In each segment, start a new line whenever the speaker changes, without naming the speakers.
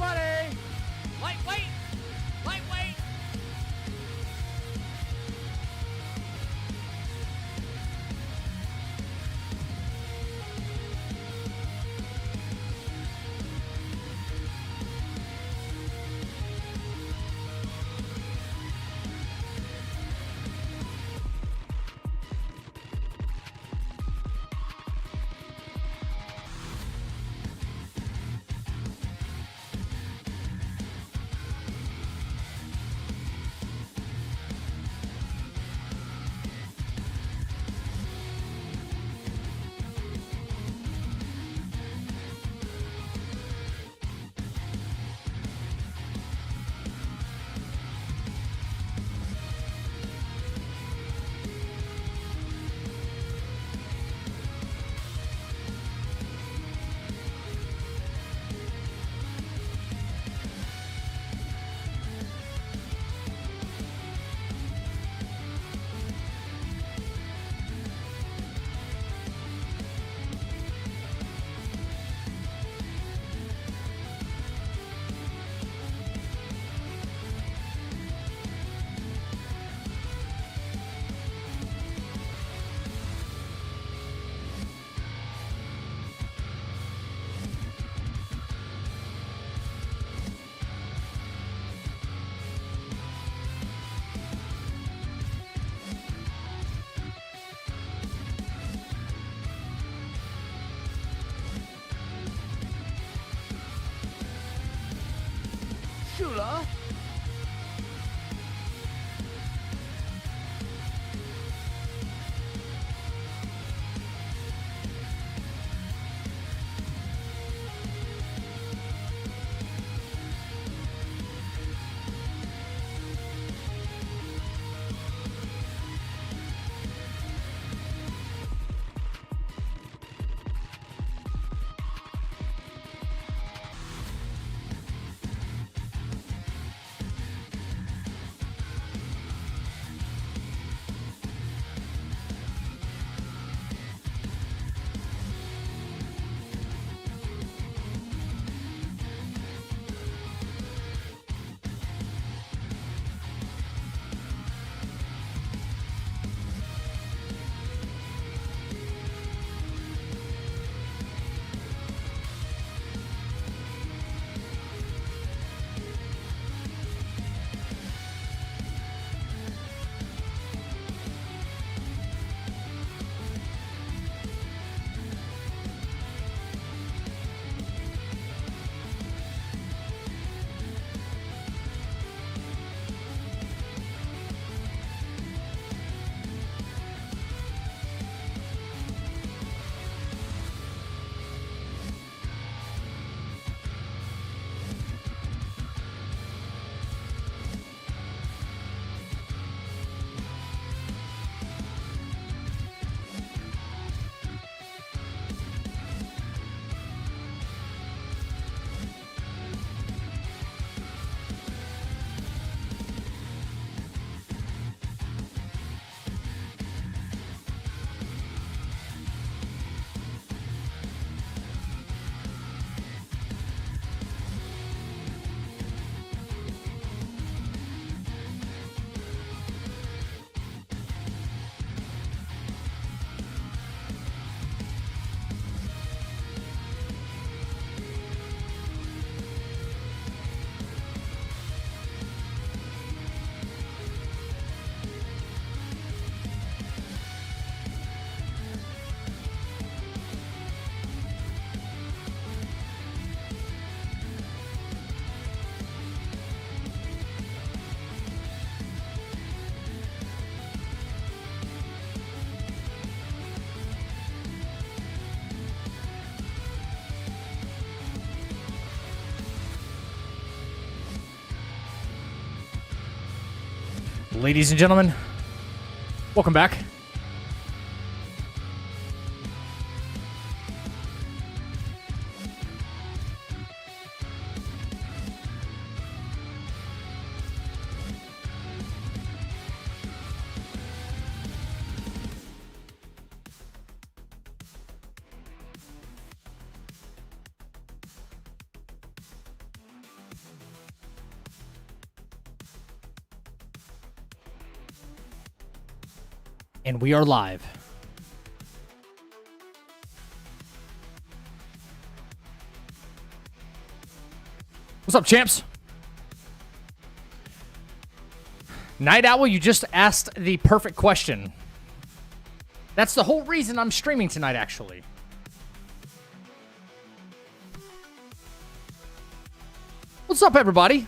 buddy.
Lightweight. Lightweight.
Shula.
Ladies and gentlemen, welcome back. And we are live. What's up, champs? Night Owl, you just asked the perfect question. That's the whole reason I'm streaming tonight, actually. What's up, everybody?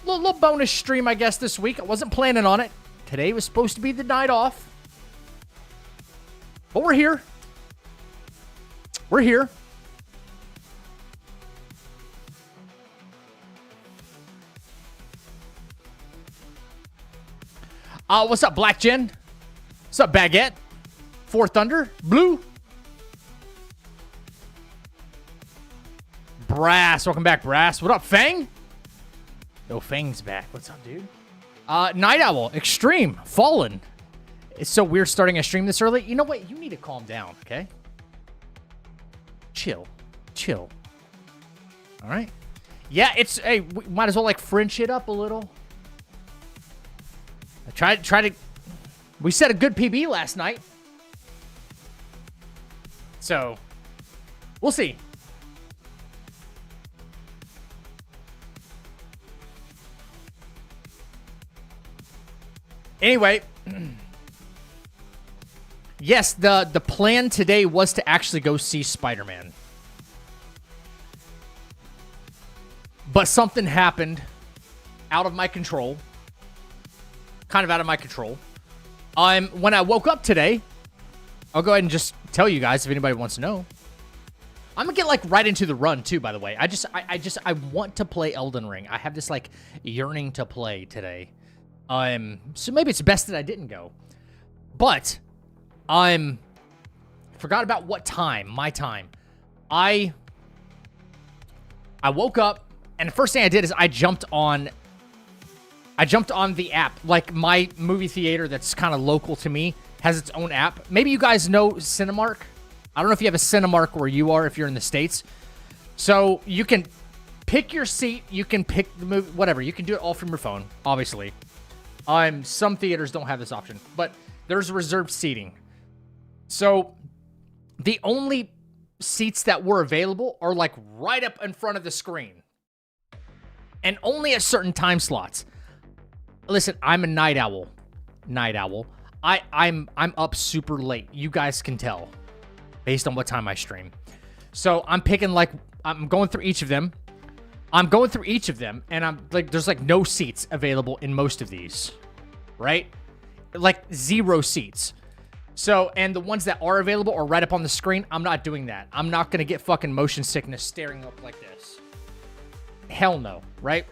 Little bonus stream, I guess, this week. I wasn't planning on it. Today was supposed to be the night off. But we're here. We're here. What's up, Black Jen? What's up, Baguette? Four Thunder? Blue? Brass. Welcome back, Brass. What up, Fang? Yo, Fang's back. What's up, dude? Night Owl. Extreme. Fallen. It's so weird starting a stream this early. You know what? You need to calm down, okay? Chill. Chill. All right? Yeah, it's... Hey, we might as well, like, fringe it up a little. Try to... We set a good PB last night. So, we'll see. Anyway, yes, the plan today was to actually go see Spider-Man. But something happened out of my control. Kind of out of my control. When I woke up today, I'll go ahead and just tell you guys if anybody wants to know. I'm gonna get like right into the run too, by the way. I want to play Elden Ring. I have this like yearning to play today. So maybe it's best that I didn't go. But forgot about what time, my time. I woke up and the first thing I did is I jumped on the app. Like, my movie theater that's kind of local to me has its own app. Maybe you guys know Cinemark. I don't know if you have a Cinemark where you are, if you're in the States. So you can pick your seat. You can pick the movie, whatever. You can do it all from your phone, obviously. Some theaters don't have this option, but there's reserved seating. So the only seats that were available are like right up in front of the screen. And only at certain time slots. Listen, I'm a night owl. Night owl. I'm up super late. You guys can tell based on what time I stream. So I'm picking I'm going through each of them. And I'm like, there's like no seats available in most of these, right? Like 0 seats. So, and the ones that are available are right up on the screen. I'm not doing that. I'm not going to get fucking motion sickness staring up like this. Hell no, right?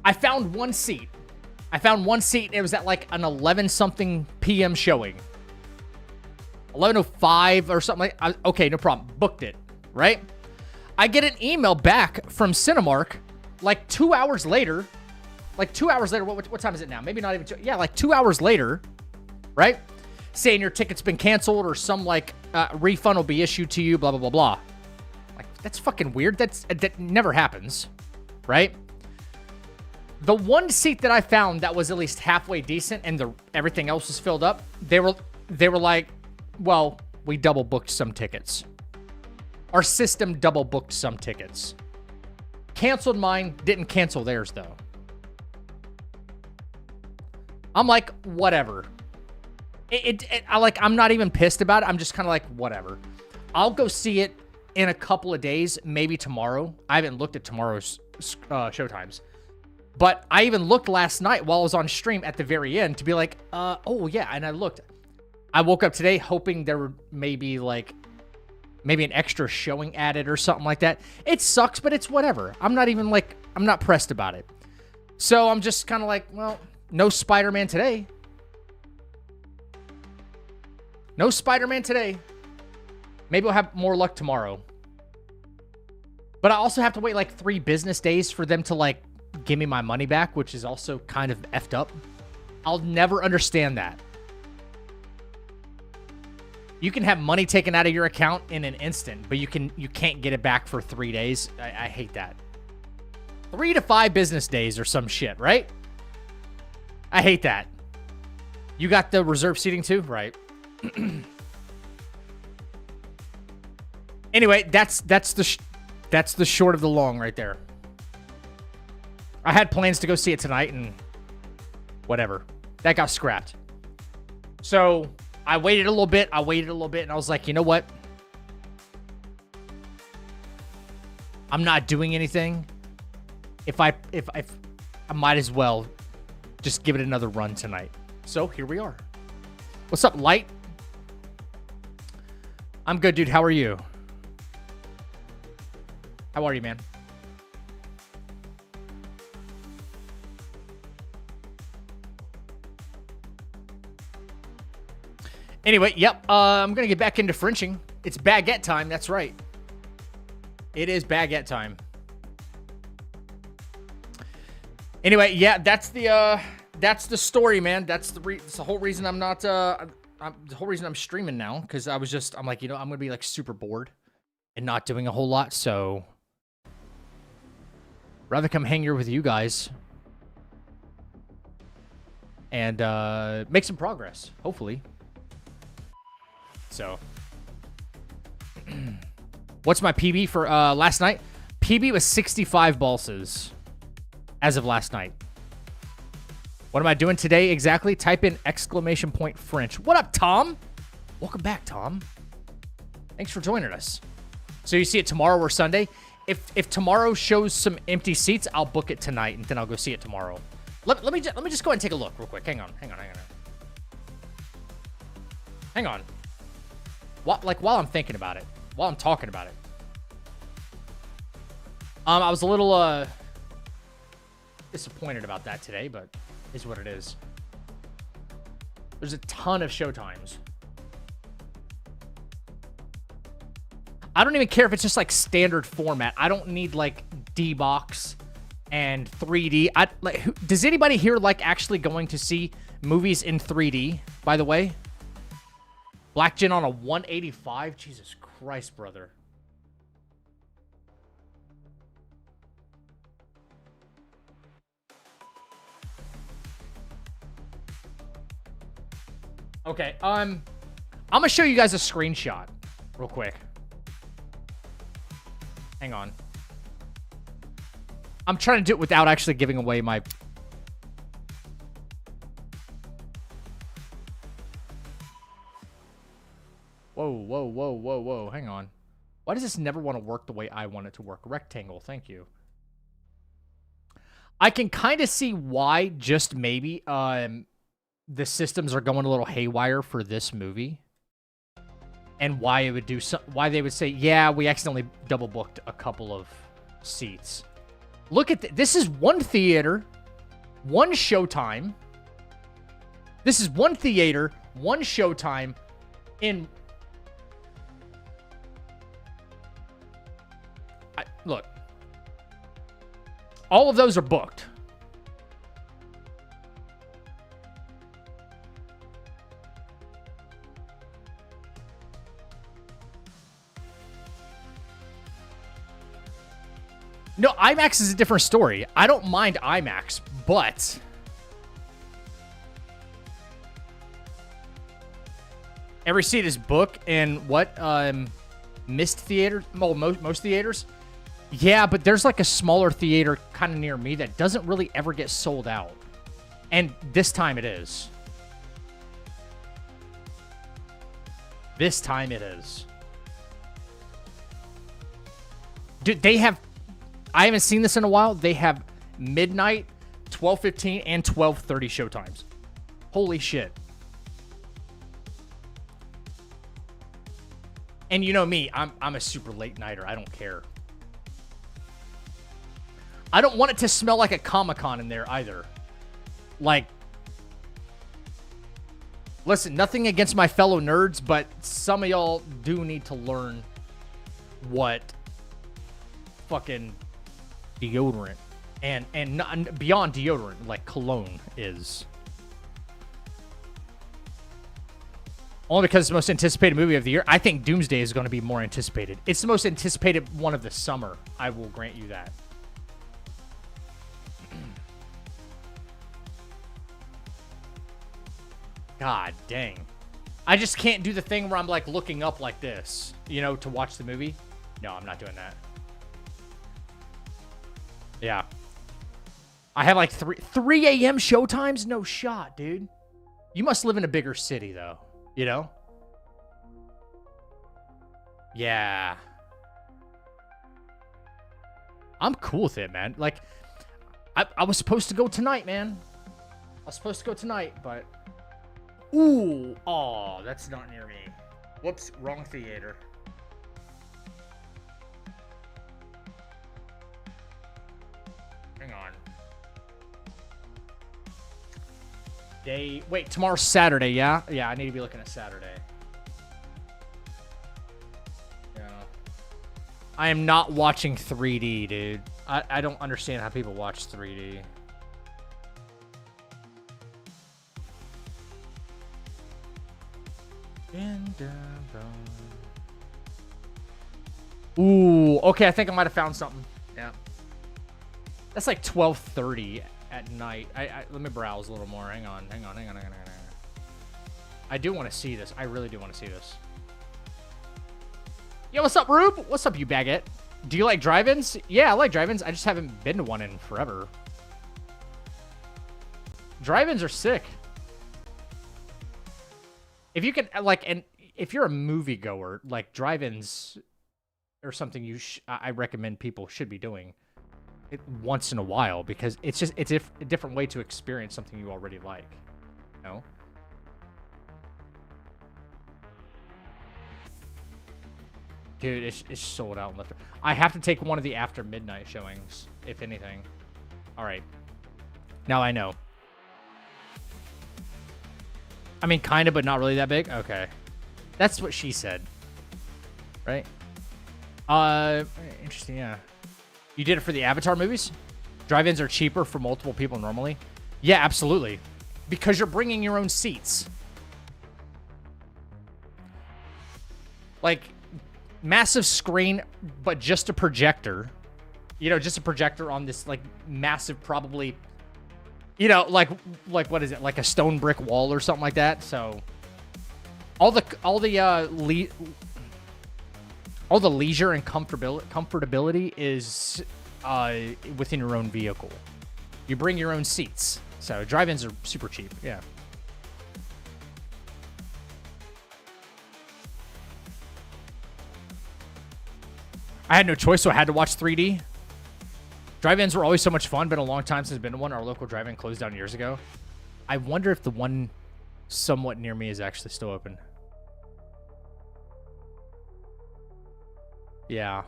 I found one seat. It was at like an 11 something p.m. showing. 11:05 or something like. Okay, no problem. Booked it, right? I get an email back from Cinemark like 2 hours later. Like 2 hours later. What time is it now? Maybe not even 2. Yeah, like 2 hours later, right? Saying your ticket's been canceled or some like refund will be issued to you, blah, blah, blah, blah. Like, that's fucking weird. That never happens, right? The one seat that I found that was at least halfway decent and everything else was filled up, they were like, well, we double booked some tickets. Our system double booked some tickets. Canceled mine, didn't cancel theirs though. I'm like, whatever. I'm not even pissed about it. I'm just kind of like, whatever. I'll go see it in a couple of days, maybe tomorrow. I haven't looked at tomorrow's showtimes. But I even looked last night while I was on stream at the very end to be like, oh yeah, and I looked. I woke up today hoping there would maybe an extra showing added or something like that. It sucks, but it's whatever. I'm not pressed about it. So I'm just kind of like, well, no Spider-Man today. No Spider-Man today. Maybe we'll have more luck tomorrow. But I also have to wait like 3 business days for them to like give me my money back, which is also kind of effed up. I'll never understand that. You can have money taken out of your account in an instant, but you can't get it back for 3 days. I hate that. 3 to 5 business days or some shit, right? I hate that. You got the reserve seating too? Right. Anyway, that's the short of the long right there. I had plans to go see it tonight and whatever. That got scrapped. So I waited a little bit. And I was like, you know what? I'm not doing anything. If I might as well just give it another run tonight. So here we are. What's up, Light? I'm good, dude. How are you? How are you, man? Anyway, yep. I'm gonna get back into Frenching. It's baguette time. That's right. It is baguette time. Anyway, yeah, that's the story, man. That's the whole reason I'm not. The whole reason I'm streaming now, because I'm like, you know, I'm gonna be like super bored and not doing a whole lot, so rather come hang here with you guys and make some progress, hopefully. So, what's my PB for last night? PB was 65 balses as of last night. What am I doing today exactly? Type in ! French. What up, Tom? Welcome back, Tom. Thanks for joining us. So you see it tomorrow or Sunday? If tomorrow shows some empty seats, I'll book it tonight and then I'll go see it tomorrow. Let me just go ahead and take a look real quick. Hang on. While I'm thinking about it, while I'm talking about it. I was a little disappointed about that today, but is what it is. There's a ton of showtimes. I don't even care if it's just like standard format. I don't need like D-Box and 3D. Does anybody here like actually going to see movies in 3D, by the way? Black Gin on a 185? Jesus Christ, brother. Okay, I'm gonna show you guys a screenshot real quick. Hang on. I'm trying to do it without actually giving away my... Whoa. Hang on. Why does this never want to work the way I want it to work? Rectangle, thank you. I can kind of see why, just maybe, the systems are going a little haywire for this movie. And why it would do why they would say, yeah, we accidentally double booked a couple of seats. Look at this is one theater, one showtime. This is one theater, one showtime in... Look. All of those are booked. No, IMAX is a different story. I don't mind IMAX, but... every seat is booked in what? Mist theater? Well, most theaters? Yeah, but there's like a smaller theater kind of near me that doesn't really ever get sold out. And this time it is. This time it is. Dude, they have... I haven't seen this in a while. They have midnight, 12:15, and 12:30 showtimes. Holy shit. And you know me, I'm a super late nighter. I don't care. I don't want it to smell like a Comic-Con in there either. Like, listen, nothing against my fellow nerds, but some of y'all do need to learn what fucking deodorant and not, beyond deodorant, like cologne is. Only because it's the most anticipated movie of the year. I think Doomsday is going to be more anticipated. It's the most anticipated one of the summer. I will grant you that. God dang. I just can't do the thing where I'm like looking up like this, you know, to watch the movie. No, I'm not doing that. Yeah. I have like 3 a.m. showtimes? No shot, dude. You must live in a bigger city, though. You know? Yeah. I'm cool with it, man. Like, I was supposed to go tonight, man. I was supposed to go tonight, but... Ooh. Oh, that's not near me. Whoops. Wrong theater. Hang on. Wait, tomorrow's Saturday, yeah? Yeah, I need to be looking at Saturday. Yeah. I am not watching 3D, dude. I don't understand how people watch 3D. Ooh, okay, I think I might have found something. Yeah. That's like 12:30 at night. Let me browse a little more. Hang on. I do want to see this. I really do want to see this. Yo, what's up, Rube? What's up, you baguette? Do you like drive-ins? Yeah, I like drive-ins. I just haven't been to one in forever. Drive-ins are sick. If you can, like, and if you're a moviegoer, like, drive-ins or something I recommend people should be doing it once in a while, because it's a different way to experience something you already like, you know? Dude, it's sold out left. I have to take one of the after midnight showings, if anything. All right. Now I know. I mean, kind of, but not really that big. Okay. That's what she said. Right? Interesting, yeah. You did it for the Avatar movies? Drive-ins are cheaper for multiple people normally? Yeah, absolutely. Because you're bringing your own seats. Like, massive screen, but just a projector. You know, just a projector on this, like, massive, probably, you know, like what is it? Like a stone brick wall or something like that. So, all the leisure and comfortability is within your own vehicle. You bring your own seats. So drive-ins are super cheap. Yeah. I had no choice, so I had to watch 3D. Drive-ins were always so much fun. Been a long time since I've been to one. Our local drive-in closed down years ago. I wonder if the one somewhat near me is actually still open. Yeah.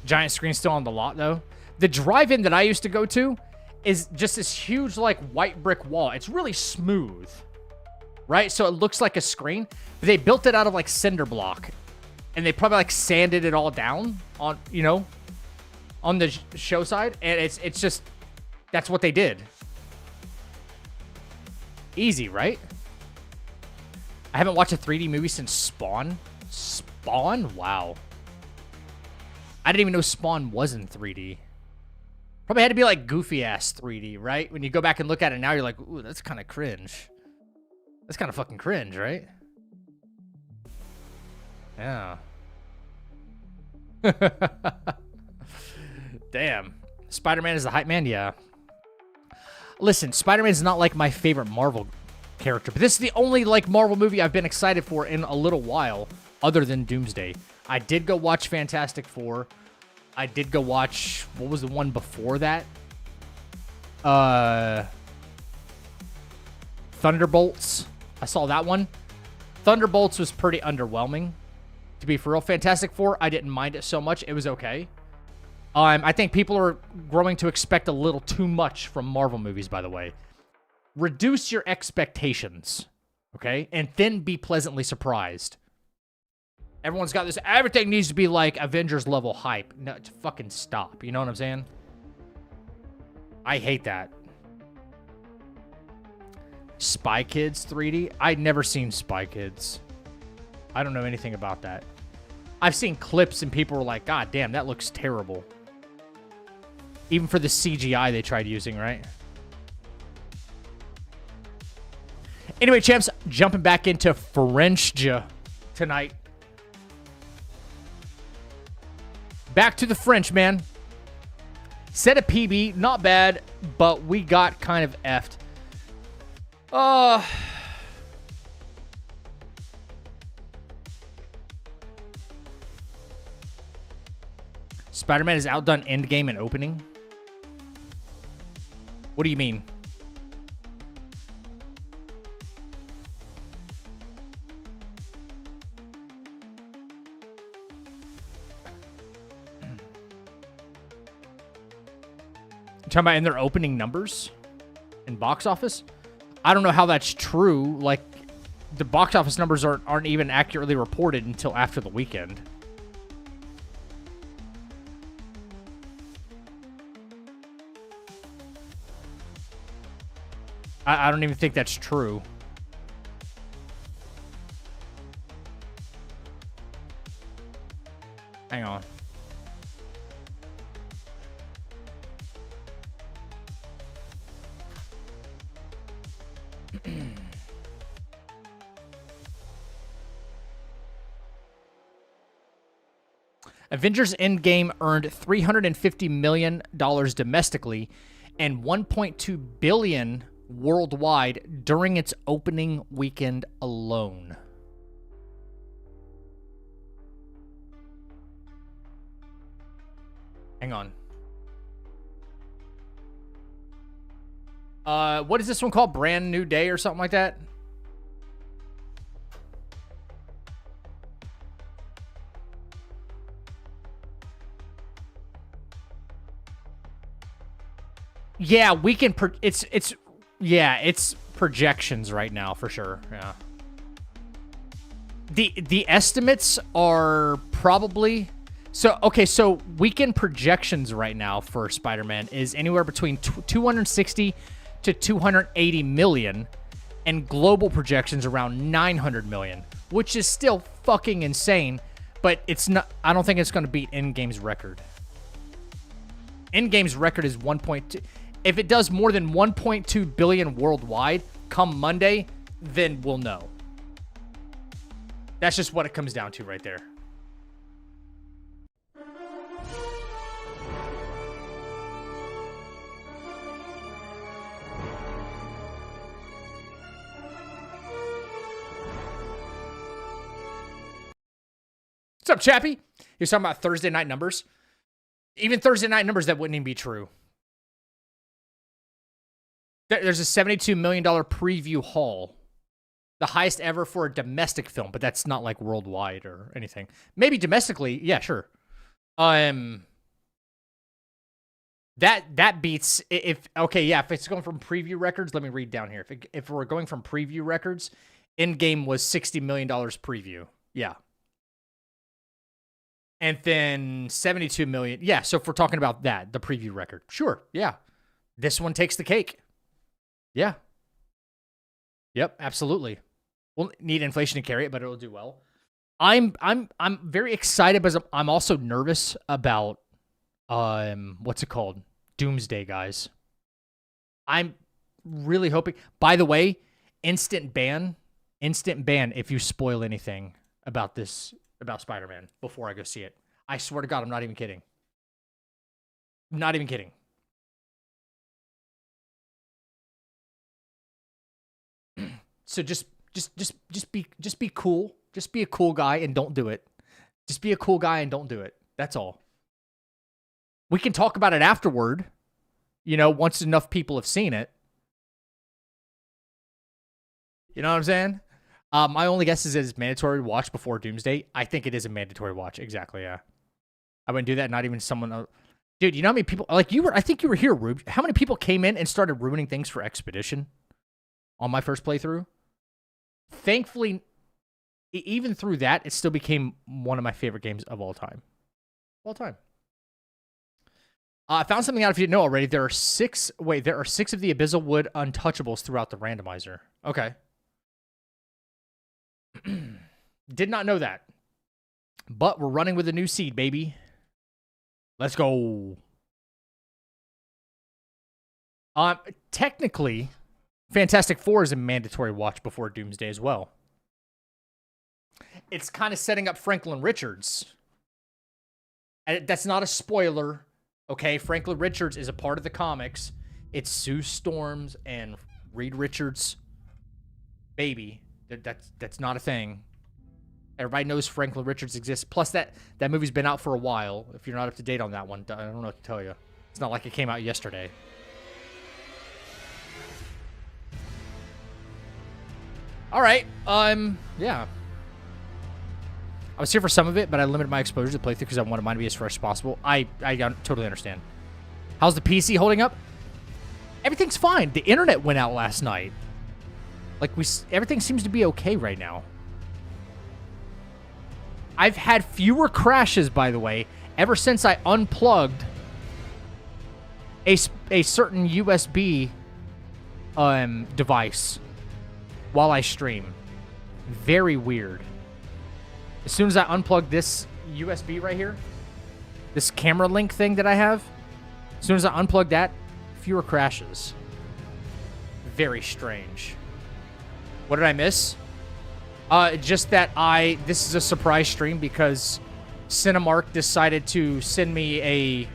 Giant screen still on the lot, though. The drive-in that I used to go to is just this huge, like, white brick wall. It's really smooth, right? So it looks like a screen. But they built it out of, like, cinder block. And they probably, like, sanded it all down on, you know, on the show side. And it's just, that's what they did. Easy, right? I haven't watched a 3D movie since Spawn. Spawn? Wow. I didn't even know Spawn was in 3D. Probably had to be like goofy-ass 3D, right? When you go back and look at it now, you're like, ooh, that's kind of cringe. That's kind of fucking cringe, right? Yeah. Damn. Spider-Man is the hype man? Yeah. Listen, Spider-Man is not like my favorite Marvel character, but this is the only like Marvel movie I've been excited for in a little while, other than Doomsday. I did go watch Fantastic Four. I did go watch, what was the one before that? Thunderbolts. I saw that one. Thunderbolts was pretty underwhelming, to be for real. Fantastic Four, I didn't mind it so much. It was okay. I think people are growing to expect a little too much from Marvel movies, by the way. Reduce your expectations, okay? And then be pleasantly surprised. Everyone's got this, everything needs to be like Avengers level hype. No, fucking stop. You know what I'm saying? I hate that. Spy Kids 3D? I'd never seen Spy Kids. I don't know anything about that. I've seen clips and people were like, God damn, that looks terrible. Even for the CGI they tried using, right? Anyway, champs, jumping back into French tonight. Back to the French, man. Set a PB, not bad, but we got kind of effed. Spider-Man has outdone Endgame and opening? What do you mean? Talking about in their opening numbers in box office? I don't know how that's true. Like, the box office numbers aren't even accurately reported until after the weekend. I don't even think that's true. Hang on. Avengers Endgame earned $350 million domestically and $1.2 billion worldwide during its opening weekend alone. Hang on. What is this one called? Brand New Day or something like that? Yeah, we can. It's projections right now for sure. Yeah. The estimates are probably so weekend projections right now for Spider-Man is anywhere between 260 to 280 million, and global projections around 900 million, which is still fucking insane. But it's not. I don't think it's going to beat Endgame's record. Endgame's record is 1.2. If it does more than 1.2 billion worldwide come Monday, then we'll know. That's just what it comes down to right there. What's up, Chappie? You're talking about Thursday night numbers? Even Thursday night numbers, that wouldn't even be true. There's a $72 million preview haul. The highest ever for a domestic film, but that's not like worldwide or anything. Maybe domestically, yeah, sure. That beats if it's going from preview records, let me read down here. If we're going from preview records, Endgame was $60 million preview. Yeah. And then 72 million. Yeah, so if we're talking about that, the preview record. Sure, yeah. This one takes the cake. Yeah. Yep, absolutely. We'll need inflation to carry it, but it'll do well. I'm very excited, but I'm also nervous about what's it called? Doomsday, guys. I'm really hoping. By the way, instant ban if you spoil anything about Spider-Man before I go see it. I swear to God, I'm not even kidding. I'm not even kidding. So just be cool. Just be a cool guy and don't do it. Just be a cool guy and don't do it. That's all. We can talk about it afterward, once enough people have seen it. You know what I'm saying? My only guess is it's mandatory to watch before Doomsday. I think it is a mandatory watch. Exactly, yeah. I wouldn't do that. Not even someone... Dude, you know how many people... Like, I think you were here, Rube. How many people came in and started ruining things for Expedition on my first playthrough? Thankfully, even through that, it still became one of my favorite games of all time. All time. I found something out if you didn't know already. There are six of the Abyssal Wood untouchables throughout the randomizer. Okay. Did not know that. But we're running with a new seed, baby. Let's go. Technically, Fantastic Four is a mandatory watch before Doomsday as well. It's kind of setting up Franklin Richards. And that's not a spoiler, okay? Franklin Richards is a part of the comics. It's Sue Storm's and Reed Richards' baby. That's not a thing. Everybody knows Franklin Richards exists. Plus, that movie's been out for a while. If you're not up to date on that one, I don't know what to tell you. It's not like it came out yesterday. All right. Yeah. I was here for some of it, but I limited my exposure to the playthrough because I wanted mine to be as fresh as possible. I totally understand. How's the PC holding up? Everything's fine. The internet went out last night. Like, everything seems to be okay right now. I've had fewer crashes, by the way, ever since I unplugged a certain USB device while I stream. Very weird. As soon as I unplug this USB right here, this camera link thing that I have, as soon as I unplug that, fewer crashes. Very strange. What did I miss? Just that this is a surprise stream because Cinemark decided to send me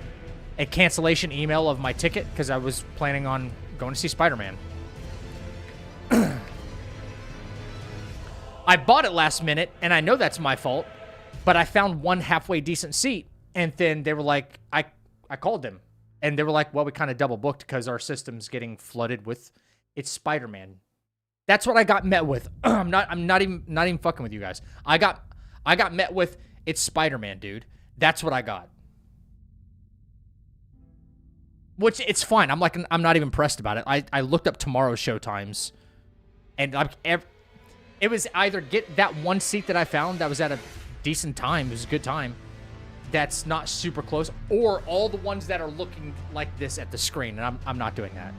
a cancellation email of my ticket because I was planning on going to see Spider-Man. I bought it last minute, and I know that's my fault, but I found one halfway decent seat, and then they were like, I called them, and they were like, well, we kind of double booked because our system's getting flooded with it's Spider-Man. That's what I got met with. I'm not even fucking with you guys. I got met with it's Spider-Man, dude. That's what I got. Which it's fine. I'm not even pressed about it. I looked up tomorrow's showtimes, and it was either get that one seat that I found that was at a decent time, it was a good time, that's not super close, or all the ones that are looking like this at the screen, and I'm not doing that.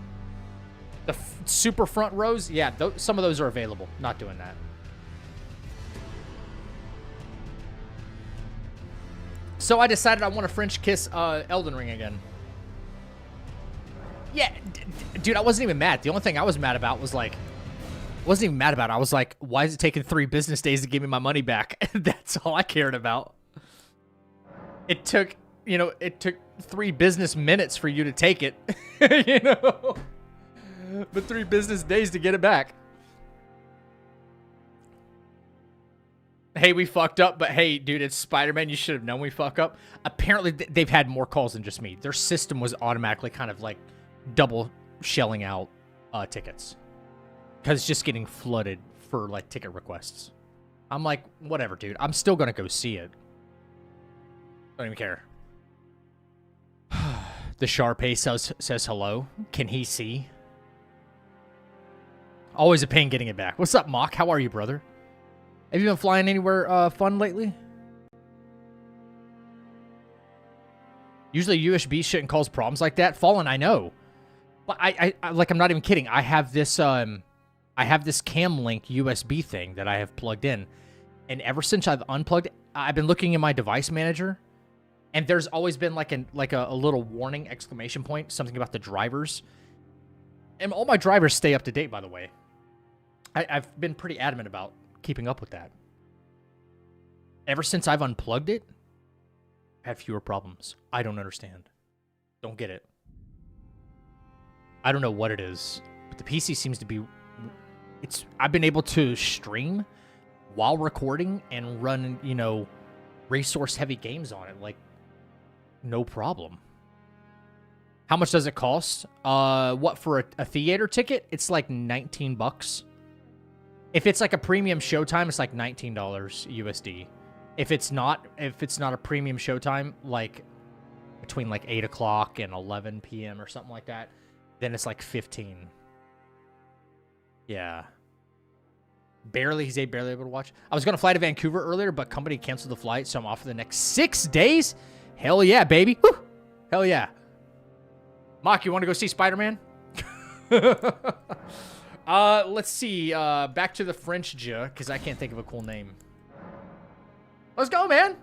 The super front rows, yeah, some of those are available. Not doing that. So I decided I want to French kiss Elden Ring again. Yeah, dude, I wasn't even mad. The only thing I was mad about was like, wasn't even mad about it. I was like, why is it taking 3 business days to give me my money back? That's all I cared about. It took 3 business minutes for you to take it, you know, but 3 business days to get it back. Hey, we fucked up, but hey, dude, it's Spider-Man. You should have known we fuck up. Apparently, they've had more calls than just me. Their system was automatically kind of like double shelling out tickets. Because it's just getting flooded for, like, ticket requests. I'm like, whatever, dude. I'm still going to go see it. Don't even care. The Sharpay says hello. Can he see? Always a pain getting it back. What's up, Mock? How are you, brother? Have you been flying anywhere fun lately? Usually USB shouldn't cause problems like that. Fallen, I know. But I I'm not even kidding. I have this Cam Link USB thing that I have plugged in. And ever since I've unplugged it, I've been looking in my device manager, and there's always been like a little warning exclamation point, something about the drivers. And all my drivers stay up to date, by the way. I've been pretty adamant about keeping up with that. Ever since I've unplugged it, I have fewer problems. I don't understand. Don't get it. I don't know what it is, but the PC seems to be... I've been able to stream while recording and run, you know, resource-heavy games on it, like, no problem. How much does it cost? What, for a theater ticket? It's like $19. If it's like a premium showtime, it's like $19 USD. If it's not a premium showtime, like between like 8 o'clock and 11 p.m. or something like that, then it's like 15. Yeah. He's barely able to watch. I was going to fly to Vancouver earlier, but company canceled the flight, so I'm off for the next 6 days. Hell yeah, baby. Woo! Hell yeah. Mock, you want to go see Spider-Man? Let's see. Back to the French Ja, because I can't think of a cool name. Let's go, man.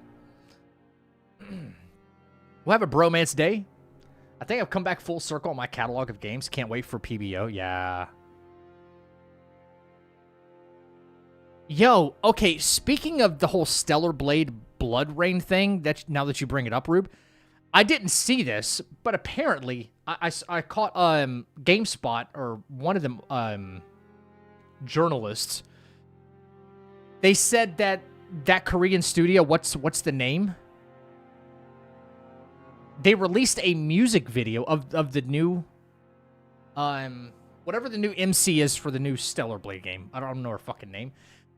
We'll have a bromance day. I think I've come back full circle on my catalog of games. Can't wait for PBO. Yeah. Yo, okay, speaking of the whole Stellar Blade Blood Rain thing, now that you bring it up, Rube, I didn't see this, but apparently I caught GameSpot or one of them journalists. They said that Korean studio, what's the name? They released a music video of the new whatever the new MC is for the new Stellar Blade game. I don't know her fucking name.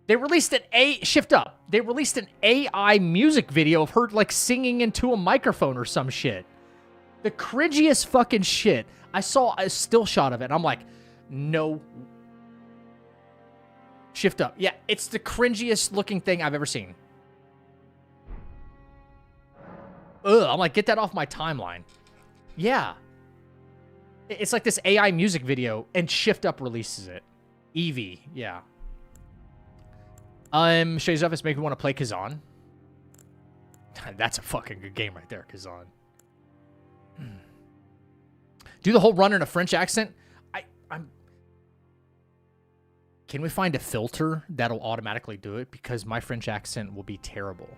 They released Shift Up. They released an AI music video of her, like, singing into a microphone or some shit. The cringiest fucking shit. I saw a still shot of it, and I'm like, no. Shift Up. Yeah, it's the cringiest looking thing I've ever seen. Ugh, I'm like, get that off my timeline. Yeah. It's like this AI music video, and Shift Up releases it. Eevee, yeah. Shay's Office make me want to play Kazan. That's a fucking good game right there, Kazan. Do the whole run in a French accent. Can we find a filter that'll automatically do it? Because my French accent will be terrible.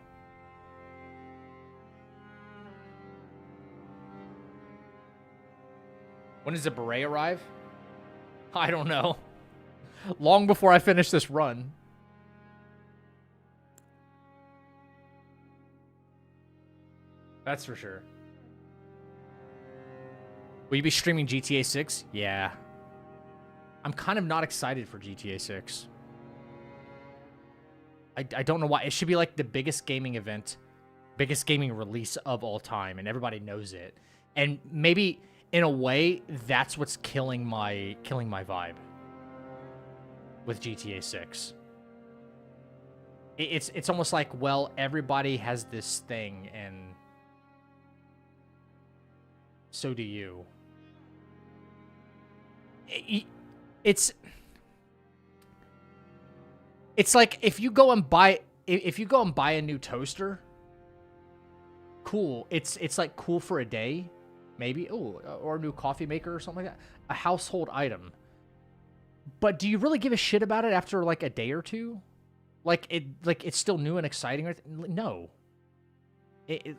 When does the beret arrive? I don't know. Long before I finish this run. That's for sure. Will you be streaming GTA 6? Yeah. I'm kind of not excited for GTA 6. I don't know why. It should be like the biggest gaming event, biggest gaming release of all time, and everybody knows it. And maybe in a way, that's what's killing my vibe with GTA 6. It's almost like, well, everybody has this thing, and so do you. It's like if you go and buy a new toaster, cool. It's like cool for a day, maybe. Oh, or a new coffee maker or something like that. A household item. But do you really give a shit about it after like a day or two? Like it's still new and exciting, right? No.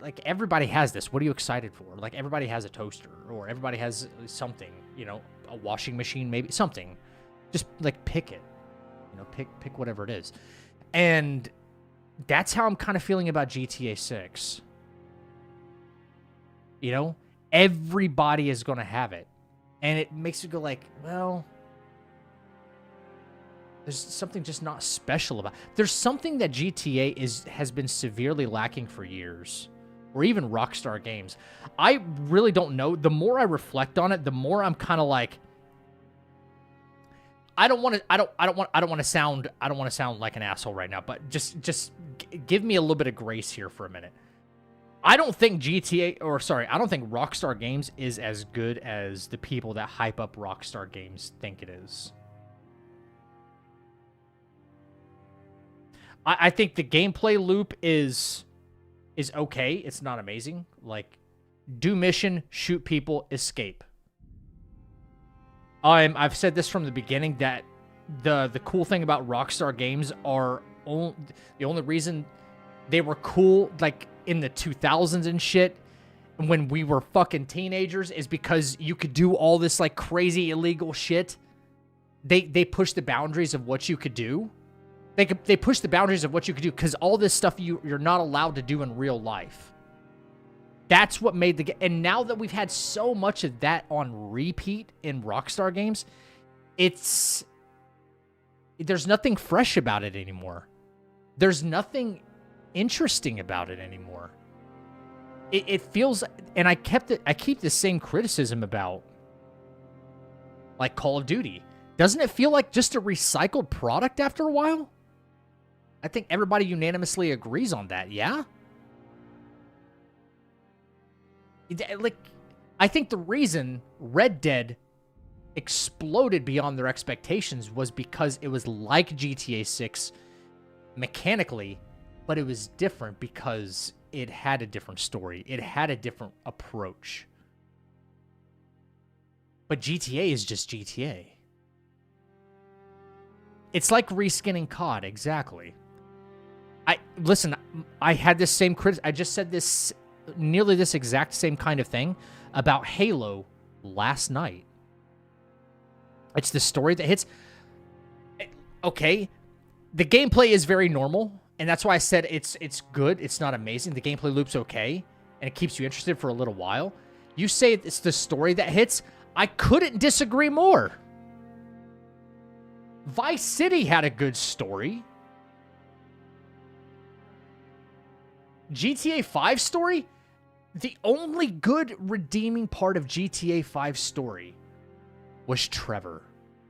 Like, everybody has this. What are you excited for? Like, everybody has a toaster, or everybody has something, you know, a washing machine, maybe something. Just, like, pick it. You know, pick whatever it is. And that's how I'm kind of feeling about GTA 6. You know? Everybody is going to have it. And it makes you go like, well, there's something just not special about it. There's something that GTA has been severely lacking for years, or even Rockstar Games. I really don't know. The more I reflect on it, the more I'm kind of like, I don't want to sound like an asshole right now, but just give me a little bit of grace here for a minute. I don't think Rockstar Games is as good as the people that hype up Rockstar Games think it is. I think the gameplay loop is okay. It's not amazing. Like, do mission, shoot people, escape. I've said this from the beginning that the cool thing about Rockstar Games are the only reason they were cool, like in the 2000s and shit, when we were fucking teenagers, is because you could do all this like crazy illegal shit. They pushed the boundaries of what you could do. They push the boundaries of what you could do, because all this stuff you're not allowed to do in real life. That's what made the game. And now that we've had so much of that on repeat in Rockstar Games, there's nothing fresh about it anymore. There's nothing interesting about it anymore. It feels, and I keep the same criticism about like Call of Duty. Doesn't it feel like just a recycled product after a while? I think everybody unanimously agrees on that, yeah? Like, I think the reason Red Dead exploded beyond their expectations was because it was like GTA 6 mechanically, but it was different because it had a different story. It had a different approach. But GTA is just GTA. It's like reskinning COD, exactly. Listen, I had this same I just said this, nearly this exact same kind of thing about Halo last night. It's the story that hits. Okay, the gameplay is very normal, and that's why I said it's good. It's not amazing. The gameplay loop's okay, and it keeps you interested for a little while. You say it's the story that hits. I couldn't disagree more. Vice City had a good story. GTA 5 story? The only good redeeming part of GTA 5 story was Trevor.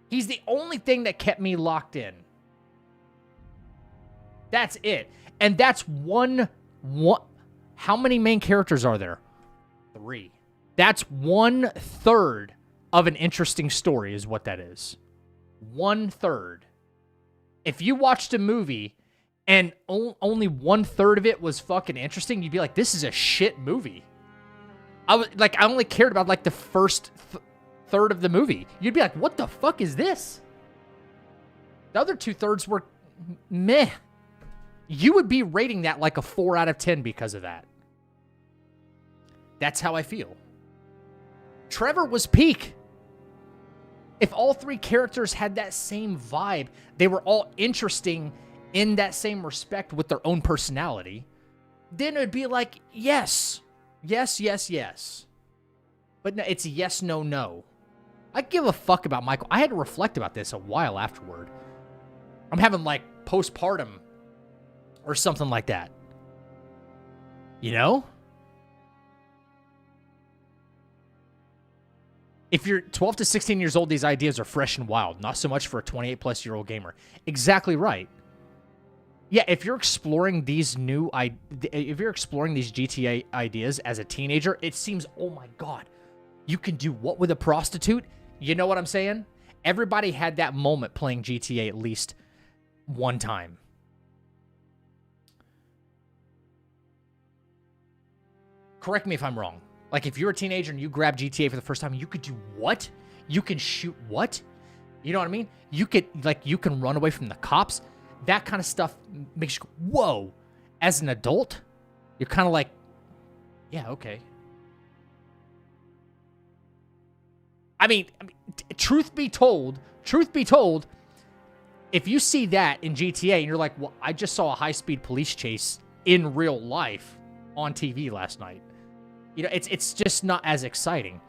He's the only thing that kept me locked in. That's it. And that's one. How many main characters are there? 3. That's 1/3 of an interesting story is what that is. 1/3. If you watched a movie and only 1/3 of it was fucking interesting, you'd be like, this is a shit movie. I only cared about like the first third of the movie. You'd be like, what the fuck is this? The other 2/3 were meh. You would be rating that like a 4 out of 10 because of that. That's how I feel. Trevor was peak. If all 3 characters had that same vibe, they were all interesting in that same respect with their own personality, then it would be like, yes. Yes, yes, yes. But no, it's yes, no, no. I give a fuck about Michael. I had to reflect about this a while afterward. I'm having like postpartum or something like that. You know? If you're 12 to 16 years old, these ideas are fresh and wild. Not so much for a 28-plus-year-old gamer. Exactly right. Yeah, if you're exploring these if you're exploring these GTA ideas as a teenager, it seems, oh my God, you can do what with a prostitute? You know what I'm saying? Everybody had that moment playing GTA at least one time. Correct me if I'm wrong. Like, if you're a teenager and you grab GTA for the first time, you could do what? You can shoot what? You know what I mean? You can run away from the cops. That kind of stuff makes you go, whoa. As an adult, you're kind of like, yeah, okay. I mean, truth be told, if you see that in GTA and you're like, well, I just saw a high-speed police chase in real life on TV last night. You know, it's just not as exciting.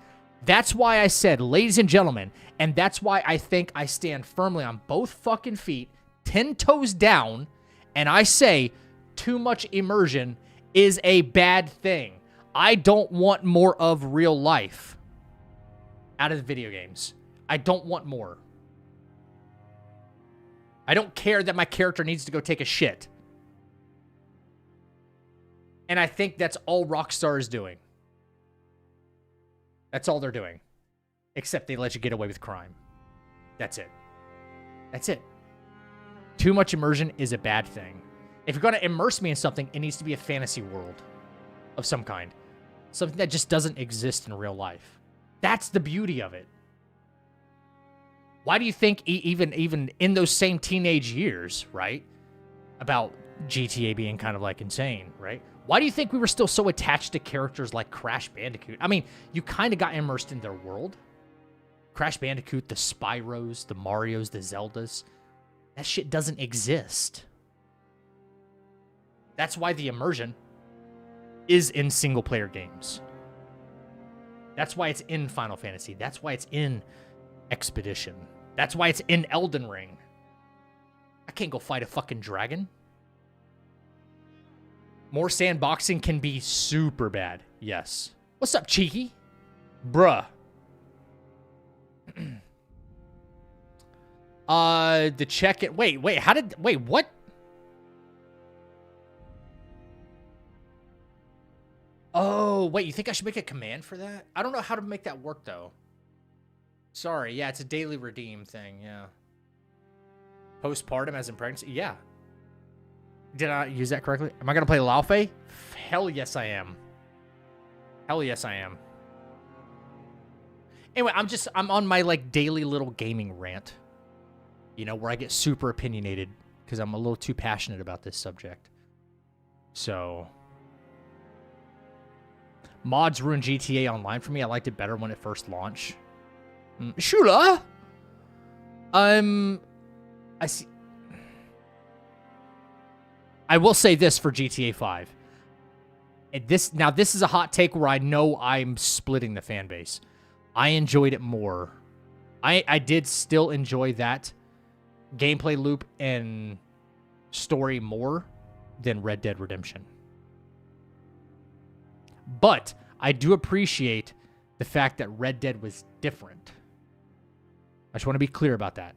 That's why I said, ladies and gentlemen, and that's why I think I stand firmly on both fucking feet, 10 toes down, and I say too much immersion is a bad thing. I don't want more of real life out of the video games. I don't want more. I don't care that my character needs to go take a shit. And I think that's all Rockstar is doing. That's all they're doing. Except they let you get away with crime. That's it. That's it. Too much immersion is a bad thing. If you're going to immerse me in something, it needs to be a fantasy world of some kind. Something that just doesn't exist in real life. That's the beauty of it. Why do you think even in those same teenage years, right? About GTA being kind of like insane, right? Why do you think we were still so attached to characters like Crash Bandicoot? I mean, you kind of got immersed in their world. Crash Bandicoot, the Spyros, the Marios, the Zeldas. That shit doesn't exist. That's why the immersion is in single-player games. That's why it's in Final Fantasy. That's why it's in Expedition. That's why it's in Elden Ring. I can't go fight a fucking dragon. More sandboxing can be super bad. Yes. What's up, Cheeky? Bruh. The check-in... Wait, what? Oh, wait, you think I should make a command for that? I don't know how to make that work, though. Sorry, yeah, it's a daily redeem thing, yeah. Postpartum as in pregnancy? Yeah. Did I use that correctly? Am I going to play Laufey? Hell yes, I am. Hell yes, I am. Anyway, I'm on my, like, daily little gaming rant. You know, where I get super opinionated because I'm a little too passionate about this subject. So, mods ruined GTA Online for me. I liked it better when it first launched. Shula? I see. I will say this for GTA 5. This is a hot take where I know I'm splitting the fan base. I enjoyed it more. I did still enjoy that gameplay loop and story more than Red Dead Redemption. But I do appreciate the fact that Red Dead was different. I just want to be clear about that.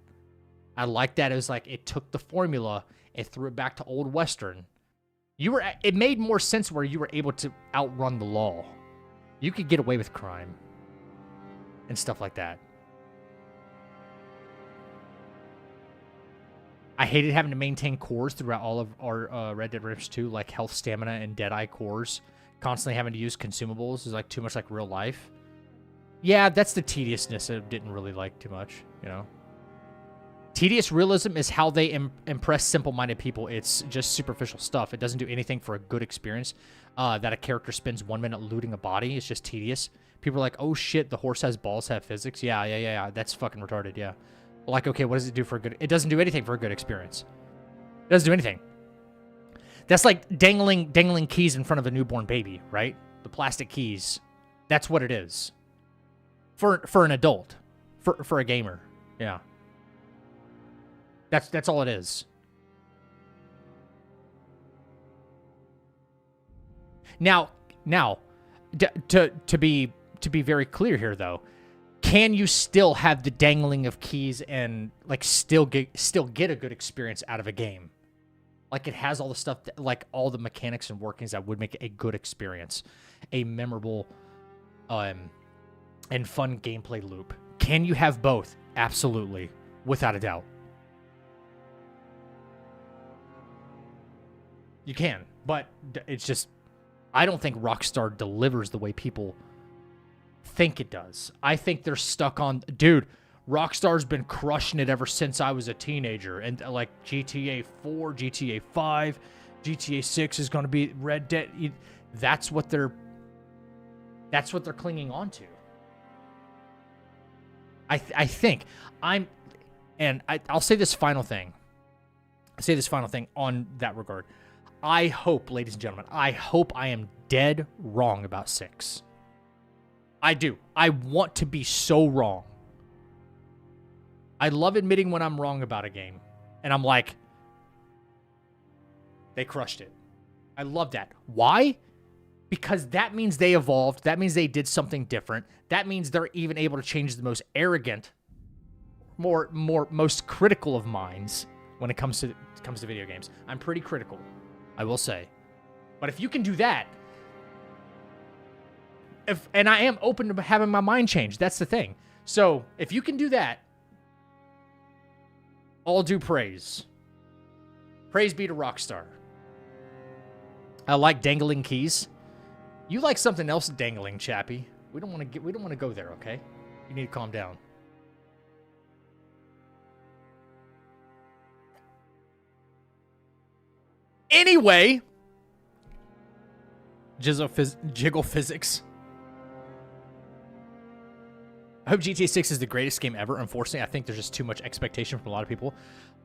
I like that it was like it took the formula, it threw it back to old Western. It made more sense where you were able to outrun the law. You could get away with crime and stuff like that. I hated having to maintain cores throughout all of our Red Dead Redemption 2, like health, stamina, and Deadeye cores. Constantly having to use consumables is like too much like real life. Yeah, that's the tediousness I didn't really like too much, you know. Tedious realism is how they impress simple-minded people. It's just superficial stuff. It doesn't do anything for a good experience. That a character spends 1 minute looting a body. It's just tedious. People are like, oh shit, the horse has balls, have physics. Yeah. That's fucking retarded, yeah. Like, okay, what does it do for a good... It doesn't do anything for a good experience. It doesn't do anything. That's like dangling keys in front of a newborn baby, right? The plastic keys. That's what it is. For an adult. For a gamer. Yeah. That's all it is. Now, to be very clear here, though, can you still have the dangling of keys and like still get a good experience out of a game? Like it has all the stuff that, like all the mechanics and workings that would make it a good experience, a memorable, and fun gameplay loop. Can you have both? Absolutely, without a doubt. You can, but it's just, I don't think Rockstar delivers the way people think it does. I think they're stuck on, dude, Rockstar's been crushing it ever since I was a teenager. And like GTA 4, GTA 5, GTA 6 is going to be Red Dead. That's what they're clinging on to. I think I'll say this final thing. On that regard. I hope, ladies and gentlemen, I am dead wrong about 6. I do. I want to be so wrong. I love admitting when I'm wrong about a game. And I'm like, they crushed it. I love that. Why? Because that means they evolved. That means they did something different. That means they're even able to change the most arrogant, most critical of minds when it comes to video games. I'm pretty critical, I will say. But if you can do that, and I am open to having my mind changed, that's the thing. So if you can do that, all due praise. Praise be to Rockstar. I like dangling keys. You like something else dangling, Chappie. We don't want to go there, okay? You need to calm down. Anyway, jiggle physics. I hope GTA 6 is the greatest game ever. Unfortunately, I think there's just too much expectation from a lot of people.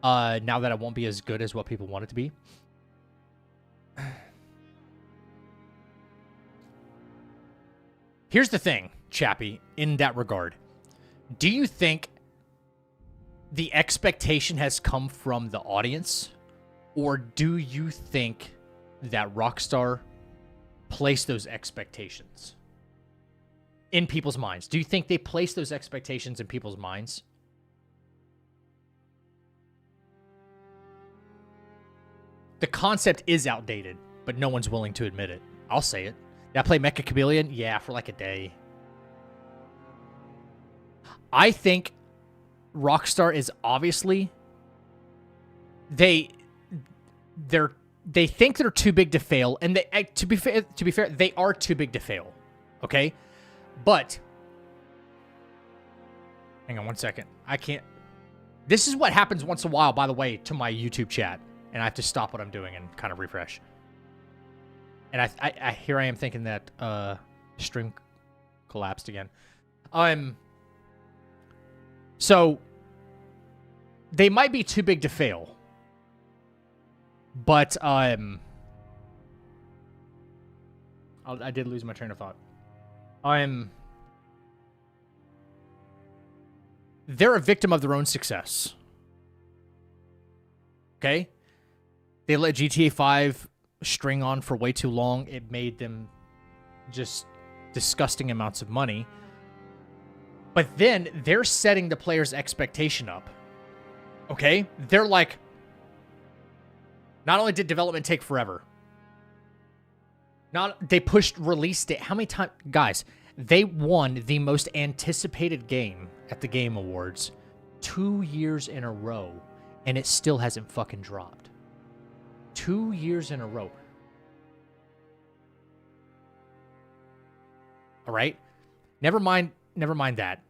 Now that it won't be as good as what people want it to be. Here's the thing, Chappie, in that regard. Do you think the expectation has come from the audience? Or do you think that Rockstar placed those expectations in people's minds? Do you think they placed those expectations in people's minds? The concept is outdated, but no one's willing to admit it. I'll say it. Did I play Mecha Chameleon? Yeah, for like a day. I think Rockstar is obviously... They think they're too big to fail, and to be fair, they are too big to fail. Okay? But hang on one second. I can't. This is what happens once in a while, by the way, to my YouTube chat. And I have to stop what I'm doing and kind of refresh. And I here I am thinking that stream collapsed again. So they might be too big to fail. But I did lose my train of thought. They're a victim of their own success. Okay? They let GTA 5 string on for way too long. It made them just disgusting amounts of money. But then they're setting the player's expectation up. Okay? They're like, not only did development take forever, they pushed release date. How many times? Guys, they won the most anticipated game at the Game Awards 2 years in a row, and it still hasn't fucking dropped. 2 years in a row. All right? Never mind that.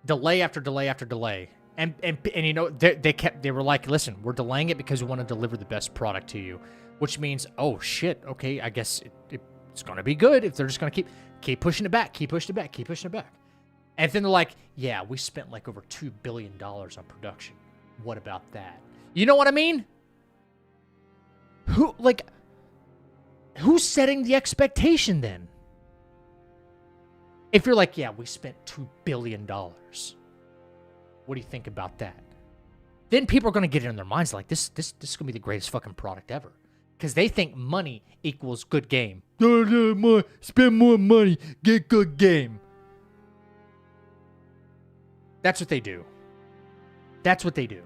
Delay after delay after delay. And you know, they were like, listen, we're delaying it because we want to deliver the best product to you. Which means, oh shit, okay, I guess it's gonna be good if they're just gonna keep pushing it back, keep pushing it back, keep pushing it back. And then they're like, yeah, we spent like over $2 billion on production. What about that? You know what I mean? Who's setting the expectation then? If you're like, yeah, we spent $2 billion. What do you think about that? Then people are going to get it in their minds like, this is going to be the greatest fucking product ever. Because they think money equals good game. Spend more money, get good game. That's what they do. That's what they do.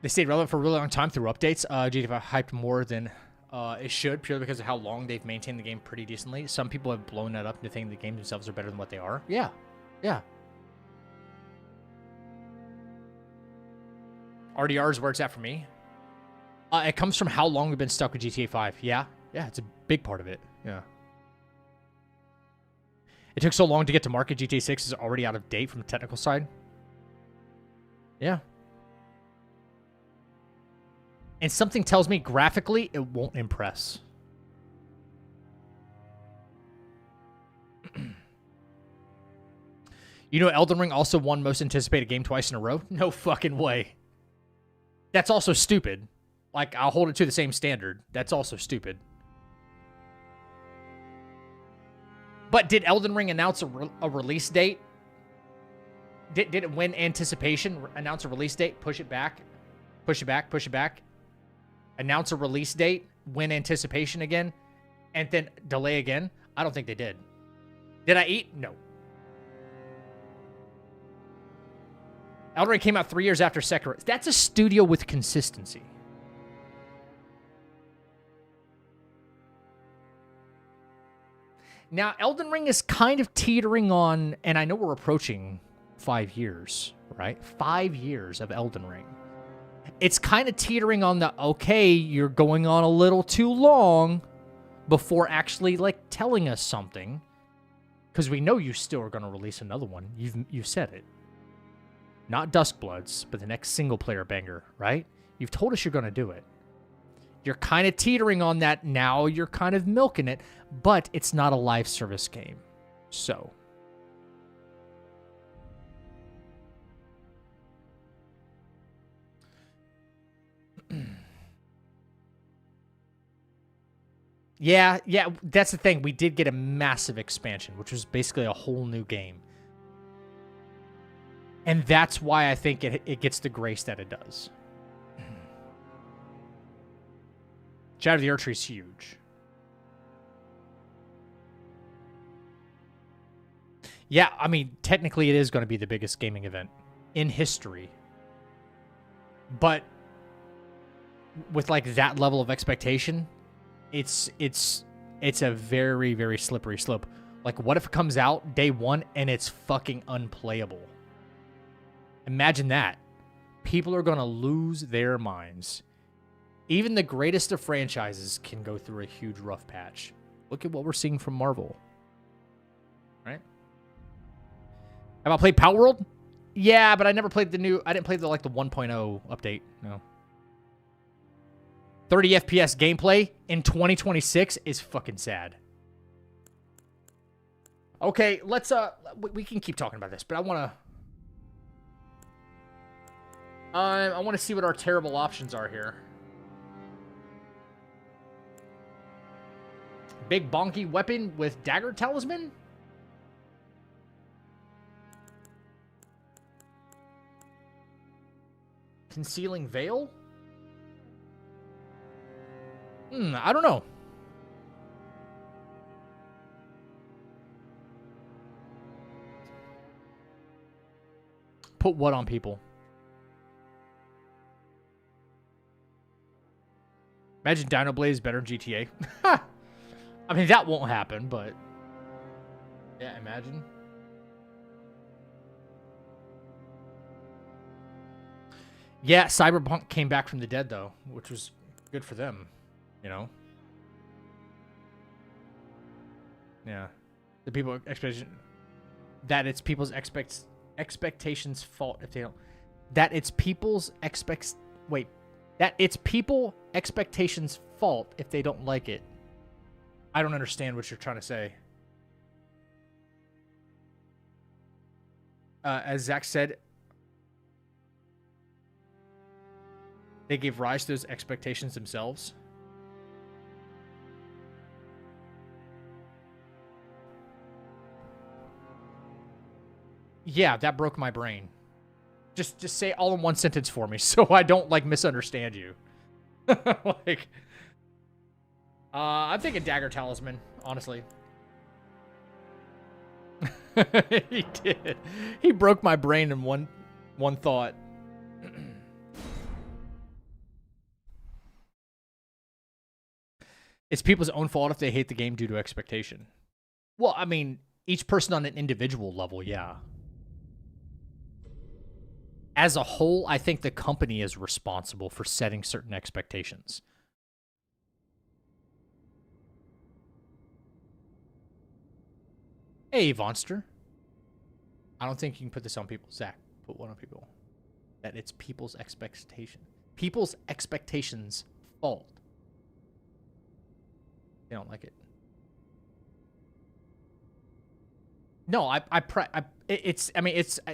They stayed relevant for a really long time through updates. GTA 5 hyped more than it should, purely because of how long they've maintained the game pretty decently. Some people have blown that up into thinking the games themselves are better than what they are. Yeah. Yeah. RDR is where it's at for me. It comes from how long we've been stuck with GTA 5. Yeah. Yeah, it's a big part of it. Yeah. It took so long to get to market. GTA 6 is already out of date from the technical side. Yeah. And something tells me graphically it won't impress. You know, Elden Ring also won most anticipated game twice in a row? No fucking way. That's also stupid. Like, I'll hold it to the same standard. That's also stupid. But did Elden Ring announce a release date? Did it win anticipation? Announce a release date? Push it back? Push it back? Push it back? Announce a release date? Win anticipation again? And then delay again? I don't think they did. Did I eat? No. Elden Ring came out 3 years after Sekiro. That's a studio with consistency. Now, Elden Ring is kind of teetering on, and I know we're approaching 5 years, right? 5 years of Elden Ring. It's kind of teetering on the, okay, you're going on a little too long before actually, like, telling us something. Because we know you still are going to release another one. You've said it. Not Duskbloods, but the next single-player banger, right? You've told us you're going to do it. You're kind of teetering on that now. You're kind of milking it, but it's not a live service game. So. Yeah, that's the thing. We did get a massive expansion, which was basically a whole new game. And that's why I think it gets the grace that it does. Shadow of the Erdtree is huge. Yeah, I mean, technically it is going to be the biggest gaming event in history. But with like that level of expectation, it's a very, very slippery slope. Like, what if it comes out day one and it's fucking unplayable? Imagine that. People are going to lose their minds Even the greatest of franchises can go through a huge rough patch. Look at what we're seeing from Marvel. Right? Have I played Power World? Yeah, but I never played the new... I didn't play the 1.0 update. No. 30 FPS gameplay in 2026 is fucking sad. Okay, let's... we can keep talking about this, but I want to... I want to see what our terrible options are here. Big bonky weapon with dagger talisman? Concealing veil? I don't know. Put what on people? Imagine Dino Blade is better in GTA. I mean, that won't happen, but... Yeah, imagine. Yeah, Cyberpunk came back from the dead, though, which was good for them, you know? Yeah. The people expectation... That it's people's expectations' fault if they don't... That it's people's Wait. That it's people expectations' fault if they don't like it. I don't understand what you're trying to say. As Zach said, they gave rise to those expectations themselves. Yeah, that broke my brain. Just say it all in one sentence for me so I don't, misunderstand you. I'm thinking Dagger Talisman, honestly. He did. He broke my brain in one thought. It's people's own fault if they hate the game due to expectation. Well, I mean, each person on an individual level, yeah. As a whole, I think the company is responsible for setting certain expectations. Hey, Vonster. I don't think you can put this on people. Zach, put one on people. That it's people's expectation. People's expectations' fault. They don't like it. No, it's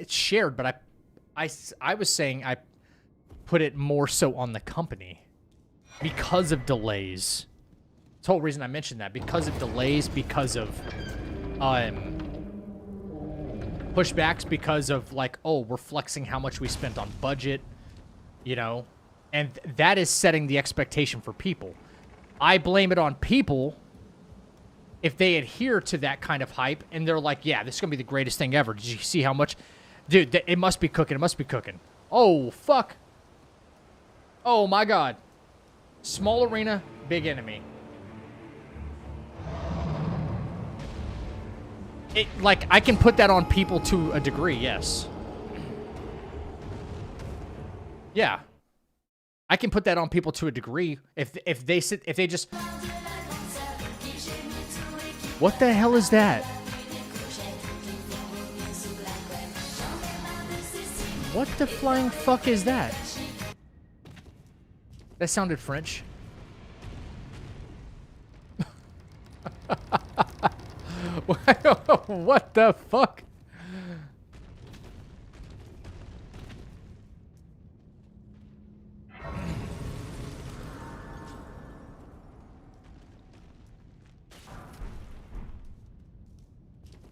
shared, but I was saying I put it more so on the company because of delays. That's the whole reason I mentioned that, because of delays, because of pushbacks, because of we're flexing how much we spent on budget, you know, and that is setting the expectation for people. I blame it on people if they adhere to that kind of hype and they're like, yeah, this is gonna be the greatest thing ever. Did you see how much? Dude, it must be cooking. It must be cooking. Oh, fuck. Oh, my God. Small arena, big enemy. I can put that on people to a degree, yes. Yeah. I can put that on people to a degree. If they just... What the hell is that? What the flying fuck is that? That sounded French. What the fuck?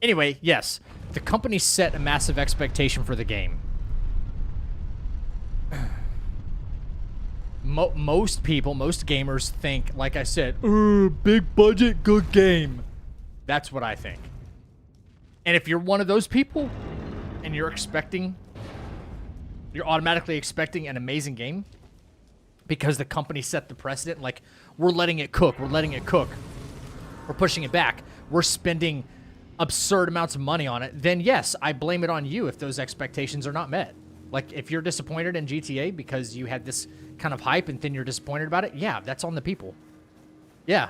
Anyway, yes. The company set a massive expectation for the game. Most people, most gamers think, like I said, big budget, good game. That's what I think. And if you're one of those people, and you're automatically expecting an amazing game, because the company set the precedent, we're letting it cook, we're pushing it back, we're spending absurd amounts of money on it, then yes, I blame it on you if those expectations are not met. Like, if you're disappointed in GTA because you had this kind of hype and then you're disappointed about it, yeah, that's on the people. Yeah.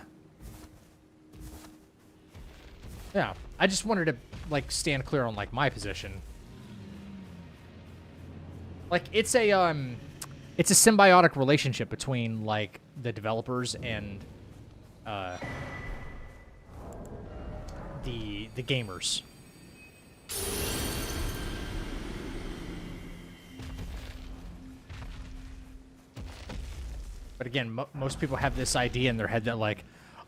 Yeah. I just wanted to, like, stand clear on, like, my position. Like, it's a symbiotic relationship between, like, the developers and, the gamers. But again, most people have this idea in their head that, like,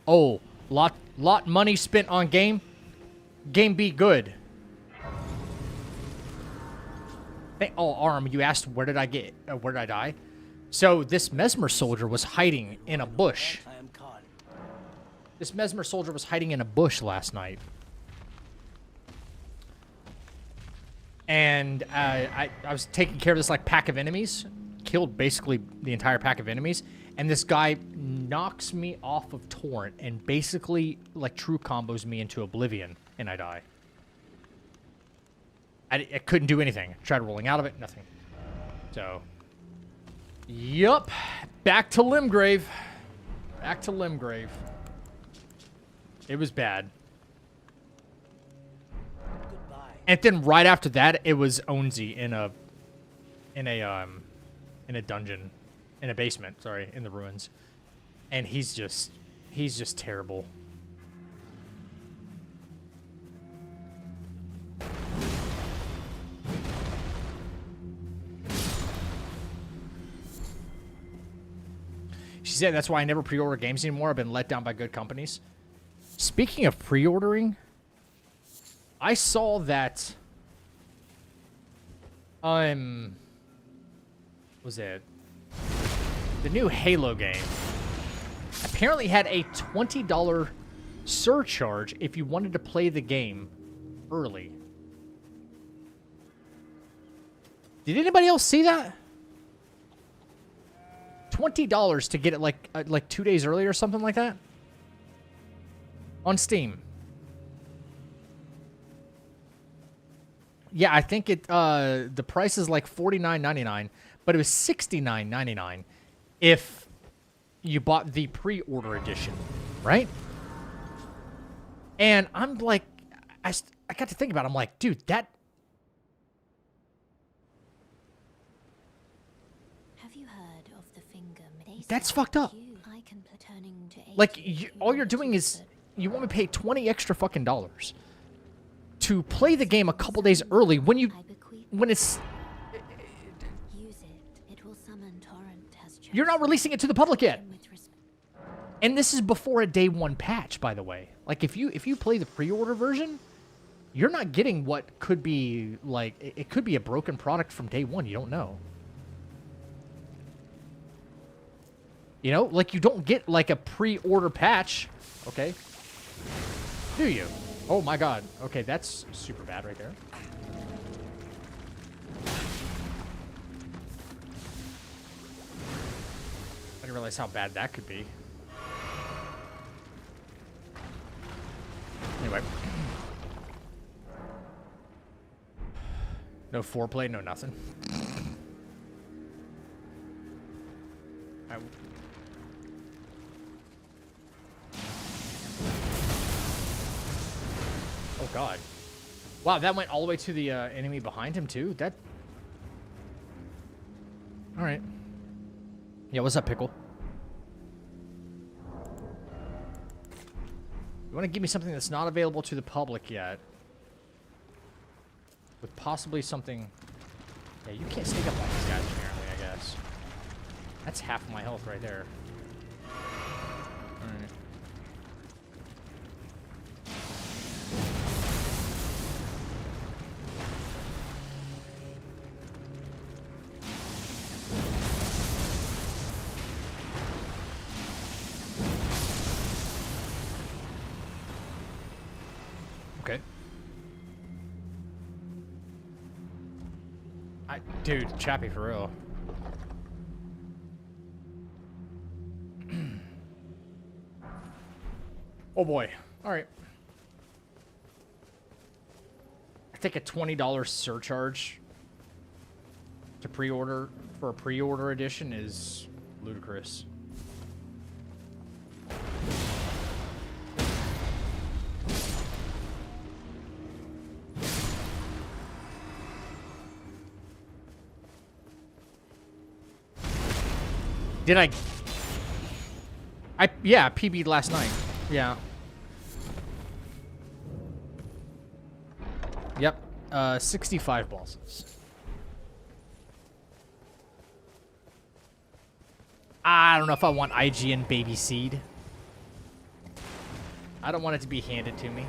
oh, lot money spent on game be good. Oh, Arm, you asked where did I die? So this Mesmer soldier was hiding in a bush. This Mesmer soldier was hiding in a bush last night. And I was taking care of this, like, pack of enemies. Killed basically the entire pack of enemies. And this guy knocks me off of Torrent and basically, like, true combos me into oblivion. And I die. I couldn't do anything. Tried rolling out of it. Nothing. So. Yup. Back to Limgrave. Back to Limgrave. It was bad. And then right after that, it was Onzi in a dungeon, in a basement, sorry, in the ruins. And he's just terrible. She said that's why I never pre-order games anymore. I've been let down by good companies. Speaking of pre-ordering, I saw that was it the new Halo game apparently had a $20 surcharge if you wanted to play the game early. Did anybody else see that? $20 to get it like 2 days early or something like that on Steam. Yeah, I think it the price is like $49.99, but it was $69.99 if you bought the pre-order edition, right? And I'm like, I got to think about it. I'm like, dude, that.
Have you heard of the finger?
That's fucked up. Like, all you're doing is you want me to pay 20 extra fucking dollars to play the game a couple days early when it's you're not releasing it to the public yet. And this is before a day one patch, by the way. Like, if you play the pre-order version, you're not getting what could be like it could be a broken product from day one. You don't know. You know, like, you don't get like a pre-order patch, okay? Do you? Oh my god. Okay, that's super bad right there. I didn't realize how bad that could be. Anyway. No foreplay, no nothing. Oh god. Wow, that went all the way to the enemy behind him too? That... Alright. Yeah, what's up, Pickle? You want to give me something that's not available to the public yet? With possibly something... Yeah, you can't sneak up on these guys apparently, I guess. That's half of my health right there. Alright. Okay. Dude, Chappie for real. Oh boy. Alright. I think a $20 surcharge to pre-order for a pre-order edition is ludicrous. Did I yeah, PB'd last night. Yeah. Yep. 65 bosses. I don't know if I want IGN baby seed. I don't want it to be handed to me.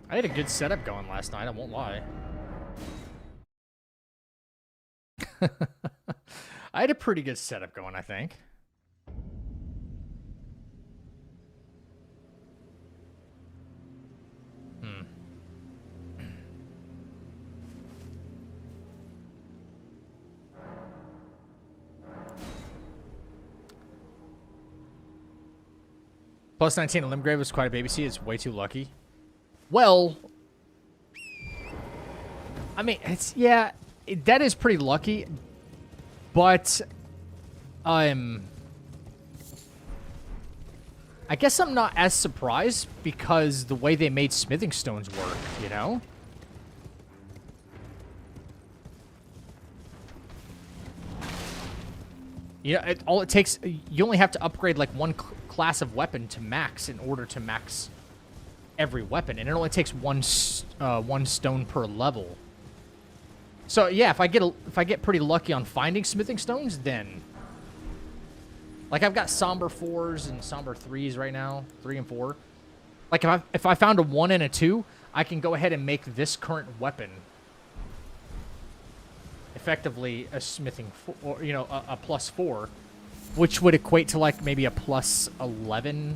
I had a good setup going last night, I won't lie. I had a pretty good setup going, I think. Plus 19 at Limgrave was quite a baby seat. It's way too lucky. Well, I mean, it's, yeah, that is pretty lucky, but, I guess I'm not as surprised because the way they made smithing stones work, you know? Yeah, all it takes, you only have to upgrade like one class of weapon to max in order to max every weapon, and it only takes one stone per level. So yeah, if I get pretty lucky on finding smithing stones, then like I've got somber 4s and somber 3s right now, 3 and 4. Like if I found a 1 and a 2, I can go ahead and make this current weapon effectively a smithing or you know a +4, which would equate to like maybe a +11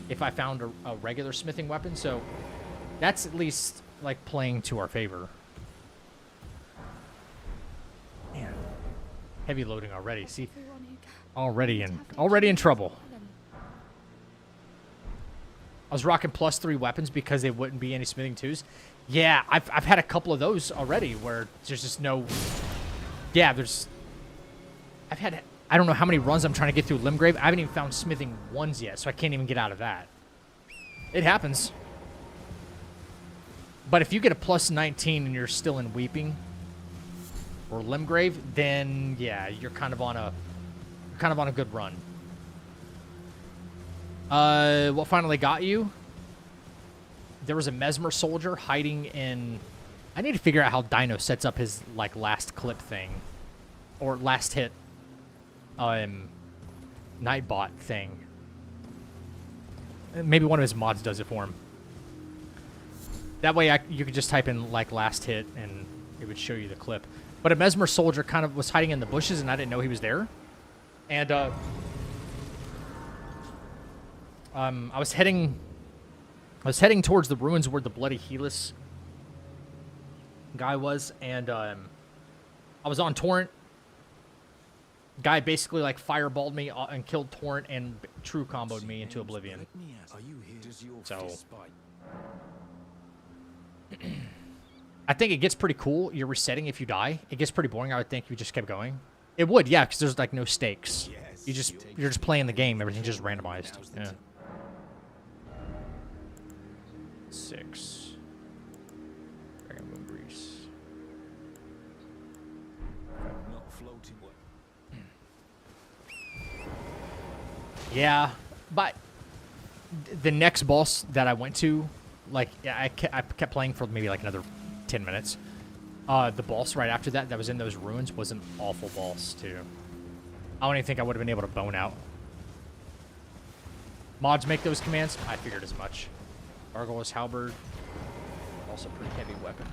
if I found a regular smithing weapon. So that's at least like playing to our favor. Man, heavy loading already. See, already in trouble. I was rocking +3 weapons because they wouldn't be any smithing 2s. Yeah, I've had a couple of those already where there's just no. Yeah, I've had. I don't know how many runs I'm trying to get through Limgrave. I haven't even found smithing 1s yet, so I can't even get out of that. It happens. But if you get a +19 and you're still in Weeping or Limgrave, then yeah, you're kind of on a good run. What finally got you? There was a Mesmer soldier hiding in. I need to figure out how Dino sets up his like last clip thing, or last hit. Nightbot thing. Maybe one of his mods does it for him. That way you could just type in like last hit and it would show you the clip. But a Mesmer soldier kind of was hiding in the bushes and I didn't know he was there. And I was heading towards the ruins where the bloody Helix guy was, and I was on Torrent. Guy basically like fireballed me and killed Torrent and true comboed me into oblivion. So I think it gets pretty cool. You're resetting if you die. It gets pretty boring. I would think if you just kept going. It would, yeah, because there's like no stakes. You're just playing the game. Everything's just randomized. Yeah. 6. Dragon Moon Grease. Yeah, but the next boss that I went to, like, I kept playing for maybe like another 10 minutes. The boss right after that was in those ruins was an awful boss too. I don't even think I would have been able to bone out. Mods make those commands? I figured as much. Gargoyle's Halberd, also pretty heavy weapon.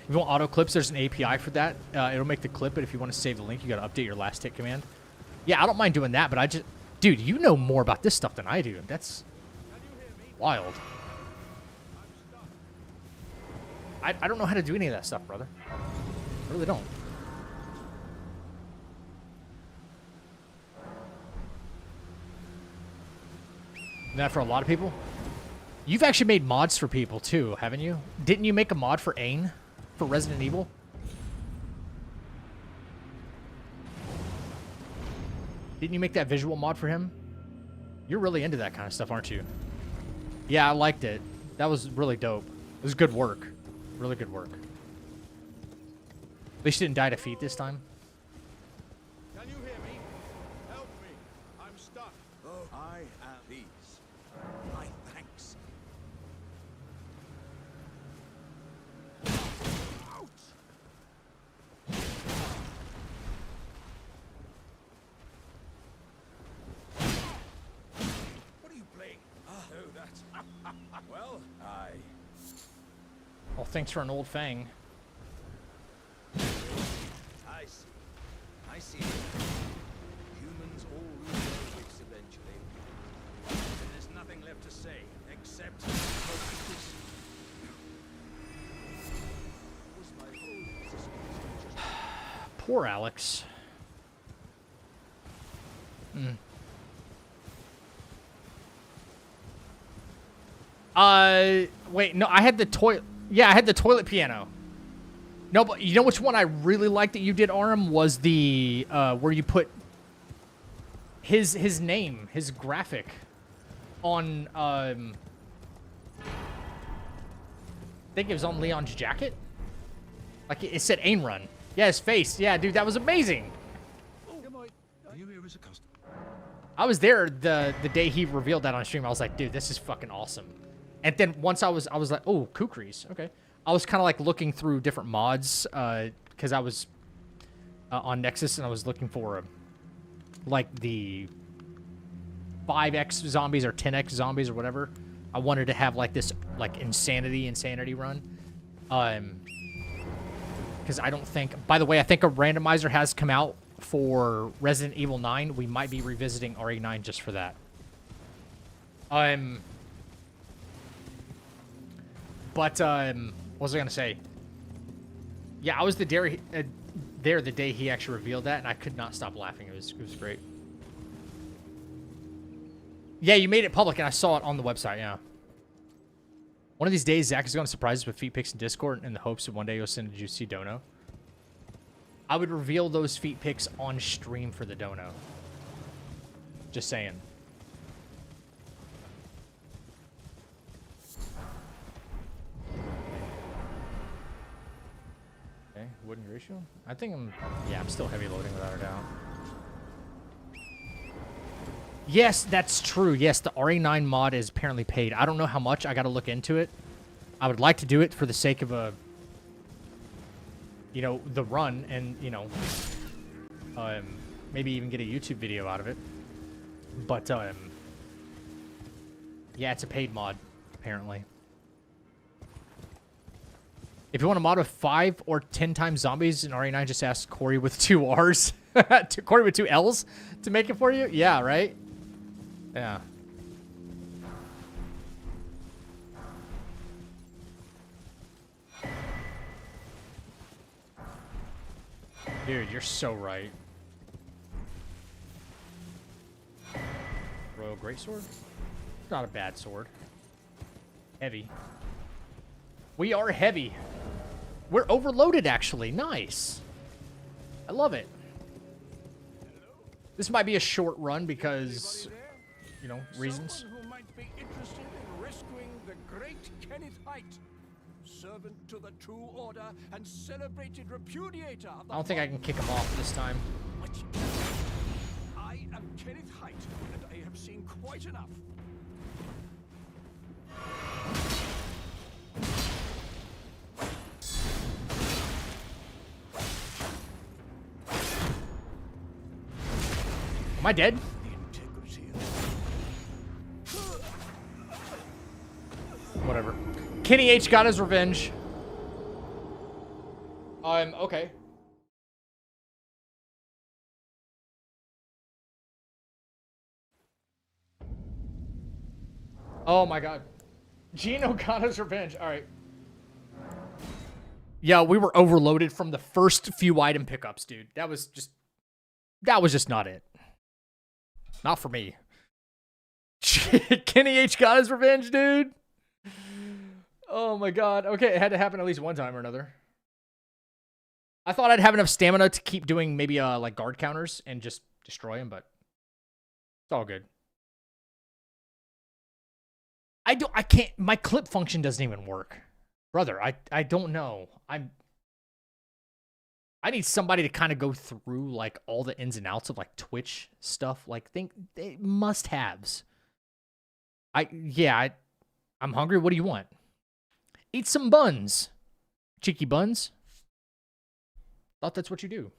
If you want auto clips, there's an API for that. It'll make the clip, but if you want to save the link, you got to update your last hit command. Yeah, I don't mind doing that, but I just... Dude, you know more about this stuff than I do. That's wild. I don't know how to do any of that stuff, brother. I really don't. Isn't that for a lot of people? You've actually made mods for people too, haven't you? Didn't you make a mod for Ain for Resident Evil? Didn't you make that visual mod for him? You're really into that kind of stuff, aren't you? Yeah, I liked it. That was really dope. It was good work. Really good work. At least you didn't die to feet this time.
Can you hear me? Help me. I'm stuck. Oh, I am these. My thanks. Ouch! What are you playing? Oh, that's... well,
Well, thanks for an old fang.
I see. Humans all lose their wits eventually. And there's nothing left to say, except... Was my whole existence just...
Poor Alex. Wait, no, I had the toilet. Yeah, I had the toilet piano. No, but you know which one I really liked that you did, Aram, was the where you put his name, his graphic on I think it was on Leon's jacket. Like it said Aim Run. Yeah, his face. Yeah, dude, that was amazing.
Are you here as a customer?
I was there the day he revealed that on stream. I was like, dude, this is fucking awesome. And then once I was like, oh, Kukris, okay. I was kind of like looking through different mods because I was on Nexus and I was looking for like the 5x zombies or 10x zombies or whatever. I wanted to have like this like insanity run. Because I don't think, by the way, I think a randomizer has come out for Resident Evil 9. We might be revisiting RE9 just for that. But what was I gonna say? Yeah, I was there the day he actually revealed that, and I could not stop laughing. It was great. Yeah, you made it public, and I saw it on the website. Yeah. One of these days, Zach is going to surprise us with feet pics in Discord in the hopes that one day you'll send a juicy dono. I would reveal those feet pics on stream for the dono. Just saying. Okay, wooden ratio? I think I'm still heavy loading without a doubt. Yes, that's true. Yes, the RE9 mod is apparently paid. I don't know how much. I got to look into it. I would like to do it for the sake of the run and, maybe even get a YouTube video out of it. But, yeah, it's a paid mod, apparently. If you want a mod with 5 or 10 times zombies in RE9, just ask Corey with 2 R's. Corey with 2 L's to make it for you? Yeah, right? Yeah. Dude, you're so right. Royal Greatsword? Not a bad sword. Heavy. We are heavy. We're overloaded, actually. Nice. I love it. This might be a short run because, reasons.
Someone who might be interested in rescuing the great Kenneth Height, servant to the True Order and celebrated repudiator of the
I don't think I can kick him off this time.
I am Kenneth Height, and I have seen quite enough.
Am I dead?
The integrity
Whatever. Kenny H got his revenge. Okay. Oh my god. Gino got his revenge. Alright. Yeah, we were overloaded from the first few item pickups, dude. That was just not it. Not for me. Kenny H got his revenge, dude. Oh my god. Okay, it had to happen at least one time or another. I thought I'd have enough stamina to keep doing maybe like guard counters and just destroy him, but it's all good. I can't, my clip function doesn't even work. Brother, I don't know. I need somebody to kind of go through like all the ins and outs of like Twitch stuff. Like they must haves. I'm hungry. What do you want? Eat some buns. Cheeky buns. Thought that's what you do.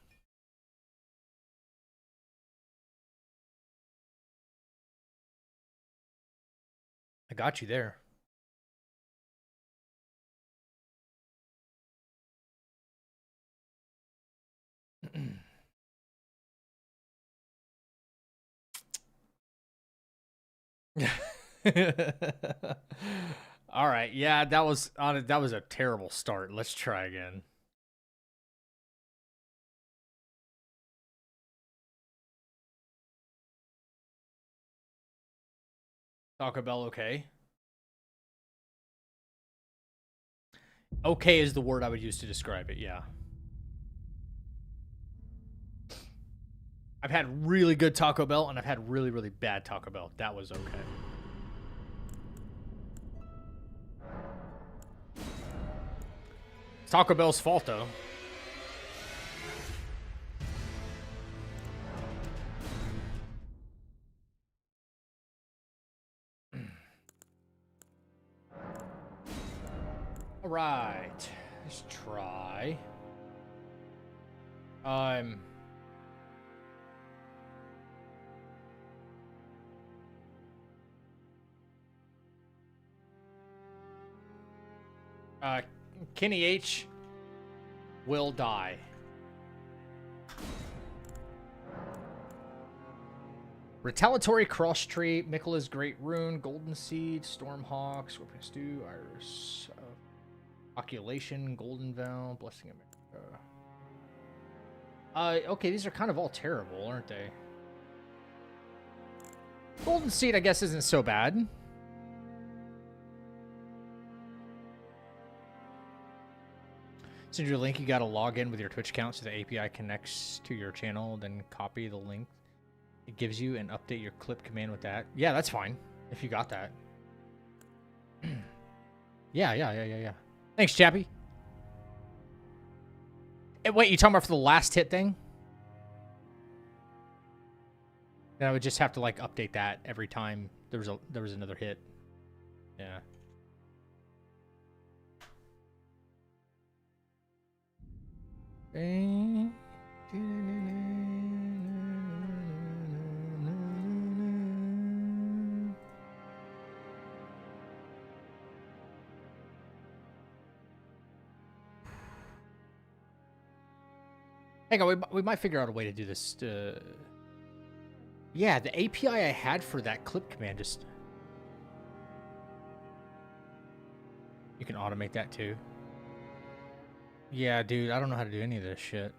I got you there. All right. Yeah, that was a terrible start. Let's try again. Taco Bell, okay. Okay is the word I would use to describe it, yeah. I've had really good Taco Bell, and I've had really, really bad Taco Bell. That was okay. It's Taco Bell's fault, though. All right. Let's try. Kenny H will die. Retaliatory Cross Tree, Miquela's Great Rune, Golden Seed, Stormhawk, Scorpion Stew, Iris, Oculation, Golden Veil, Blessing America. Okay, these are kind of all terrible, aren't they? Golden Seed, I guess, isn't so bad. Send you a link, you gotta log in with your Twitch account so the API connects to your channel, then copy the link it gives you and update your clip command with that. Yeah, that's fine, if you got that. Yeah. Thanks, Chappie. Hey, wait, you talking about for the last hit thing? Then I would just have to, like, update that every time there was another hit. Yeah. Hang on, we might figure out a way to do this. Yeah, the API I had for that clip command just... You can automate that too. Yeah, dude, I don't know how to do any of this shit.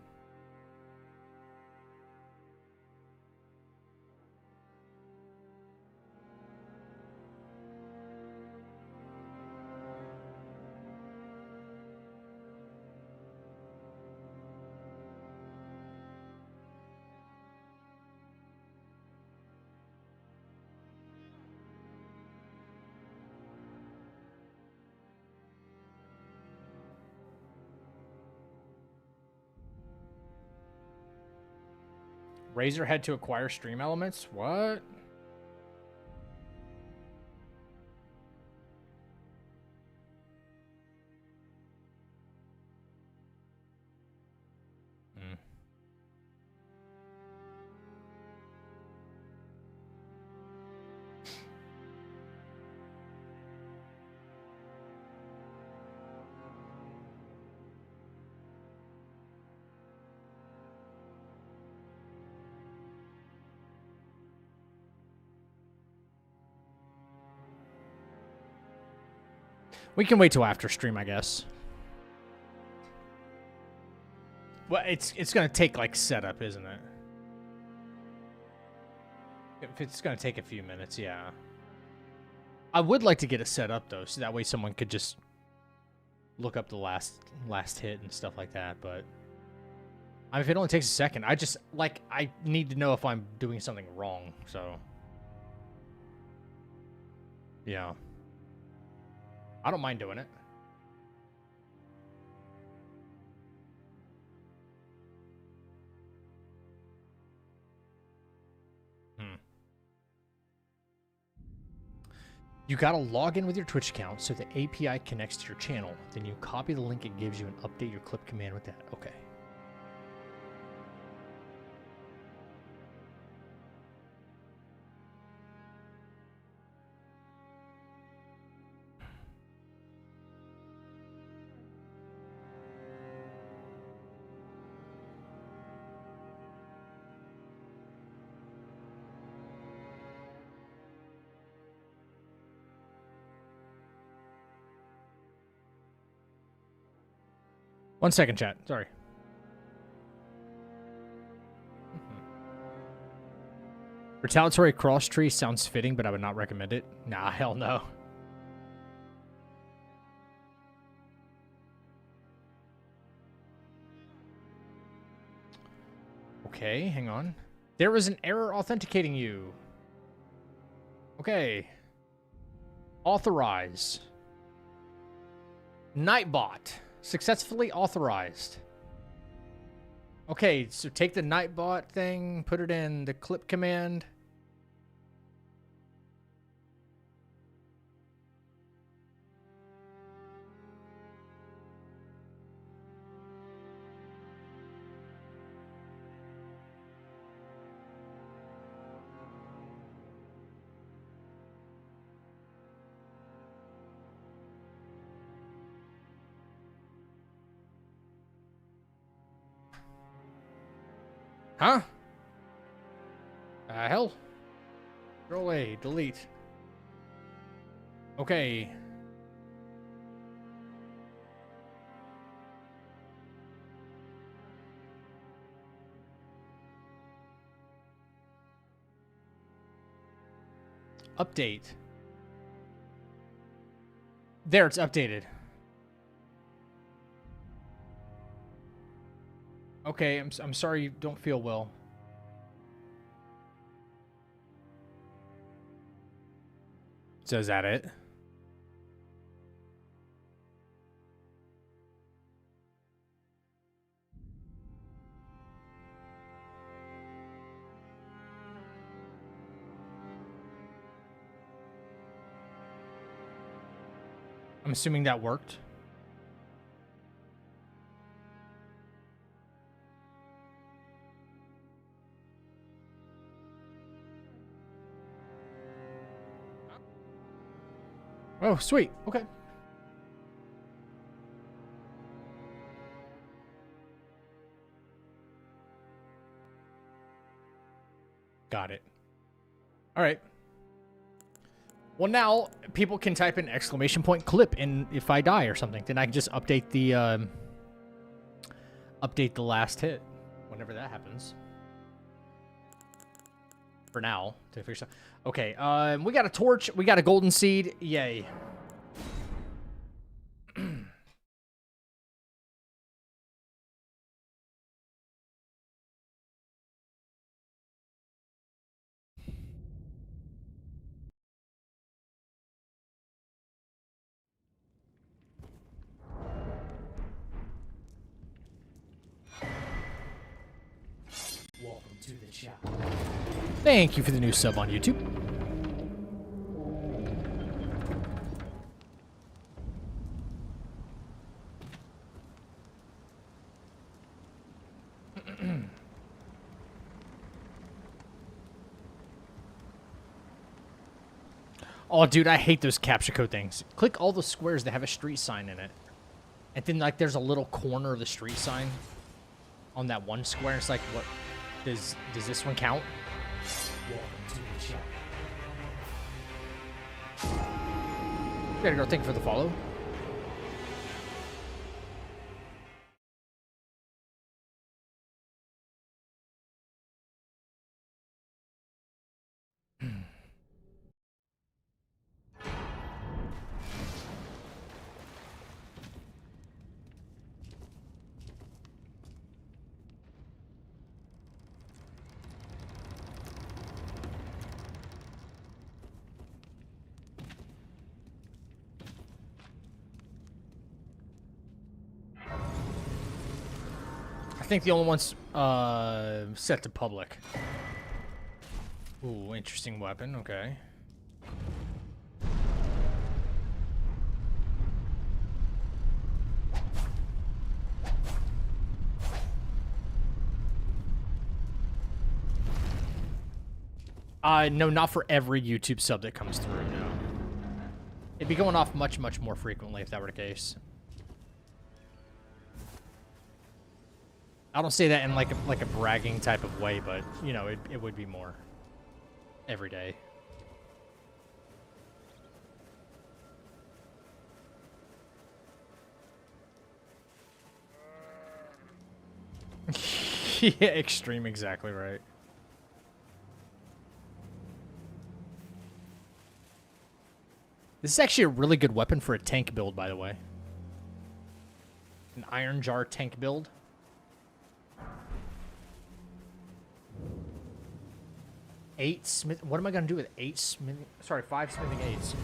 Razorhead to acquire stream elements? What? We can wait till after stream, I guess. Well, it's gonna take like setup, isn't it? If it's gonna take a few minutes, yeah. I would like to get it set up though, so that way someone could just look up the last hit and stuff like that. But I mean, if it only takes a second, I need to know if I'm doing something wrong. So yeah, I don't mind doing it. You gotta log in with your Twitch account so the API connects to your channel. Then you copy the link it gives you and update your clip command with that. Okay. One second, chat. Sorry. Retaliatory cross tree sounds fitting, but I would not recommend it. Nah, hell no. Okay, hang on. There is an error authenticating you. Okay. Authorize. Nightbot. Successfully authorized. Okay, so take the Nightbot thing, put it in the clip command. Huh? Hell? Throw away. Delete. Okay. Update. There, it's updated. Okay, I'm sorry you don't feel well. So is that it? I'm assuming that worked. Oh, sweet. Okay. Got it. All right. Well, now people can type in exclamation point clip, and if I die or something, then I can just update the last hit whenever that happens. For now, to figure stuff. Okay, we got a torch, we got a golden seed, yay. Welcome to the chat. Thank you for the new sub on YouTube. Oh, dude, I hate those captcha code things. Click all the squares that have a street sign in it. And then, like, there's a little corner of the street sign on that one square. It's like, what? Does this one count? Welcome to the chat. Gotta go. Thank you for the follow. think the only one's set to public. Ooh, interesting weapon. Okay. No, not for every YouTube sub that comes through, no. It'd be going off much, much more frequently if that were the case. I don't say that in like a bragging type of way, but, you know, it would be more every day. Yeah, extreme, exactly right. This is actually a really good weapon for a tank build, by the way. An iron jar tank build. Eight smith. What am I gonna do with 8 smithing? Sorry, 5 smithing 8s.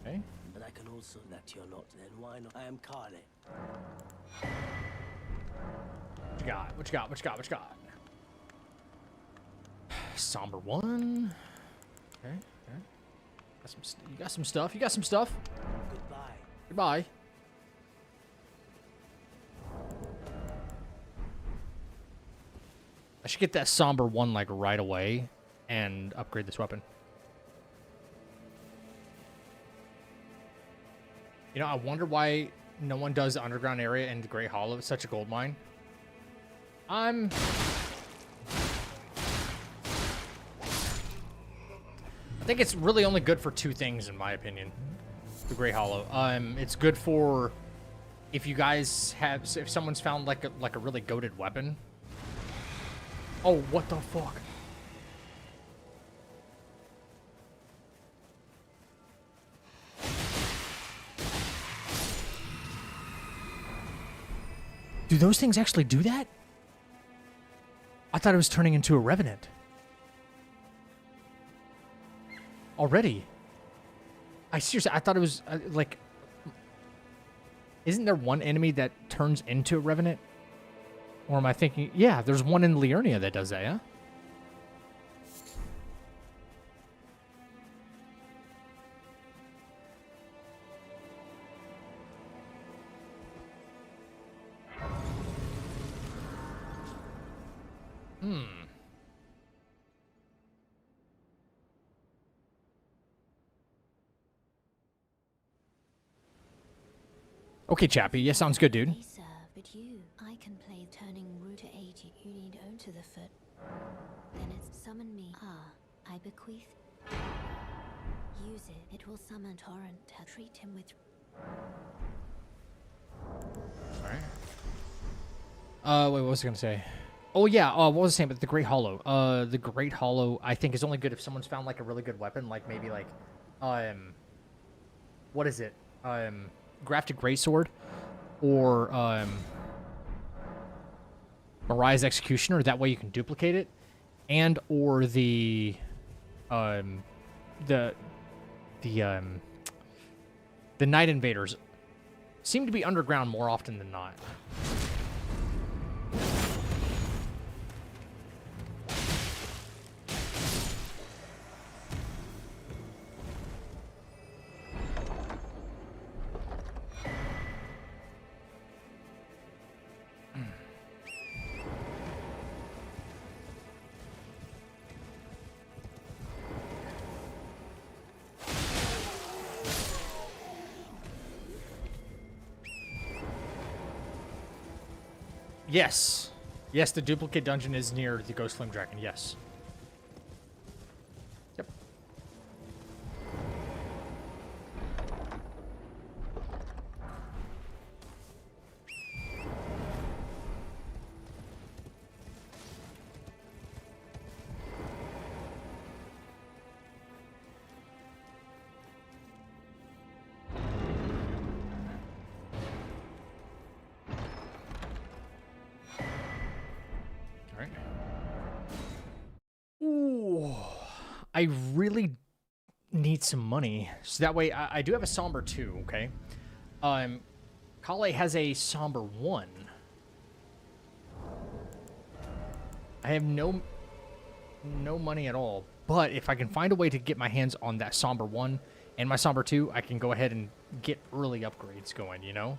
Okay.
But I can also that you're not. Then why not? I am Carly.
What you got? What you got? What you got? What you got? Somber 1. Okay. Okay. You got some stuff. You got some stuff.
Goodbye.
Goodbye. I should get that Somber 1 like right away and upgrade this weapon. You know, I wonder why no one does the underground area in the Great Hollow. It's such a gold mine. I think it's really only good for 2 things, in my opinion. The Great Hollow. It's good for if you guys have, if someone's found like a really goated weapon. Oh, what the fuck? Do those things actually do that? I thought it was turning into a revenant. Already. I thought it was like, isn't there one enemy that turns into a revenant? Or am I thinking, yeah, there's one in Liurnia that does that, yeah? Okay, Chappie. Yeah, sounds good, dude.
Hey, sir, but I can play turning root to 80. You need own to the foot. Then it's summon me. I bequeath. Use it. It will summon Torrent. Treat him with.
Alright. Wait, what was I gonna say? Oh yeah, what was I saying about the Great Hollow? The Great Hollow, I think, is only good if someone's found like a really good weapon, like maybe like, what is it? Grafted Greatsword, or Mariah's Executioner. That way you can duplicate it, and or the Night Invaders seem to be underground more often than not. Yes. Yes, the duplicate dungeon is near the Ghost Flame Dragon, yes. Yep. I really, need some money. So that way, I do have a Somber 2, okay? Kale has a Somber 1. I have no money at all. But if I can find a way to get my hands on that Somber 1 and my Somber 2, I can go ahead and get early upgrades going, you know?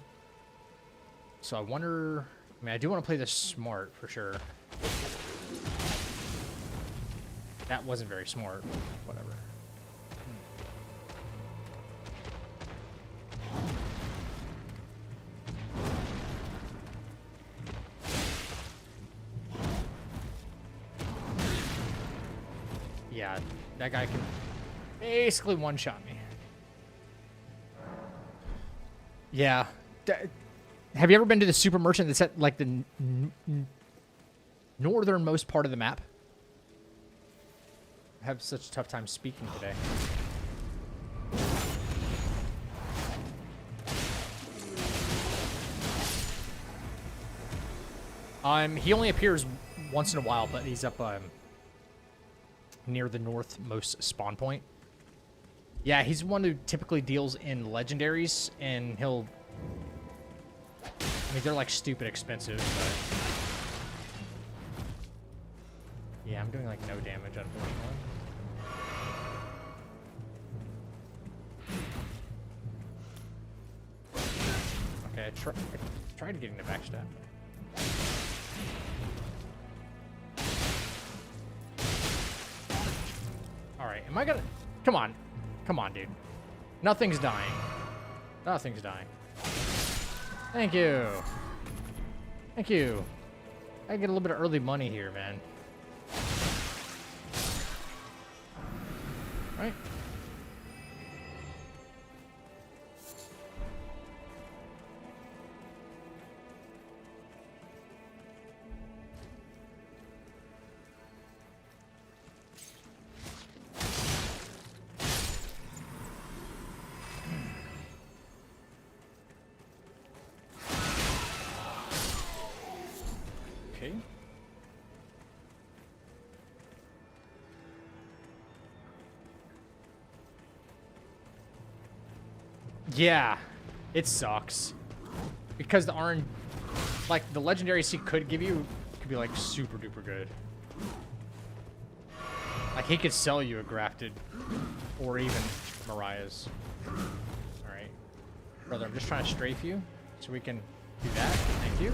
So I wonder... I mean, I do want to play this smart, for sure. That wasn't very smart. Whatever. Yeah, that guy can basically one-shot me. Yeah. Have you ever been to the super merchant that's at, like, the northernmost part of the map? I have such a tough time speaking today. He only appears once in a while, but he's up, near the northmost spawn point. Yeah, he's one who typically deals in legendaries, and he'll... I mean, they're like stupid expensive, but... Yeah, I'm doing like no damage, unfortunately. Okay, I tried getting the backstab. Alright, am I gonna... Come on. Come on, dude. Nothing's dying. Nothing's dying. Thank you. Thank you. I get a little bit of early money here, man. Right? Okay. Yeah, it sucks. Because the RN, like, the legendaries he could give you could be, like, super duper good. Like, he could sell you a grafted, or even Mariah's. Alright. Brother, I'm just trying to strafe you, so we can do that. Thank you.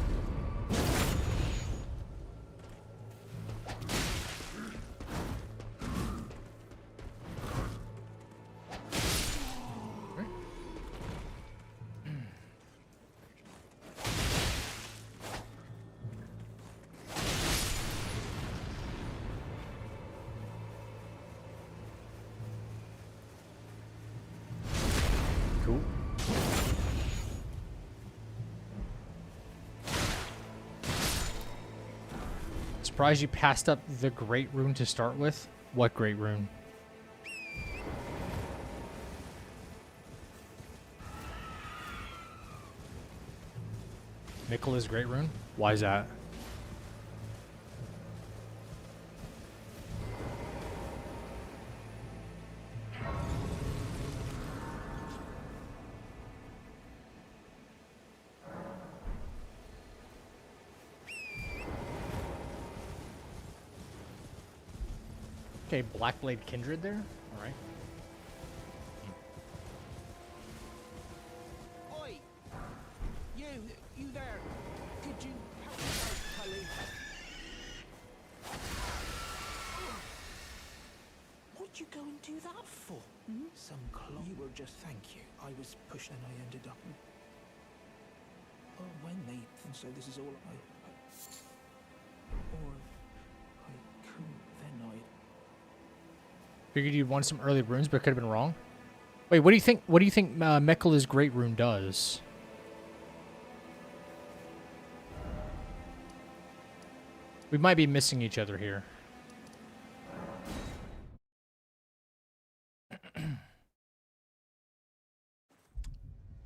Cool. Surprised you passed up the great rune to start with? What great rune? Miquella's great rune? Why is that? Okay, Blackblade Kindred there. All right.
Oi! You there. Could you help me out, Tully?
What'd you go and do that for? Some clock. You were just thank you. I was pushed and I ended up. Oh, when they and so this is all I or I couldn't. Then I.
Figured you'd won some early runes, but could have been wrong. Wait, what do you think? What do you think Miquella's great rune does? We might be missing each other here.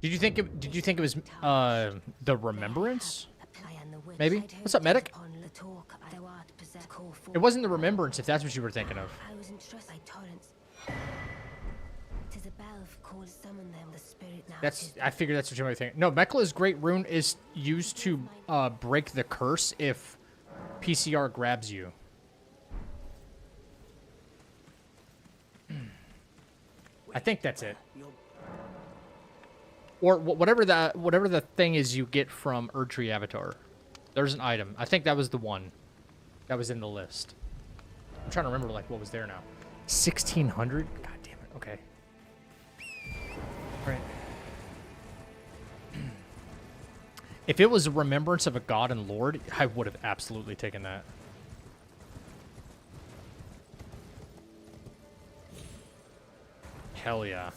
Did you think it was the Remembrance? Maybe. What's up, medic? It wasn't the Remembrance, if that's what you were thinking of.
I was entrusted by torrents. 'Tis a bell called summon them. The spirit now.
That's, I figured that's what you might think. No, Mekla's Great Rune is used to break the curse if PCR grabs you. I think that's it. Or whatever the thing is you get from Erdtree Avatar. There's an item. I think that was the one that was in the list. I'm trying to remember like what was there now. 1600? God damn it. Okay. All right. If it was a remembrance of a god and lord, I would have absolutely taken that. Hell yeah.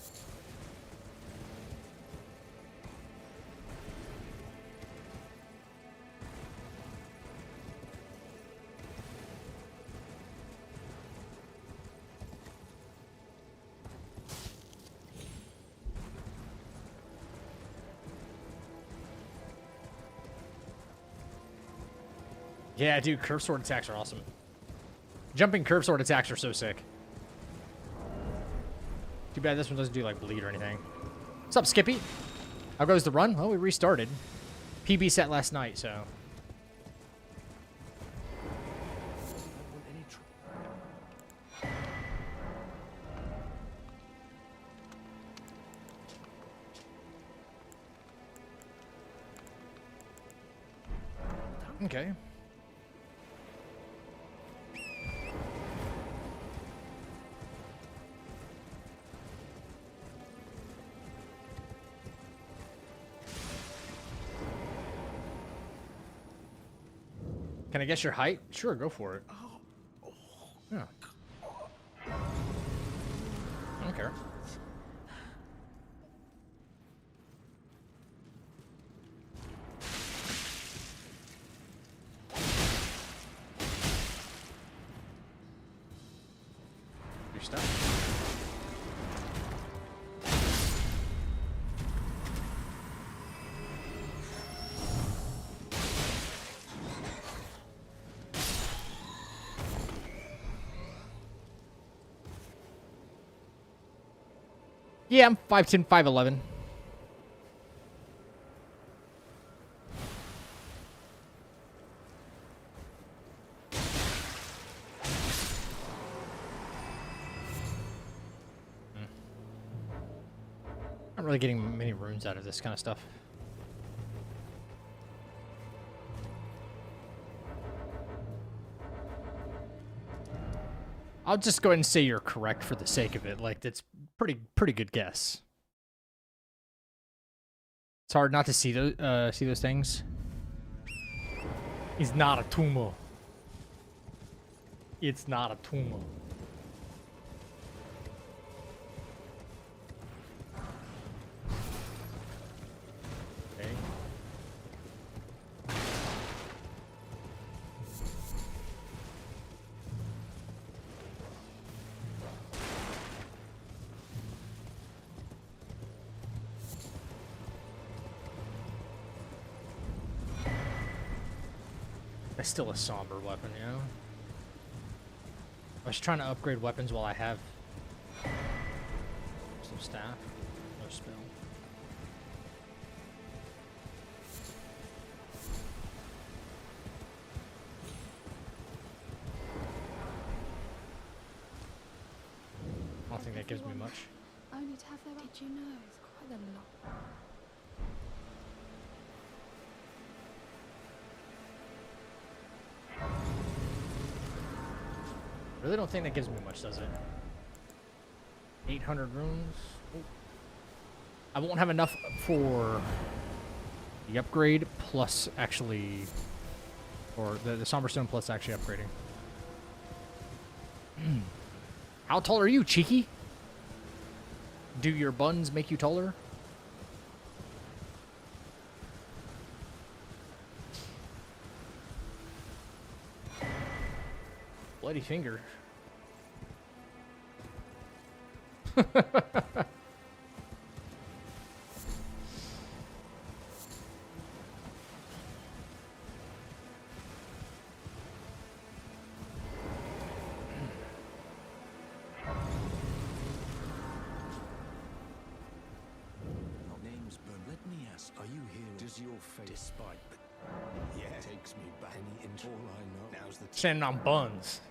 Yeah, dude, curve sword attacks are awesome. Jumping curve sword attacks are so sick. Too bad this one doesn't do, like, bleed or anything. What's up, Skippy? How goes the run? Well, we restarted. PB set last night, so... Okay. Can I guess your height? Sure, go for it. Yeah. I don't care. Your stuff. Yeah, I'm 5'10", 5'11". Not really getting many runes out of this kind of stuff. I'll just go ahead and say you're correct for the sake of it. Like, that's pretty good guess. It's hard not to see those things. It's not a tumor. It's not a tumor. Okay. That's still a somber weapon, you know? I was trying to upgrade weapons while I have some staff. No spell. I don't think that gives me much.
Only to have their... Did you know it's quite a lot?
Really don't think that gives me much, does it? 800 runes. Ooh. I won't have enough for the upgrade plus actually, or the Somber Stone plus actually upgrading. How tall are you, Cheeky? Do your buns make you taller? Bloody finger.
was your fate. Despite the... Yeah. Takes me back. Any interest. All I know. Now's the...
Standing on buns.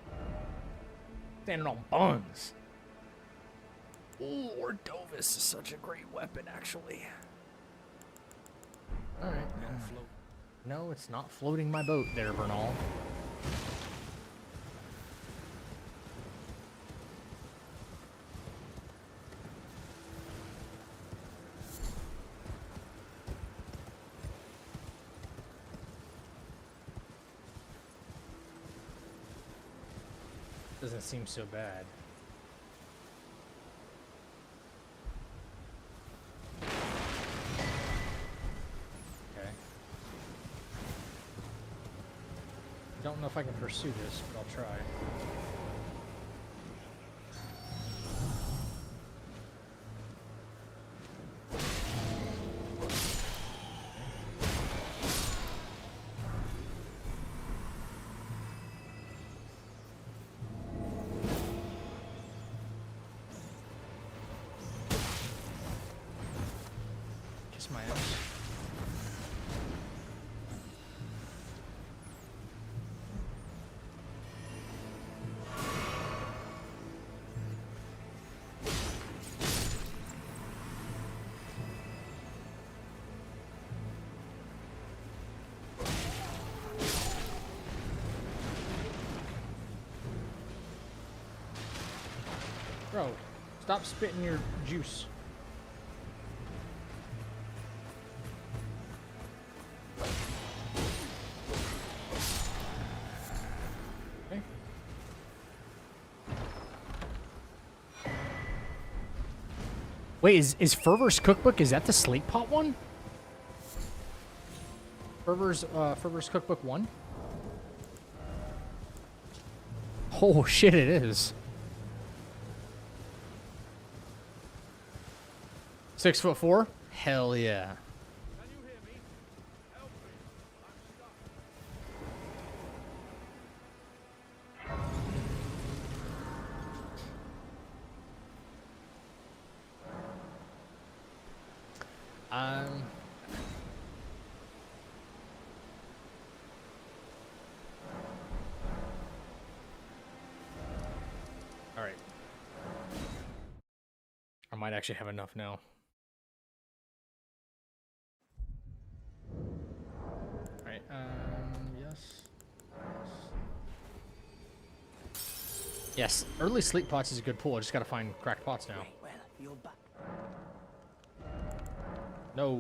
Standing on buns. Ooh, Ordovis is such a great weapon, actually. Alright. No, it's not floating my boat there, Bernal. Doesn't seem so bad. Okay. Don't know if I can pursue this, but I'll try. My ass. Bro, stop spitting your juice. Wait, is Fervor's Cookbook, is that the Slate Pot one? Fervor's Cookbook 1? Oh shit, it is. 6'4"? Hell yeah.
Can you hear me? Help me. I'm stuck.
All right. I might actually have enough now. All right. Yes. Yes. Early sleep pots is a good pull. I just gotta find cracked pots now.
Well, you're back.
No.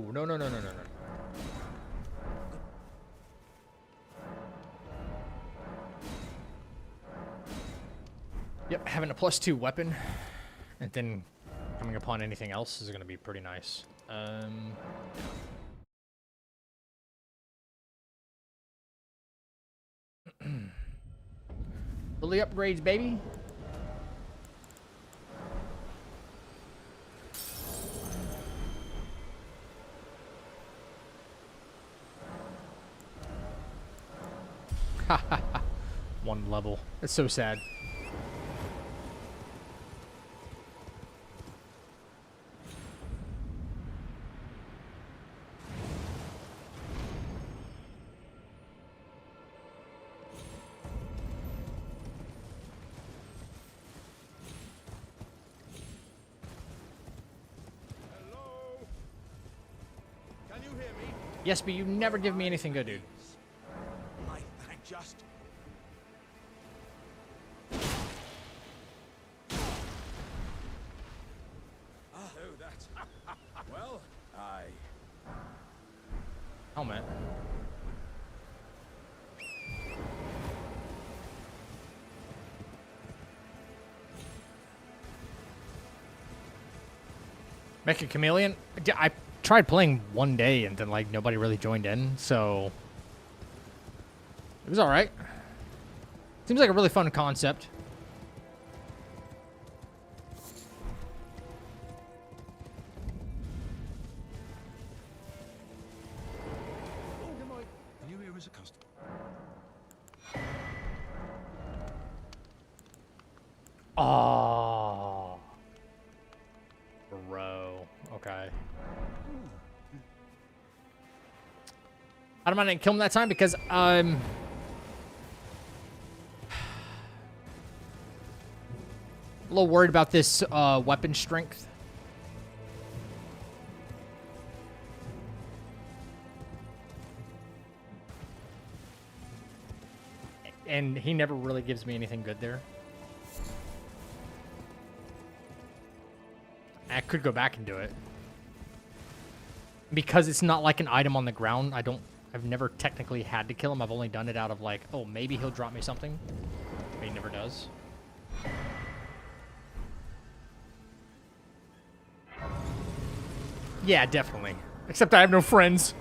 Yep, having a +2 weapon and then coming upon anything else is going to be pretty nice. Fully upgrades, baby. One level. It's so sad.
Hello? Can you hear me?
Yes, but you never give me anything good, dude.
I just...
Oh, that's... well, I...
Helmet. Mecha Chameleon? I tried playing one day and then, like, nobody really joined in, so... It was alright. Seems like a really fun concept.
Can you hear as a customer?
Oh. Bro. Okay. I don't mind I didn't kill him that time because a little worried about this weapon strength. And he never really gives me anything good there. I could go back and do it. Because it's not like an item on the ground, I've never technically had to kill him. I've only done it out of like, oh, maybe he'll drop me something. But he never does. Yeah, definitely. Except I have no friends.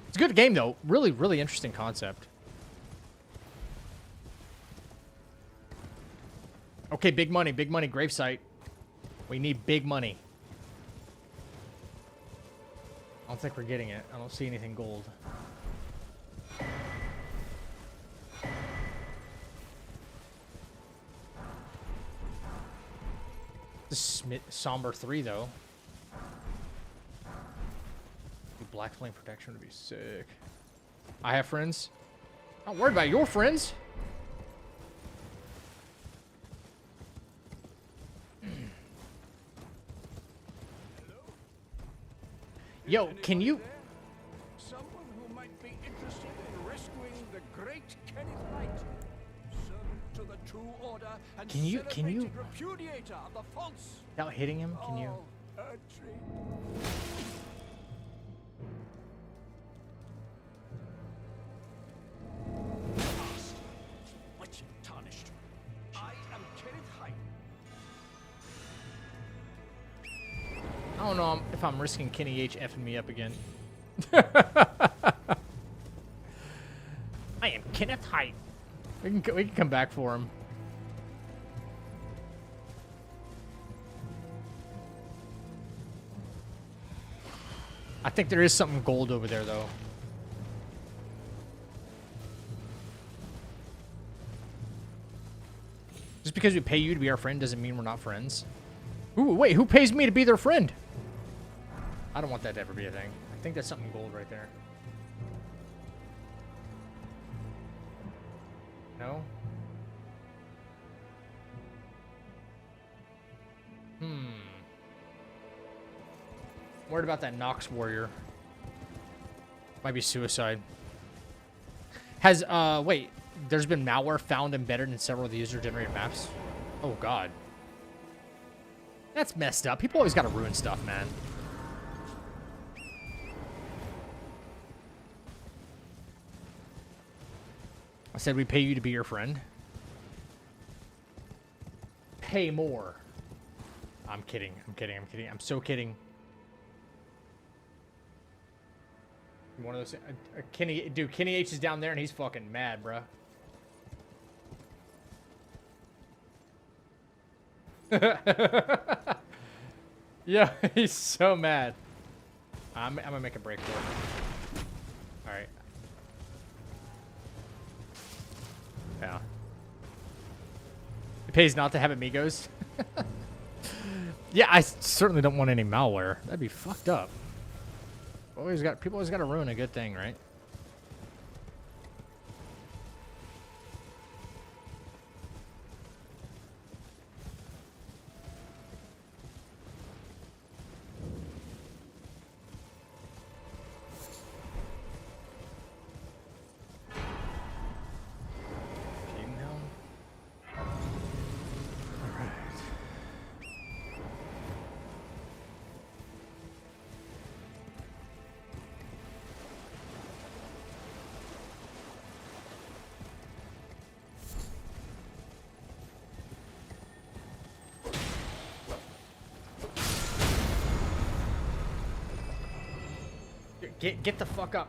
It's a good game, though. Really, really interesting concept. Okay, big money, gravesite. We need big money. I don't think we're getting it. I don't see anything gold. This is Somber 3, though. Black Flame Protection would be sick. I have friends. Don't worry about your friends. Yo, can you...
Someone who might be interested in rescuing the great Kenneth Knight, servant to the true order and
Can you-
celebrated repudiator of the false.
Without hitting him, can you...
Oh, a treat. What's tarnished? I am Kenneth Hyde.
I don't know if I'm risking Kenny H effing me up again. I am Kenneth Hyde. We can come back for him. I think there is something gold over there, though. Just because we pay you to be our friend doesn't mean we're not friends. Ooh, wait, who pays me to be their friend? I don't want that to ever be a thing. I think that's something gold right there. No? Worried about that Nox warrior. Might be suicide. Has, wait, there's been malware found embedded in several of the user-generated maps? Oh, God. That's messed up. People always gotta ruin stuff, man. I said we pay you to be your friend. Pay more. I'm kidding. I'm kidding. I'm kidding. I'm so kidding. One of those. Kenny, dude, Kenny H is down there and he's fucking mad, bruh. Yeah, he's so mad. I'm gonna make a break for it. All right. Yeah. It pays not to have amigos. Yeah, I certainly don't want any malware. That'd be fucked up. People always got to ruin a good thing, right? Get the fuck up.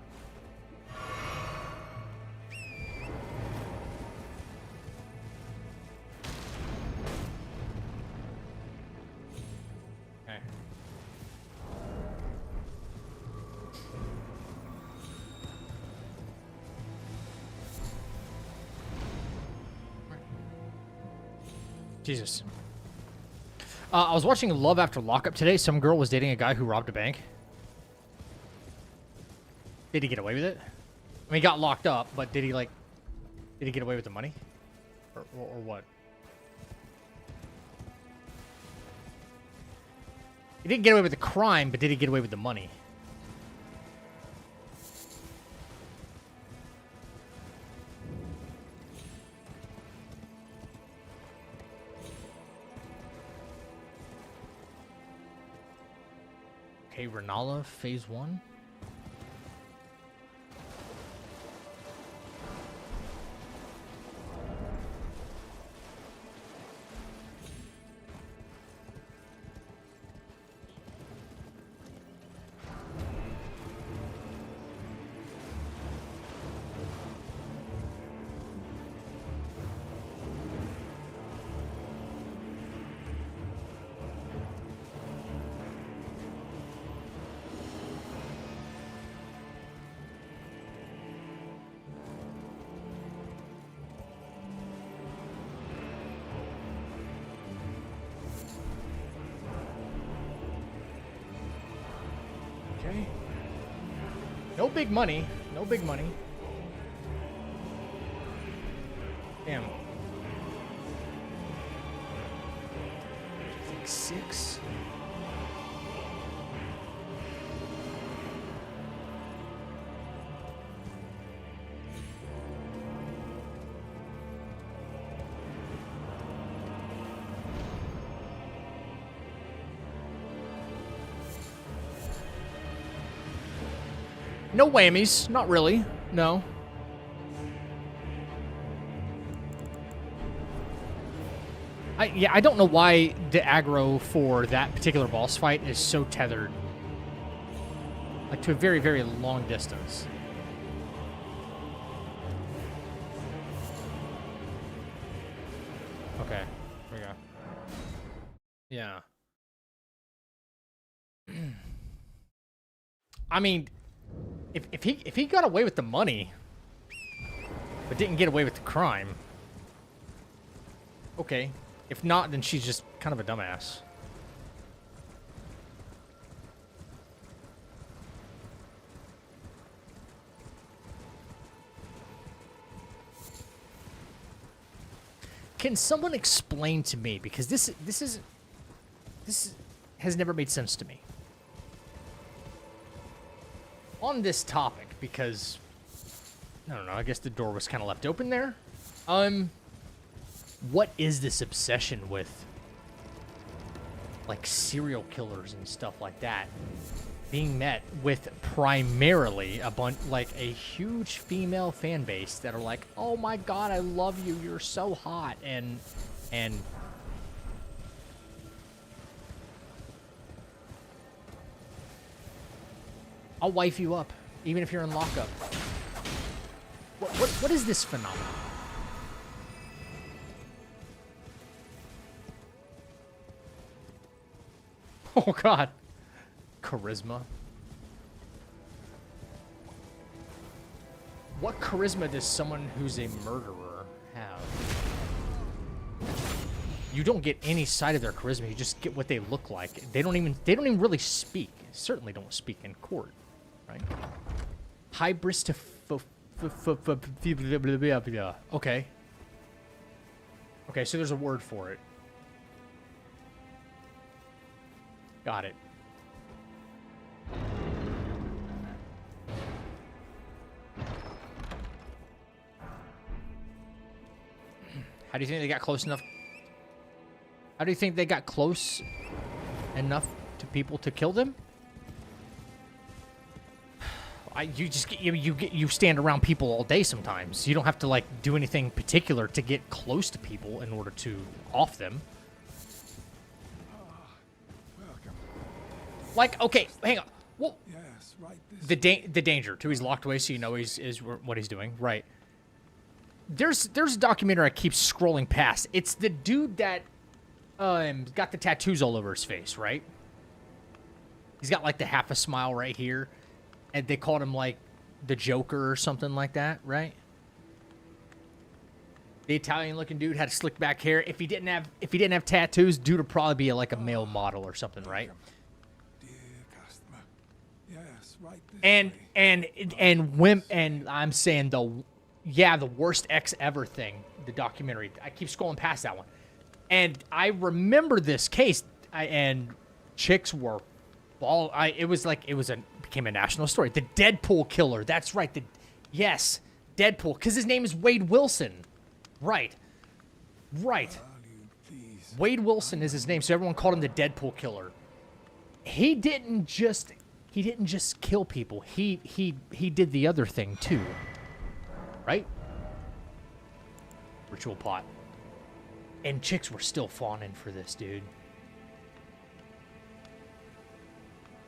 Okay. Jesus. I was watching Love After Lockup today. Some girl was dating a guy who robbed a bank. Did he get away with it? I mean, he got locked up, but did he get away with the money? Or what? He didn't get away with the crime, but did he get away with the money? Okay, Renala, phase 1. Okay. No big money. No big money. Damn. I think 6. No whammies. Not really. No. I don't know why the aggro for that particular boss fight is so tethered. Like, to a very, very long distance. Okay. Here we go. Yeah. I mean, if he got away with the money, but didn't get away with the crime, okay. If not, then she's just kind of a dumbass. Can someone explain to me, because this has never made sense to me. On this topic, because I don't know, I guess the door was kind of left open there. What is this obsession with, like, serial killers and stuff like that being met with primarily a huge female fan base that are like, oh my god, I love you, you're so hot, and I'll wife you up, even if you're in lockup. What is this phenomenon? Oh god. Charisma. What charisma does someone who's a murderer have? You don't get any side of their charisma, you just get what they look like. They don't even really speak. Certainly don't speak in court, right? Hybris to okay. Okay, so there's a word for it. Got it. How do you think they got close enough? How do you think they got close enough to people to kill them? You stand around people all day sometimes. You don't have to like do anything particular to get close to people in order to off them. Like, okay, hang on. Well,
Yes, right.
the danger too. He's locked away, so you know is what he's doing, right? There's a documentary I keep scrolling past. It's the dude that got the tattoos all over his face, right? He's got like the half a smile right here, and they called him like the Joker or something like that, right? The Italian-looking dude had slick back hair. If he didn't have tattoos, dude would probably be like a male model or something, right?
Dear customer. Yes, right this
And I'm saying the worst ex ever thing, the documentary. I keep scrolling past that one. And I remember this case, and chicks were became a national story. The Deadpool killer. That's right. Yes, Deadpool, because his name is Wade Wilson. Right. Wade Wilson is his name, so everyone called him the Deadpool killer. He didn't just kill people. He did the other thing too. Right? Ritual pot. And chicks were still fawning for this, dude.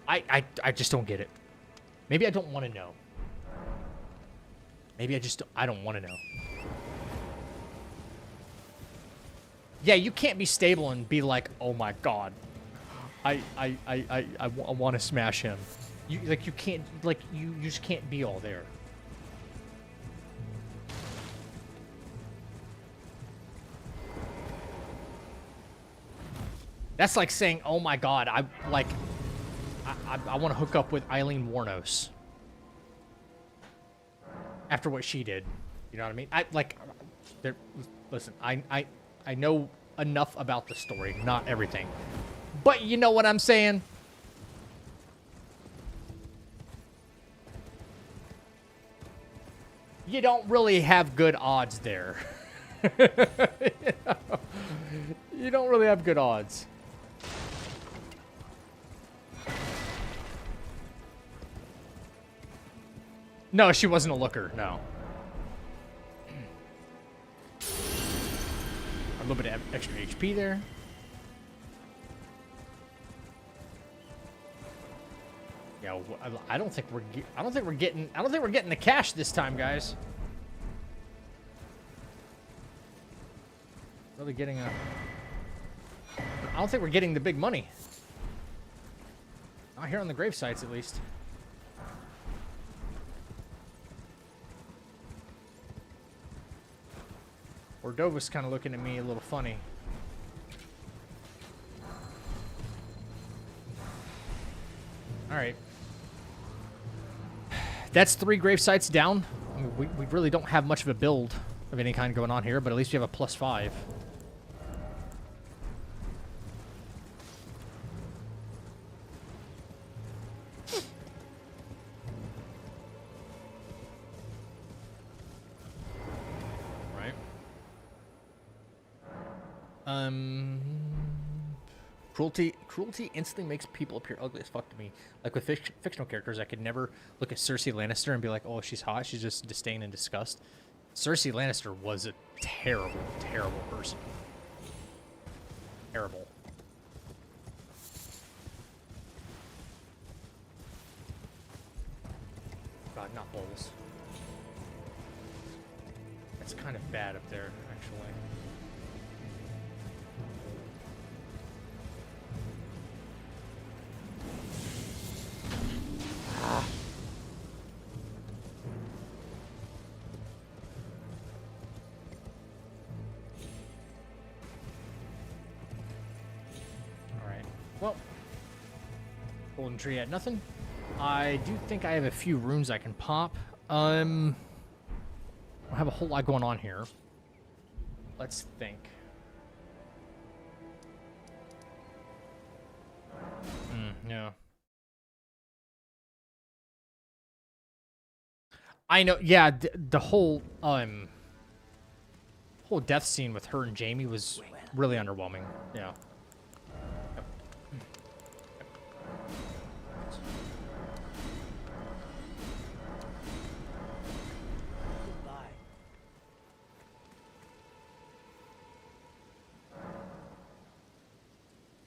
I just don't get it. Maybe I don't want to know. Maybe I don't want to know. Yeah, you can't be stable and be like, oh my god, I want to smash him. You just can't be all there. That's like saying, oh my god, I want to hook up with Eileen Warnos after what she did. You know what I mean? Listen, I know enough about the story, not everything. But you know what I'm saying? You don't really have good odds there. You don't really have good odds. No, she wasn't a looker, no. A little bit of extra HP there. Yeah, I don't think we're getting the cash this time, guys. Really getting I don't think we're getting the big money. Not here on the grave sites, at least. Cordova's kind of looking at me a little funny. All right. That's 3 grave sites down. I mean, we really don't have much of a build of any kind going on here, but at least we have a +5. Cruelty instantly makes people appear ugly as fuck to me. Like with fictional characters, I could never look at Cersei Lannister and be like, oh, she's hot. She's just disdain and disgust. Cersei Lannister was a terrible, terrible person. Terrible. God, not bowls. That's kind of bad up there, actually. Well, golden tree had nothing. I do think I have a few runes I can pop. I don't have a whole lot going on here. Let's think. Yeah. I know. Yeah, the whole death scene with her and Jamie was really underwhelming. Yeah.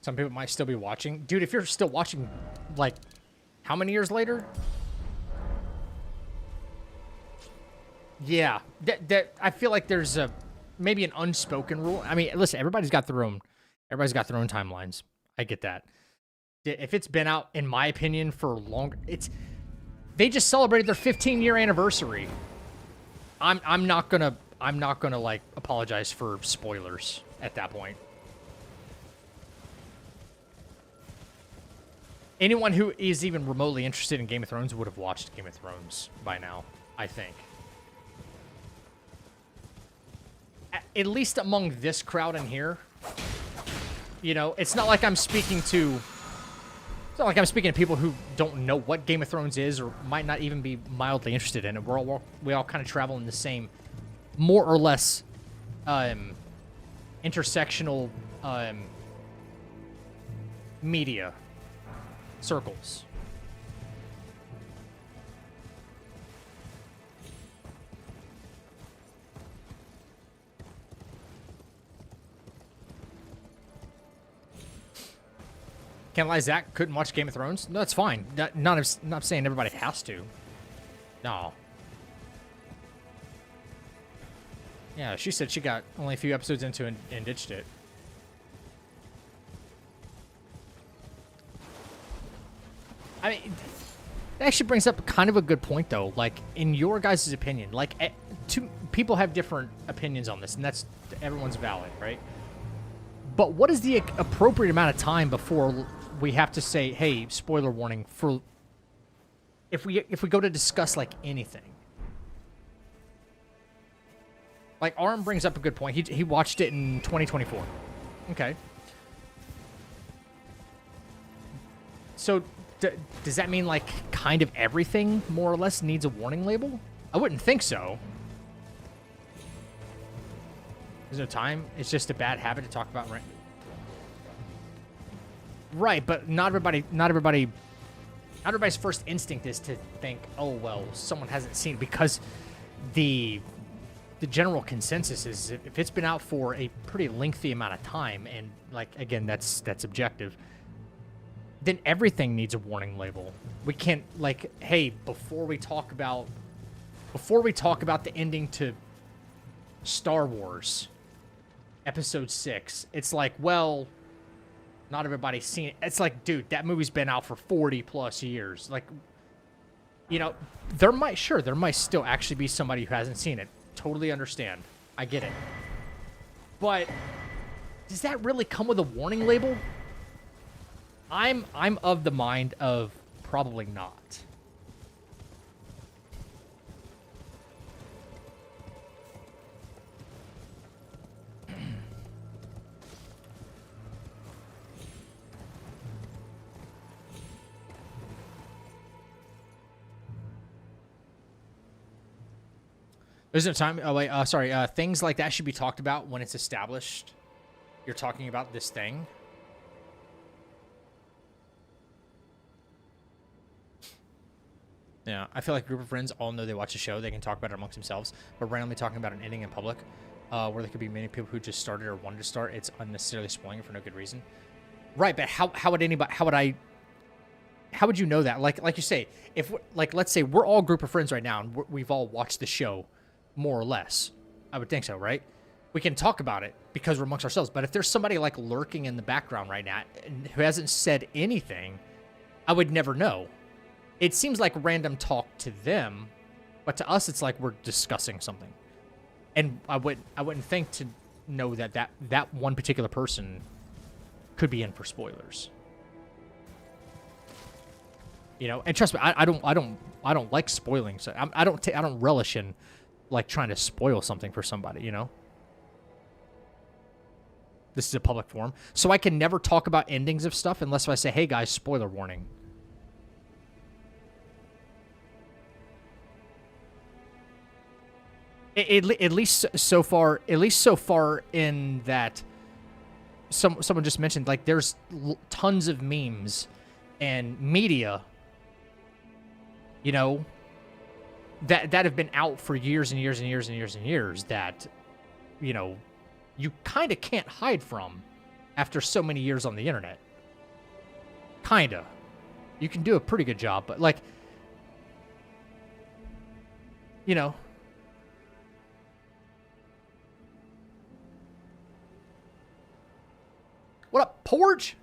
Some people might still be watching. Dude, if you're still watching, like, how many years later? Yeah. I feel like there's maybe an unspoken rule. I mean, listen, everybody's got their own timelines. I get that. If it's been out, in my opinion, for longer, they just celebrated their 15-year anniversary. I'm not gonna I'm not gonna like apologize for spoilers at that point. Anyone who is even remotely interested in Game of Thrones would have watched Game of Thrones by now, I think. At least among this crowd in here, you know, it's not like I'm speaking to... It's not like I'm speaking to people who don't know what Game of Thrones is or might not even be mildly interested in it. We all kind of travel in the same, more or less, intersectional media circles. Can't lie, Zach couldn't watch Game of Thrones. No, that's fine. Not saying everybody has to. No. Yeah, she said she got only a few episodes into it and ditched it. I mean, that actually brings up kind of a good point, though. Like, in your guys' opinion, like, two people have different opinions on this, and that's everyone's valid, right? But what is the appropriate amount of time before we have to say, hey, spoiler warning for if we go to discuss like anything? Like Arm brings up a good point. He watched it in 2024. Okay. So does that mean like kind of everything more or less needs a warning label? I wouldn't think so. There's no time. It's just a bad habit to talk about, right? Right, but not everybody's first instinct is to think, oh well, someone hasn't seen it, because the general consensus is if it's been out for a pretty lengthy amount of time, and like again, that's objective, then everything needs a warning label. We can't like, hey, before we talk about the ending to Star Wars Episode 6, it's like, well, not everybody's seen it. It's like, dude, that movie's been out for 40 plus years. Like, you know, there might still actually be somebody who hasn't seen it. Totally understand. I get it. But does that really come with a warning label? I'm of the mind of probably not. There's no time. Oh, wait. Sorry. Things like that should be talked about when it's established. You're talking about this thing. Yeah, I feel like a group of friends all know they watch a show. They can talk about it amongst themselves. But randomly talking about an ending in public, where there could be many people who just started or wanted to start, it's unnecessarily spoiling it for no good reason. Right, but how would you know that? Like you say, if like let's say we're all a group of friends right now and we've all watched the show, more or less. I would think so, right? We can talk about it because we're amongst ourselves. But if there's somebody like lurking in the background right now who hasn't said anything, I would never know. It seems like random talk to them, but to us, it's like we're discussing something. And I wouldn't think to know that one particular person could be in for spoilers. You know, and trust me, I don't like spoiling. So I don't relish in like trying to spoil something for somebody. You know, this is a public forum, so I can never talk about endings of stuff unless I say, "Hey guys, spoiler warning." At least so far in that someone just mentioned, like, there's tons of memes and media, you know, that have been out for years and years and years and years and years that, you know, you kind of can't hide from after so many years on the internet. Kinda. You can do a pretty good job, but like, you know. What up, Porge?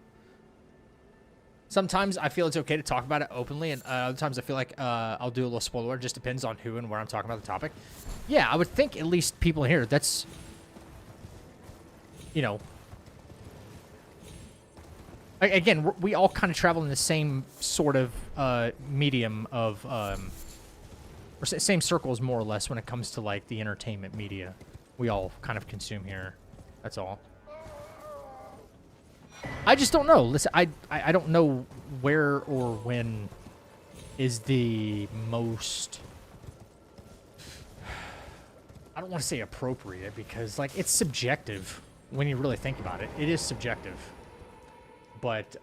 Sometimes I feel it's okay to talk about it openly, and other times I feel like I'll do a little spoiler. It just depends on who and where I'm talking about the topic. Yeah, I would think at least people in here, that's, you know, again, we all kind of travel in the same sort of medium of, or same circles more or less when it comes to like the entertainment media we all kind of consume here. That's all. I just don't know. Listen, I don't know where or when is the most, I don't want to say appropriate, because like it's subjective when you really think about it. It is subjective. But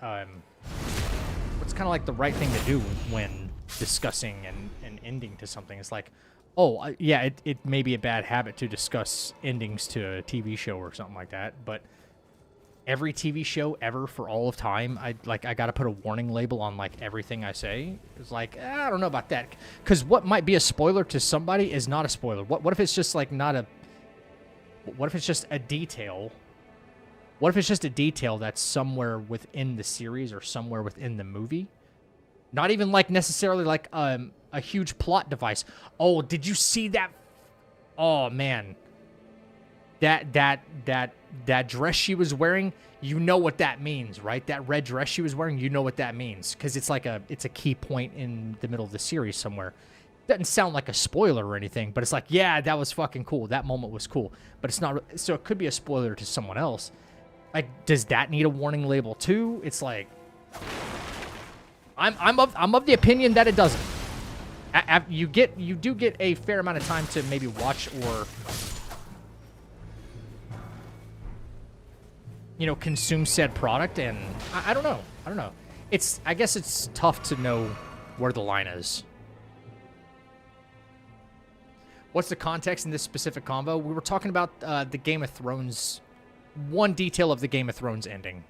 what's kind of like the right thing to do when discussing an ending to something? It's like, oh, yeah, it may be a bad habit to discuss endings to a TV show or something like that, but every TV show ever for all of time, I got to put a warning label on like everything I say. It's like, I don't know about that, because what might be a spoiler to somebody is not a spoiler. What if it's just like not a, what if it's just a detail? What if it's just a detail that's somewhere within the series or somewhere within the movie? Not even like necessarily like a huge plot device. Oh, did you see that? Oh man, that dress she was wearing, you know what that means, right? That red dress she was wearing, you know what that means, because it's like it's a key point in the middle of the series somewhere. Doesn't sound like a spoiler or anything, but it's like, yeah, that was fucking cool. That moment was cool, but it's not. So it could be a spoiler to someone else. Like, does that need a warning label too? It's like, I'm of the opinion that it doesn't. You do get a fair amount of time to maybe watch or, you know, consume said product, and I don't know. I don't know. I guess it's tough to know where the line is. What's the context in this specific combo? We were talking about the Game of Thrones, one detail of the Game of Thrones ending.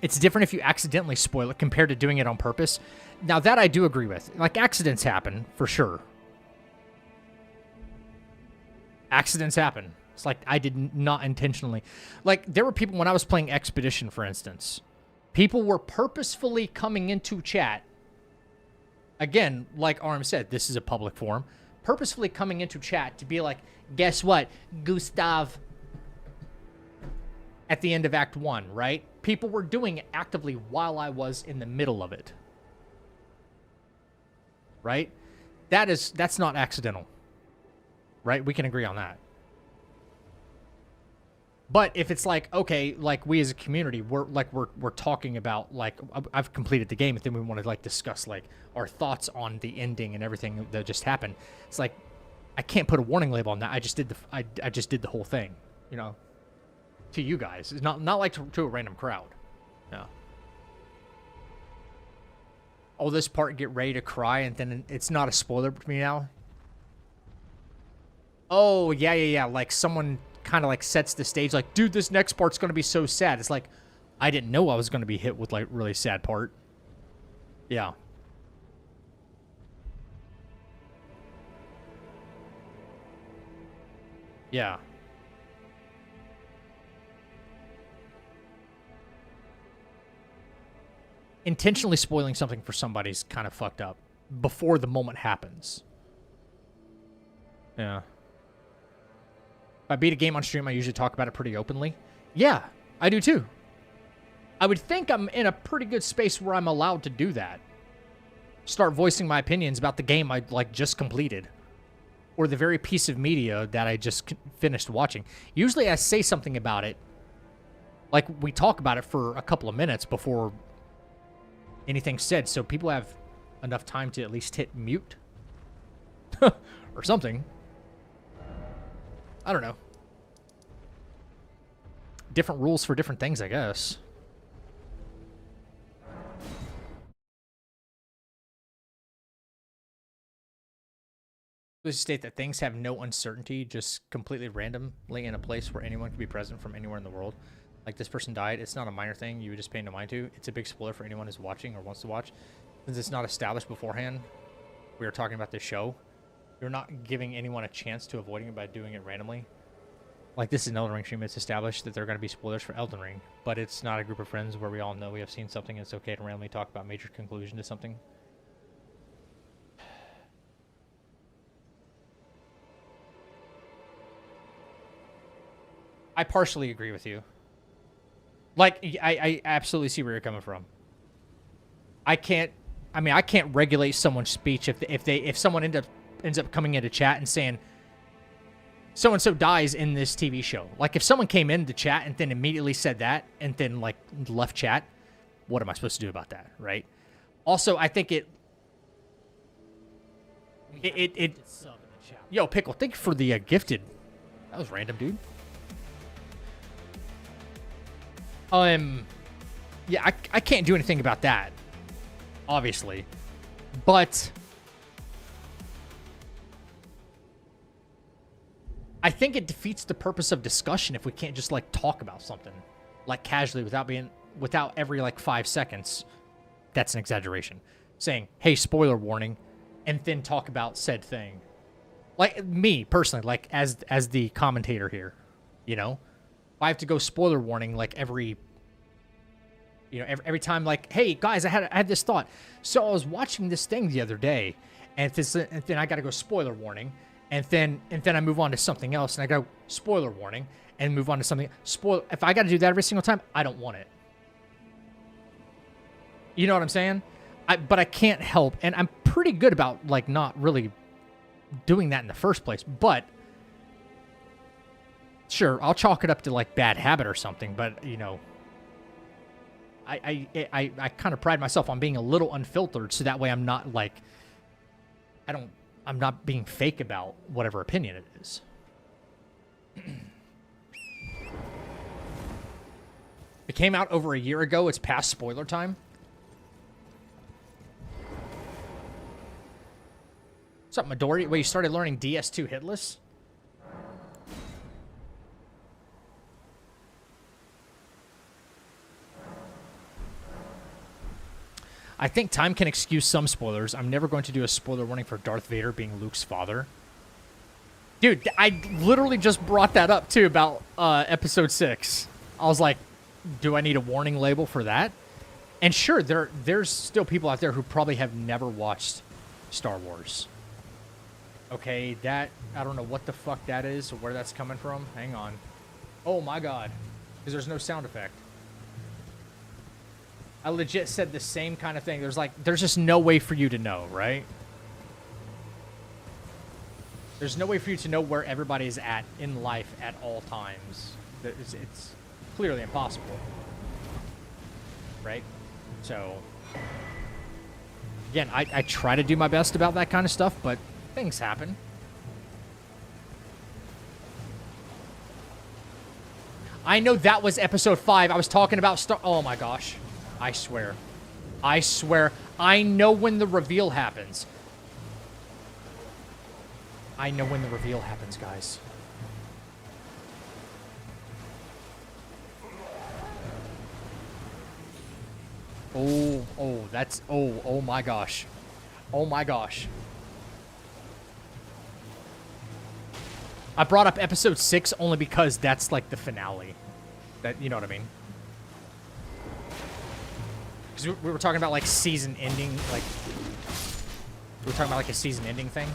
It's different if you accidentally spoil it compared to doing it on purpose. Now, that I do agree with. Like, accidents happen, for sure. Accidents happen. It's like, I did not intentionally. Like, there were people, when I was playing Expedition, for instance, people were purposefully coming into chat. Again, like Arm said, this is a public forum. Purposefully coming into chat to be like, guess what? Gustav at the end of Act 1, right? People were doing it actively while I was in the middle of it. Right? That's not accidental. Right? We can agree on that. But if it's like, okay, like we as a community, we're talking about, like, I've completed the game, and then we want to like discuss like our thoughts on the ending and everything that just happened. It's like, I can't put a warning label on that. I just did the whole thing, you know, to you guys. It's not like to a random crowd. No. Oh, this part, get ready to cry, and then it's not a spoiler to me now. Oh, yeah. Like someone kind of like sets the stage like, dude, this next part's going to be so sad. It's like, I didn't know I was going to be hit with like really sad part. Yeah. Yeah. Intentionally spoiling something for somebody's kind of fucked up before the moment happens. Yeah. If I beat a game on stream, I usually talk about it pretty openly. Yeah, I do too. I would think I'm in a pretty good space where I'm allowed to do that. Start voicing my opinions about the game I like just completed, or the very piece of media that I just finished watching. Usually I say something about it, like we talk about it for a couple of minutes before anything's said, so people have enough time to at least hit mute or something. I don't know. Different rules for different things, I guess. Let's state that things have no uncertainty, just completely randomly in a place where anyone can be present from anywhere in the world. Like, this person died. It's not a minor thing you would just pay no mind to. It's a big spoiler for anyone who's watching or wants to watch. Since it's not established beforehand, we are talking about this show. You're not giving anyone a chance to avoiding it by doing it randomly. Like, this is an Elden Ring stream. It's established that there are going to be spoilers for Elden Ring, but it's not a group of friends where we all know we have seen something and it's okay to randomly talk about major conclusion to something. I partially agree with you. Like, I absolutely see where you're coming from. I can't regulate someone's speech if someone ends up coming into chat and saying so and so dies in this TV show. Like, if someone came into chat and then immediately said that and then like left chat, what am I supposed to do about that, right? Also, I think Yo, Pickle, thank you for the gifted. That was random, dude. Yeah, I can't do anything about that, obviously, but I think it defeats the purpose of discussion if we can't just like talk about something like casually without every like 5 seconds. That's an exaggeration. Saying, "Hey, spoiler warning," and then talk about said thing. Like me personally, like as the commentator here, you know, I have to go spoiler warning like every time, like, "Hey guys, I had this thought. So I was watching this thing the other day, and then I got to go spoiler warning, and then I move on to something else, and I go spoiler warning, and move on to something If I got to do that every single time, I don't want it. You know what I'm saying? But I can't help, and I'm pretty good about like not really doing that in the first place. But sure, I'll chalk it up to like bad habit or something. But you know, I kind of pride myself on being a little unfiltered, so that way I'm not like I'm not being fake about whatever opinion it is. It came out over a year ago. It's past spoiler time. What's up, Midori? Wait, you started learning DS2 hitless? I think time can excuse some spoilers. I'm never going to do a spoiler warning for Darth Vader being Luke's father. Dude, I literally just brought that up, too, about Episode 6. I was like, do I need a warning label for that? And sure, there's still people out there who probably have never watched Star Wars. Okay, that... I don't know what the fuck that is or where that's coming from. Hang on. Oh, my God. Because there's no sound effect. I legit said the same kind of thing. There's just no way for you to know, right? There's no way for you to know where everybody's at in life at all times. It's clearly impossible. Right? So, again, I try to do my best about that kind of stuff, but things happen. I know that was episode 5. I was talking about oh my gosh. I swear. I know when the reveal happens. I know when the reveal happens, guys. Oh my gosh. Oh my gosh. I brought up episode 6 only because that's like the finale. That, you know what I mean? Because we were talking about like season ending, like we were talking about like a season ending thing.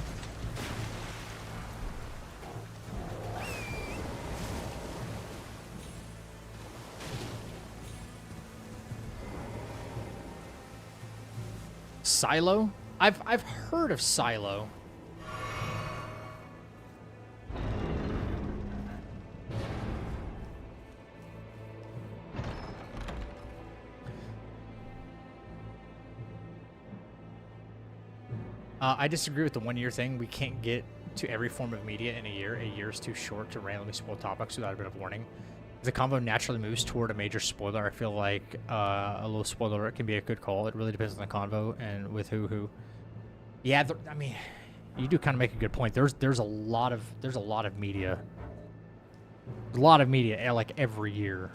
Silo? I've heard of Silo. I disagree with the 1 year thing. We can't get to every form of media in a year. A year is too short to randomly spoil topics without a bit of warning. If the convo naturally moves toward a major spoiler, I feel like a little spoiler can be a good call. It really depends on the convo and with who. Yeah, I mean, you do kind of make a good point. There's a lot of media. A lot of media like every year.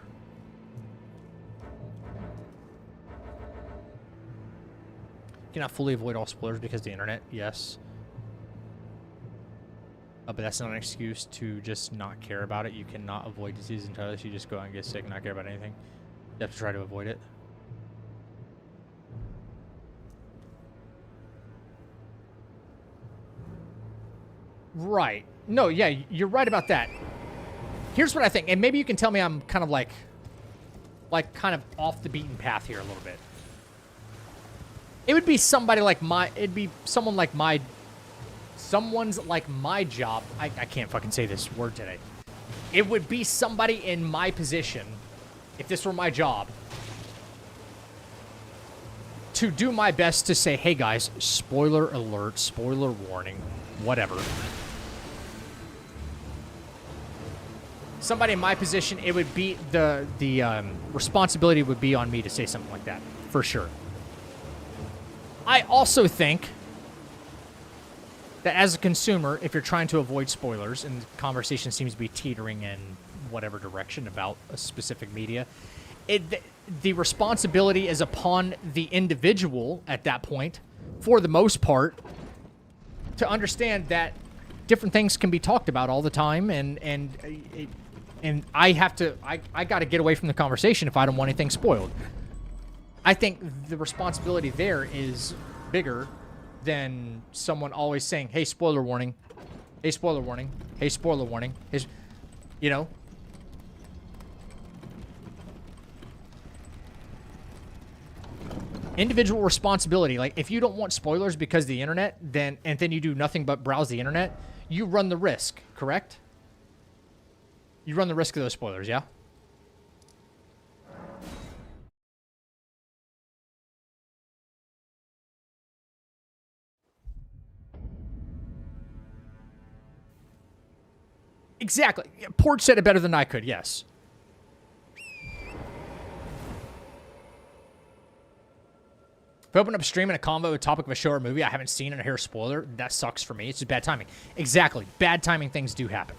Cannot fully avoid all spoilers because of the internet. Yes. But that's not an excuse to just not care about it. You cannot avoid disease entirely. So you just go out and get sick and not care about anything. You have to try to avoid it. Right. No, yeah, you're right about that. Here's what I think, and maybe you can tell me I'm kind of like kind of off the beaten path here a little bit. It would be somebody like someone's like my job. I can't fucking say this word today. It would be somebody in my position, if this were my job, to do my best to say, hey guys, spoiler alert, spoiler warning, whatever. Somebody in my position, it would be the responsibility would be on me to say something like that, for sure. I also think that as a consumer, if you're trying to avoid spoilers, and the conversation seems to be teetering in whatever direction about a specific media, the responsibility is upon the individual at that point, for the most part, to understand that different things can be talked about all the time, and I got to get away from the conversation if I don't want anything spoiled. I think the responsibility there is bigger than someone always saying, hey, spoiler warning. Hey, spoiler warning. Hey, spoiler warning. Hey, you know? Individual responsibility. Like, if you don't want spoilers because of the internet, then you do nothing but browse the internet, you run the risk, correct? You run the risk of those spoilers, yeah? Exactly. Porch said it better than I could, yes. If I open up a stream and a convo with a topic of a show or movie I haven't seen and I hear a spoiler, that sucks for me. It's just bad timing. Exactly. Bad timing things do happen.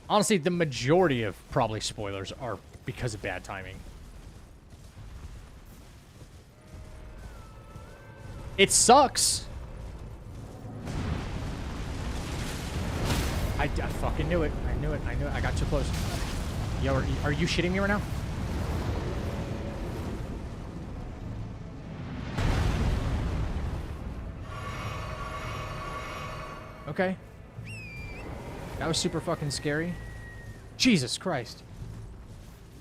Honestly, the majority of probably spoilers are because of bad timing. It sucks. I fucking knew it. I knew it. I got too close. Yo, are you shitting me right now? Okay. That was super fucking scary. Jesus Christ.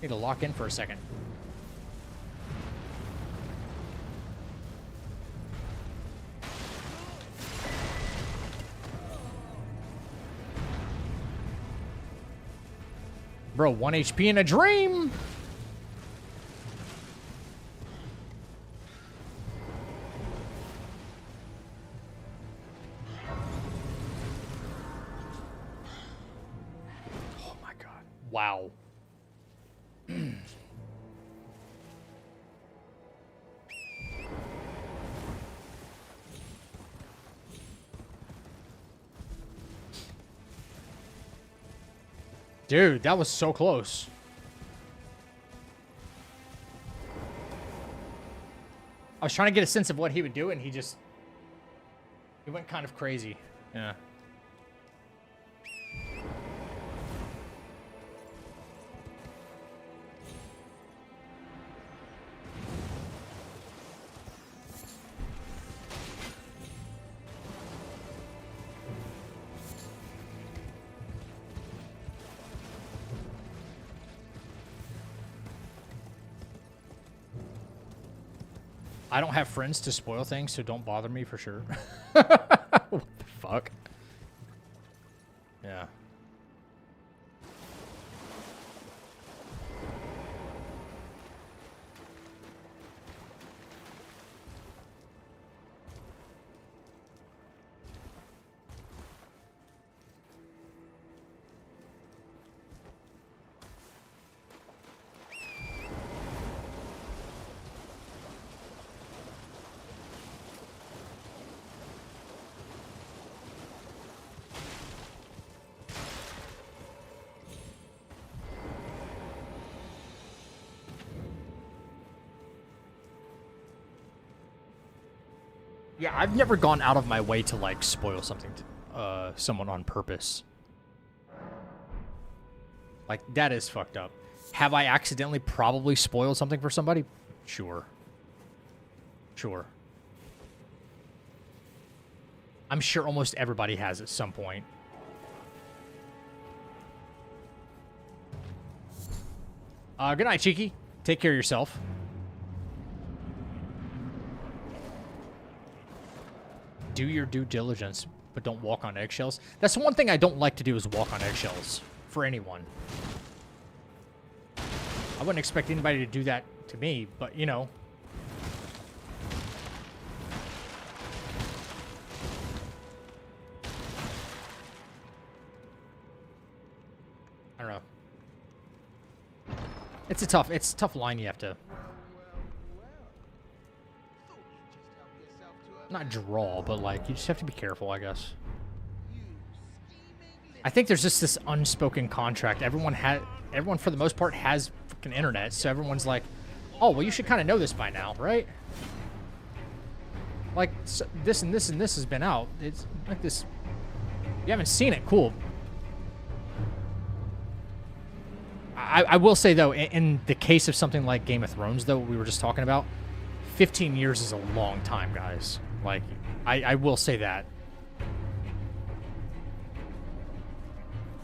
Need to lock in for a second. Bro, 1 HP in a dream! Oh my god. Wow. Dude, that was so close. I was trying to get a sense of what he would do, and he went kind of crazy. Yeah. I don't have friends to spoil things, so don't bother me for sure. What the fuck? Yeah. Yeah, I've never gone out of my way to, like, spoil something. someone on purpose. Like, that is fucked up. Have I accidentally probably spoiled something for somebody? Sure. Sure. I'm sure almost everybody has at some point. Good night, Cheeky. Take care of yourself. Do your due diligence, but don't walk on eggshells. That's the one thing I don't like to do is walk on eggshells for anyone. I wouldn't expect anybody to do that to me, but, you know. I don't know. It's a tough line you have to not draw, but like you just have to be careful, I guess. I think there's just this unspoken contract. Everyone for the most part has fucking internet, so everyone's like, "Oh, well, you should kind of know this by now, right?" Like so this and this and this has been out. It's like this. You haven't seen it, cool. I will say, though, in the case of something like Game of Thrones, though, we were just talking about, 15 years is a long time, guys. Like, I will say that.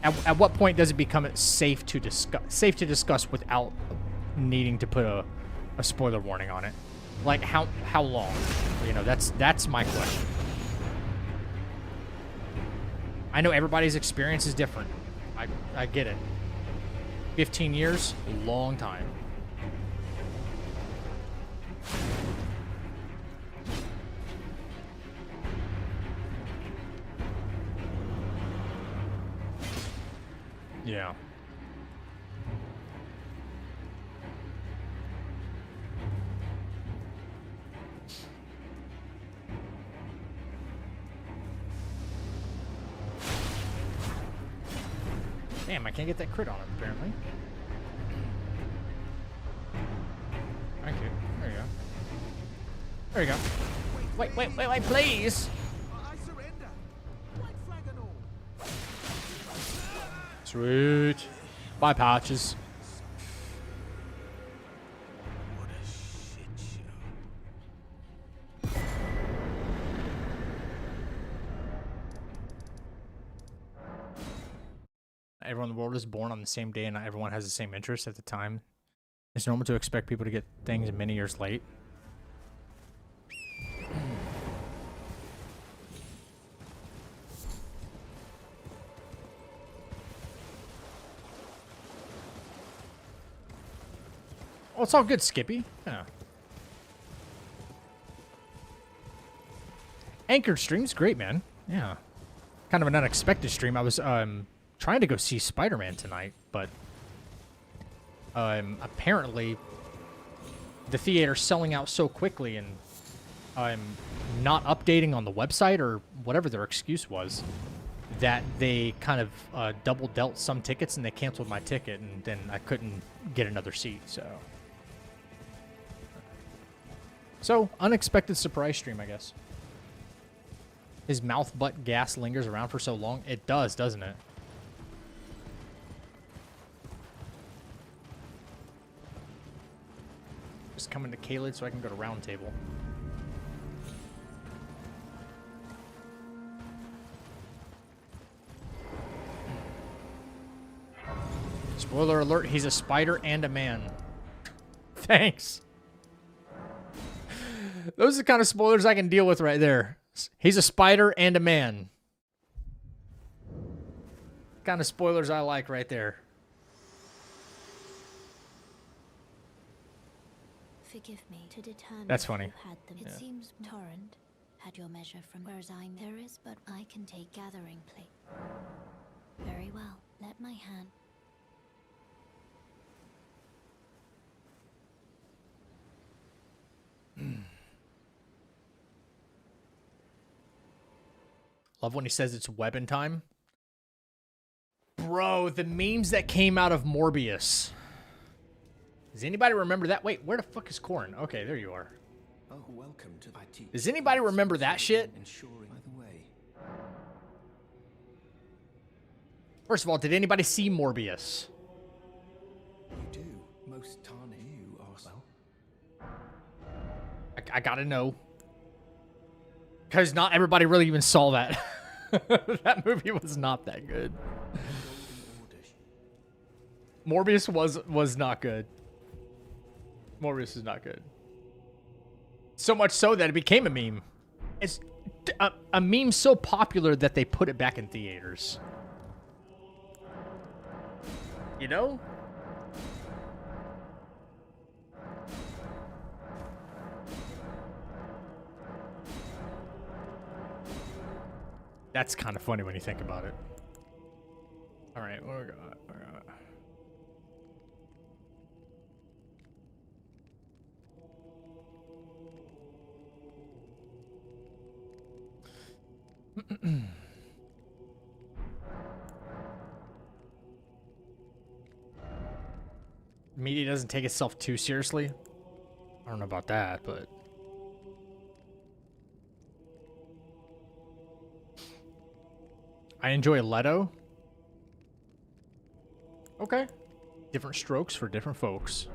At what point does it become safe to discuss without needing to put a spoiler warning on it? Like, how long? You know, that's my question. I know everybody's experience is different. I get it. 15 years, long time. Yeah. Damn, I can't get that crit on him, apparently. Thank you. There you go. There you go. Wait, please!
I surrender. White flag and all.
Sweet. Bye, Patches.
What a shit show.
Everyone in the world is born on the same day and not everyone has the same interests at the time. It's normal to expect people to get things many years late. Oh, it's all good, Skippy. Yeah. Anchored stream's great, man. Yeah. Kind of an unexpected stream. I was trying to go see Spider-Man tonight, but apparently the theater's selling out so quickly and I'm not updating on the website or whatever their excuse was that they kind of double dealt some tickets and they canceled my ticket and then I couldn't get another seat, so unexpected surprise stream, I guess. His mouth butt gas lingers around for so long. It does, doesn't it? Just coming to Kaled so I can go to round table. Spoiler alert, he's a spider and a man. Thanks. Those are the kind of spoilers I can deal with right there. He's a spider and a man. Kind of spoilers I like right there.
Forgive me to determine.
That's funny.
Who had them. It seems Torrent had your measure from whereas there is, but I can take gathering plate. Very well. Let my hand.
Love when he says it's weapon time. Bro, the memes that came out of Morbius. Does anybody remember that? Wait, where the fuck is Corn? Okay, there you are.
Oh, welcome to IT.
Does anybody remember that shit?
Ensuring by the way.
First of all, did anybody see Morbius?
You do. Most tarnish. You are well.
I gotta know. Because not everybody really even saw that. That movie was not that good. Morbius was not good. Morbius is not good. So much so that it became a meme. It's a meme so popular that they put it back in theaters. You know? That's kind of funny when you think about it. All right, what do we got? Media doesn't take itself too seriously. I don't know about that, but I enjoy Leto. Okay. Different strokes for different folks.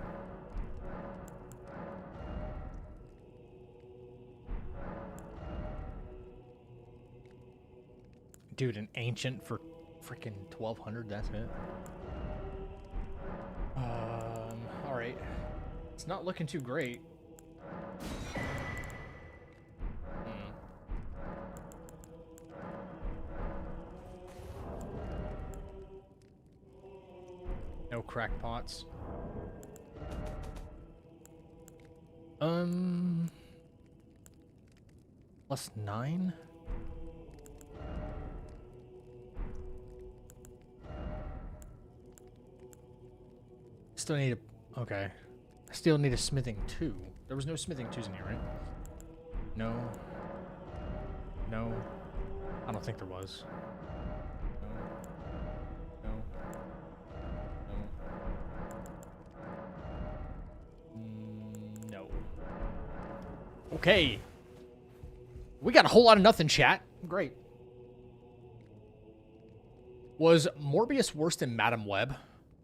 Dude, an ancient for freaking 1200, that's it. All right. It's not looking too great. No crackpots. +9? Still need a... Okay. I still need a smithing 2. There was no smithing 2s in here, right? No. No. I don't think there was. No. No. No. Okay. We got a whole lot of nothing, chat. Great. Was Morbius worse than Madam Web?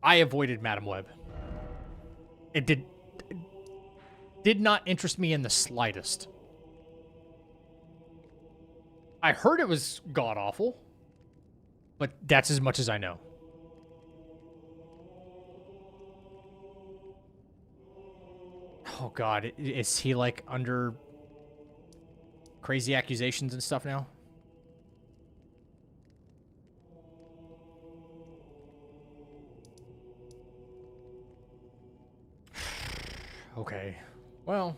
I avoided Madam Web. It did not interest me in the slightest. I heard it was god-awful, but that's as much as I know. Oh god, is he like under crazy accusations and stuff now? Okay. Well,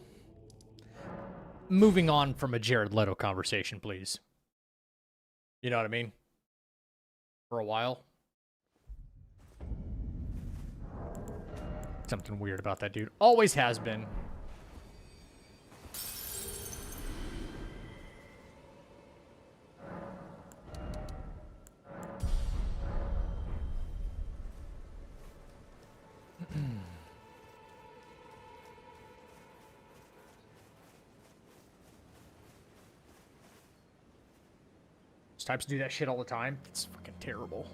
moving on from a Jared Leto conversation, please. You know what I mean? For a while. Something weird about that dude. Always has been. Types do that shit all the time. It's fucking terrible.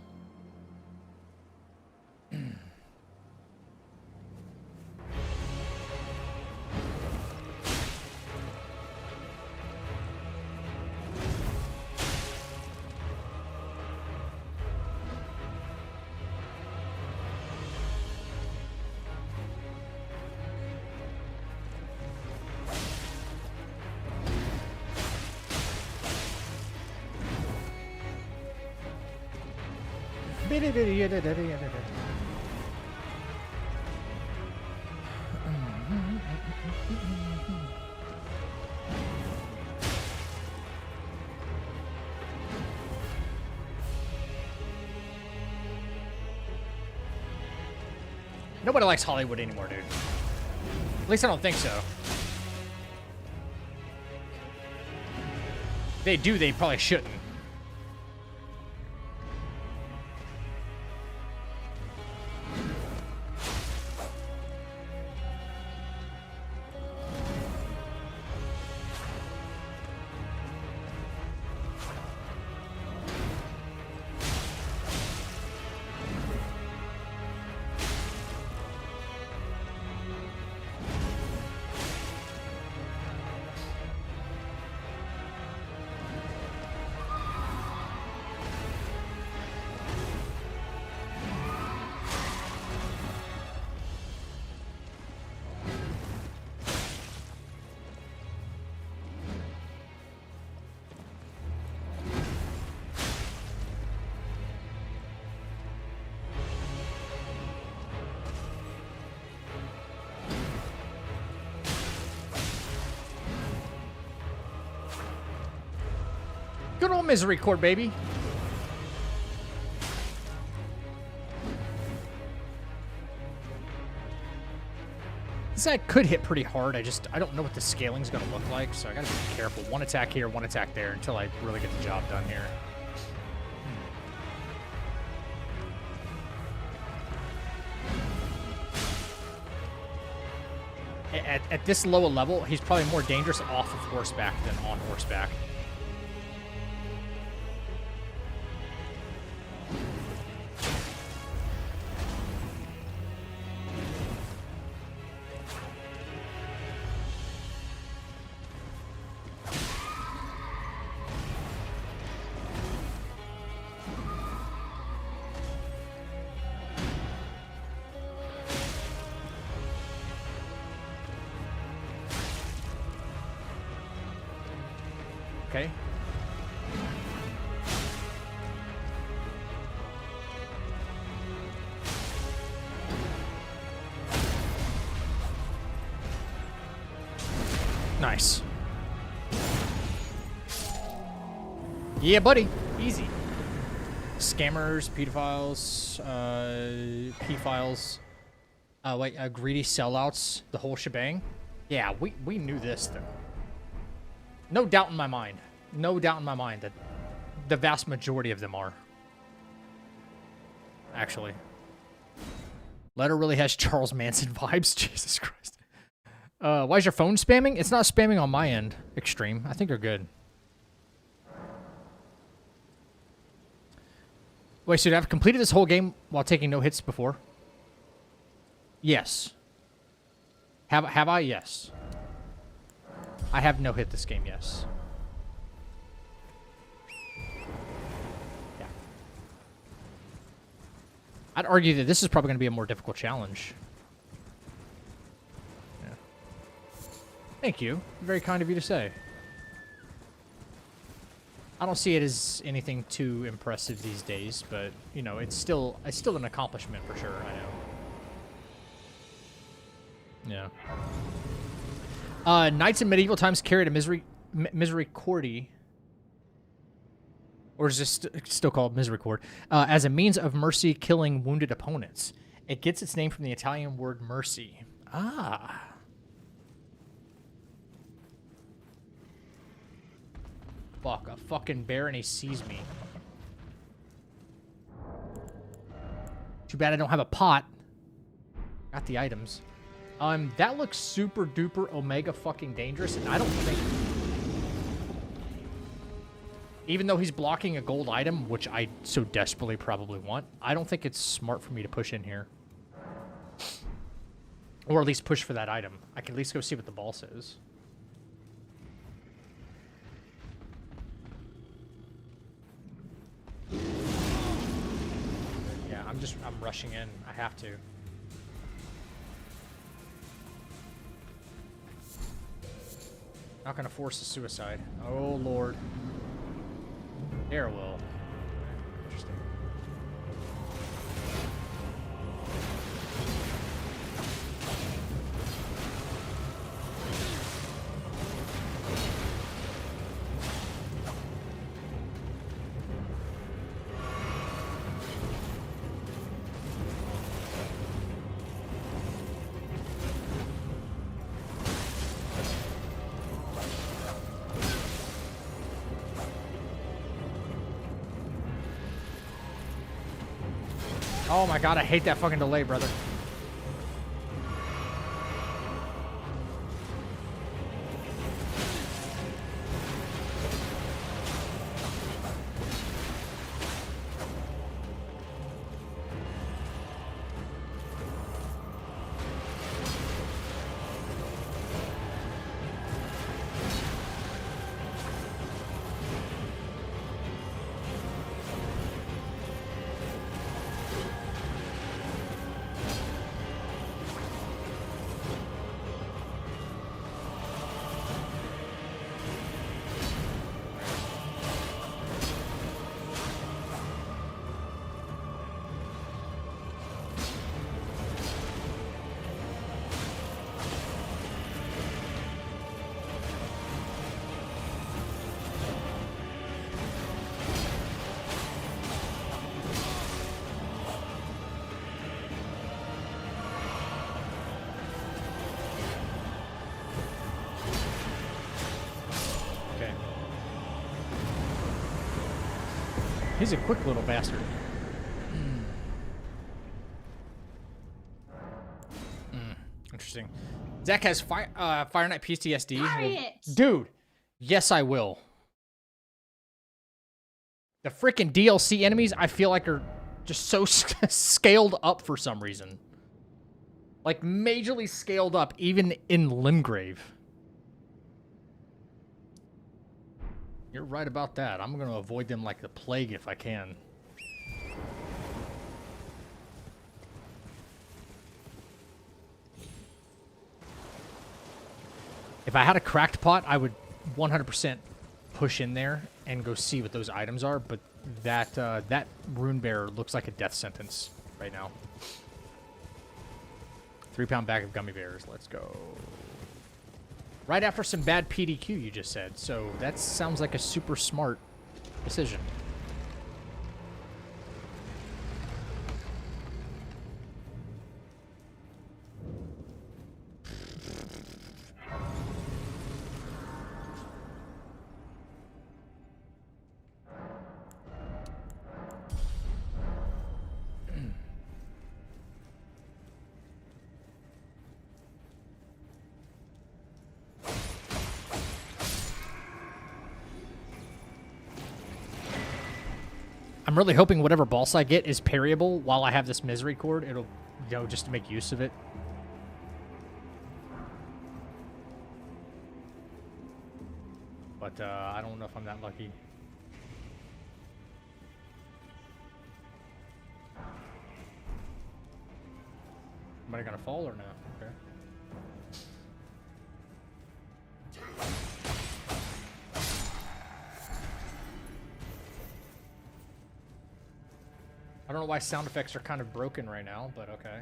Nobody likes Hollywood anymore, dude. At least I don't think so. If they do, they probably shouldn't. Good old Misericord, baby. This guy could hit pretty hard. I don't know what the scaling's gonna look like, so I gotta be careful. One attack here, one attack there until I really get the job done here. At this low a level, he's probably more dangerous off of horseback than on horseback. Okay. Nice. Yeah, buddy. Easy. Scammers, pedophiles, P-files, greedy sellouts, the whole shebang. Yeah, we knew this, though. No doubt in my mind. No doubt in my mind that the vast majority of them are. Actually. Letter really has Charles Manson vibes. Jesus Christ. Why is your phone spamming? It's not spamming on my end. Extreme. I think you're good. Wait, so I've completed this whole game while taking no hits before? Yes. Have I? Yes. I have no hit this game, yes. Yeah. I'd argue that this is probably going to be a more difficult challenge. Yeah. Thank you. Very kind of you to say. I don't see it as anything too impressive these days, but, you know, it's still an accomplishment for sure, I know. Yeah. Knights in medieval times carried a misericordi, or is this still called misericord, as a means of mercy killing wounded opponents. It gets its name from the Italian word mercy. Ah. Fuck, a fucking bear and he sees me. Too bad I don't have a pot. Got the items. That looks super duper omega fucking dangerous, and I don't think... Even though he's blocking a gold item, which I so desperately probably want, I don't think it's smart for me to push in here. Or at least push for that item. I can at least go see what the ball says. Yeah, I'm rushing in. I have to. Not gonna force a suicide. Oh, Lord. There will. Interesting. Oh my god, I hate that fucking delay, brother. He's a quick little bastard. Interesting. Zach has Fire Night PTSD.
Harriet!
Dude, yes, I will. The freaking DLC enemies, I feel like, are just so scaled up for some reason. Like, majorly scaled up, even in Limgrave. You're right about that. I'm going to avoid them like the plague if I can. If I had a cracked pot, I would 100% push in there and go see what those items are, but that rune bearer looks like a death sentence right now. 3-pound bag of gummy bears. Let's go. Right after some bad PDQ, you just said. So that sounds like a super smart decision. I'm really hoping whatever boss I get is parryable while I have this misery cord. It'll, you know, just to make use of it. But I don't know if I'm that lucky. Somebody gonna fall or no? Okay. I don't know why sound effects are kind of broken right now, but okay.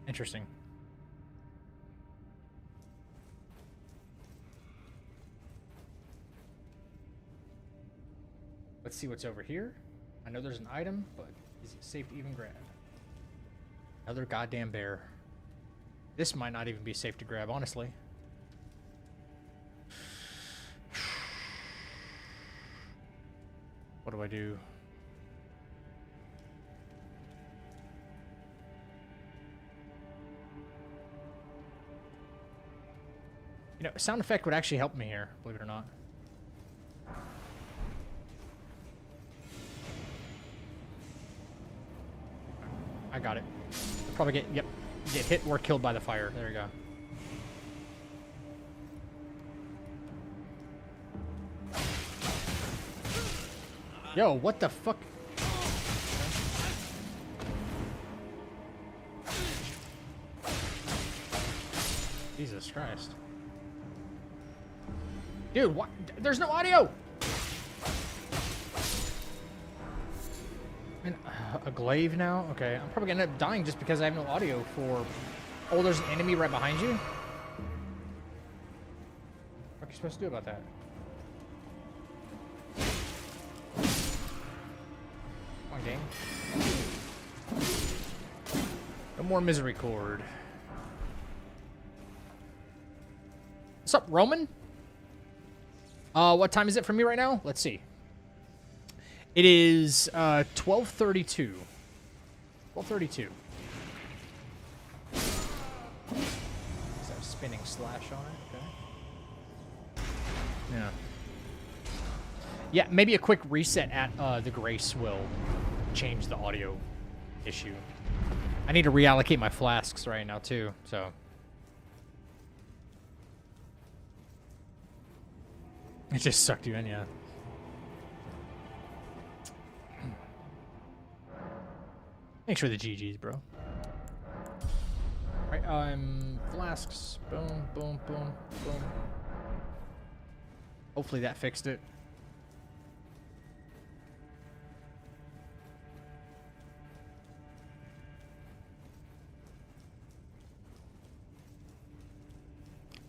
Interesting. Let's see what's over here. I know there's an item, but is it safe to even grab? Another goddamn bear. This might not even be safe to grab, honestly. What do I do? You know, a sound effect would actually help me here, believe it or not. I got it. I'll probably get, yep, get hit or killed by the fire. There you go. Yo, what the fuck? Jesus Christ. Dude, what? There's no audio! Man, a glaive now? Okay, I'm probably gonna end up dying just because I have no audio for... Oh, there's an enemy right behind you? What are you supposed to do about that? Come on, gang. No more misery cord. What's up, Roman? What time is it for me right now? Let's see. It is 12:32. 12:32. Is that a spinning slash on it? Okay. Yeah. Yeah, maybe a quick reset at the Grace will change the audio issue. I need to reallocate my flasks right now too, so. It just sucked you in, yeah. Thanks for the GGs, bro. Alright, flasks. Boom, boom, boom, boom. Hopefully that fixed it.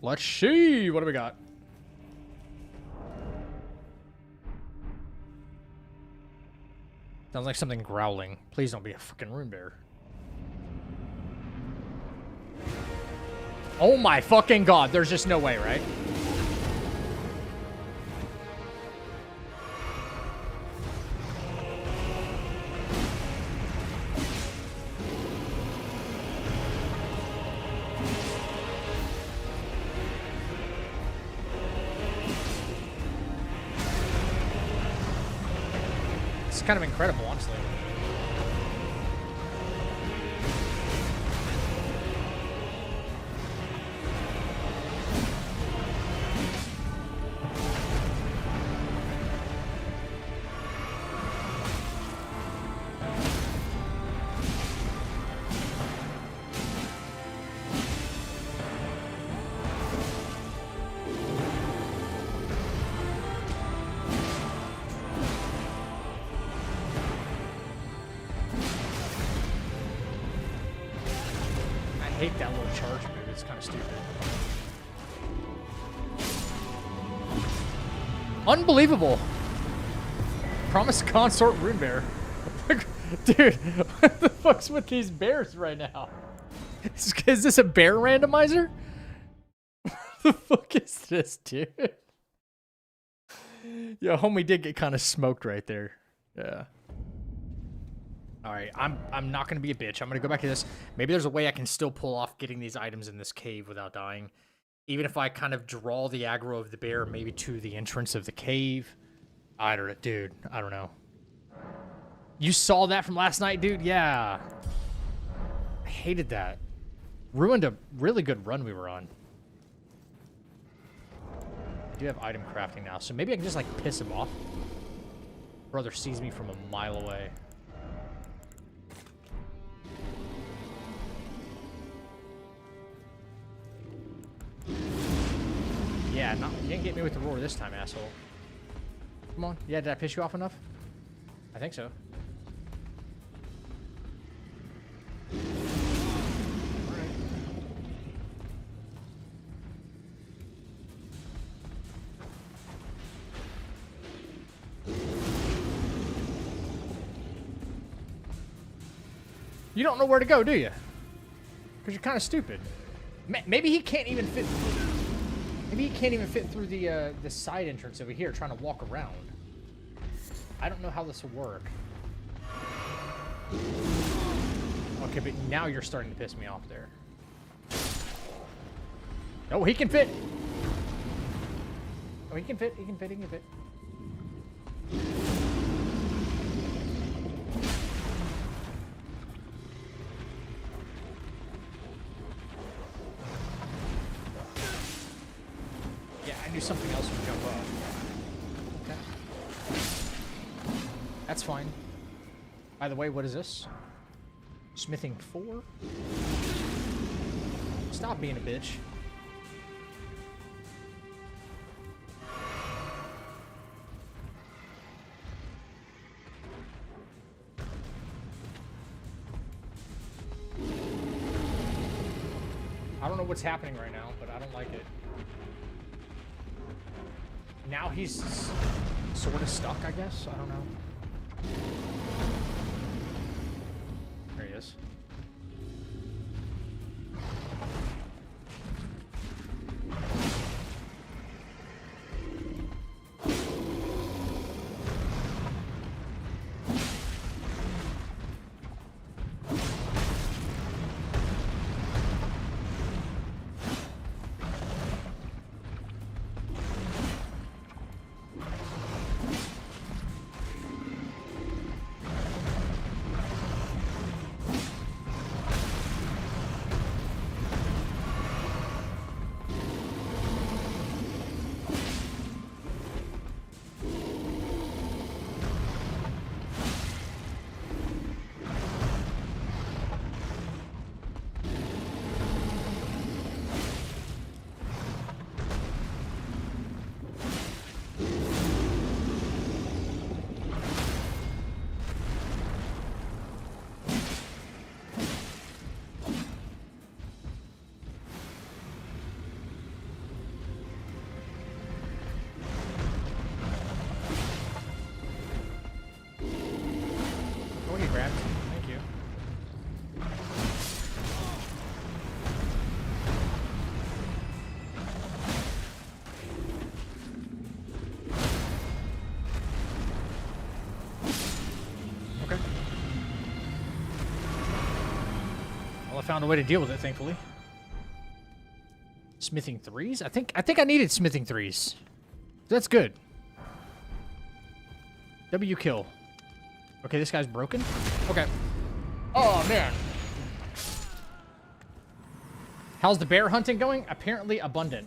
Let's see. What do we got? Sounds like something growling. Please don't be a freaking rune bear. Oh my fucking god. There's just no way, right? It's kind of incredible, honestly. I hate that little charge move. It's kind of stupid. Unbelievable. Promise consort rune bear. Dude, what the fuck's with these bears right now? Is this a bear randomizer? What the fuck is this, dude? Yo, homie did get kind of smoked right there. Yeah. All right, I'm not gonna be a bitch. I'm gonna go back to this. Maybe there's a way I can still pull off getting these items in this cave without dying. Even if I kind of draw the aggro of the bear maybe to the entrance of the cave. I don't know, dude. I don't know. You saw that from last night, dude? Yeah. I hated that. Ruined a really good run we were on. I do have item crafting now, so maybe I can just like piss him off. Brother sees me from a mile away. Yeah, you didn't get me with the roar this time, asshole. Come on. Yeah, did I piss you off enough? I think so. Alright. You don't know where to go, do you? Because you're kind of stupid. Maybe he can't even fit... Maybe he can't even fit through the side entrance over here trying to walk around. I don't know how this will work. Okay, but now you're starting to piss me off there. Oh, he can fit! Oh, he can fit, he can fit, he can fit. Do something else would jump up. Okay. That's fine. By the way, what is this? Smithing 4? Stop being a bitch. I don't know what's happening right now, but I don't like it. Now he's sort of stuck, I guess. I don't know. There he is. found a way to deal with it, thankfully. Smithing 3s? I think I needed smithing 3s. That's good. W kill. Okay, this guy's broken. Okay. Oh, man. How's the bear hunting going? Apparently abundant.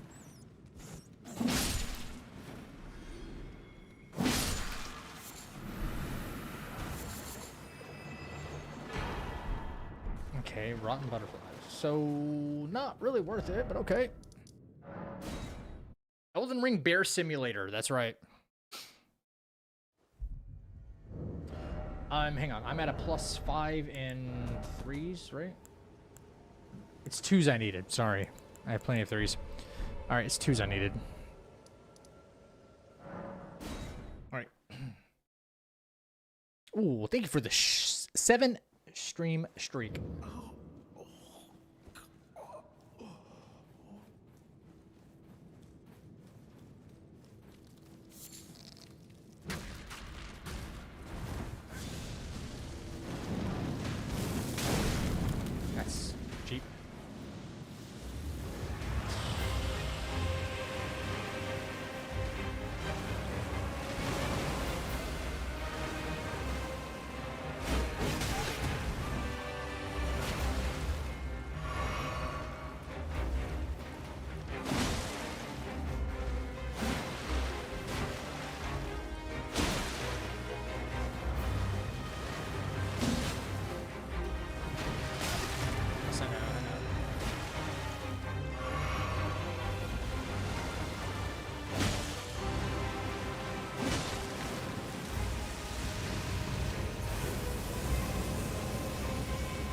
Okay, rotten butterflies. So, not really worth it, but okay. Elden Ring Bear Simulator, that's right. Hang on, I'm at a +5 in 3s, right? It's 2s I needed, sorry. I have plenty of 3s. Alright, it's 2s I needed. Alright. Ooh, thank you for the 7 stream streak. That's cheap. Yes, I know, I know.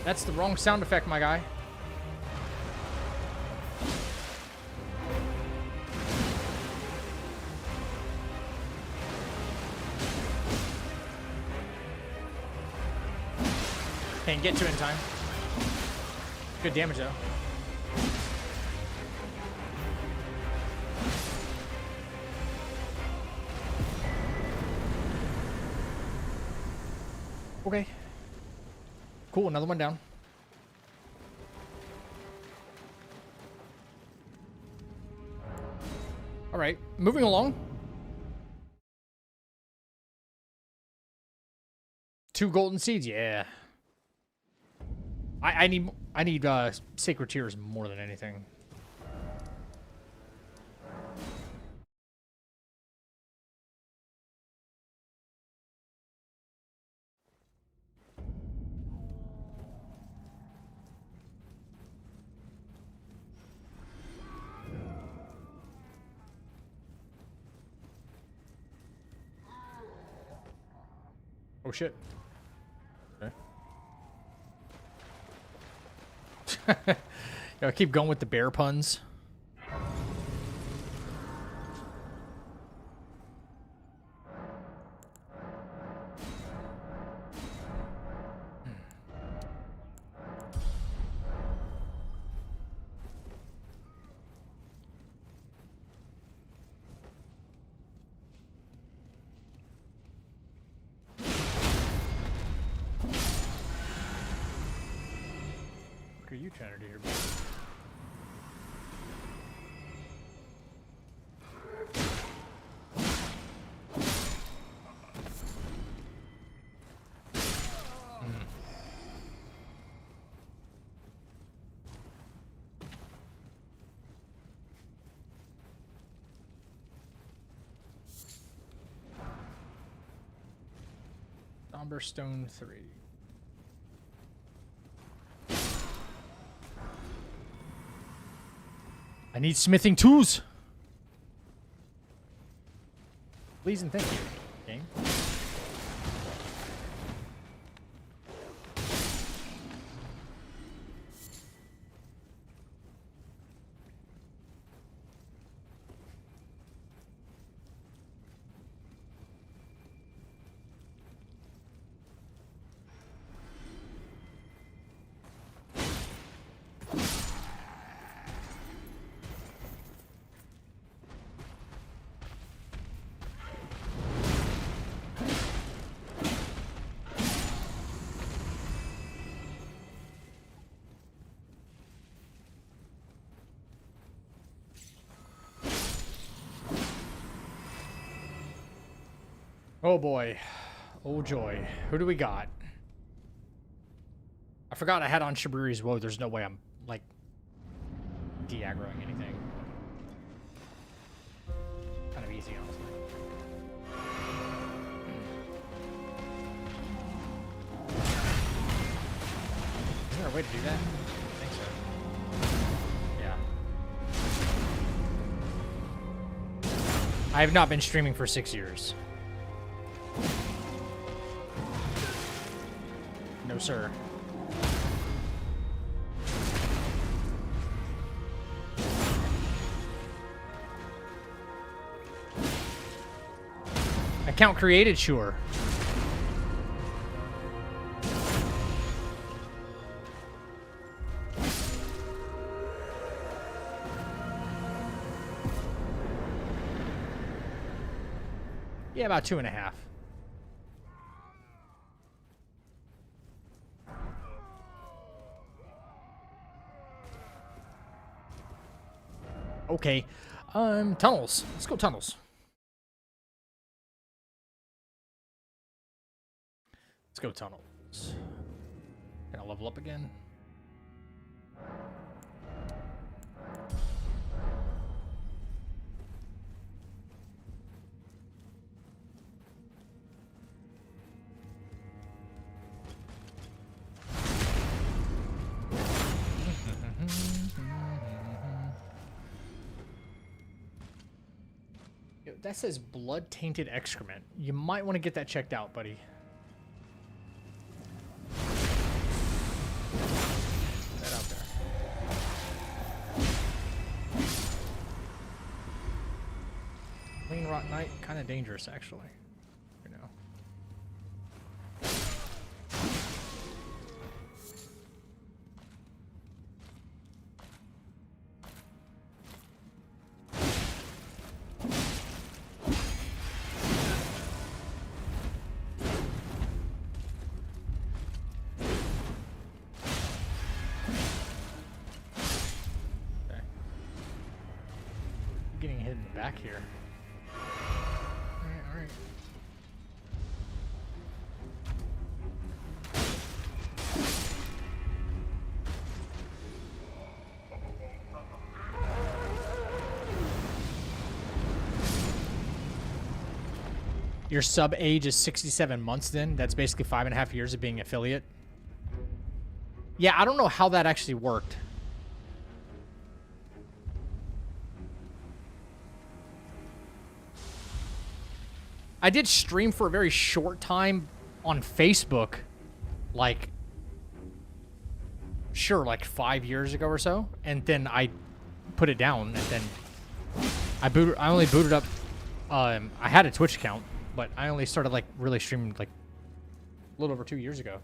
That's the wrong sound effect, my guy. Can't get to it in time. Good damage, though. Okay. Cool, another one down. All right, moving along. 2 golden seeds, yeah. I need sacred tears more than anything. Oh shit. Okay. I keep going with the bear puns. What are you trying to do here, bro? Somberstone 3. I need smithing tools. Please and thank you, game. Oh boy. Oh joy. Who do we got? I forgot I had on Shibari's Woe. There's no way I'm, like, de-aggroing anything. Kind of easy, honestly. Is there a way to do that? I think so. Yeah. I have not been streaming for 6 years. No, sir. Account created, sure. Yeah, about 2.5. Okay. Tunnels. Let's go tunnels. Let's go tunnels. Can I level up again? Yo, that says blood-tainted excrement. You might want to get that checked out, buddy. Put that out there. Clean Rot Night, kind of dangerous, actually. You know. Getting hit in the back here. All right. Your sub age is 67 months then? That's basically 5.5 years of being affiliate? Yeah, I don't know how that actually worked. I did stream for a very short time on Facebook, like, sure, like 5 years ago or so, and then I put it down, and then I only booted up, I had a Twitch account, but I only started, like, really streaming, like, a little over 2 years ago.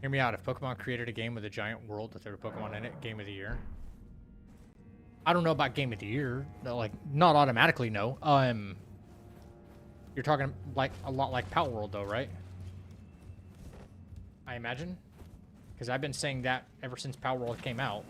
Hear me out. If Pokemon created a game with a giant world with their Pokemon in it, Game of the Year. I don't know about Game of the Year. No, like, not automatically, no. You're talking like a lot like Power World, though, right? I imagine, because I've been saying that ever since Power World came out.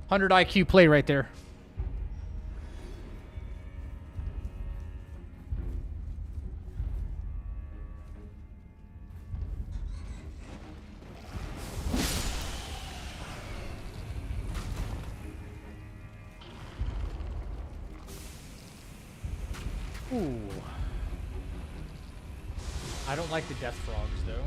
$100 IQ play right there. Ooh. I don't like the death frogs, though.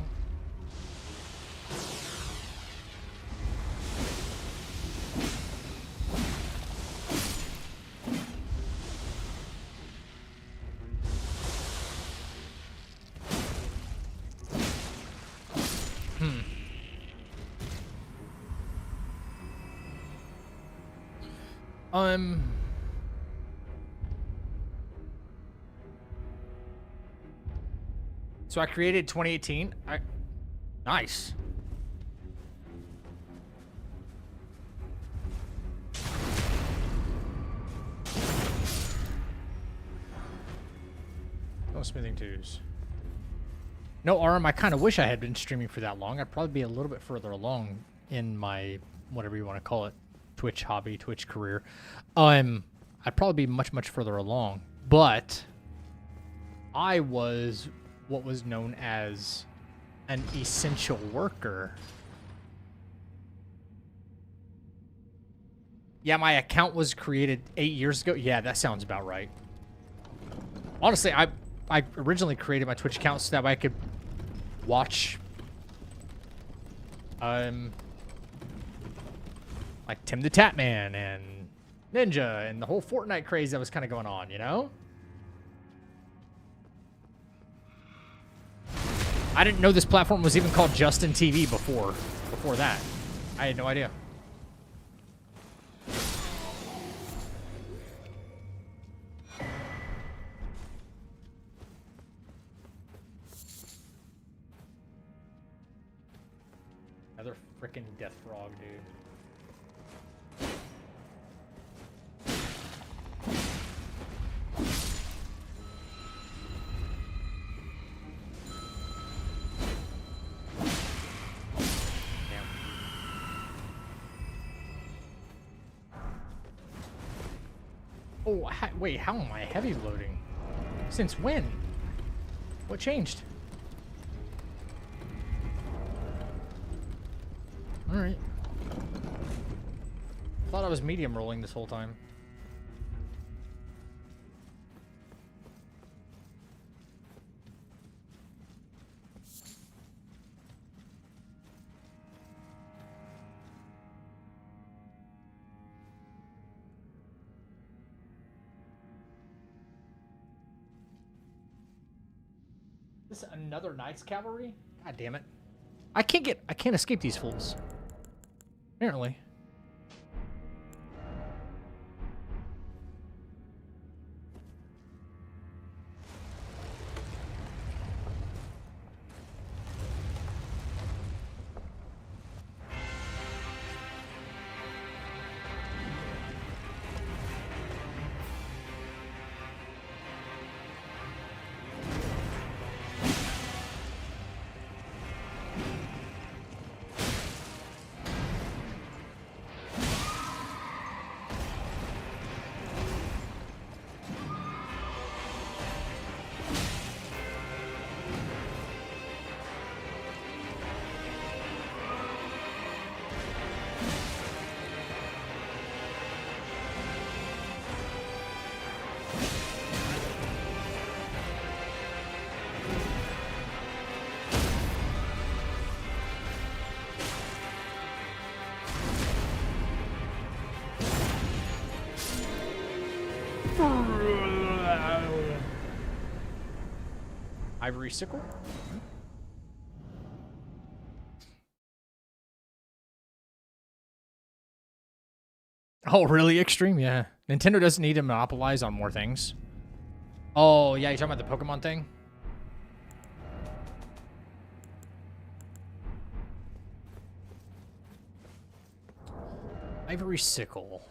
Um. So I created 2018. Nice. No smithing twos. No arm. I kind of wish I had been streaming for that long. I'd probably be a little bit further along in my whatever you want to call it, Twitch hobby, Twitch career. I'd probably be much further along. But I was what was known as an essential worker. Yeah, my account was created 8 years ago. Yeah, that sounds about right. Honestly, I originally created my Twitch account so that way I could watch like Tim the Tatman and Ninja and the whole Fortnite craze that was kind of going on, you know? I didn't know this platform was even called Justin TV before that. I had no idea. Another freaking death frog, dude. Oh, wait, how am I heavy loading? Since when? What changed? Alright. Thought I was medium rolling this whole time. This is another Knights Cavalry? God damn it. I can't escape these fools. Apparently. Ivory sickle. Oh, really extreme? Yeah. Nintendo doesn't need to monopolize on more things. Oh, yeah, you're talking about the Pokemon thing? Ivory sickle.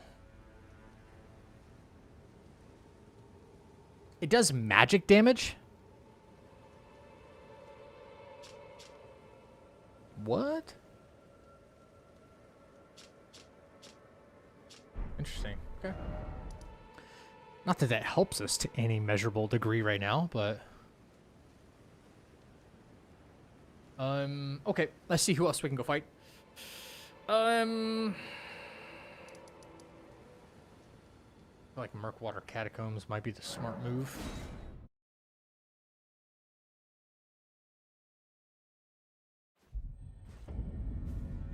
It does magic damage? What? Interesting. Okay. Not that that helps us to any measurable degree right now, but... Okay, let's see who else we can go fight. I feel like Murkwater Catacombs might be the smart move.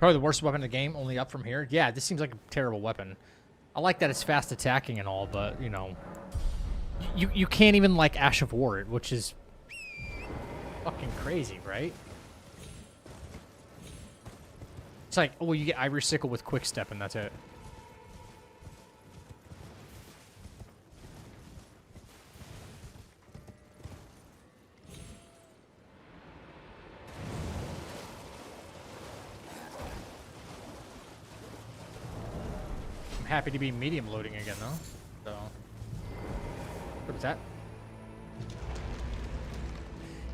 Probably the worst weapon in the game, only up from here. Yeah, this seems like a terrible weapon. I like that it's fast attacking and all, but, you know... You can't even, like, Ash of War it, which is... fucking crazy, right? It's like, oh, you get Ivory Sickle with Quick Step, and that's it. happy to be medium loading again, though. So, what was that?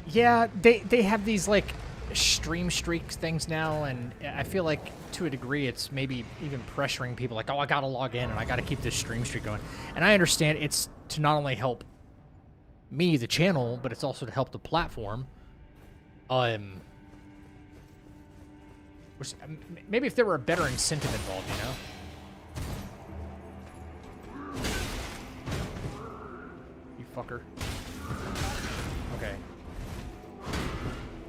Yeah, they have these like stream streaks things now, and I feel like to a degree it's maybe even pressuring people like, oh, I gotta log in and I gotta keep this stream streak going. And I understand it's to not only help me, the channel, but it's also to help the platform. Maybe if there were a better incentive involved, you know? You fucker. Okay.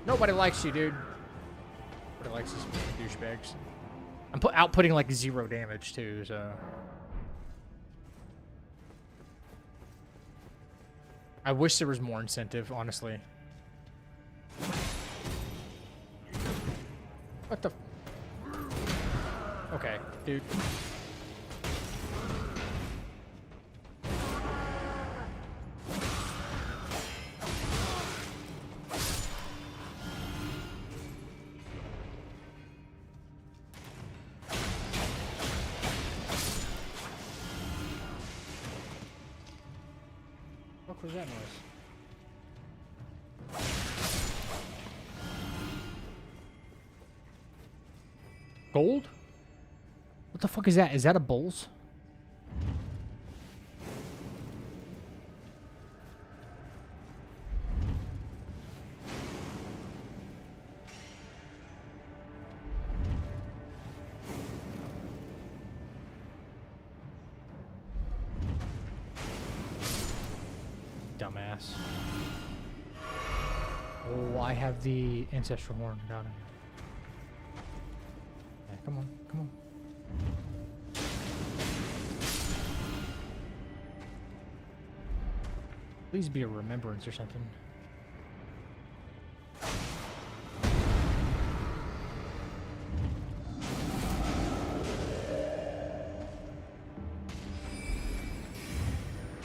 Nobody likes you, dude. Nobody likes these douchebags. I'm outputting like 0 damage too, so. I wish there was more incentive, honestly. What the? Okay, dude. What was that noise? Gold? What the fuck is that? Is that a Bulls? Dumbass. Oh, I have the ancestral horn down here. Yeah, come on, come on. Please be a remembrance or something.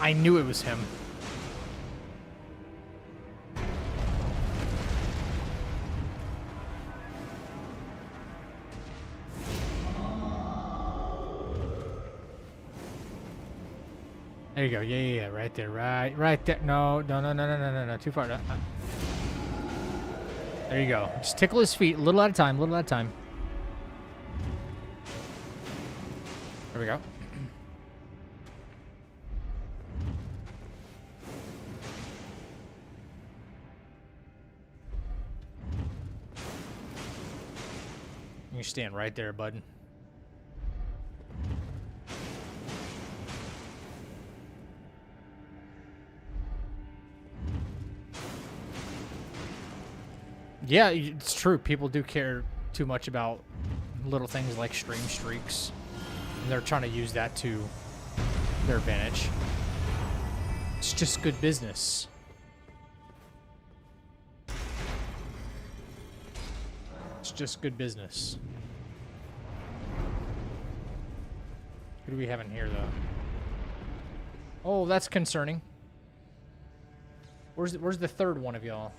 I knew it was him. There you go. Yeah, right there. Right there. No, too far. No. There you go. Just tickle his feet a little at a time, There we go. You stand right there, bud. Yeah, it's true. People do care too much about little things like stream streaks. And they're trying to use that to their advantage. It's just good business. It's just good business. Who do we have in here, though? Oh, that's concerning. Where's the third one of y'all?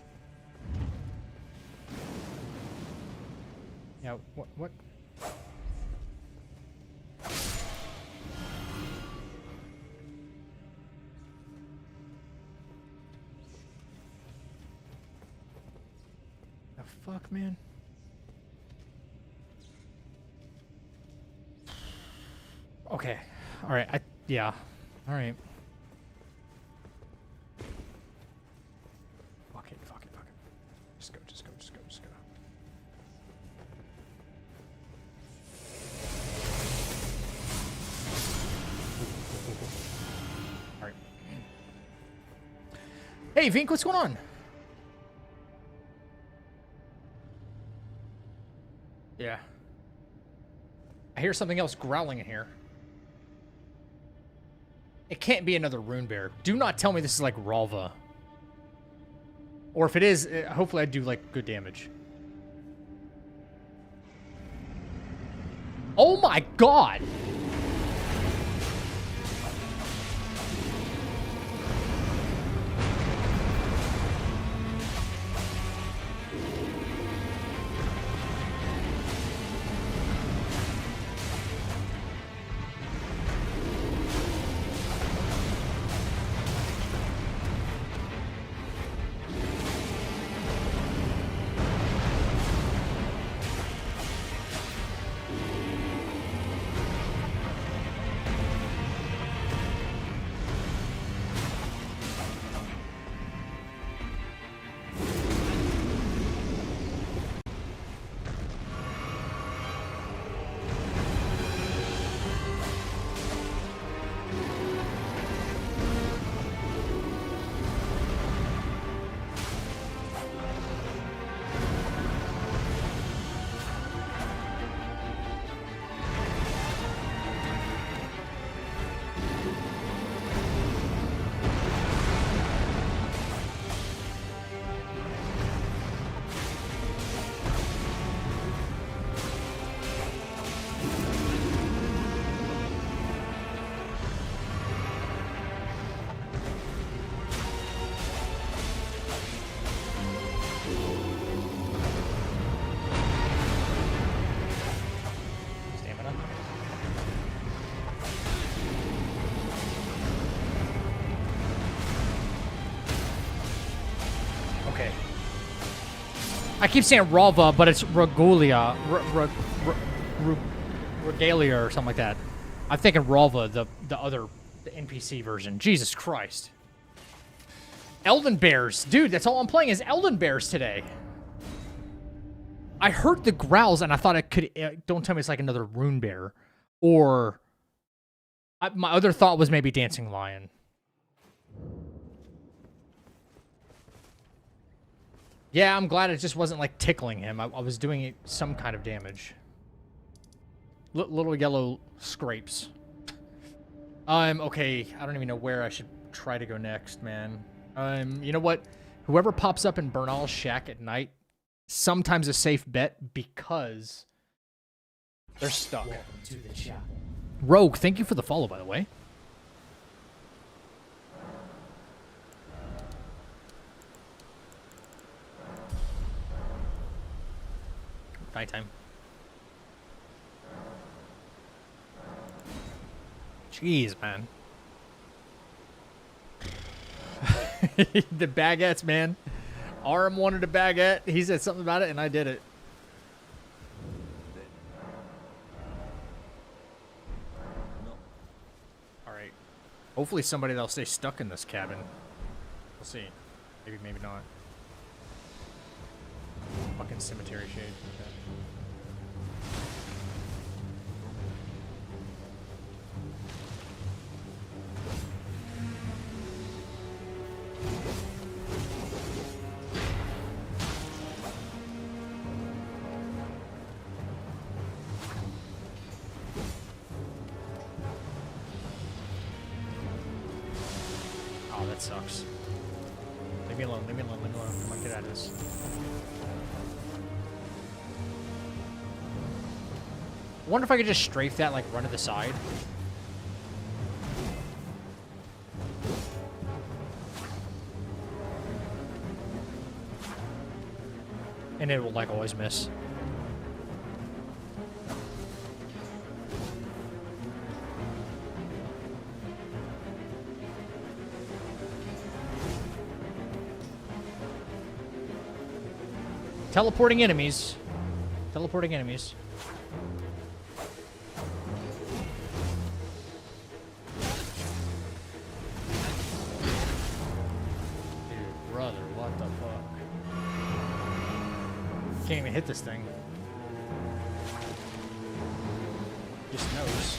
Yeah, what? The fuck, man? Okay. All right. Yeah. All right. Fuck it. Just go. All right. Hey, Vink, what's going on? Yeah. I hear something else growling in here. It can't be another rune bear. Do not tell me this is like Ralva. Or if it is, hopefully I do like good damage. Oh my god! I keep saying Ralva, but it's Regalia. Regalia or something like that. I'm thinking Ralva, the NPC version. Jesus Christ. Elden Bears. Dude, that's all I'm playing is Elden Bears today. I heard the growls and I thought it could... don't tell me it's like another Rune Bear. Or... my other thought was maybe Dancing Lion. Yeah, I'm glad it just wasn't like tickling him. I was doing some kind of damage. Little yellow scrapes. Okay, I don't even know where I should try to go next, man. You know what? Whoever pops up in Bernal's shack at night, sometimes a safe bet because they're stuck. Rogue, thank you for the follow, by the way. Nighttime. Jeez, man. The baguettes, man. RM wanted a baguette. He said something about it, and I did it. All right. Hopefully somebody that'll stay stuck in this cabin. We'll see. Maybe, maybe not. Fucking cemetery shade. Okay. Oh, that sucks. Leave me alone, leave me alone, leave me alone. Come on, get out of this. I wonder if I could just strafe that, like, run to the side. And it will, like, always miss. Teleporting enemies. Teleporting enemies. Dude, brother, what the fuck? Can't even hit this thing. Just knows.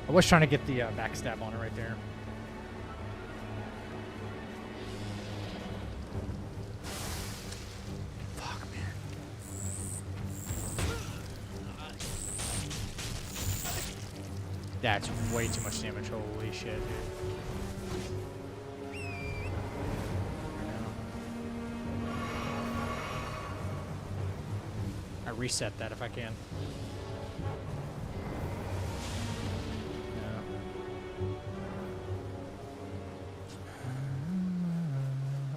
I was trying to get the backstab on it right there. Fuck, man. That's way too much damage. Holy shit, dude. I reset that if I can.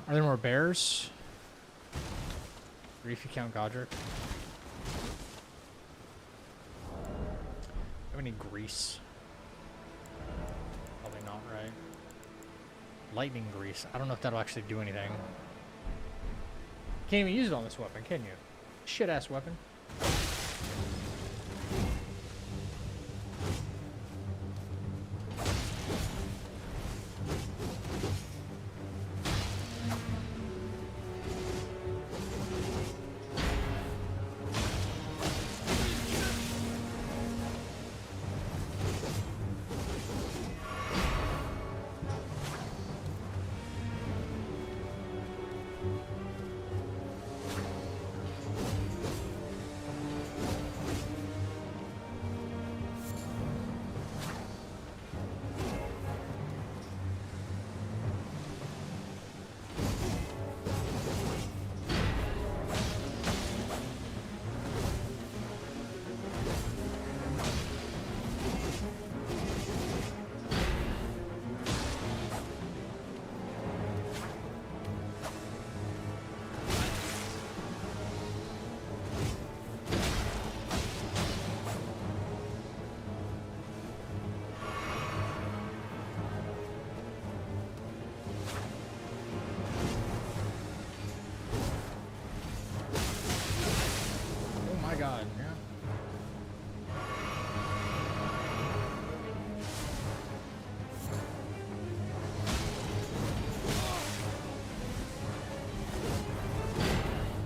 Are there more bears? 3 if you count Godric. Have any grease? Probably not, right? Lightning grease. I don't know if that'll actually do anything. Can't even use it on this weapon, can you? Shit-ass weapon.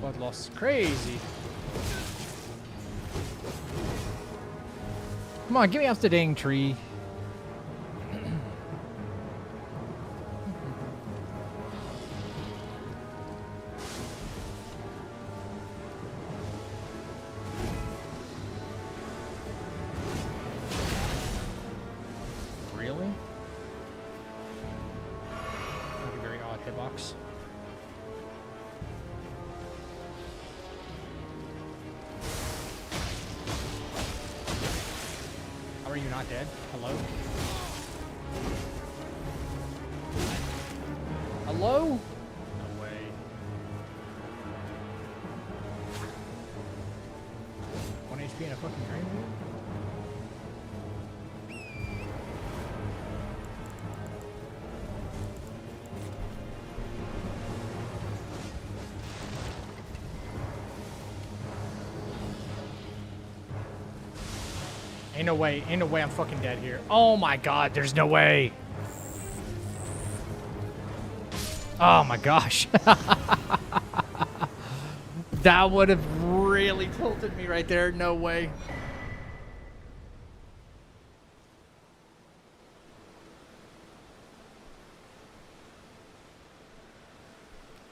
blood loss is crazy. Come on, get me off the dang tree. Really? Like a very odd hitbox. How are you not dead? Hello? Hello? No way. One HP and a fucking drain wheel? Ain't no way I'm fucking dead here. Oh my god, there's no way. Oh my gosh. That would have really tilted me right there. No way.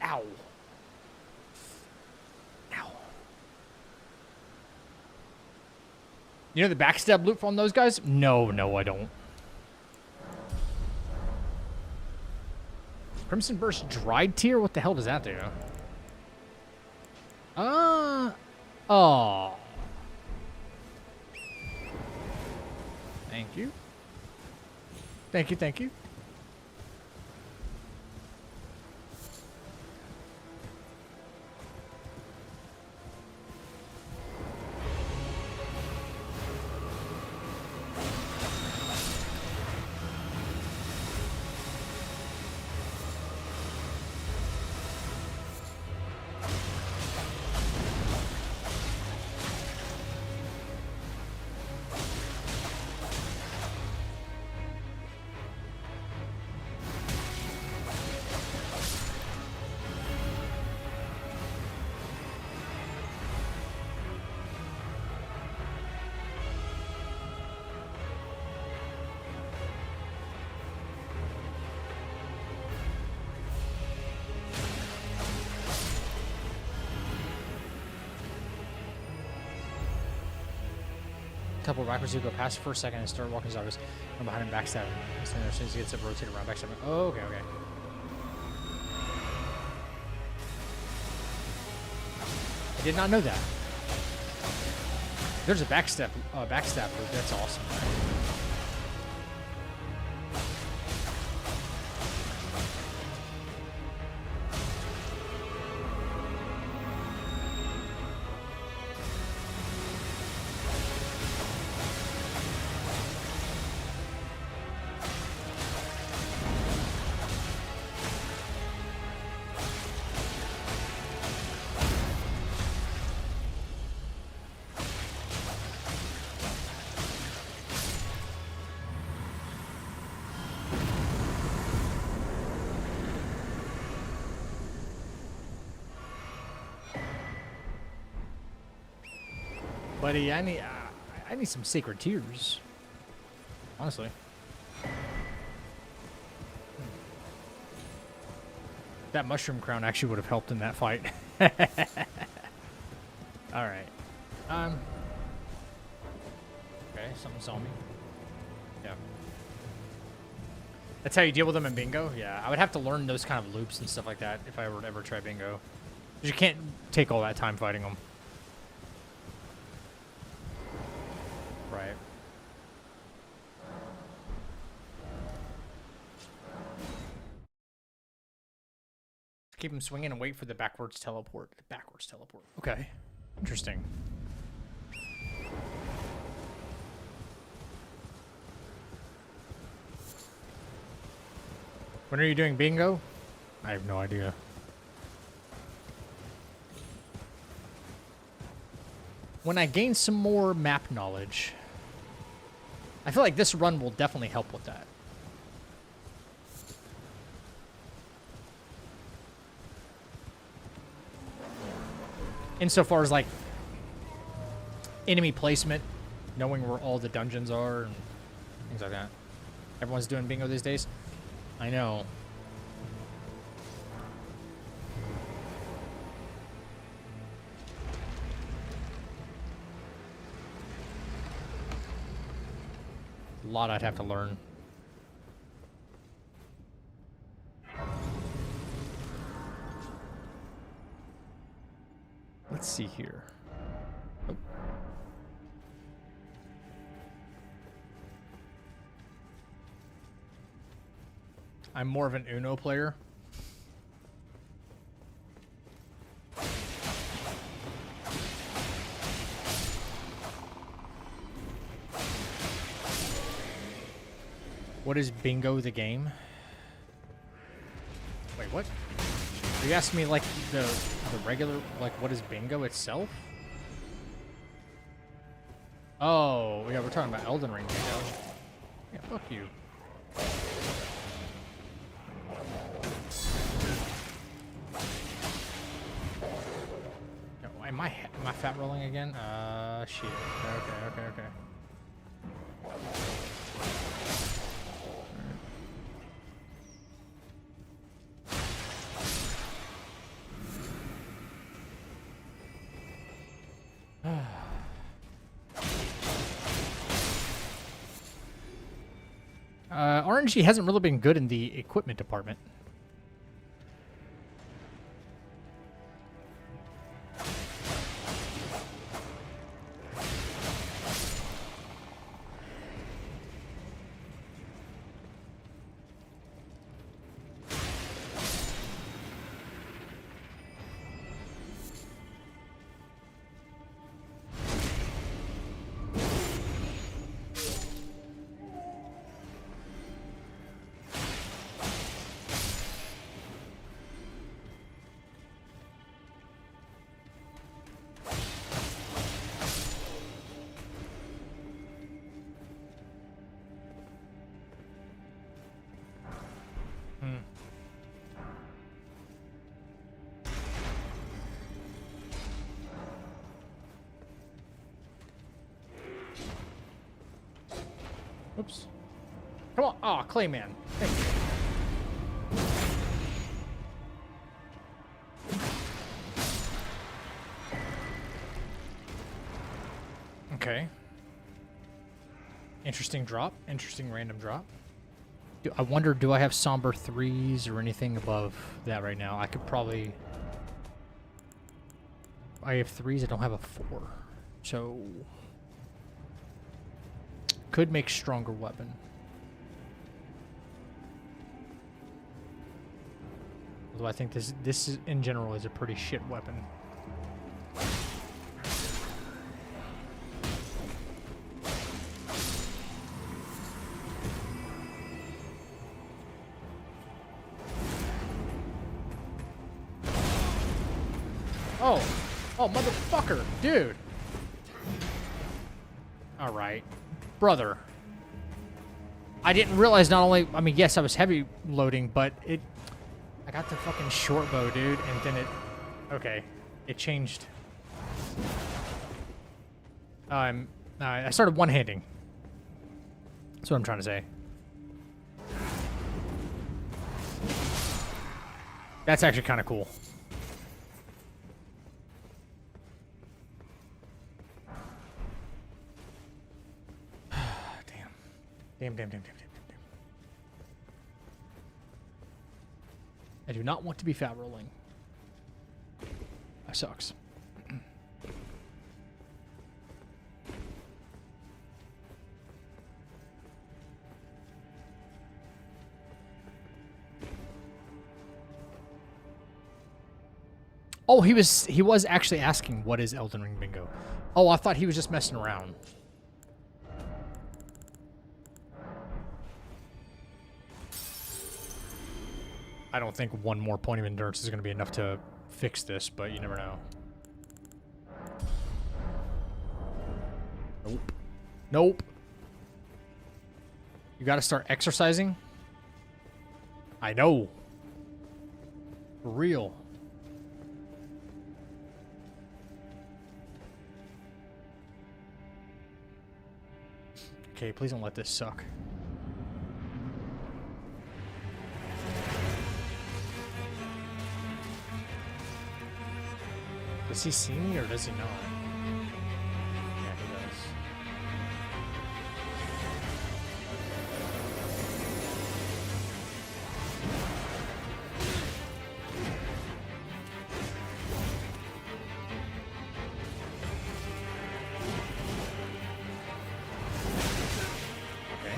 Ow. Ow. You know the backstab loop on those guys? No, I don't. Crimson Burst Dried Tear? What the hell does that do? Oh. Thank you. Thank you. Couple backwards, you go past for a second and start walking zombies. From behind him, backstab him. As soon as he gets up, rotate around, backstab him. Oh, okay. I did not know that. There's a backstab loop. That's awesome. Buddy, I need some sacred tears. Honestly. That mushroom crown actually would have helped in that fight. Alright. Okay, something saw me. Yeah. That's how you deal with them in bingo? Yeah, I would have to learn those kind of loops and stuff like that if I were to ever try bingo. 'Cause you can't take all that time fighting them. Right. Keep him swinging and wait for the backwards teleport. Okay. Interesting. When are you doing bingo? I have no idea. When I gain some more map knowledge. I feel like this run will definitely help with that. insofar as like enemy placement, knowing where all the dungeons are and things like that. Everyone's doing bingo these days. I know. A lot I'd have to learn. Let's see here. Oh. I'm more of an Uno player. What is bingo the game? Wait, what? Are you asking me like the regular, like what is bingo itself? Oh, yeah, we're talking about Elden Ring bingo. Yeah, fuck you. No, am I fat rolling again? Shit. Okay. RNG hasn't really been good in the equipment department. Oops. Come on. Oh, Clayman. Thank you. Okay. Interesting drop. Interesting random drop. I wonder, do I have somber 3s or anything above that right now? I could probably... I have 3s, I don't have a 4. So... could make stronger weapon. Although I think this is, in general, is a pretty shit weapon. Oh, motherfucker, dude. All right. Brother, I didn't realize not only, I mean, yes, I was heavy loading, but I got the fucking short bow, dude, and then okay, it changed. I started one-handing. That's what I'm trying to say. That's actually kind of cool. Damn. I do not want to be fat rolling. That sucks. Oh, he was actually asking what is Elden Ring bingo. Oh, I thought he was just messing around. I don't think one more point of endurance is going to be enough to fix this, but you never know. Nope. You got to start exercising? I know. For real. Okay, please don't let this suck. Does he see me or does he not? Yeah, he does. Okay,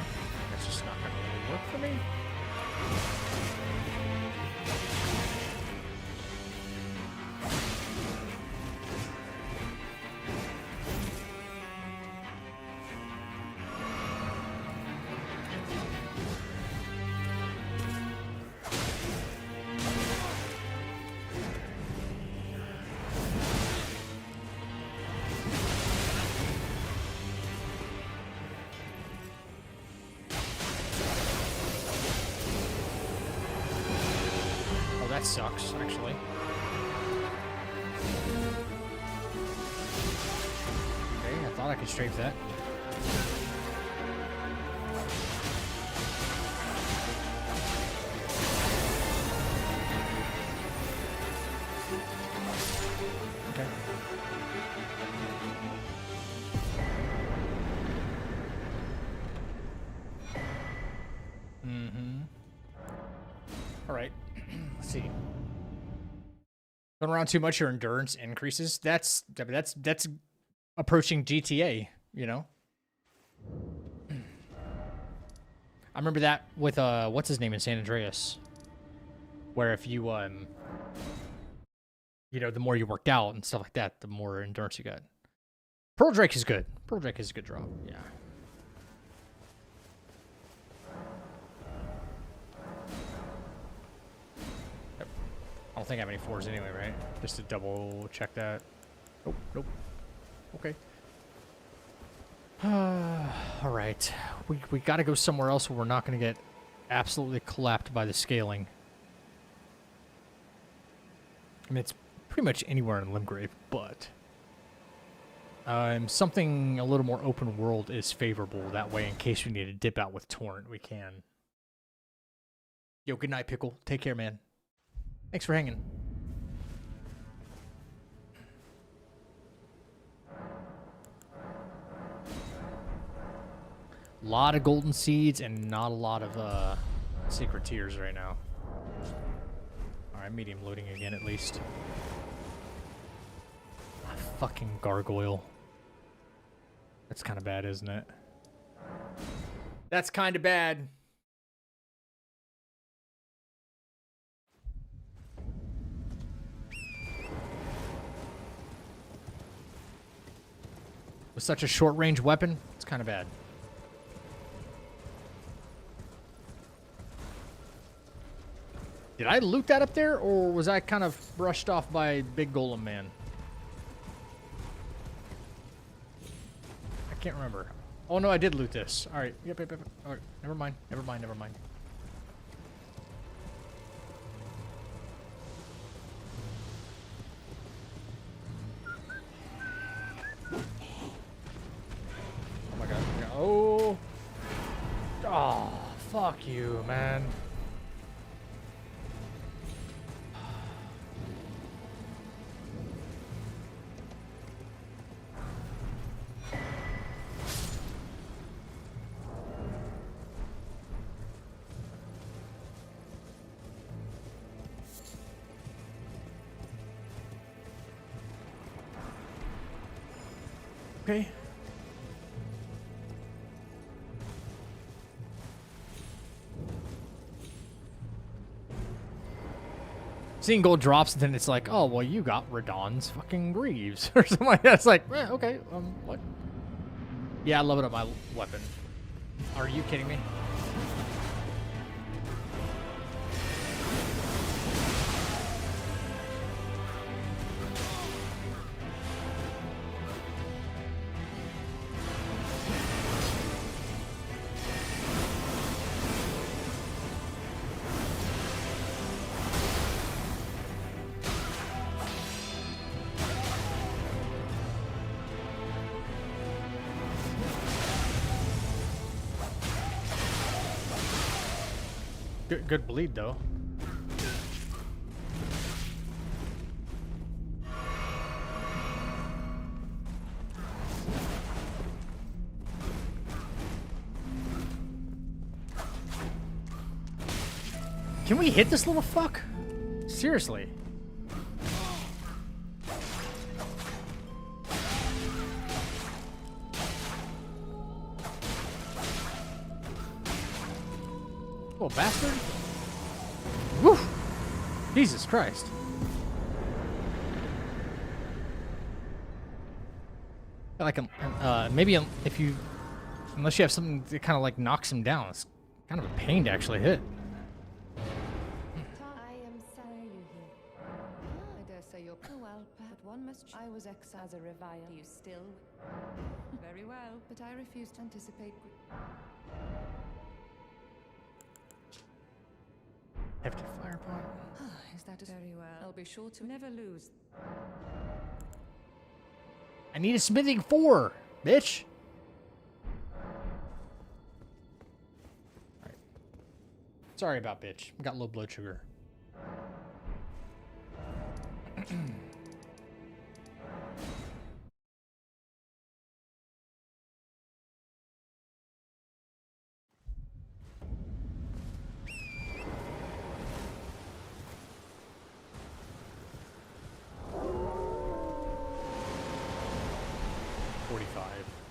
that's just not gonna really work for me. That sucks, actually. Okay, I thought I could strafe that. Okay. Mm-hmm. All right. Let's see. Going around too much, your endurance increases. That's approaching GTA, you know. I remember that with what's his name in San Andreas, where if you you know, the more you worked out and stuff like that, the more endurance you got. Pearl Drake is good. Pearl Drake is a good drop. Yeah. I don't think I have any 4s anyway, right? Just to double check that. Oh, nope. Okay. All right. We got to go somewhere else where we're not going to get absolutely clapped by the scaling. I mean, it's pretty much anywhere in Limgrave, but something a little more open world is favorable. That way, in case we need to dip out with Torrent, we can. Yo, good night, Pickle. Take care, man. Thanks for hanging. A lot of golden seeds and not a lot of secret tears right now. Alright, medium loading again at least. Ah, fucking gargoyle. That's kind of bad, isn't it? That's kind of bad. With such a short-range weapon, it's kind of bad. Did I loot that up there, or was I kind of brushed off by Big Golem Man? I can't remember. Oh, no, I did loot this. All right. Yep. All right. Never mind. Never mind. Oh, my God. Oh. Oh, fuck you, man. Okay. Seeing gold drops, and then it's like, oh, well, you got Radon's fucking Greaves or something like that. It's like, eh, okay, what? Yeah, I love it up my weapon. Are you kidding me? Good bleed though. Can we hit this little fuck? Seriously. Little bastard. Woo! Jesus Christ. Like maybe if you, unless you have something that kind of like knocks him down, it's kind of a pain to actually hit.
I am sorry you here. I dare say you're well, but one must. I was exiled as a revile. You still? Very well, but I refuse to anticipate.
Hefty fire pot.
Is that very well? I'll be sure to never lose.
I need a smithing 4, bitch. Alright. Sorry about bitch. Got low blood sugar.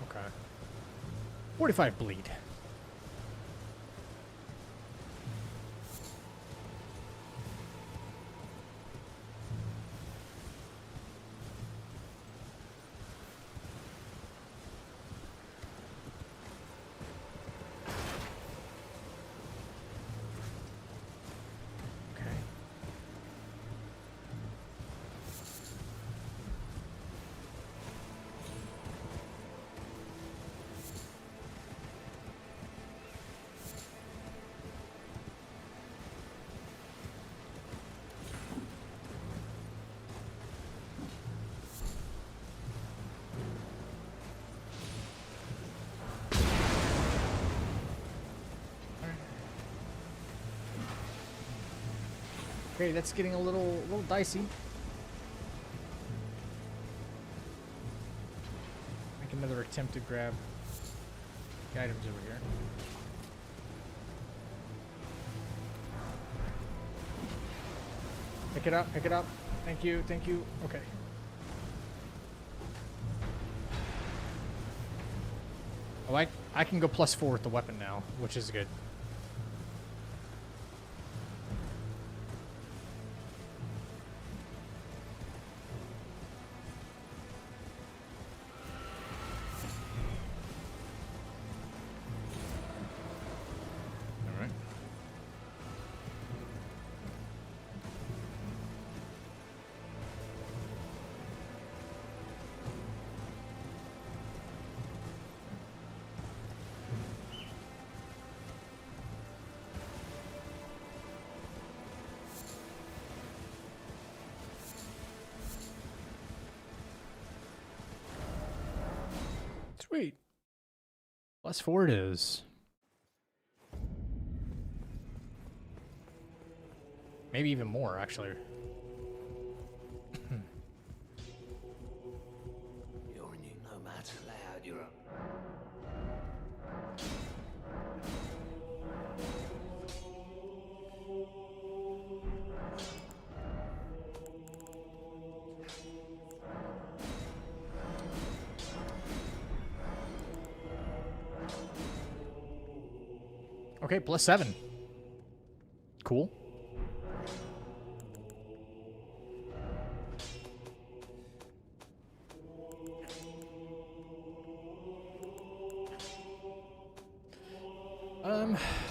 Okay. 45 bleed. Okay. Okay, that's getting a little dicey. Make another attempt to grab the items over here. Pick it up, pick it up. Thank you, thank you. Okay. Oh, I can go +4 with the weapon now, which is good. Sweet. +4 it is. Maybe even more, actually.
You're a new nomad. Loud, you're up.
Okay, +7. Cool.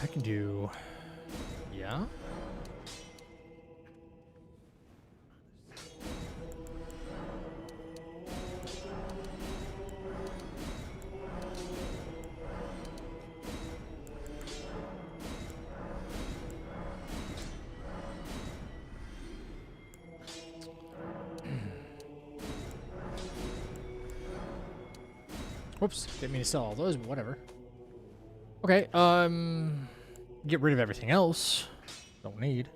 I can do, yeah. Whoops, didn't mean to sell all those, but whatever. Okay, get rid of everything else. Don't need.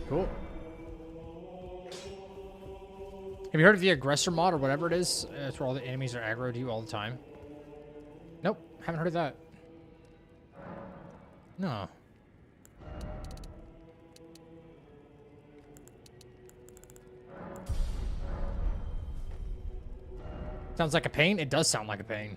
Cool. Have you heard of the aggressor mod or whatever it is? It's where all the enemies are aggro to you all the time. Nope, haven't heard of that. No. Sounds like a pain? It does sound like a pain.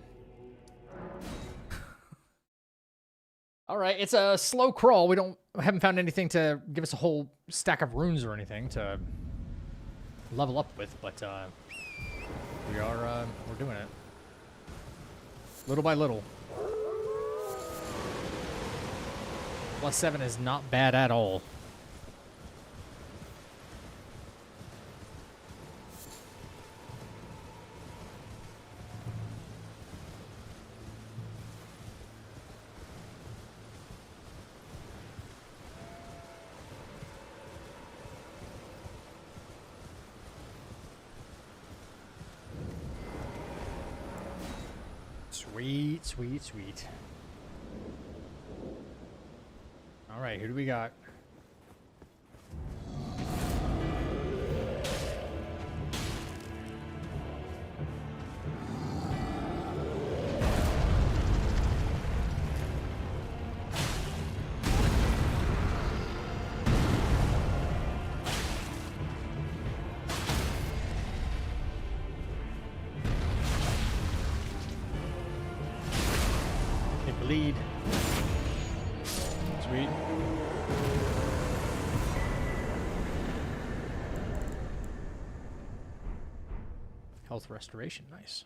All right, it's a slow crawl. We haven't found anything to give us a whole stack of runes or anything to level up with, but we're doing it. Little by little. +7 is not bad at all. Sweet, sweet, sweet. All right, who do we got? Lead. Sweet. Health restoration, nice.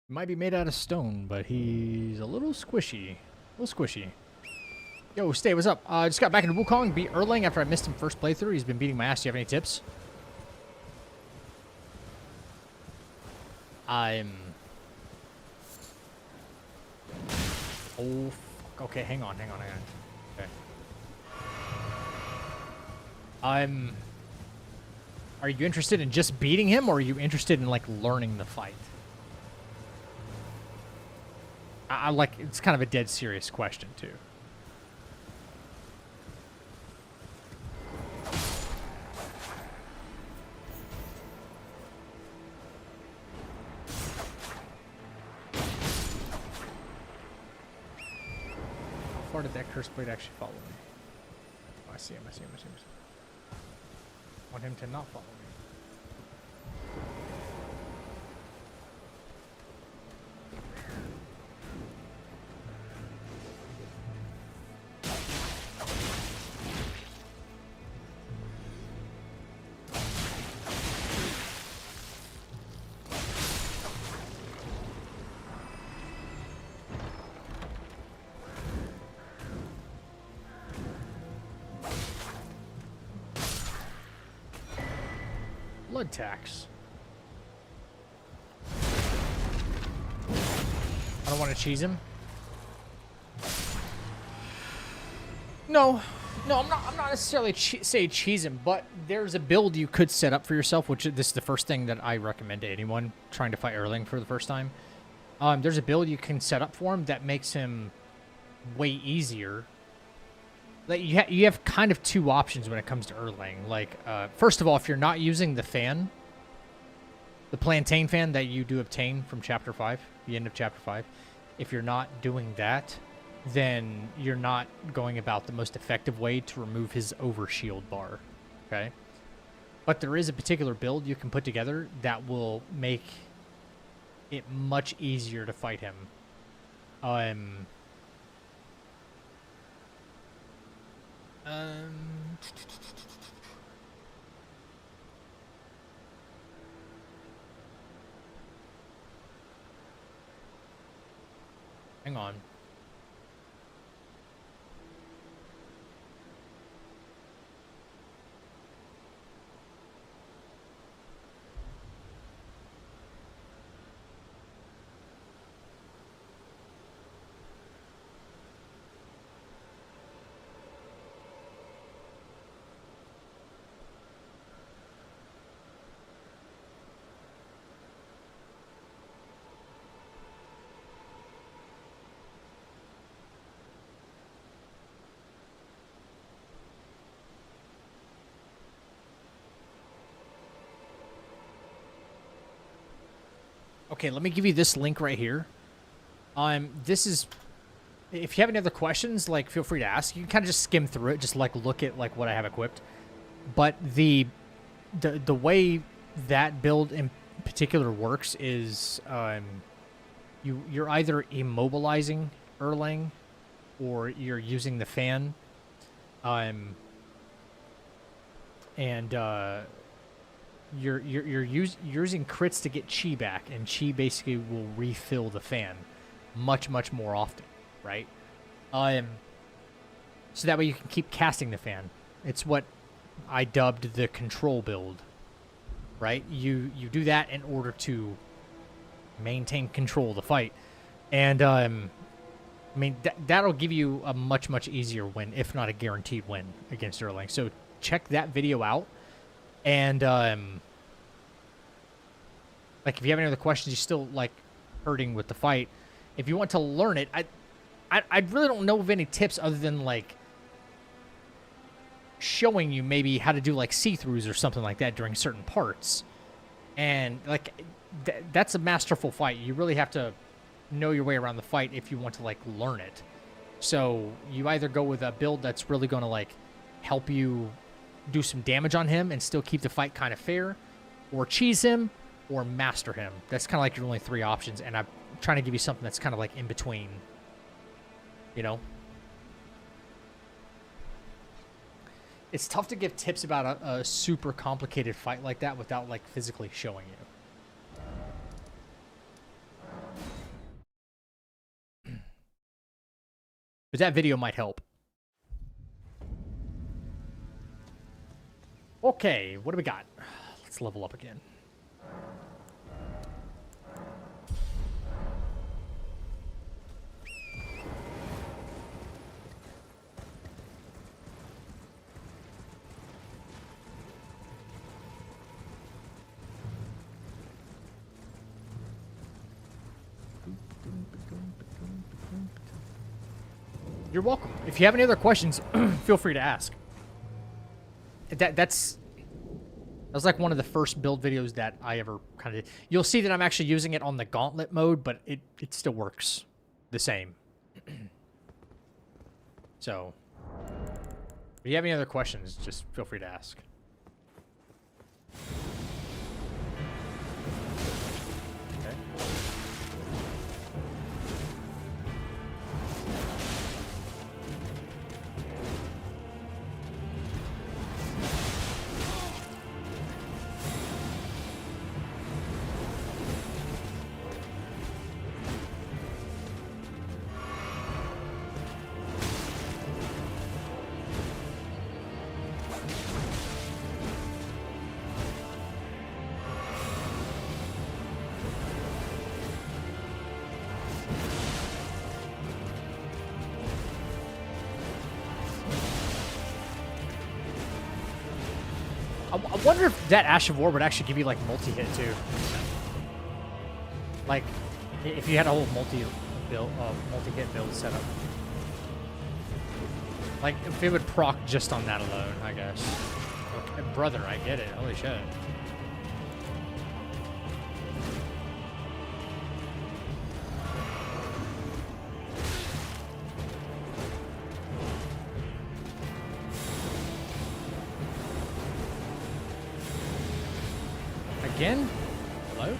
Might be made out of stone, but he's a little squishy. A little squishy. Yo, Stay, what's up? I just got back into Wukong, beat Erlang after I missed him first playthrough. He's been beating my ass. Do you have any tips? Oh, fuck. Okay, hang on. Okay. Are you interested in just beating him, or are you interested in, like, learning the fight? I like, it's kind of a dead serious question, too. How far did that curse blade actually follow me? Oh, I see him. I want him to not follow me. Blood tax. I don't want to cheese him. No, I'm not necessarily say cheese him, but there's a build you could set up for yourself, which this is the first thing that I recommend to anyone trying to fight Erling for the first time. There's a build you can set up for him that makes him way easier. Like you have kind of two options when it comes to Erlang. Like, first of all, if you're not using the fan, the plantain fan that you do obtain from Chapter 5, the end of Chapter 5, if you're not doing that, then you're not going about the most effective way to remove his overshield bar, okay? But there is a particular build you can put together that will make it much easier to fight him. Hang on. Okay, let me give you this link right here. This is, if you have any other questions, like, feel free to ask. You can kind of just skim through it, just like look at like what I have equipped. But the way that build in particular works is, you're either immobilizing Erlang, or you're using the fan, you're using crits to get chi back, and chi basically will refill the fan much more often, right? So that way you can keep casting the fan. It's what I dubbed the control build, right? You do that in order to maintain control of the fight, and I mean that'll give you a much easier win, if not a guaranteed win against Erlang. So check that video out. And, like, if you have any other questions, you're still, like, hurting with the fight, if you want to learn it, I really don't know of any tips other than, like, showing you maybe how to do, like, see-throughs or something like that during certain parts. And, like, that's a masterful fight. You really have to know your way around the fight if you want to, like, learn it. So you either go with a build that's really going to, like, help you do some damage on him and still keep the fight kind of fair, or cheese him, or master him. That's kind of like your only three options, and I'm trying to give you something that's kind of like in between, you know? It's tough to give tips about a super complicated fight like that without, like, physically showing you. But that video might help. Okay, what do we got? Let's level up again. You're welcome. If you have any other questions, feel free to ask. That was like one of the first build videos that I ever kind of did. You'll see that I'm actually using it on the gauntlet mode, but it still works the same. So, if you have any other questions, just feel free to ask. Okay. I wonder if that Ash of War would actually give you, like, multi-hit, too. Like, if you had a whole multi-hit build set up. Like, if it would proc just on that alone, I guess. Okay, brother, I get it. Holy shit. Again? Hello?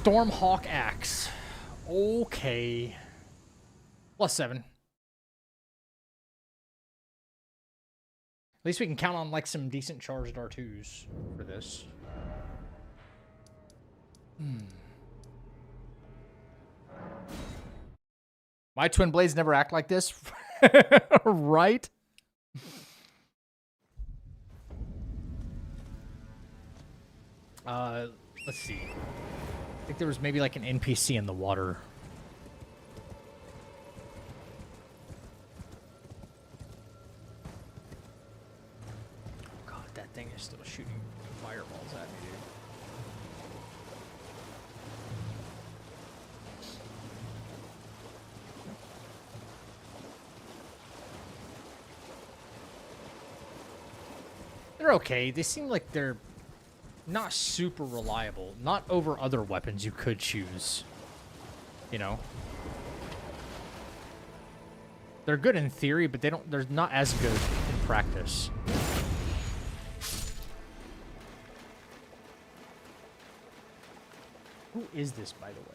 Stormhawk axe. Okay. +7. At least we can count on like some decent charged R2s for this. My twin blades never act like this. Right? Let's see. I think there was maybe like an NPC in the water. God, that thing is still shooting fireballs at me, dude. They're okay. They seem like they're not super reliable. Not over other weapons you could choose. You know? They're good in theory, but they're not as good in practice. Who is this, by the way?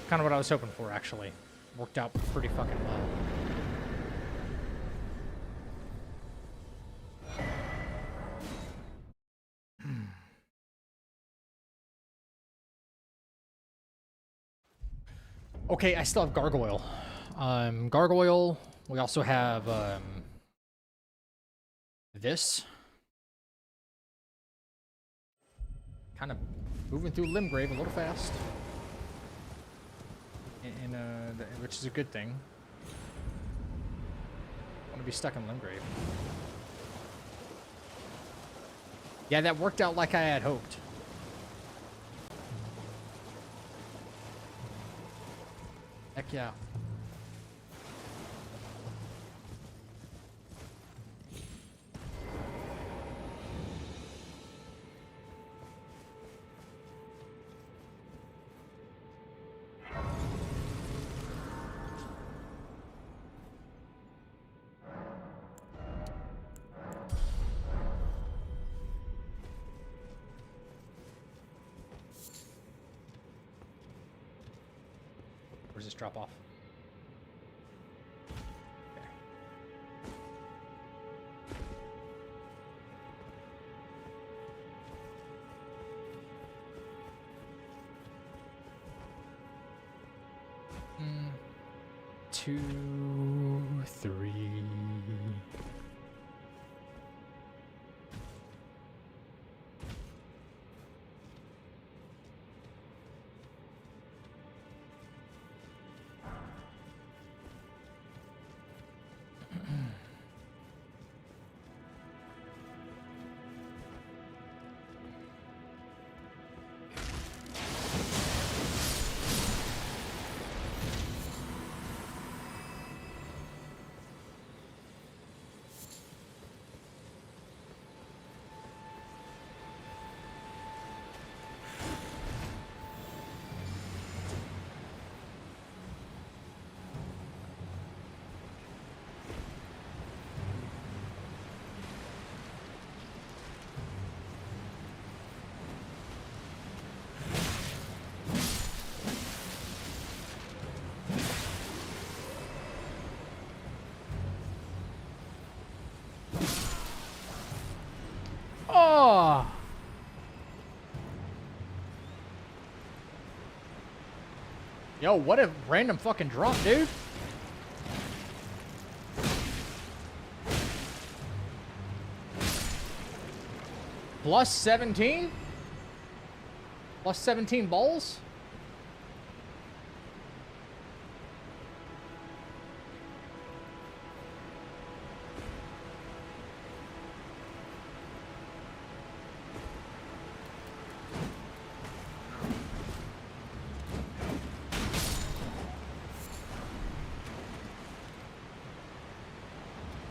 Kind of what I was hoping for, actually. Worked out pretty fucking well. Okay, I still have Gargoyle. Gargoyle. We also have this. Kind of moving through Limgrave a little fast. Which is a good thing. I want to be stuck in Limgrave. Yeah, that worked out like I had hoped. Heck yeah. Where's this drop off? Okay. Two, three. Oh! Yo, what a random fucking drop, dude. Plus 17? Plus 17 balls?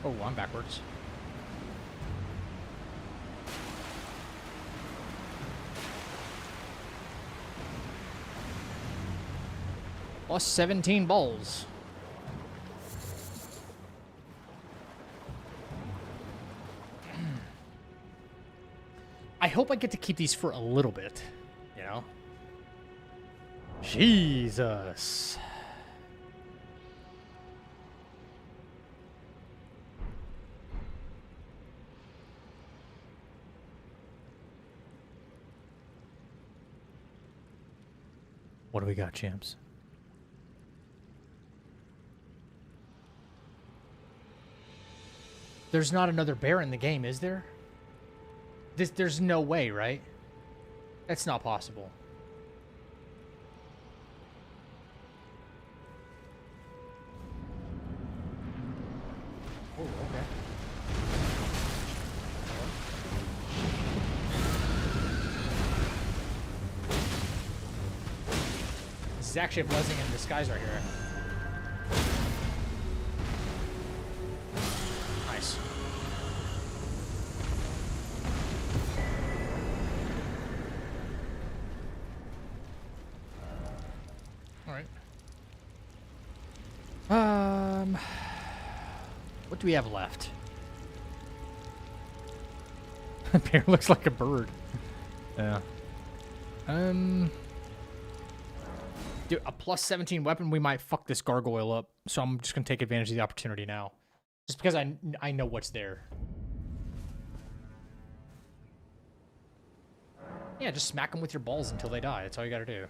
Oh, I'm backwards. Plus 17 balls. I hope I get to keep these for a little bit, you know? Jesus. What do we got, champs? There's not another bear in the game, is there? There's no way, right? That's not possible. Oh, okay. This is actually a blessing in disguise right here. Nice. All right. What do we have left? Bear looks like a bird. Yeah. Dude, a plus 17 weapon, we might fuck this gargoyle up. So I'm just gonna take advantage of the opportunity now, just because I know what's there. Yeah, just smack them with your balls until they die. That's all you gotta do.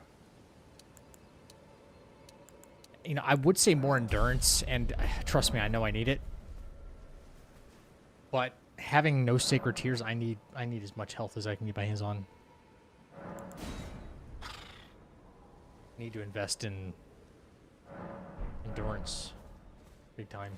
You know, I would say more endurance, and trust me, I know I need it. But having no sacred tears, I need as much health as I can get my hands on. Need to invest in endurance big time.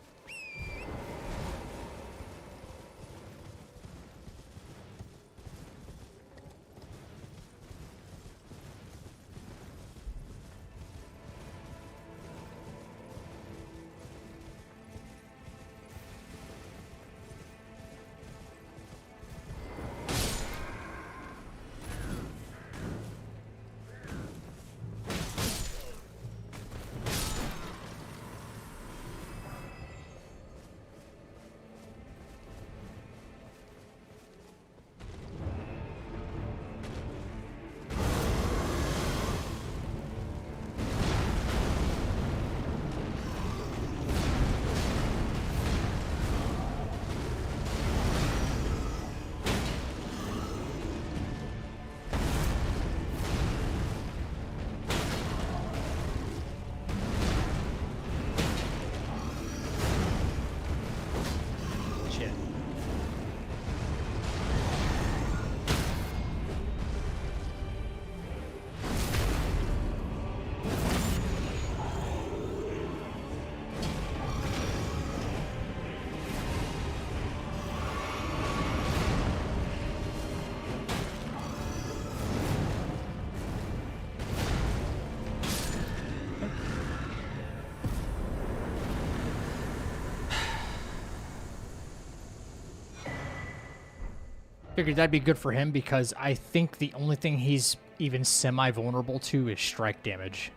Figured that'd be good for him because I think the only thing he's even semi-vulnerable to is strike damage.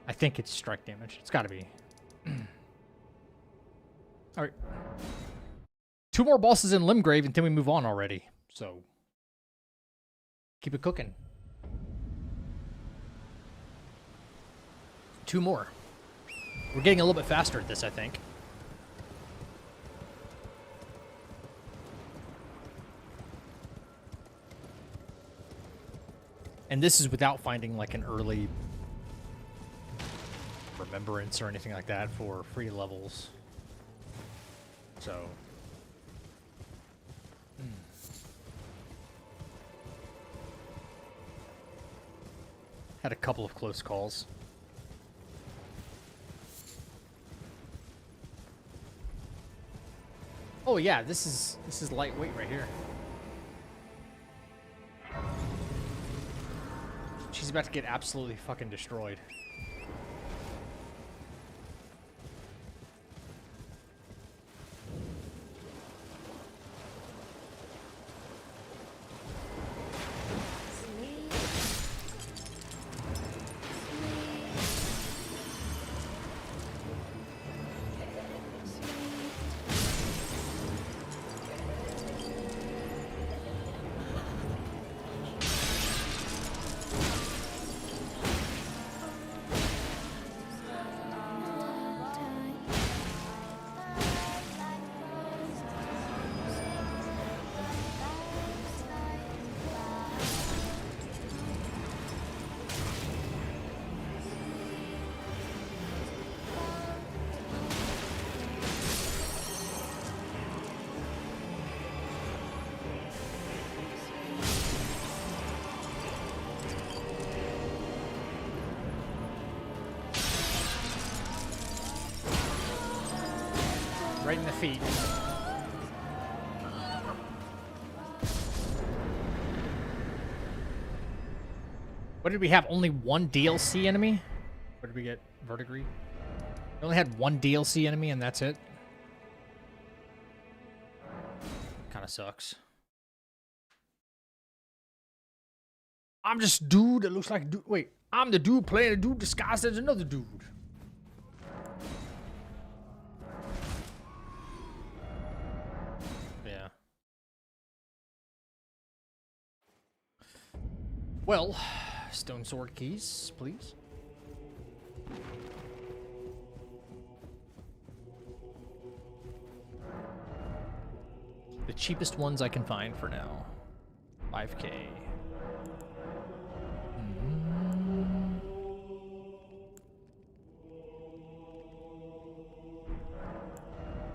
I think it's strike damage. It's gotta be. Alright. 2 more bosses in Limgrave and then we move on already. So, keep it cooking. 2 more. We're getting a little bit faster at this, I think. And this is without finding like an early remembrance or anything like that for free levels. So. Had a couple of close calls. Oh yeah, this is lightweight right here. She's about to get absolutely fucking destroyed. feet. What did we have? Only one DLC enemy? What did we get? Verdigris? We only had one DLC enemy and that's it? Kind of sucks. I'm just dude that looks like a dude. Wait, I'm the dude playing a dude disguised as another dude. Yeah. Well, stone sword keys, please. The cheapest ones I can find for now. 5K.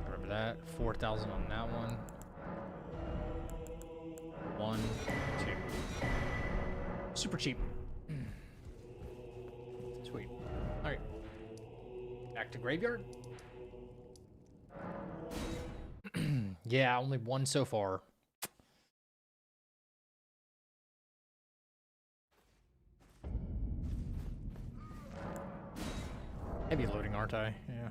Remember that. 4,000 on that one. 1, 2. Super cheap. Sweet. Alright. Back to graveyard. Yeah, only one so far. Heavy loading, aren't I? Yeah.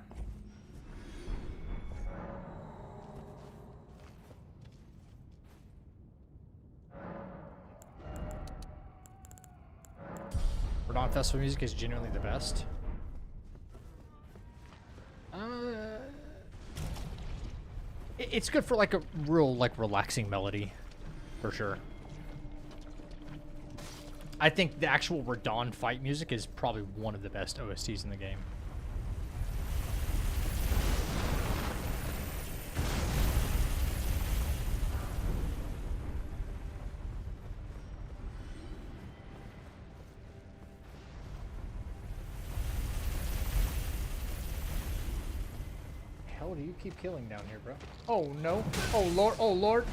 Verdun Festival music is genuinely the best. It's good for like a real like relaxing melody, for sure. I think the actual Verdun fight music is probably one of the best OSTs in the game. Hell do you keep killing down here, bro? Oh no. Oh lord. Oh lord.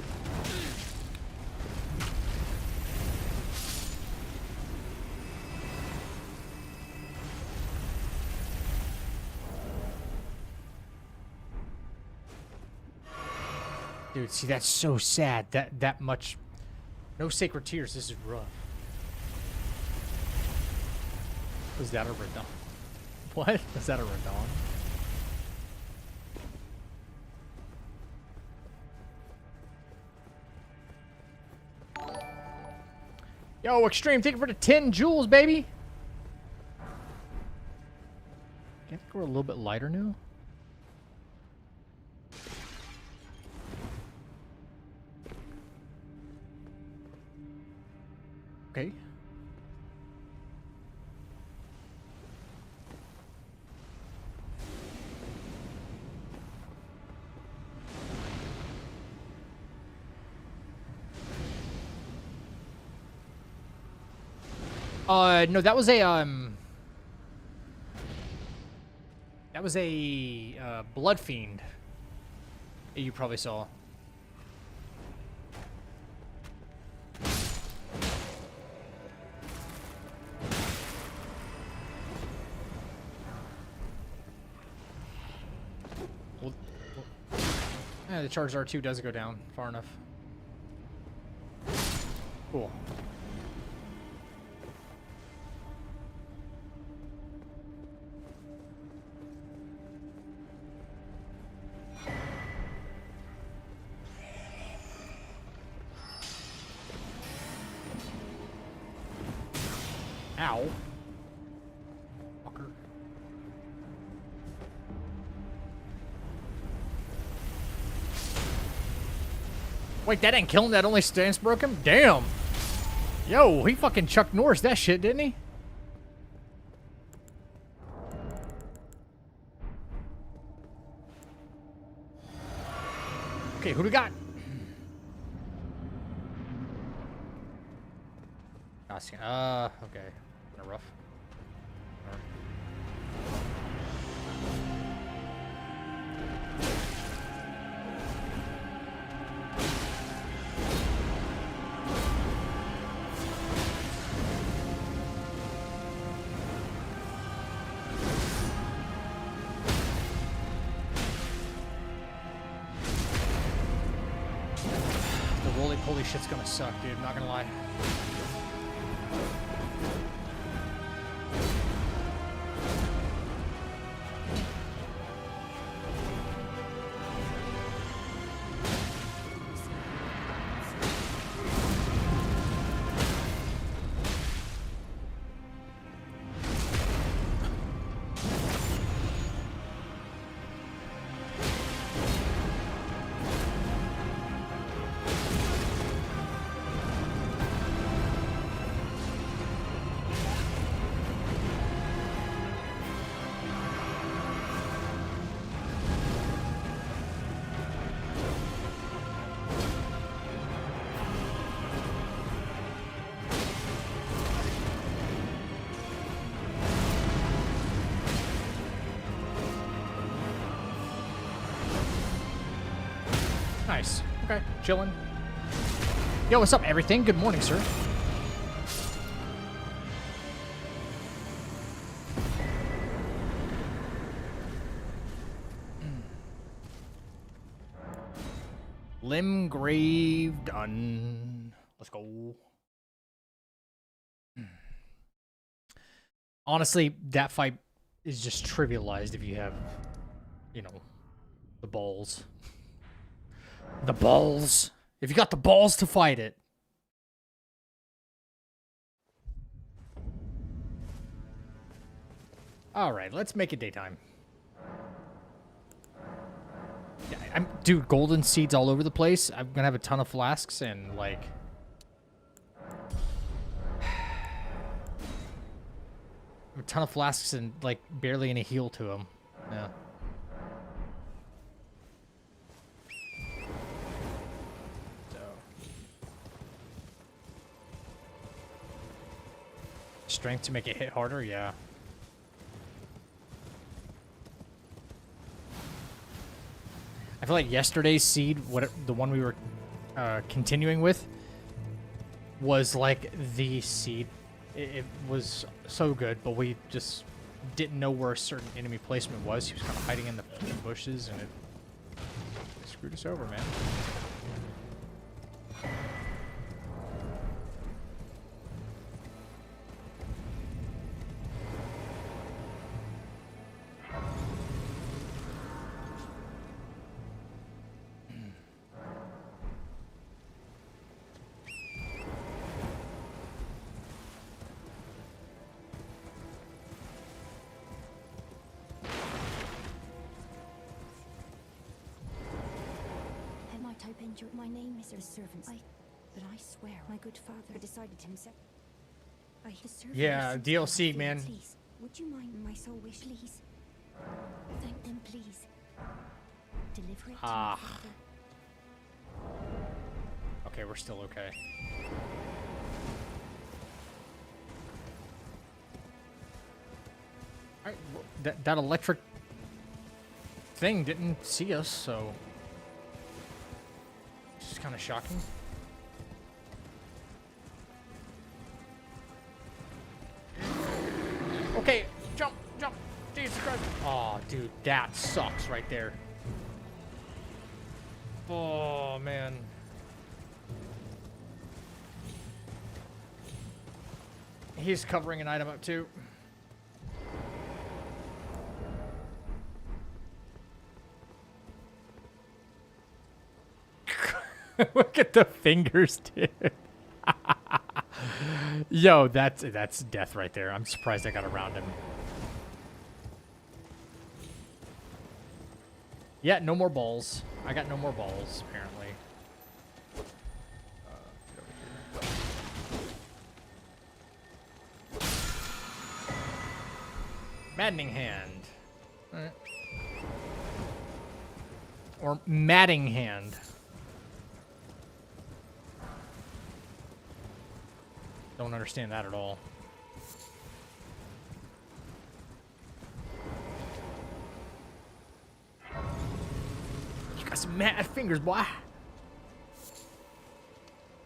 Dude, see, that's so sad. That much. No sacred tears. This is rough. Was that a Radon? What? Was that a Radon? Yo, Extreme, thank you for the 10 jewels, baby. I think we're a little bit lighter now. Okay. No, that was a blood fiend that you probably saw. Yeah, the charged R2 does go down far enough. Cool. Ow. Fucker. Wait, that didn't kill him, that only stance broke him? Damn. Yo, he fucking Chuck Norris that shit, didn't he? Okay, who do we got? Okay. Kinda rough. Holy shit's gonna suck, dude. Not gonna lie. Nice. Okay, chilling. Yo, what's up, everything? Good morning, sir. Limgrave done. Let's go. Honestly, that fight is just trivialized if you have, you know, the balls. The balls. If you got the balls to fight it. Alright, let's make it daytime. Yeah, dude, golden seeds all over the place. I'm gonna have a ton of flasks and, like... a ton of flasks and, like, barely any heal to them. Yeah. Strength to make it hit harder, yeah. I feel like yesterday's seed, the one we were continuing with, was like the seed. It was so good, but we just didn't know where a certain enemy placement was. He was kind of hiding in the bushes, and it screwed us over, man.
My name is a servant. But I swear, my good father decided himself.
Yeah, DLC, man.
Please, would you mind my soul wish, please? Thank them, please. Deliver it to my father.
Okay, we're still okay. Alright, well, that electric thing didn't see us, so... It's kind of shocking. Okay, jump, jump. Jesus Christ. Oh, dude, that sucks right there. Oh, man. He's covering an item up, too. Look at the fingers, dude. Yo, that's death right there. I'm surprised I got around him. Yeah, no more balls. I got no more balls, apparently. Maddening hand. Alright. Or matting hand. Don't understand that at all. You got some mad fingers, boy.
I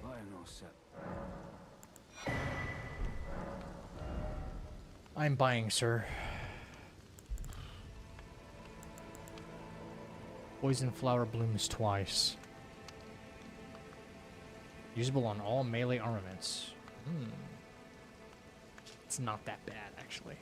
am all set.
I'm buying, sir. Poison flower blooms twice. Usable on all melee armaments. It's not that bad, actually.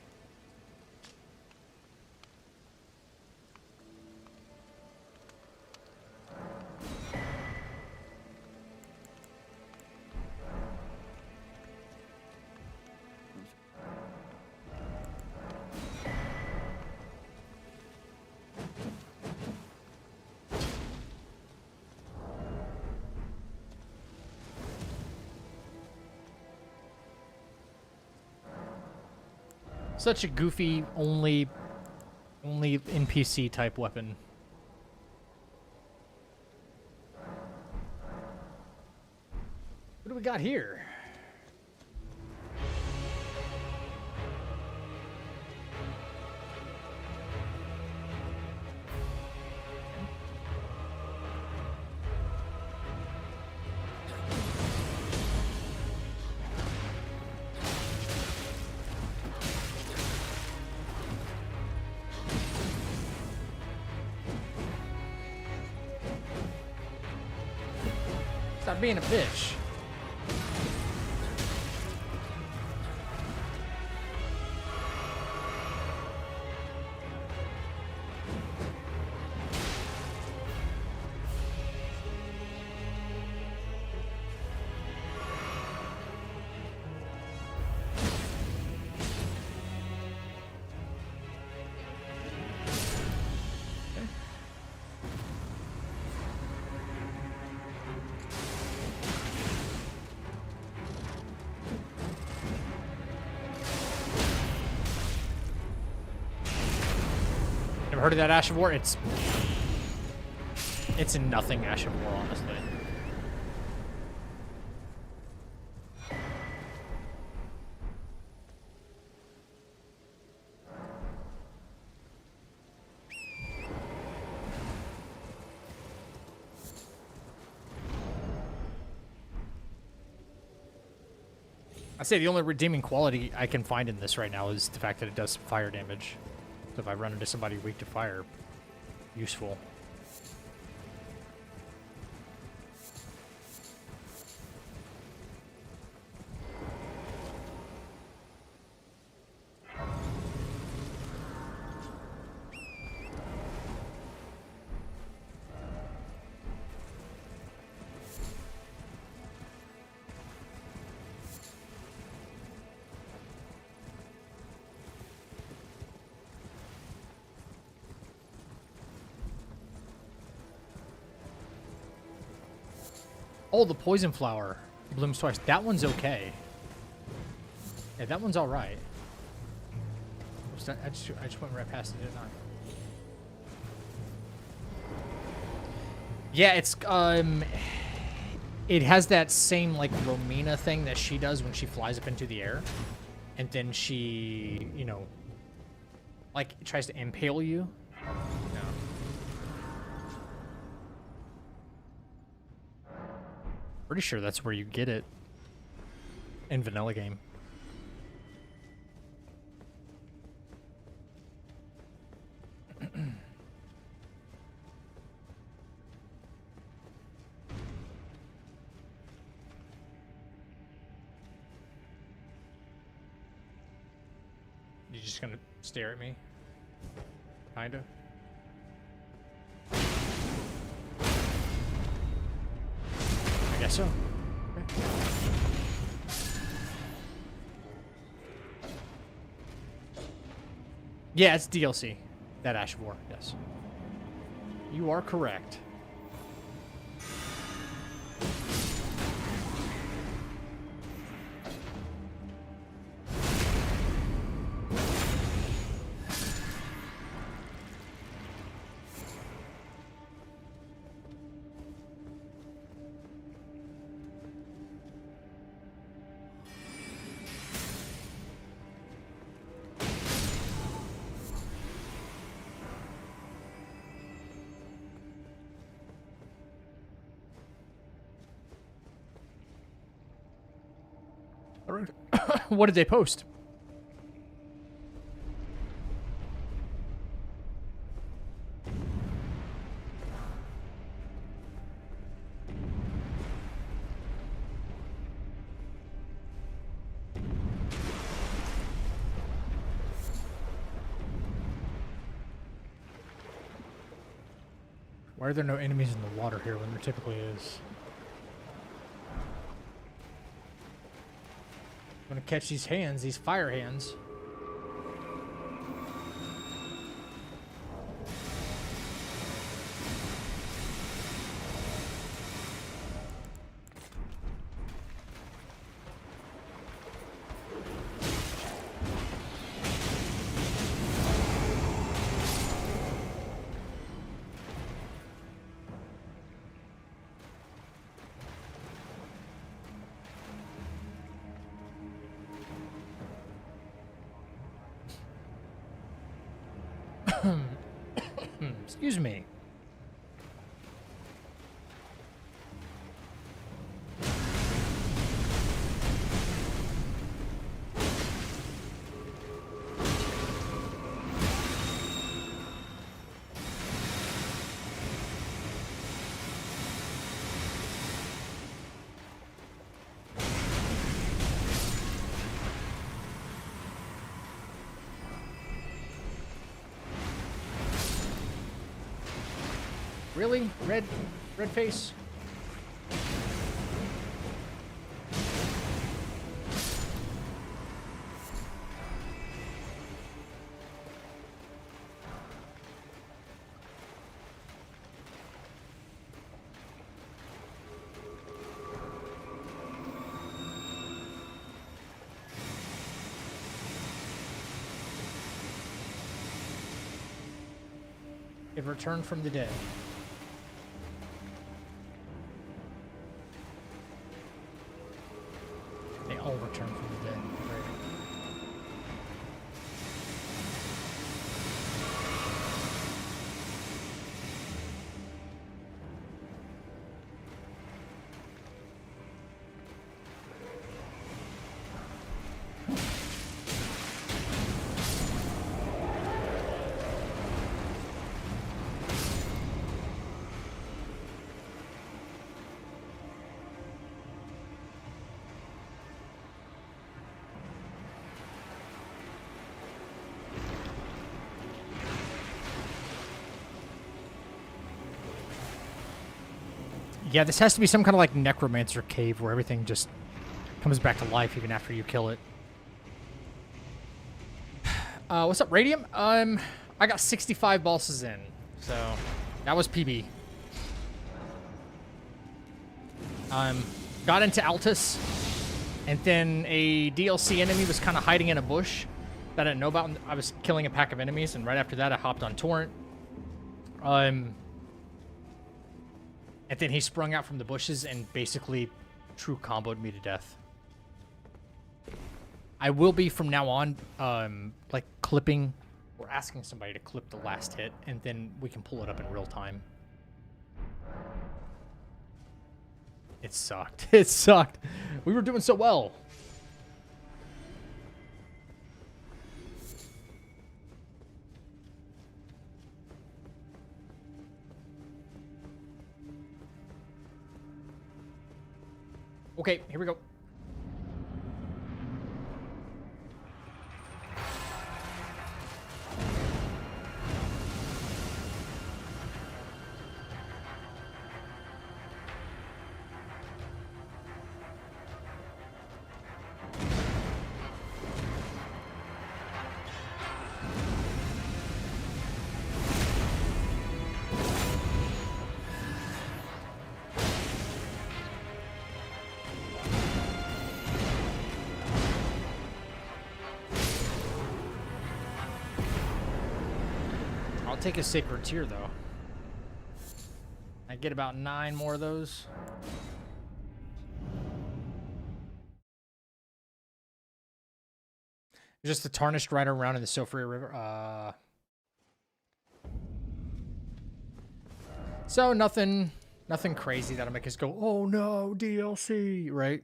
Such a goofy, only NPC type weapon. What do we got here? Stop being a bitch. Never heard of that Ash of War? It's a nothing Ash of War, honestly. I say the only redeeming quality I can find in this right now is the fact that it does fire damage. So if I run into somebody weak to fire, useful. Oh, the poison flower blooms twice. That one's okay. Yeah, that one's all right. I just went right past it, didn't I? Yeah, it's it has that same like Romina thing that she does when she flies up into the air, and then she, you know, like tries to impale you. No. Pretty sure that's where you get it in vanilla game. You just gonna stare at me? Kinda? I guess so. Okay. Yeah, it's DLC. That Ash of War, yes. You are correct. What did they post? Why are there no enemies in the water here when there typically is? I'm gonna catch these hands, these fire hands. Excuse me. Really? Red face? It returned from the dead. They all return from the dead. Great. Yeah, this has to be some kind of like necromancer cave where everything just comes back to life even after you kill it. What's up, Radium? I got 65 bosses in, so that was PB. Got into Altus, and then a DLC enemy was kind of hiding in a bush that I didn't know about. I was killing a pack of enemies, and right after that, I hopped on Torrent. And then he sprung out from the bushes and basically true comboed me to death. I will be from now on, like clipping or asking somebody to clip the last hit, and then we can pull it up in real time. It sucked. It sucked. We were doing so well. Okay, here we go. I'll take a sacred tear though. I get about 9 more of those. Just the tarnished rider around in the Sofria River. So nothing crazy that'll make us go, oh no, DLC, right?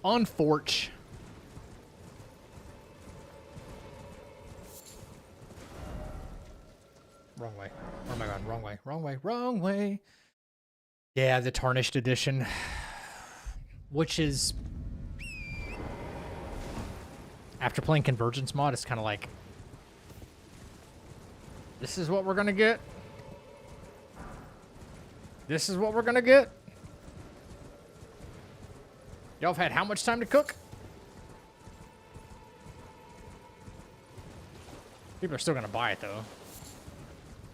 On Forge. Wrong way. Oh my god, wrong way, wrong way, wrong way. Yeah, the Tarnished Edition. Which is... After playing Convergence mod, it's kind of like, this is what we're gonna get. This is what we're gonna get. Y'all have had how much time to cook? People are still gonna buy it though.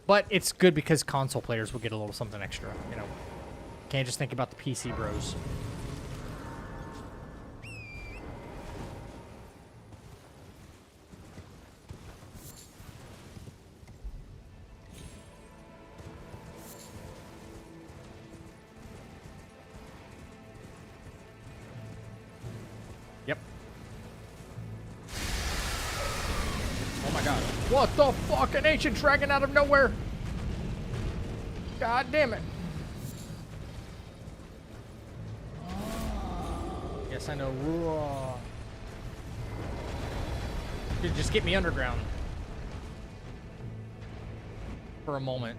But it's good because console players will get a little something extra, you know. Can't just think about the PC bros. Yep. Oh my god. What the fuck? An ancient dragon out of nowhere. God damn it. Yes, I know. Whoa. Dude, just get me underground. For a moment.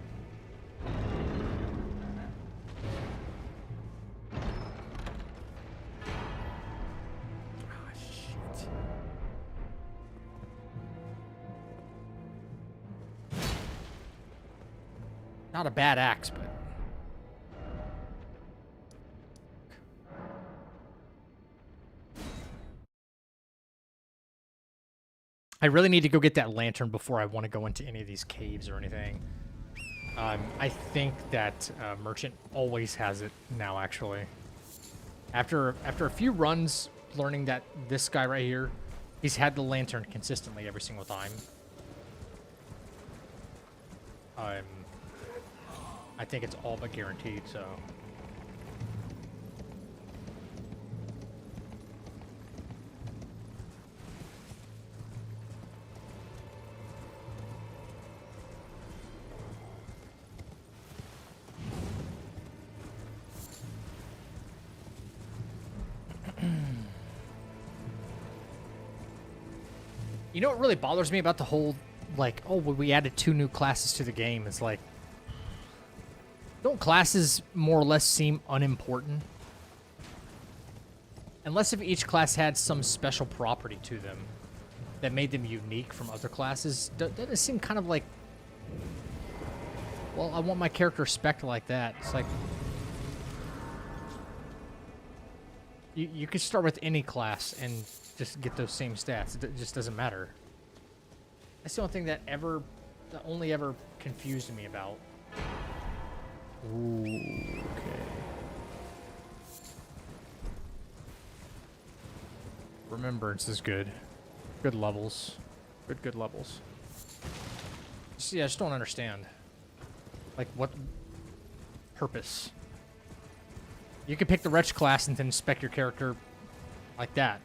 Ah, shit. Not a bad axe, but... I really need to go get that lantern before I want to go into any of these caves or anything. I think that Merchant always has it now, actually. After a few runs, learning that this guy right here, he's had the lantern consistently every single time. I think it's all but guaranteed, so... You know what really bothers me about the whole, like, oh, well, we added 2 new classes to the game? It's like, don't classes more or less seem unimportant? Unless if each class had some special property to them that made them unique from other classes, doesn't it seem kind of like, well, I want my character spec'd like that. It's like, you could start with any class and just get those same stats. It just doesn't matter. That's the only thing that only ever confused me about. Ooh, okay. Remembrance is good. Good levels. Good levels. See, I just don't understand. Like, what purpose? You could pick the Wretch class and then spec your character like that.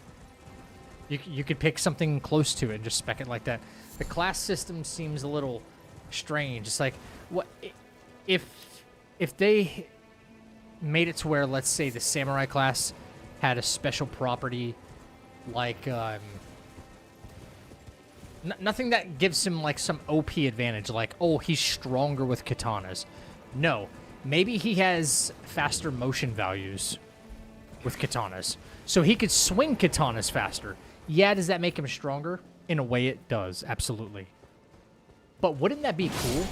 You could pick something close to it and just spec it like that. The class system seems a little strange. It's like, what if they made it to where, let's say, the Samurai class had a special property like nothing that gives him like some OP advantage, like, oh, he's stronger with katanas. No, maybe he has faster motion values with katanas, so he could swing katanas faster. Yeah, does that make him stronger? In a way, it does, absolutely. But wouldn't that be cool?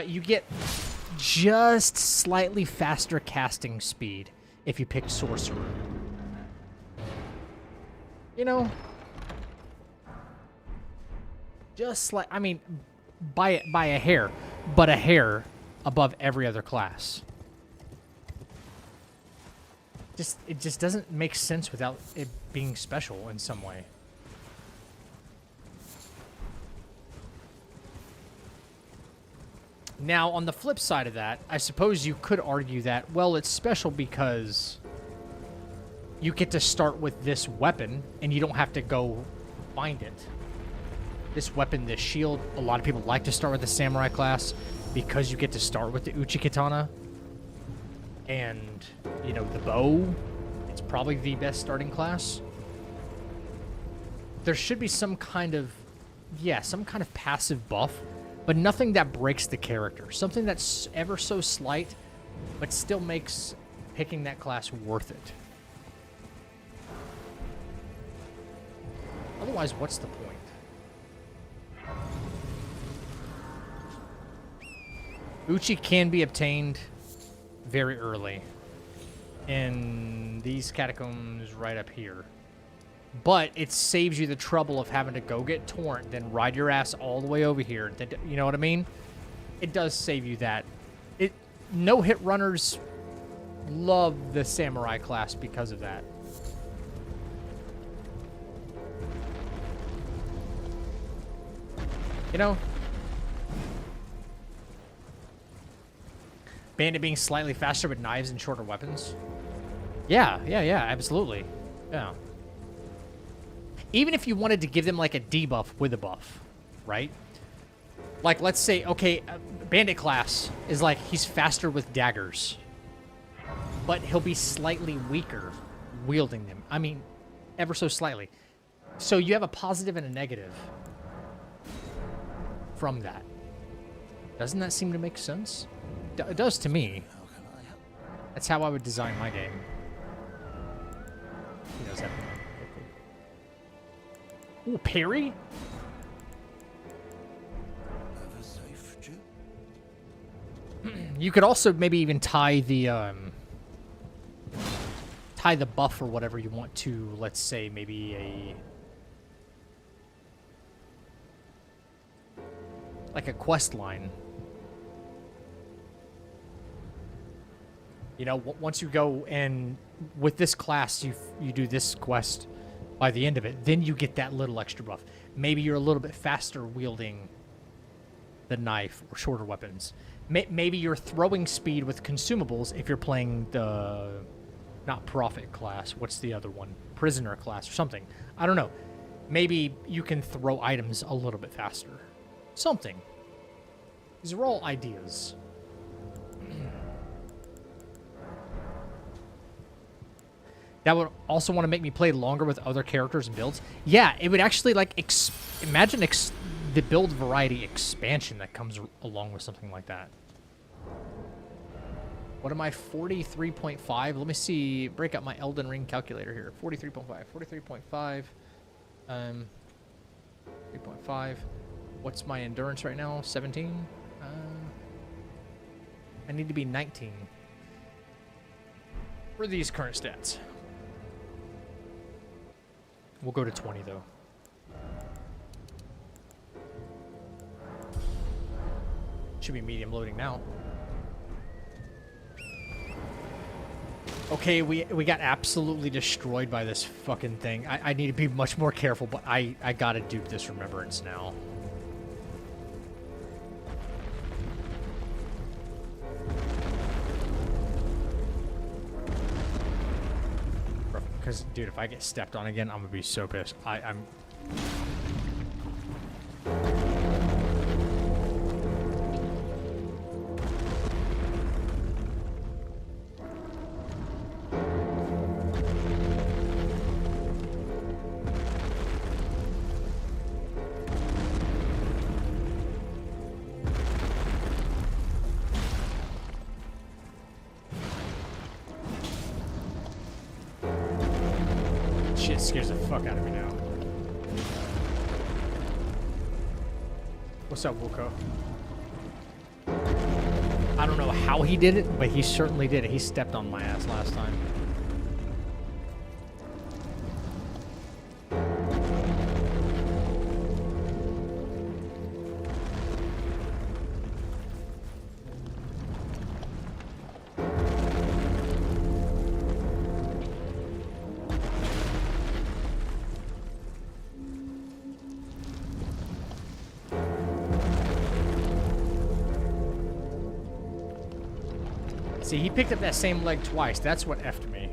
You get just slightly faster casting speed if you pick Sorcerer. You know? Just like, I mean, by a hair, but a hair above every other class. It just doesn't make sense without it being special in some way. Now, on the flip side of that, I suppose you could argue that, well, it's special because you get to start with this weapon and you don't have to go find it. This weapon, this shield, a lot of people like to start with the Samurai class because you get to start with the Uchi Katana. And, you know, the bow, it's probably the best starting class. There should be some kind of, yeah, some kind of passive buff, but nothing that breaks the character. Something that's ever so slight, but still makes picking that class worth it. Otherwise, what's the point? Uchi can be obtained very early in these catacombs right up here. But it saves you the trouble of having to go get Torrent, then ride your ass all the way over here. You know what I mean? It does save you that. No-hit runners love the Samurai class because of that. You know? Bandit being slightly faster with knives and shorter weapons. Yeah, absolutely. Yeah. Even if you wanted to give them like a debuff with a buff, right? Like, let's say, okay, Bandit class is like, he's faster with daggers. But he'll be slightly weaker wielding them. I mean, ever so slightly. So you have a positive and a negative from that. Doesn't that seem to make sense? It does to me. That's how I would design my game. He does have Ooh, parry? You could also maybe even tie the buff or whatever you want to, let's say, maybe like a quest line. You know, once you go and with this class, you do this quest by the end of it, then you get that little extra buff. Maybe you're a little bit faster wielding the knife or shorter weapons. Maybe your throwing speed with consumables, if you're playing the, not Prophet class, what's the other one? Prisoner class or something. I don't know. Maybe you can throw items a little bit faster. Something. These are all ideas. That would also want to make me play longer with other characters and builds. Yeah, it would actually, like, imagine the build variety expansion that comes along with something like that. What am I, 43.5? Let me see, break out my Elden Ring calculator here. 43.5. 3.5. What's my endurance right now? 17? I need to be 19. For these current stats. We'll go to 20, though. Should be medium loading now. Okay, we got absolutely destroyed by this fucking thing. I need to be much more careful, but I gotta dupe this remembrance now. Because, dude, if I get stepped on again, I'm gonna be so pissed. I'm... Shit scares the fuck out of me now. What's up, Wilco? I don't know how he did it, but he certainly did it. He stepped on my ass last time. See, he picked up that same leg twice. That's what effed me.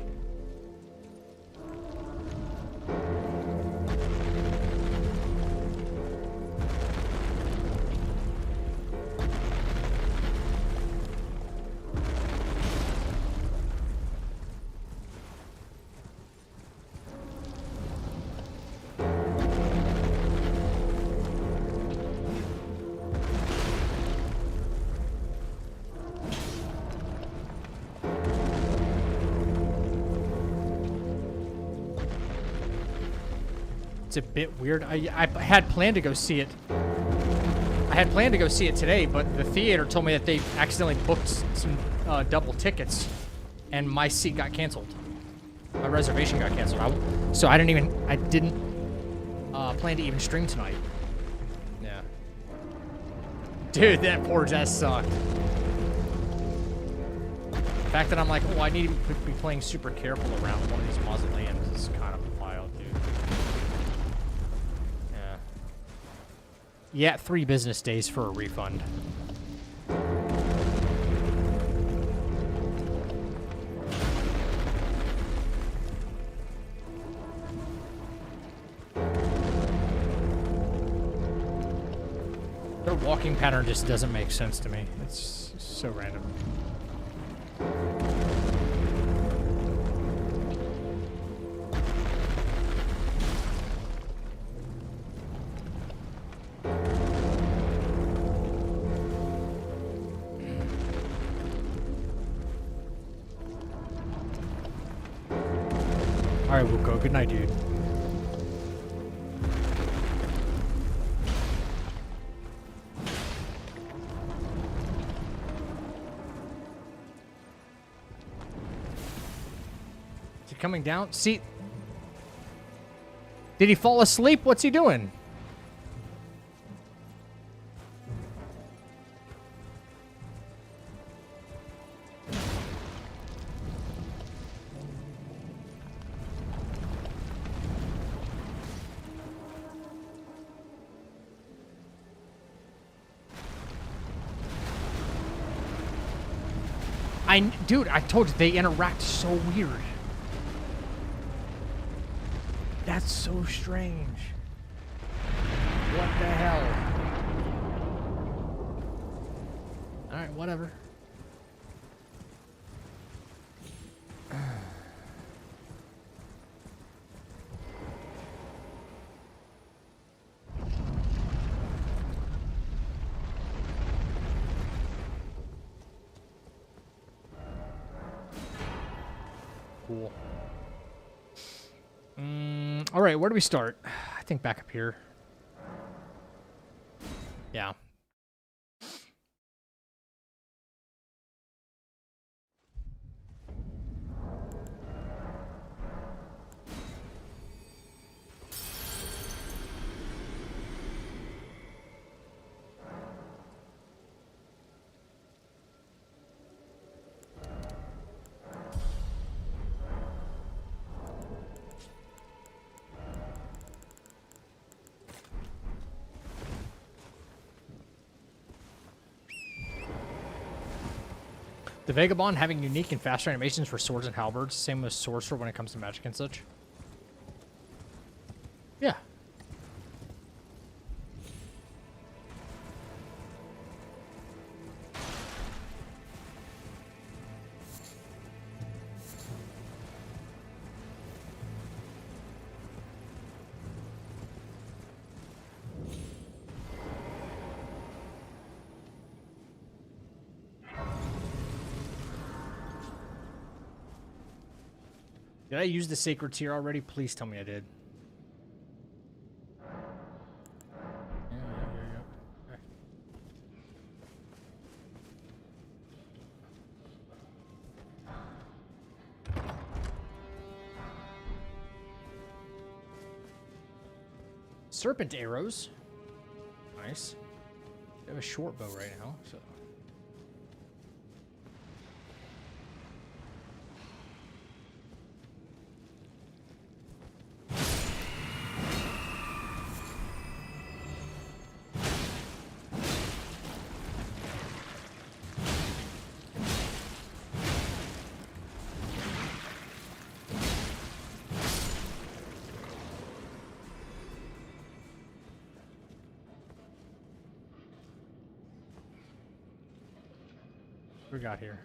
It's a bit weird. I had planned to go see it. I had planned to go see it today, but the theater told me that they accidentally booked some double tickets, and my seat got canceled. My reservation got canceled. So I didn't plan to even stream tonight. Yeah. Dude, that poor test sucked. The fact that I'm like, oh, I need to be playing super careful around one of these mausoleums is kind of wild, dude. Yeah. Yeah, 3 business days for a refund. Their walking pattern just doesn't make sense to me. It's so random. Alright, we'll go. Good night, dude. Is he coming down? See? Did he fall asleep? What's he doing? Dude, I told you, they interact so weird. That's so strange. What the hell? Alright, whatever. Cool. All right, where do we start? I think back up here. Yeah. The Vagabond having unique and faster animations for swords and halberds. Same with Sorcerer when it comes to magic and such. Yeah. Did I use the sacred tier already? Please tell me I did. Yeah. Okay. Serpent arrows. Nice. I have a short bow right now, so. What we got here?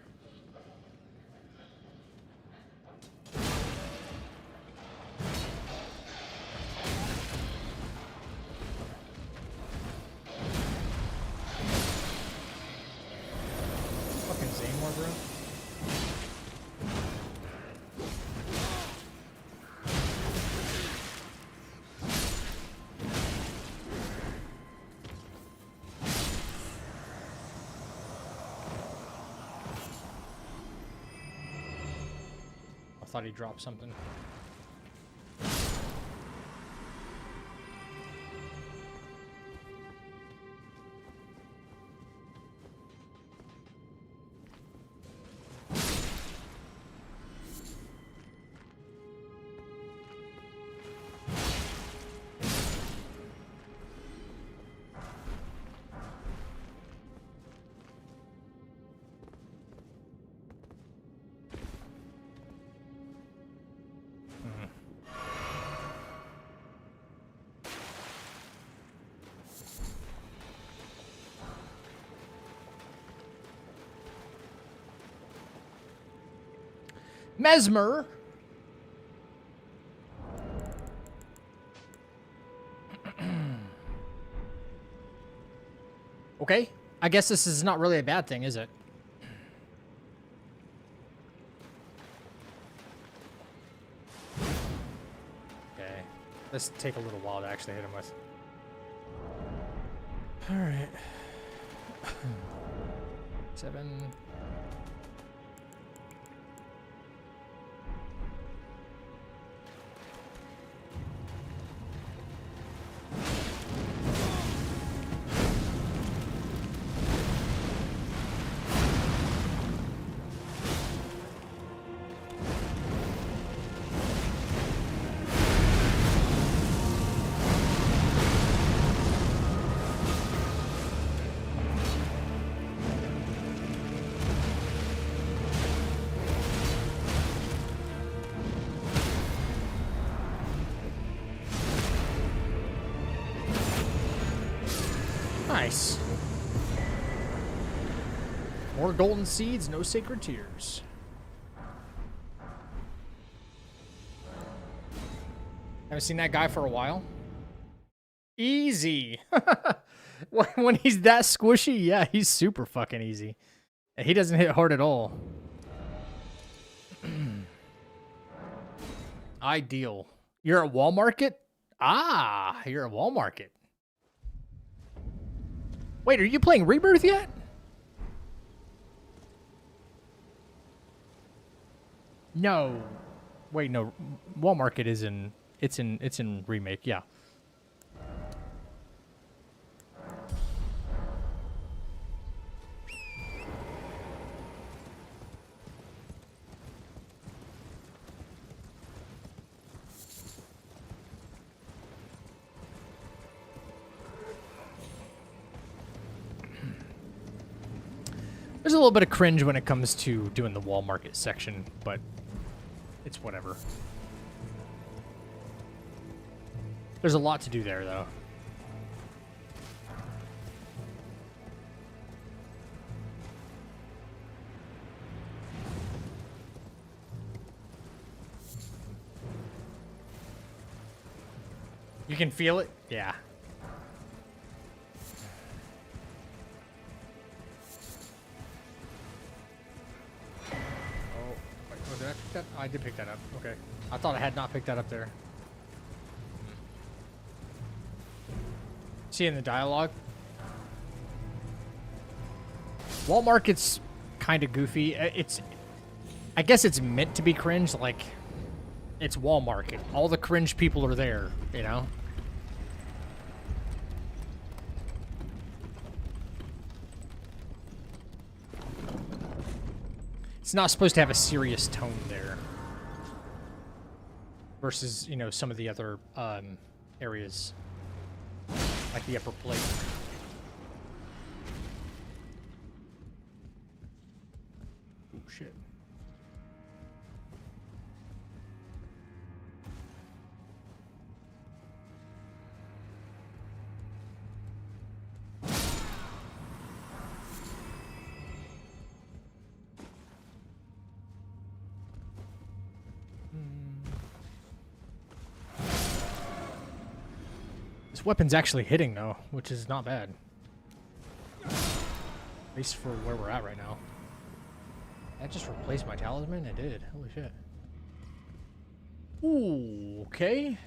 Fucking Zaymore, bro. thought he dropped something. Mesmer. Okay. I guess this is not really a bad thing, is it? Okay. This take a little while to actually hit him with. All right. 7. Nice. More golden seeds, no sacred tears. Haven't seen that guy for a while. Easy. When he's that squishy, yeah, he's super fucking easy. He doesn't hit hard at all. Ideal. You're at Walmart? Ah, you're at Walmart. Wait, are you playing Rebirth yet? No. Wait, no. Walmart is in it's in remake, yeah. There's a little bit of cringe when it comes to doing the Walmart section, but it's whatever. There's a lot to do there, though. You can feel it? Yeah. Did I pick that? I did pick that up. Okay. I thought I had not picked that up there. See in the dialogue? Walmart's kind of goofy. I guess it's meant to be cringe. Like, it's Walmart. All the cringe people are there, you know? It's not supposed to have a serious tone there. Versus, you know, some of the other areas. Like the upper plate. Oh, shit. This weapon's actually hitting, though, which is not bad. At least for where we're at right now. That just replaced my talisman? It did. Holy shit. Ooh, okay.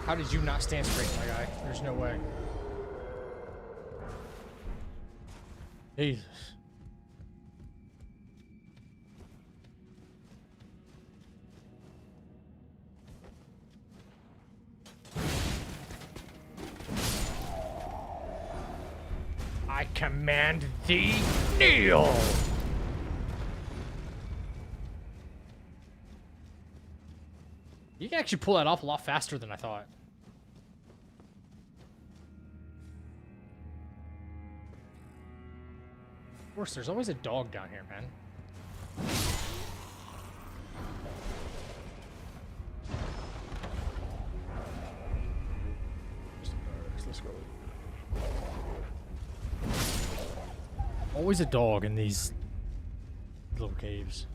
How did you not stand straight, my guy? There's no way. Jesus. I command thee, kneel! You can actually pull that off a lot faster than I thought. Of course, there's always a dog down here, man. Let's go. Always a dog in these little caves.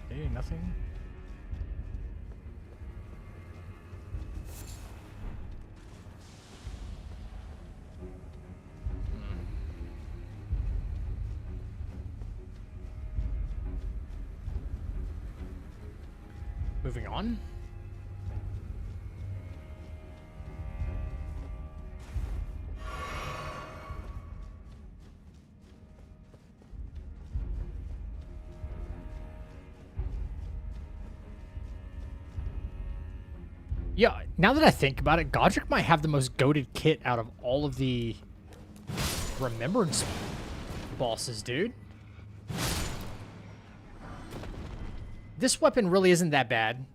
Hey, nothing. Moving on. Yeah, now that I think about it, Godric might have the most goated kit out of all of the Remembrance bosses, dude. This weapon really isn't that bad.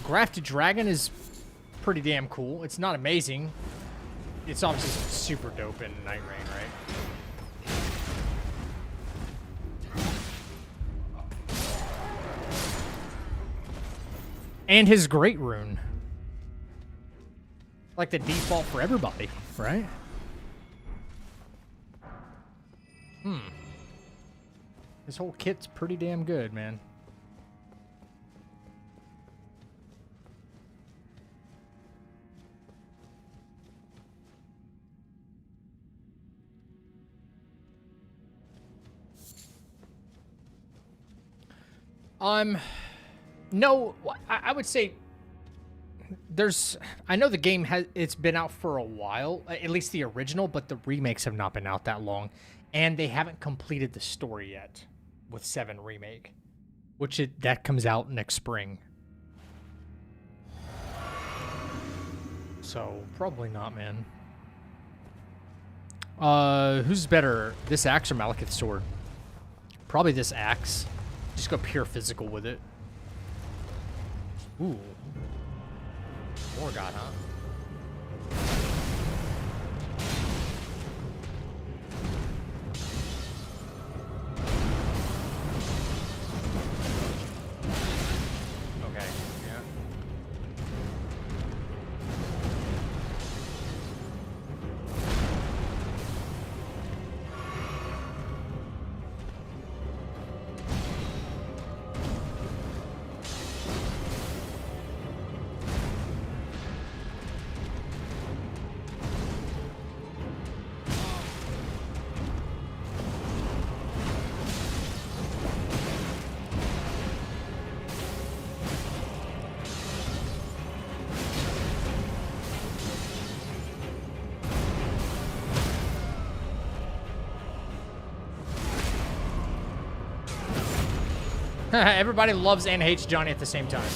Grafted Dragon is pretty damn cool. It's not amazing. It's obviously super dope in Night Rain, right? And his Great Rune. Like the default for everybody, right? This whole kit's pretty damn good, man. No, I would say I know the game it's been out for a while, at least the original, but the remakes have not been out that long, and they haven't completed the story yet with 7 Remake, that comes out next spring. So, probably not, man. Who's better, this axe or Malekith's sword? Probably this axe. Just go pure physical with it. Ooh. More god, huh? Okay, yeah. Everybody loves and hates Johnny at the same time.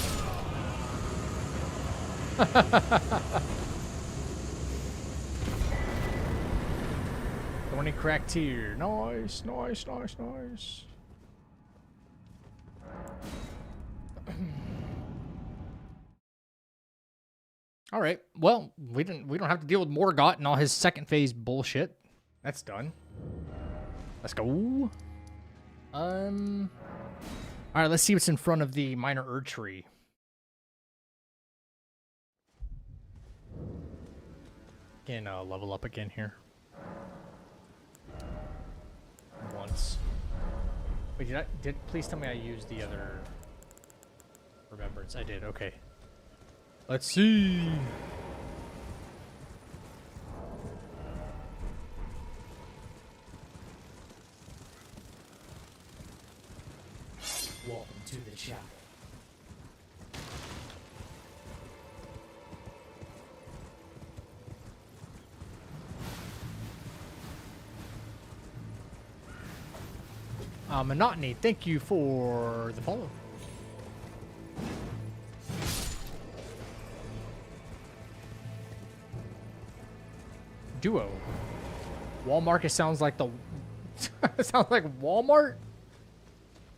Thorny cracked tear. Nice, nice, nice, nice. All right. Well, we don't have to deal with Morgott and all his second phase bullshit. That's done. Let's go. All right, let's see what's in front of the Minor Erd tree. Can level up again here. Once. Wait, please tell me I used the other Remembrance. I did, okay. Let's see. Welcome to the chapel. Monotony, thank you for the follow. Duo. Walmart, it sounds like the... it sounds like Walmart?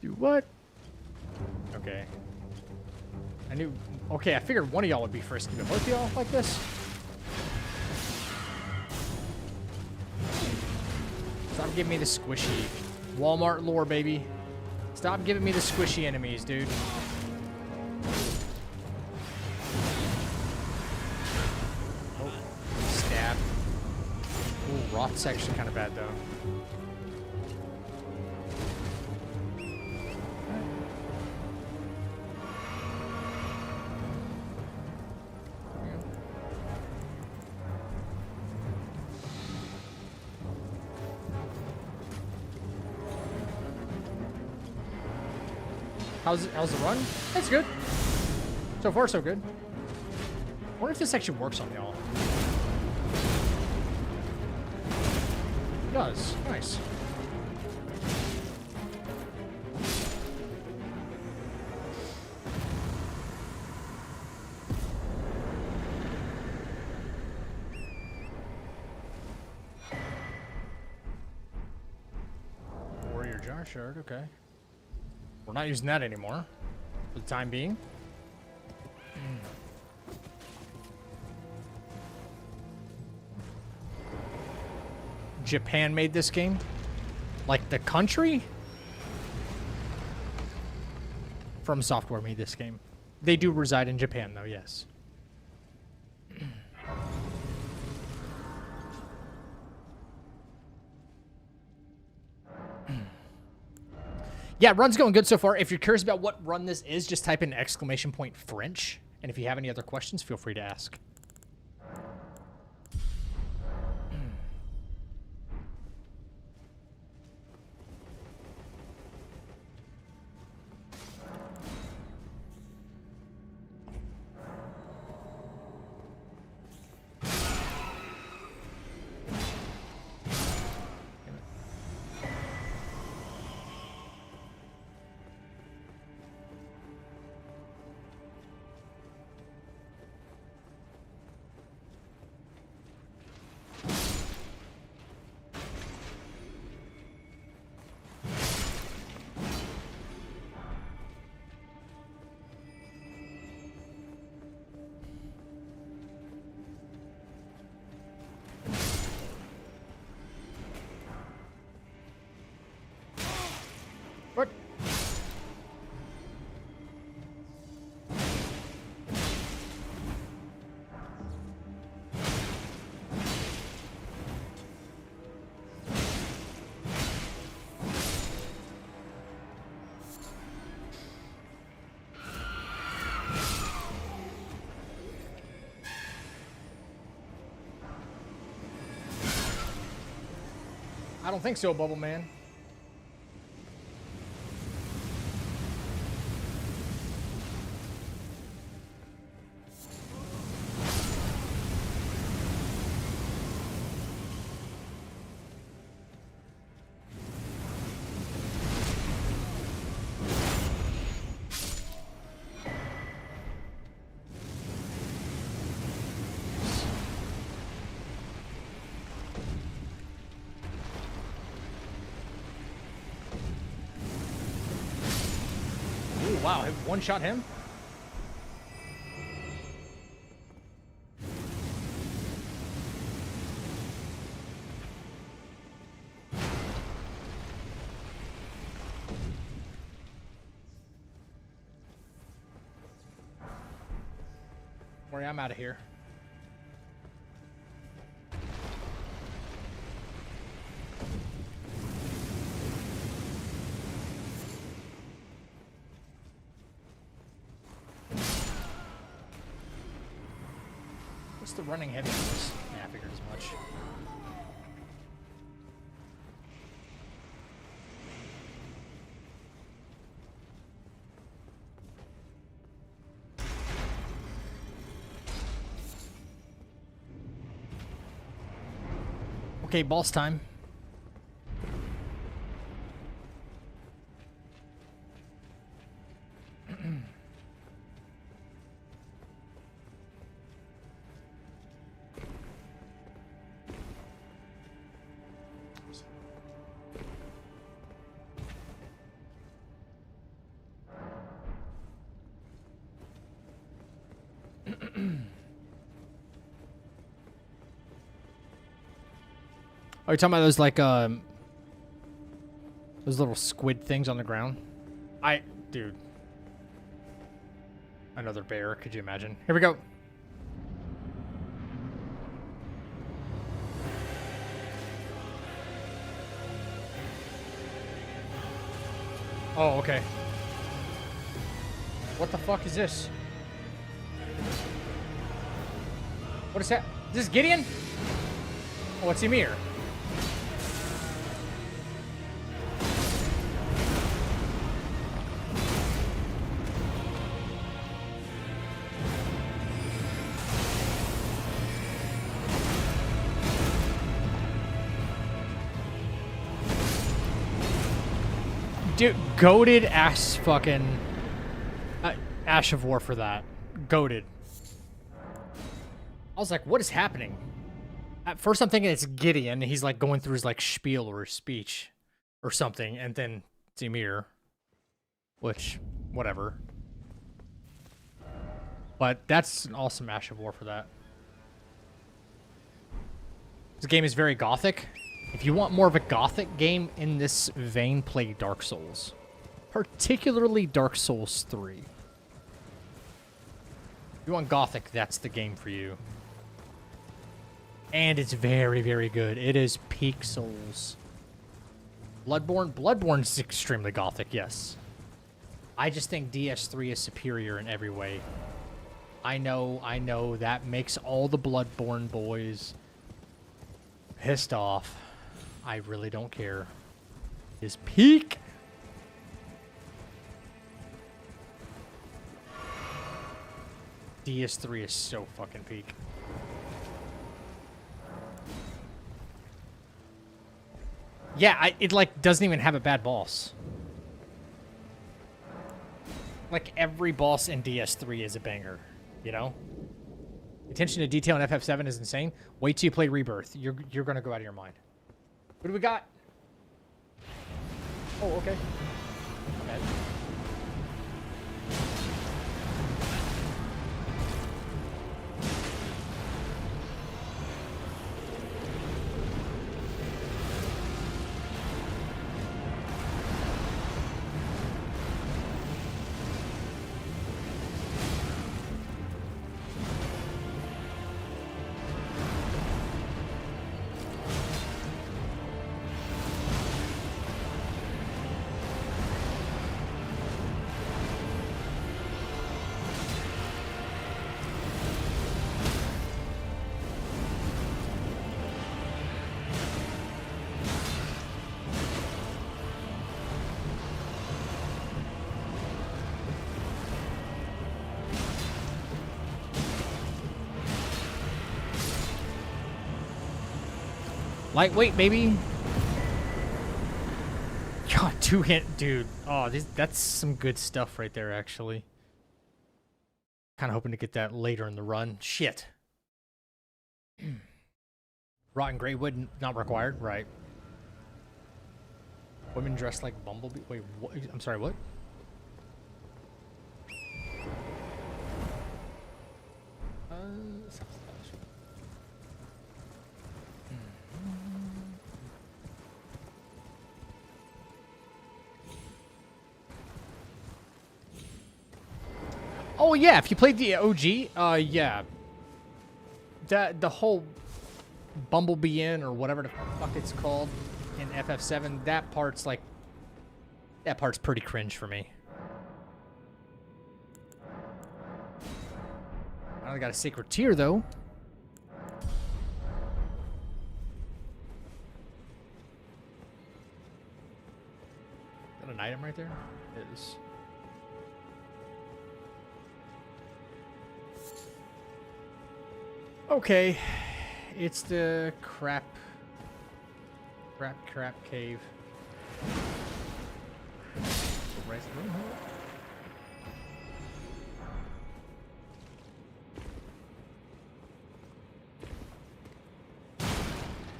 Do what? Okay. I knew... Okay, I figured one of y'all would be frisky, but both of y'all like this? Stop giving me the squishy. Walmart lore, baby. Stop giving me the squishy enemies, dude. Oh, stab. Ooh, Roth's actually kind of bad, though. How's the run? It's good. So far, so good. I wonder if this actually works on y'all. It does. Nice. Warrior Jar Shard, okay. We're not using that anymore, for the time being. Japan made this game? Like the country? From Software made this game. They do reside in Japan, though, yes. Yeah, run's going good so far. If you're curious about what run this is, just type in ! French. And if you have any other questions, feel free to ask. What? I don't think so, Bubble Man. Ooh, wow, one shot him? Worry, I'm out of here. What's the running heavy on this? Yeah, I figured as much. Okay, boss time. Oh, you're talking about those like those little squid things on the ground? Dude. Another bear, could you imagine? Here we go. Oh, okay. What the fuck is this? What is that? Is this Gideon? Oh, it's Ymir. Dude, goated ass fucking Ash of War for that. Goated. I was like, what is happening? At first I'm thinking it's Gideon. He's like going through his like spiel or his speech or something. And then it's Ymir. Which, whatever. But that's an awesome Ash of War for that. This game is very gothic. If you want more of a gothic game in this vein, play Dark Souls. Particularly Dark Souls 3. If you want gothic, that's the game for you. And it's very, very good. It is peak Souls. Bloodborne? Bloodborne's extremely gothic, yes. I just think DS3 is superior in every way. I know, that makes all the Bloodborne boys pissed off. I really don't care. Is peak. DS3 is so fucking peak. Yeah, it like doesn't even have a bad boss. Like every boss in DS3 is a banger, you know? Attention to detail in FF7 is insane. Wait till you play Rebirth. You're gonna go out of your mind. What do we got? Oh, okay. My bad. Lightweight, baby. God, 2-hit, dude. Oh, that's some good stuff right there, actually. Kind of hoping to get that later in the run. Shit. Rotten gray wood not required, right? Women dressed like Bumblebee. Wait, what? I'm sorry, what? Oh yeah, if you played the OG, yeah. The whole Bumblebee Inn or whatever the fuck it's called in FF7, that part's pretty cringe for me. I only got a sacred tear though. Is that an item right there? It is. Okay, it's the crap cave.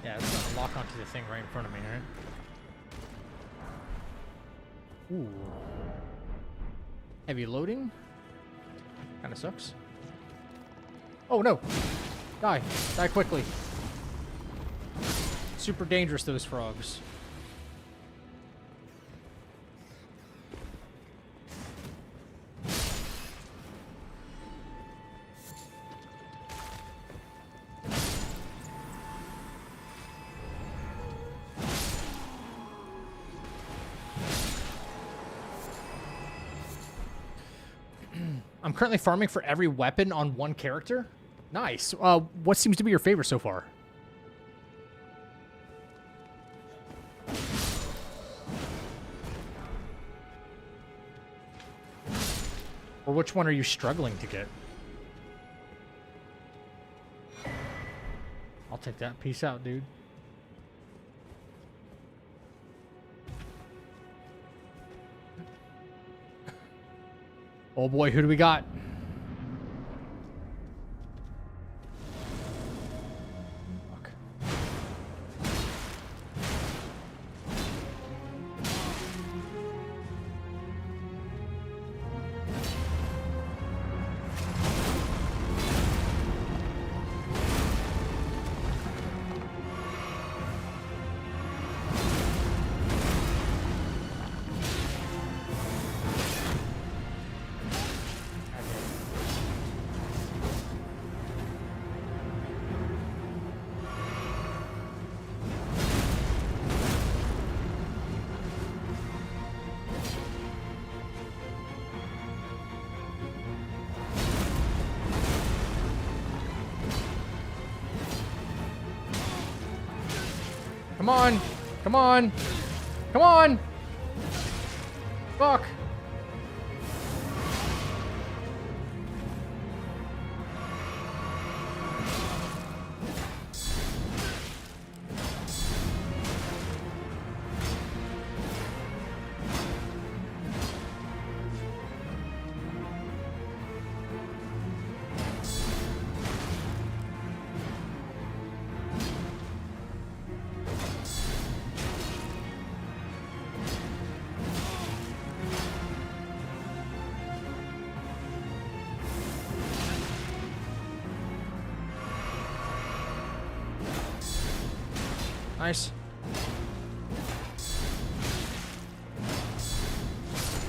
Yeah, it's gonna lock onto the thing right in front of me, right? Ooh. Heavy loading? Kinda sucks. Oh no! Die. Die quickly. Super dangerous, those frogs. I'm currently farming for every weapon on one character. Nice. What seems to be your favorite so far? Or which one are you struggling to get? I'll take that. Peace out, dude. Oh boy, who do we got? Fuck. Come on. Come on. Come on. Fuck. Nice.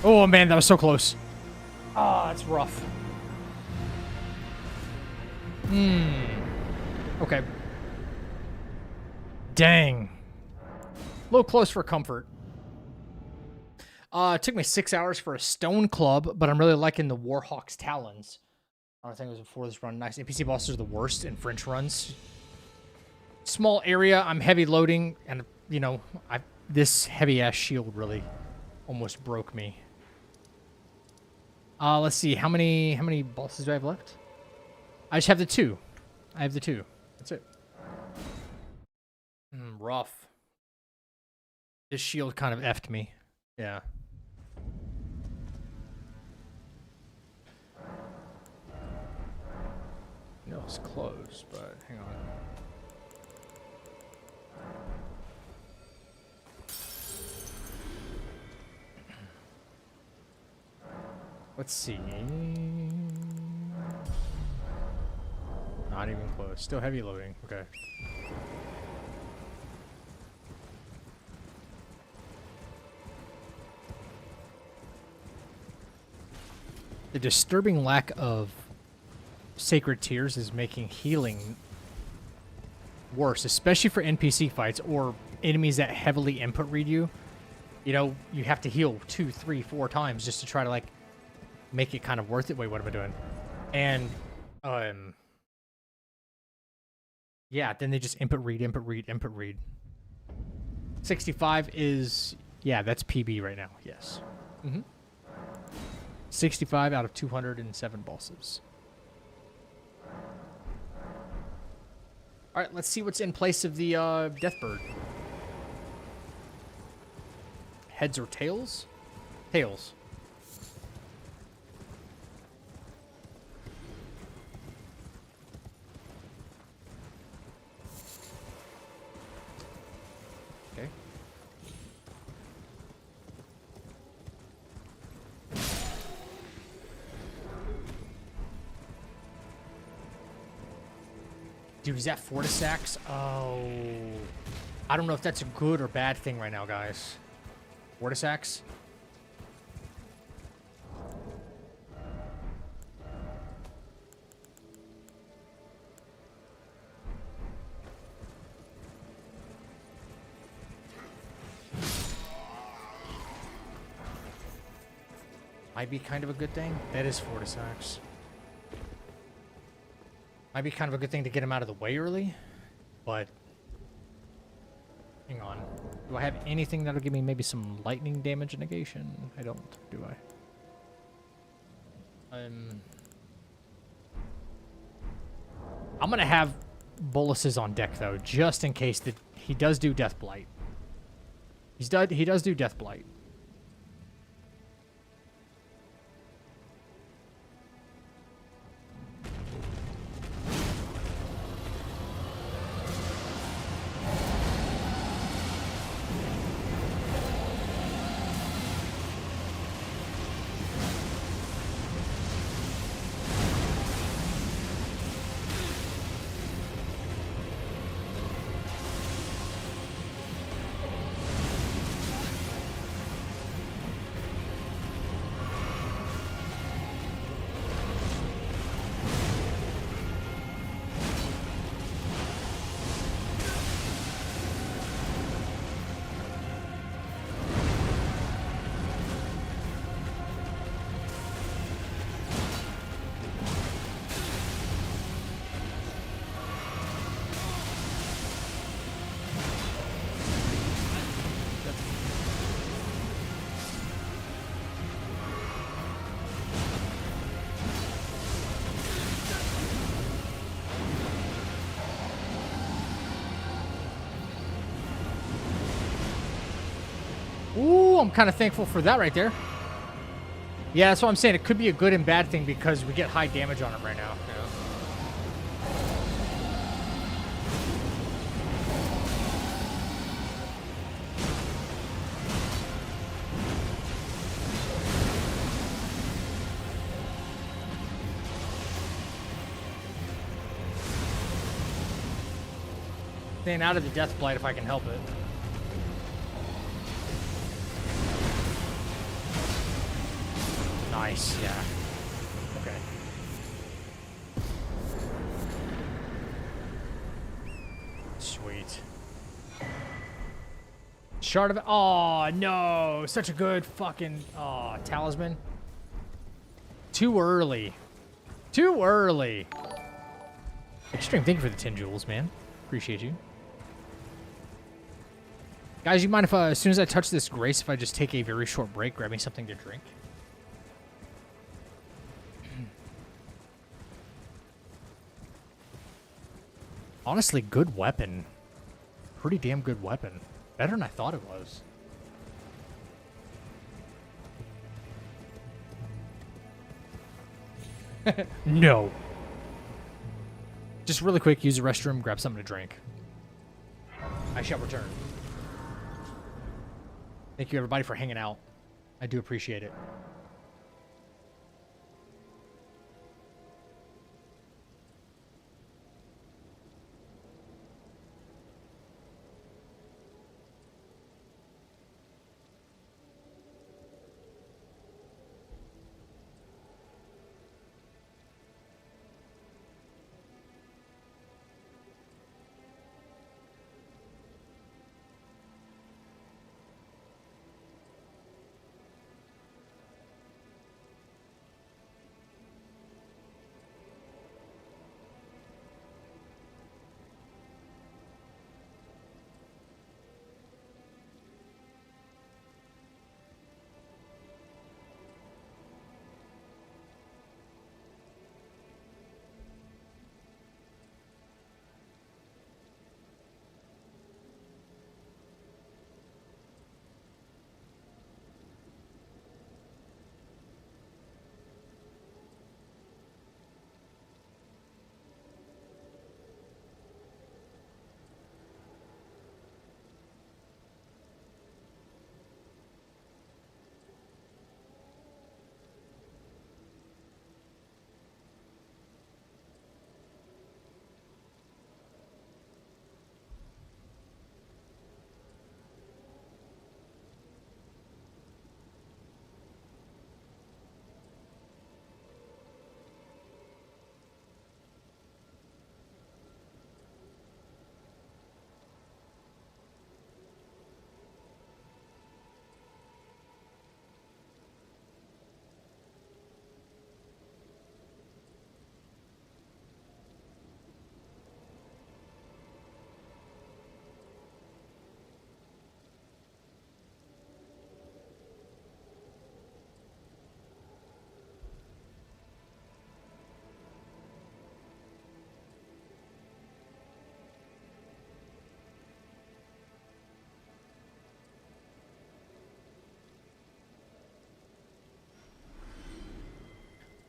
Oh man, that was so close. Ah, it's rough. Okay. Dang. A little close for comfort. It took me 6 hours for a stone club, but I'm really liking the Warhawk's Talons. I don't think it was before this run. Nice. NPC bosses are the worst in French runs. Small area, I'm heavy loading, and you know, this heavy ass shield really almost broke me. Let's see, how many bosses do I have left? I just have the 2. I have the 2. That's it. Rough. This shield kind of effed me. Yeah. No, it's close, but hang on. Let's see. Not even close. Still heavy loading. Okay. The disturbing lack of sacred tears is making healing worse, especially for NPC fights or enemies that heavily input read you. You know, you have to heal 2, 3, 4 times just to try to like make it kind of worth it. Wait, what am I doing? And yeah, then they just input read, input read, input read. 65 is, yeah, that's PB right now. Yes. 65 out of 207 bosses. All right, let's see what's in place of the Deathbird. Heads or tails? Tails. Okay. Dude, is that Fortisax? Oh. I don't know if that's a good or bad thing right now, guys. Vortisax? Might be kind of a good thing. That is Vortisax. Might be kind of a good thing to get him out of the way early, but hang on. Do I have anything that'll give me maybe some lightning damage negation? I don't, do I? I'm gonna have boluses on deck though, just in case that he does do Death Blight. He does do Death Blight. Ooh, I'm kind of thankful for that right there. Yeah, that's what I'm saying. It could be a good and bad thing because we get high damage on him right now. Staying out of the Death Blight if I can help it. Nice, yeah. Okay. Sweet. Shard of... Oh, no. Such a good fucking... Oh, talisman. Too early. Too early. Extreme, thank you for the 10 jewels, man. Appreciate you. Guys, you mind if, as soon as I touch this grace, if I just take a very short break, grab me something to drink? Honestly, good weapon. Pretty damn good weapon. Better than I thought it was. No. Just really quick, use the restroom, grab something to drink. I shall return. Thank you, everybody, for hanging out. I do appreciate it.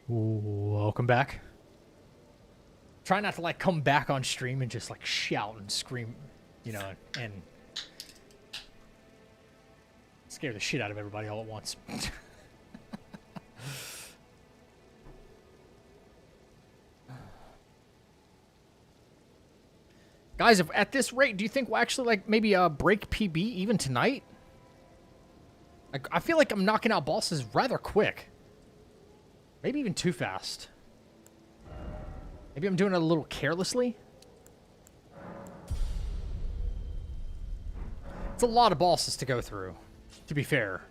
Welcome back. Try not to like come back on stream and just like shout and scream, you know, and scare the shit out of everybody all at once. Guys, if at this rate, do you think we'll actually like maybe break PB even tonight? Like, I feel like I'm knocking out bosses rather quick. Maybe even too fast. Maybe I'm doing it a little carelessly. It's a lot of bosses to go through, to be fair.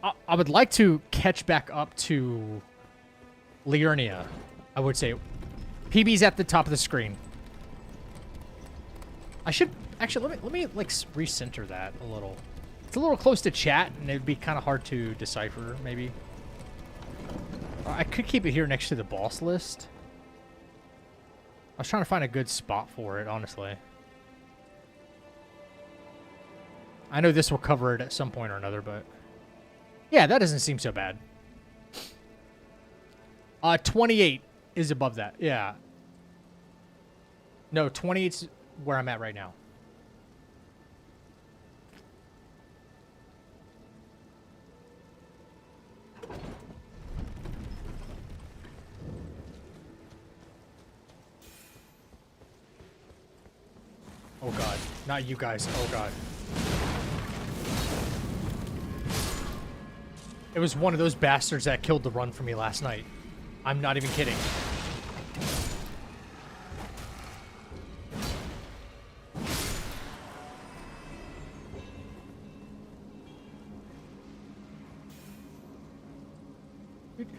I would like to catch back up to Liurnia, I would say. PB's at the top of the screen. I should actually let me like recenter that a little. It's a little close to chat, and it'd be kind of hard to decipher, maybe. I could keep it here next to the boss list. I was trying to find a good spot for it, honestly. I know this will cover it at some point or another, but yeah, that doesn't seem so bad. 28 is above that. Yeah. No, 28's where I'm at right now. Oh god, not you guys. Oh god. It was one of those bastards that killed the run for me last night. I'm not even kidding.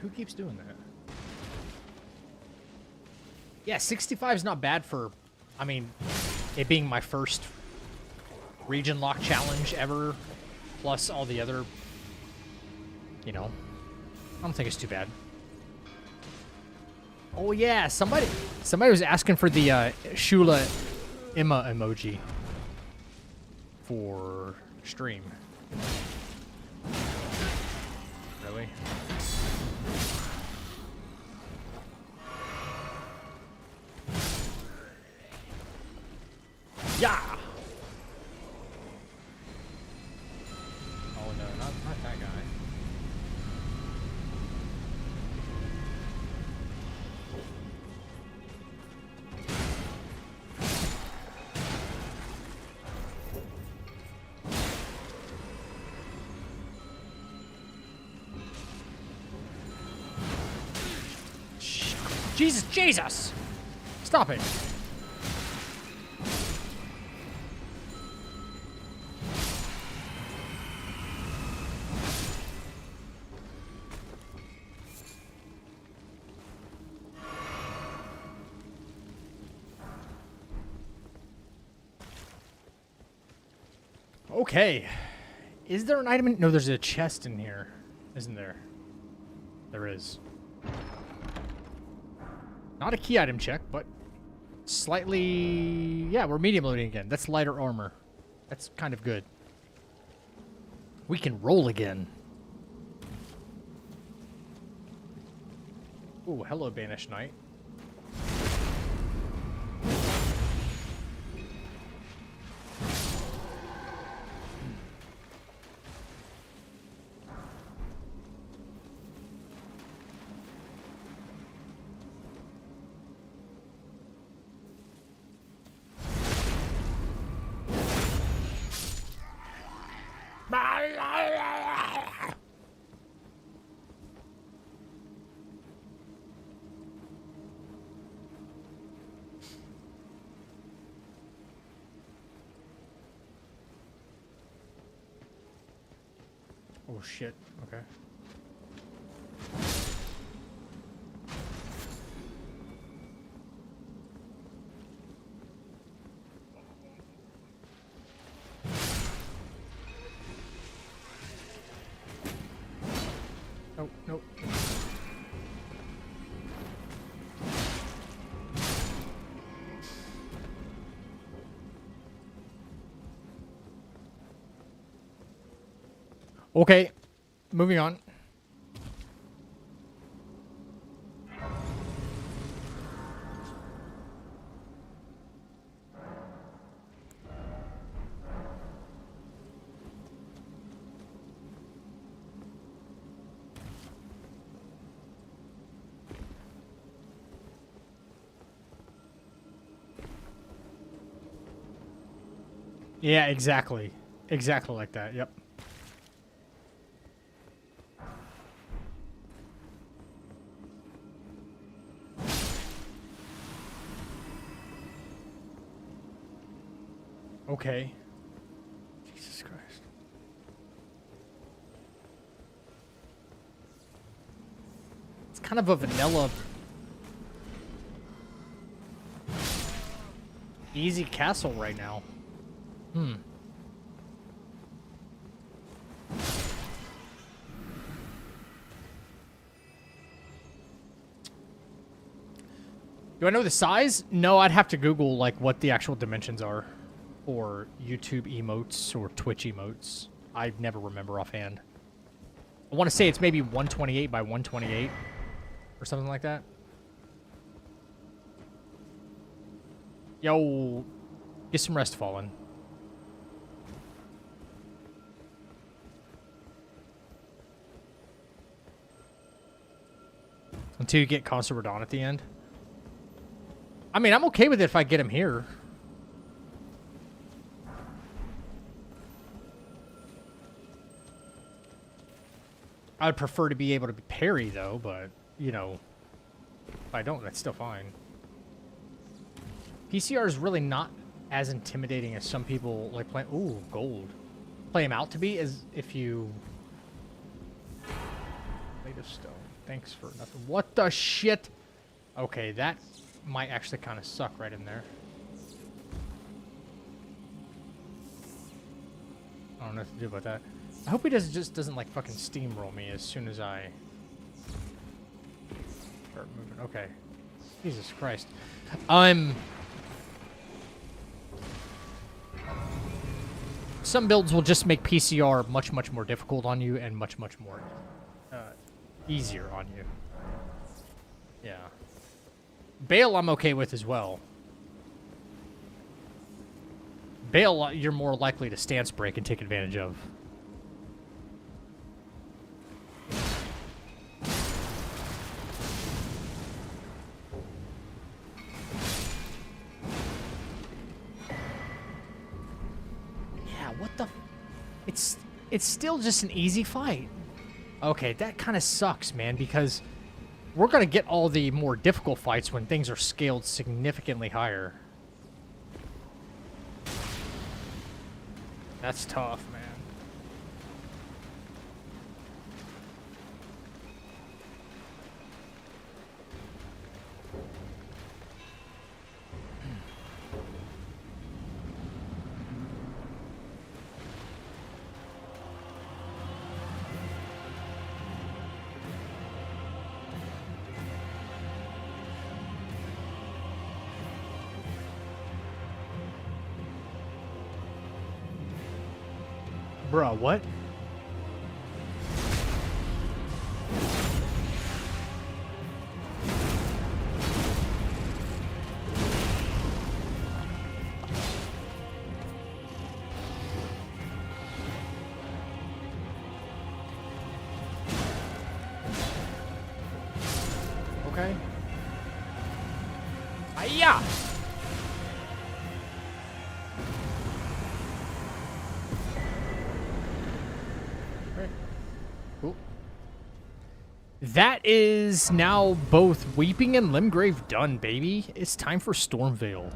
Who keeps doing that? Yeah, 65 is not bad for, I mean, it being my first region lock challenge ever, plus all the other, you know, I don't think it's too bad. Oh yeah, somebody was asking for the Shula Emma emoji for stream. Really? Yeah. Oh no, not that guy. Jesus! Stop it. Okay. Is there an item in... No, there's a chest in here. Isn't there? There is. Not a key item check, but slightly... Yeah, we're medium loading again. That's lighter armor. That's kind of good. We can roll again. Ooh, hello, Banished Knight. Oh shit, okay. Oh, nope. Okay, moving on. Yeah, exactly. Exactly like that, yep. Okay. Jesus Christ. It's kind of a vanilla... easy castle right now. Hmm. Do I know the size? No, I'd have to Google, like, what the actual dimensions are. Or YouTube emotes or Twitch emotes. I never remember offhand. I want to say it's maybe 128 by 128 or something like that. Yo, get some rest, Fallen. Until you get Consort Radon at the end. I mean, I'm okay with it if I get him here. I'd prefer to be able to parry, though, but, you know, if I don't, that's still fine. PCR is really not as intimidating as some people like play. Ooh, gold. Play him out to be, as if you... Plate of stone. Thanks for nothing. What the shit? Okay, that might actually kind of suck right in there. I don't know what to do about that. I hope he just doesn't like fucking steamroll me as soon as I start moving. Okay. Jesus Christ. Some builds will just make PCR much, much more difficult on you and much, much more easier on you. Yeah. Bale I'm okay with as well. Bale you're more likely to stance break and take advantage of. Yeah, what the... It's still just an easy fight. Okay, that kind of sucks, man, because we're going to get all the more difficult fights when things are scaled significantly higher. That's tough, man. Bruh, what? Okay. Hiya! Cool. That is now both Weeping and Limgrave done, baby. It's time for Stormveil.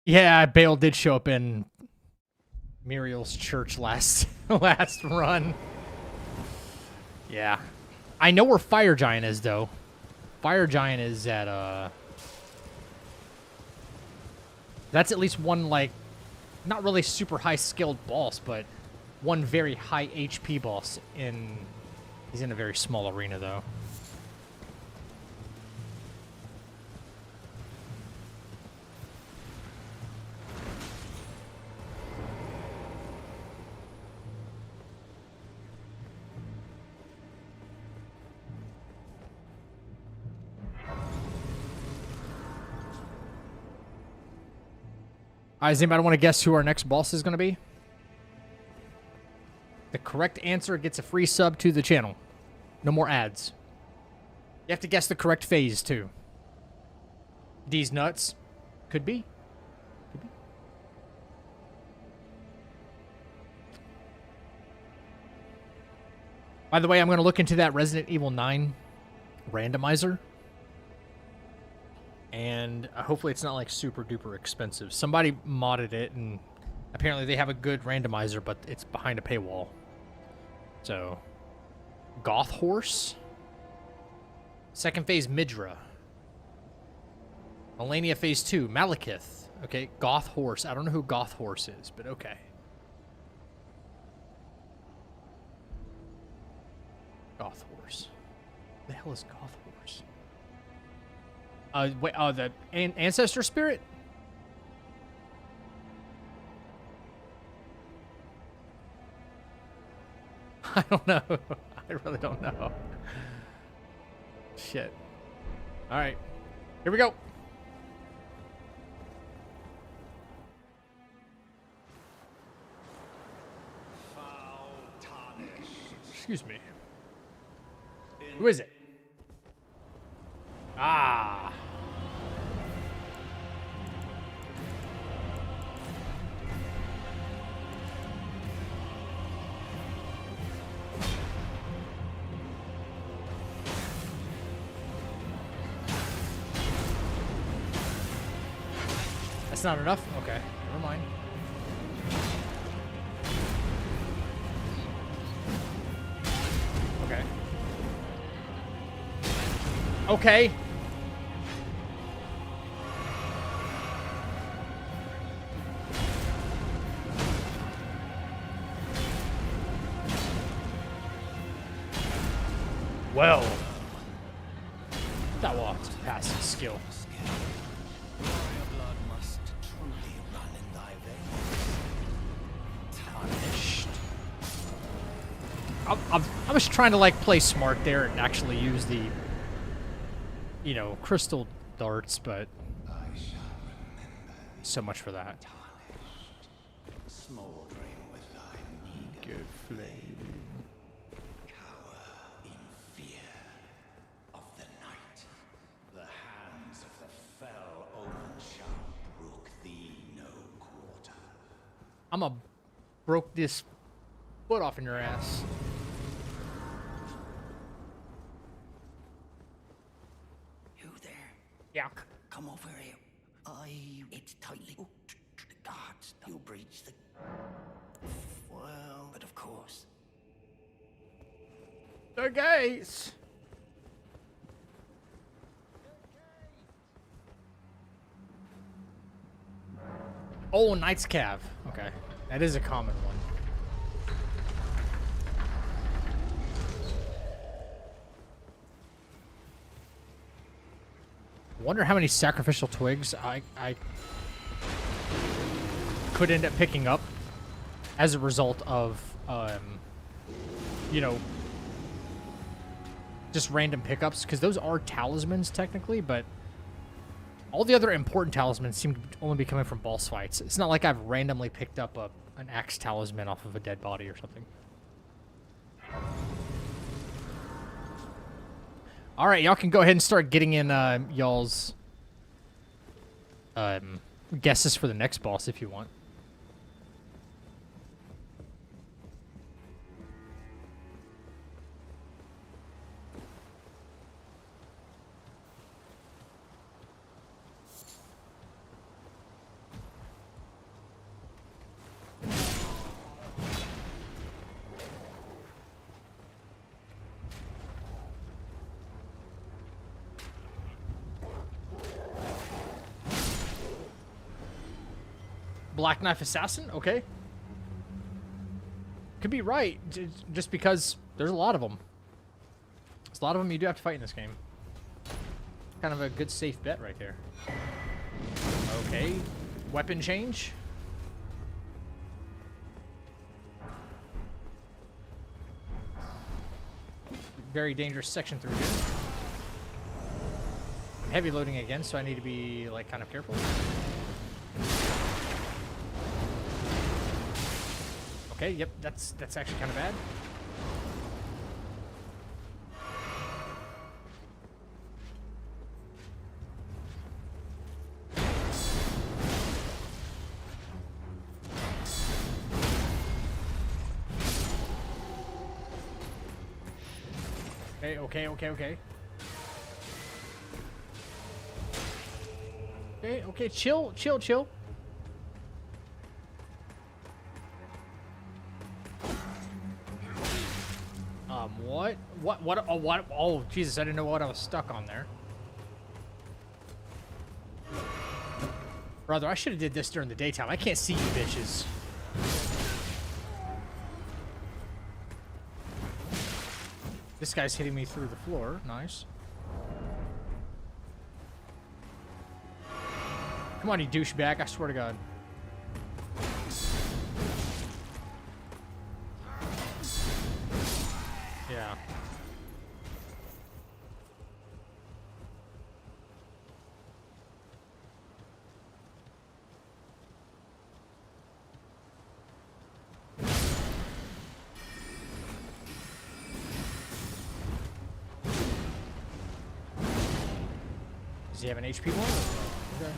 Yeah, Bale did show up in Muriel's church last run. Yeah. I know where Fire Giant is, though. Fire Giant is at, that's at least one, like, not really super high-skilled boss, but one very high HP boss in... He's in a very small arena, though. Does anybody want to guess who our next boss is going to be? The correct answer gets a free sub to the channel. No more ads. You have to guess the correct phase, too. These nuts. Could be. Could be. By the way, I'm going to look into that Resident Evil 9 randomizer. And hopefully it's not like super duper expensive. Somebody modded it, and apparently they have a good randomizer, but it's behind a paywall. So, Goth Horse. Second phase, Midra. Melania phase 2, Malekith. Okay, Goth Horse. I don't know who Goth Horse is, but okay. Goth Horse. The hell is Goth Horse? Wait, the ancestor spirit? I don't know. I really don't know. Shit. All right. Here we go. Excuse me. Who is it? Ah. That's not enough? Okay, never mind. Okay. Okay. Well. That walked past his skill. I was trying to like play smart there and actually use the, you know, crystal darts, but so much for that. Good flame.
Cower in fear of the night. The hands of the fell omen shall brook thee no quarter.
I'ma broke this foot off in your ass. Yeah.
Come over here. It's tightly hooked. The guards, you breach the... Well, but of course.
The gates! Oh, Knight's Cav. Okay. That is a common one. Wonder how many sacrificial twigs I could end up picking up as a result of, you know, just random pickups, because those are talismans technically, but all the other important talismans seem to only be coming from boss fights. It's not like I've randomly picked up an axe talisman off of a dead body or something. All right, y'all can go ahead and start getting in y'all's guesses for the next boss if you want. Black Knife Assassin? Okay. Could be right, just because there's a lot of them. There's a lot of them you do have to fight in this game. Kind of a good safe bet right there. Okay. Weapon change. Very dangerous section through here. I'm heavy loading again, so I need to be, like, kind of careful. Okay, yep, that's actually kind of bad. Okay, okay, okay, okay. Okay, okay, chill, chill, chill. What? What? Oh, what? Oh, Jesus, I didn't know what I was stuck on there. Brother, I should have did this during the daytime. I can't see you bitches. This guy's hitting me through the floor. Nice. Come on, you douchebag. I swear to God. Yeah. Does he have an HP more? Okay.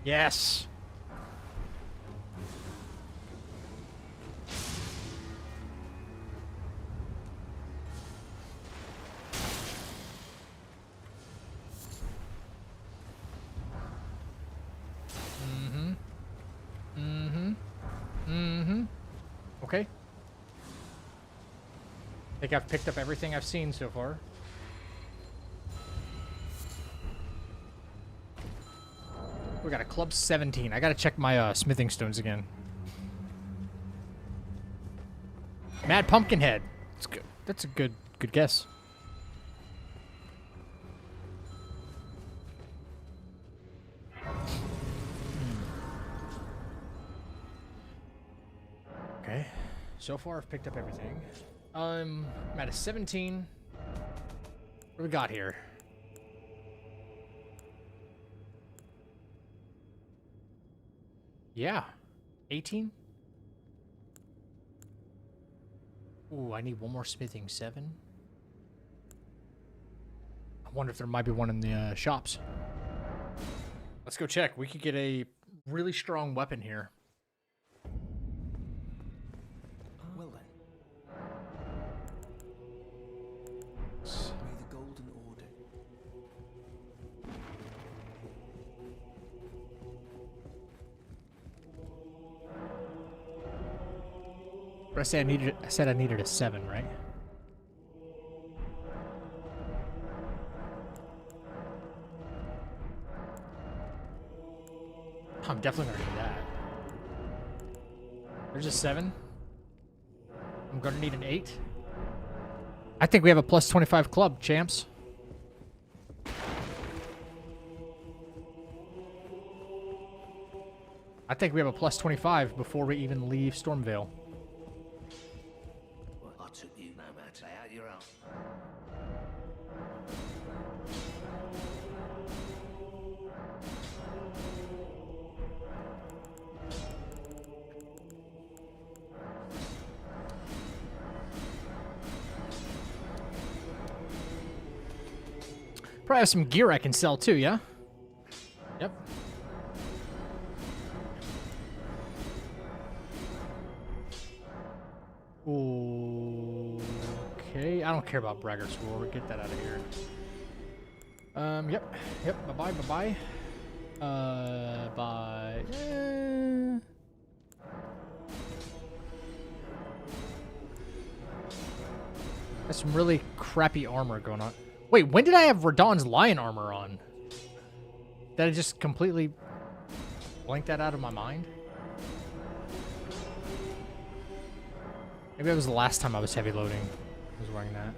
Yes. Okay. I think I've picked up everything I've seen so far. We got a club 17. I gotta check my smithing stones again. Mad Pumpkinhead. That's good. That's a good guess. Okay. So far, I've picked up everything. I'm at a 17. What do we got here? Yeah. 18? Ooh, I need one more smithing. 7? I wonder if there might be one in the shops. Let's go check. We could get a really strong weapon here.
Well then. May the Golden Order.
But I said I needed a 7, right? I'm definitely gonna need that. There's a 7. I'm gonna need an 8. I think we have a plus 25 club, champs. I think we have a plus 25 before we even leave Stormvale.
Well, I took you no matter out your own.
Probably have some gear I can sell too, yeah? Yep. Okay, I don't care about Braggart's Roar. Get that out of here. Yep. Bye-bye, bye-bye. Bye. That's some really crappy armor going on. Wait, when did I have Radahn's lion armor on? Did I just completely blank that out of my mind? Maybe that was the last time I was heavy loading. I was wearing that.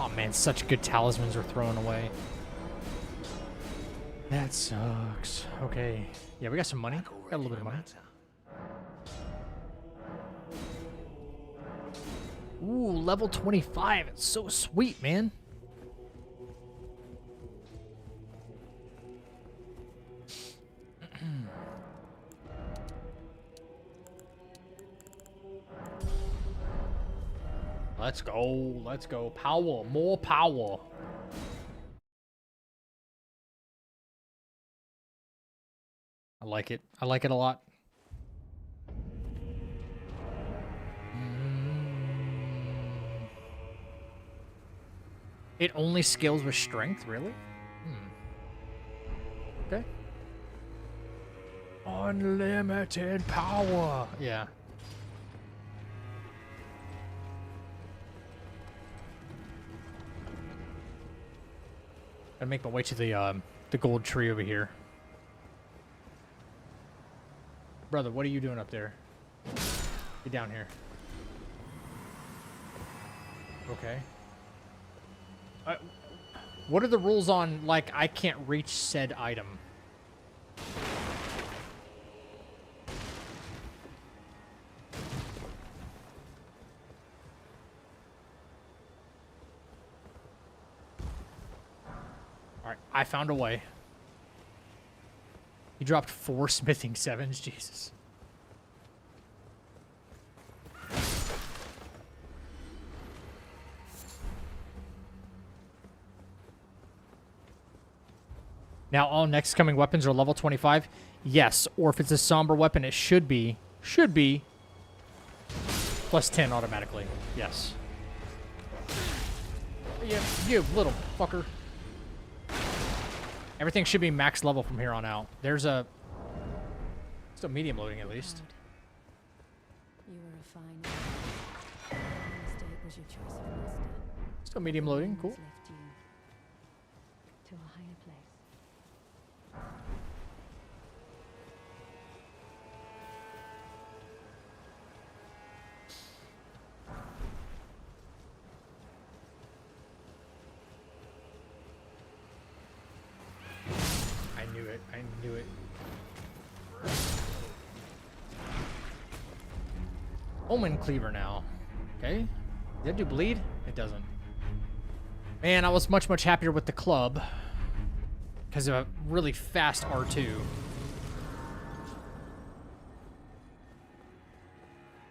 Oh man, such good talismans are thrown away. That sucks. Okay. Yeah, we got some money. Got a little bit of money. Ooh, level 25. It's so sweet, man. Let's go. Let's go. Power. More power. I like it. I like it a lot. It only scales with strength, really? Okay. Unlimited power. Yeah. Gotta make my way to the gold tree over here. Brother, what are you doing up there? Get down here. Okay. What are the rules on, like, I can't reach said item? Alright, I found a way. He dropped 4 smithing 7s, Jesus. Now all next coming weapons are level 25? Yes, or if it's a somber weapon, it should be plus 10 automatically. Yes. Yeah, you little fucker. Everything should be max level from here on out. There's a... Still medium loading, at least.
You were a fine man. The mistake was your choice of master.
Still medium loading, cool.
Left you to a higher place.
I knew it. I knew it. Omen Cleaver now. Okay. Does that do bleed? It doesn't. Man, I was much, much happier with the club. Because of a really fast R2.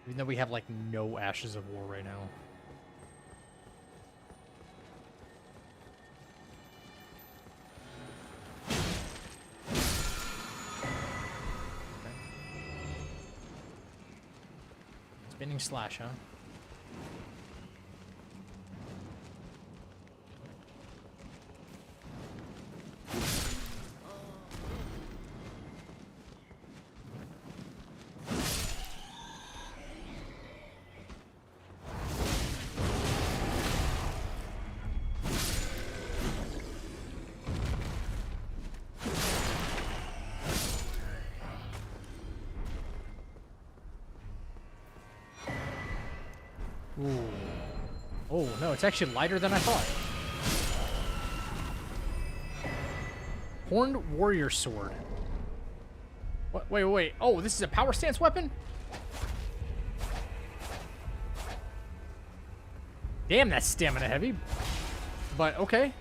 Even though we have, like, no Ashes of War right now. Spinning slash, huh? Ooh. Oh, no, it's actually lighter than I thought. Horned Warrior Sword. What? Wait, wait, wait. Oh, this is a power stance weapon? Damn, that's stamina heavy. But, okay.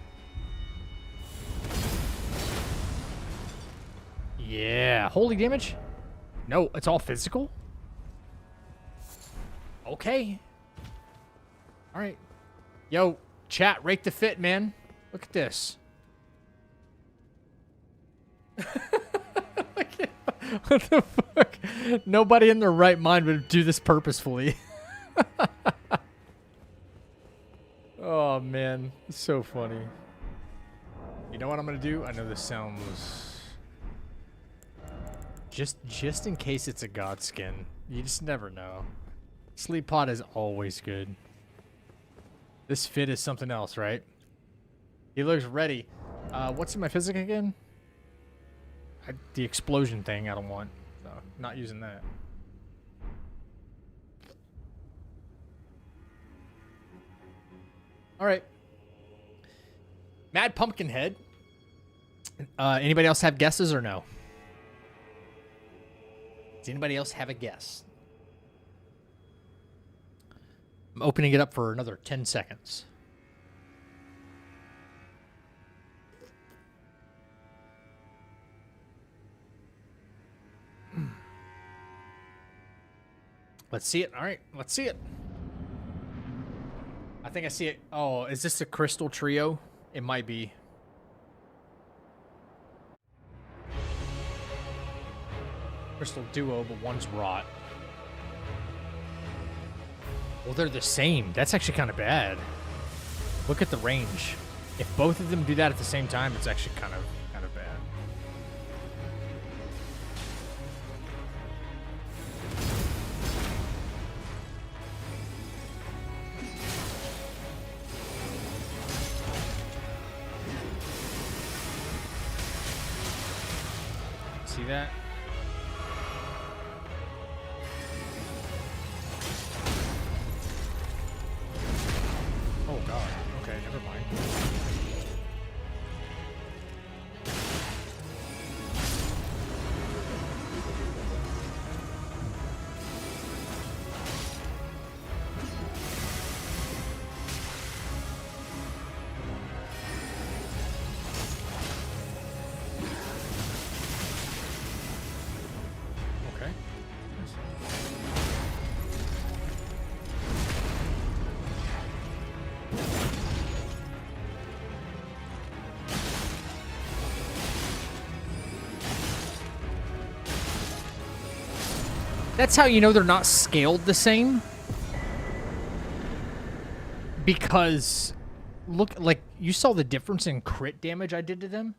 Yeah. Holy damage? No, it's all physical? Okay. All right. Yo, chat, rate the fit, man. Look at this. What the fuck? Nobody in their right mind would do this purposefully. Oh, man. It's so funny. You know what I'm going to do? I know this sounds... Just in case it's a god skin. You just never know. Sleep pod is always good. This fit is something else, right? He looks ready. What's in my physic again? The explosion thing I don't want. So, not using that. Alright. Mad Pumpkinhead. Anybody else have guesses or no? Does anybody else have a guess? I'm opening it up for another 10 seconds. Let's see it. All right, let's see it. think I see it. Oh, is this a crystal trio? It might be. Crystal duo, but one's rot. Well, they're the same. That's actually kind of bad. Look at the range. If both of them do that at the same time, it's actually kind of bad. See that? Oh god. Okay, never mind. Okay. That's how you know they're not scaled the same. Because, look, like, you saw the difference in crit damage I did to them?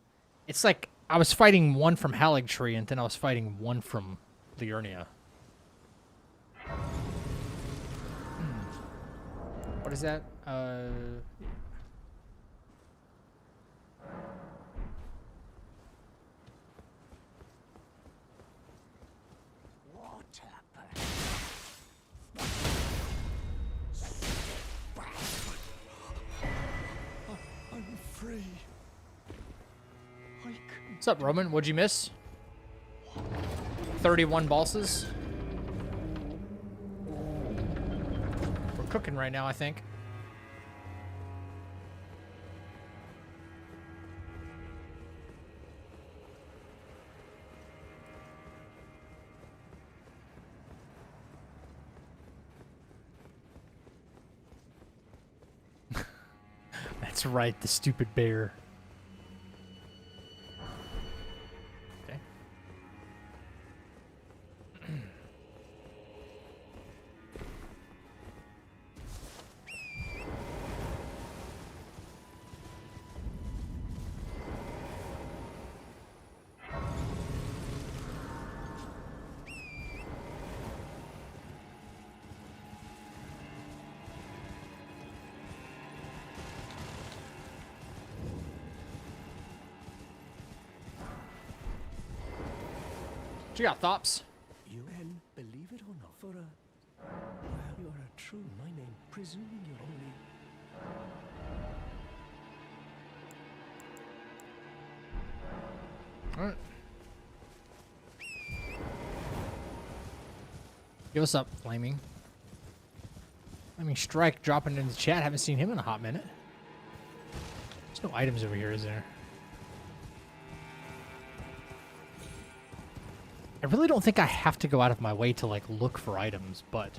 It's like, I was fighting one from Haligtree, and then I was fighting one from Liurnia. What is that?
I'm free.
What's up, Roman? What'd you miss? 31 bosses. We're cooking right now, I think. That's right, the stupid bear. Okay. What you got, Thops?
You and believe it or not, for a well, you're a true my name, presuming you're only
Alright. Yo, what's up, Flaming? Strike dropping in the chat. Haven't seen him in a hot minute. There's no items over here, is there? I really don't think I have to go out of my way to, like, look for items, but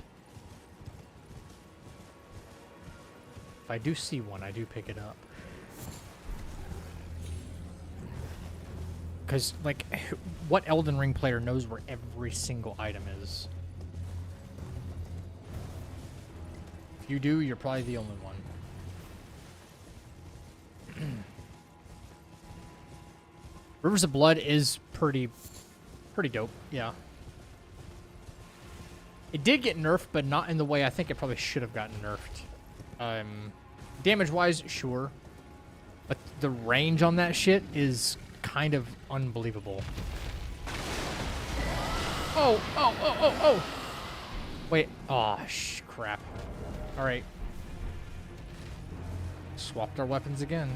if I do see one, I do pick it up. Because, like, what Elden Ring player knows where every single item is? If you do, you're probably the only one. Rivers of Blood is pretty dope, yeah. It did get nerfed, but not in the way I think it probably should have gotten nerfed. Damage-wise, sure. But the range on that shit is kind of unbelievable. Oh! Wait, crap. Alright. Swapped our weapons again.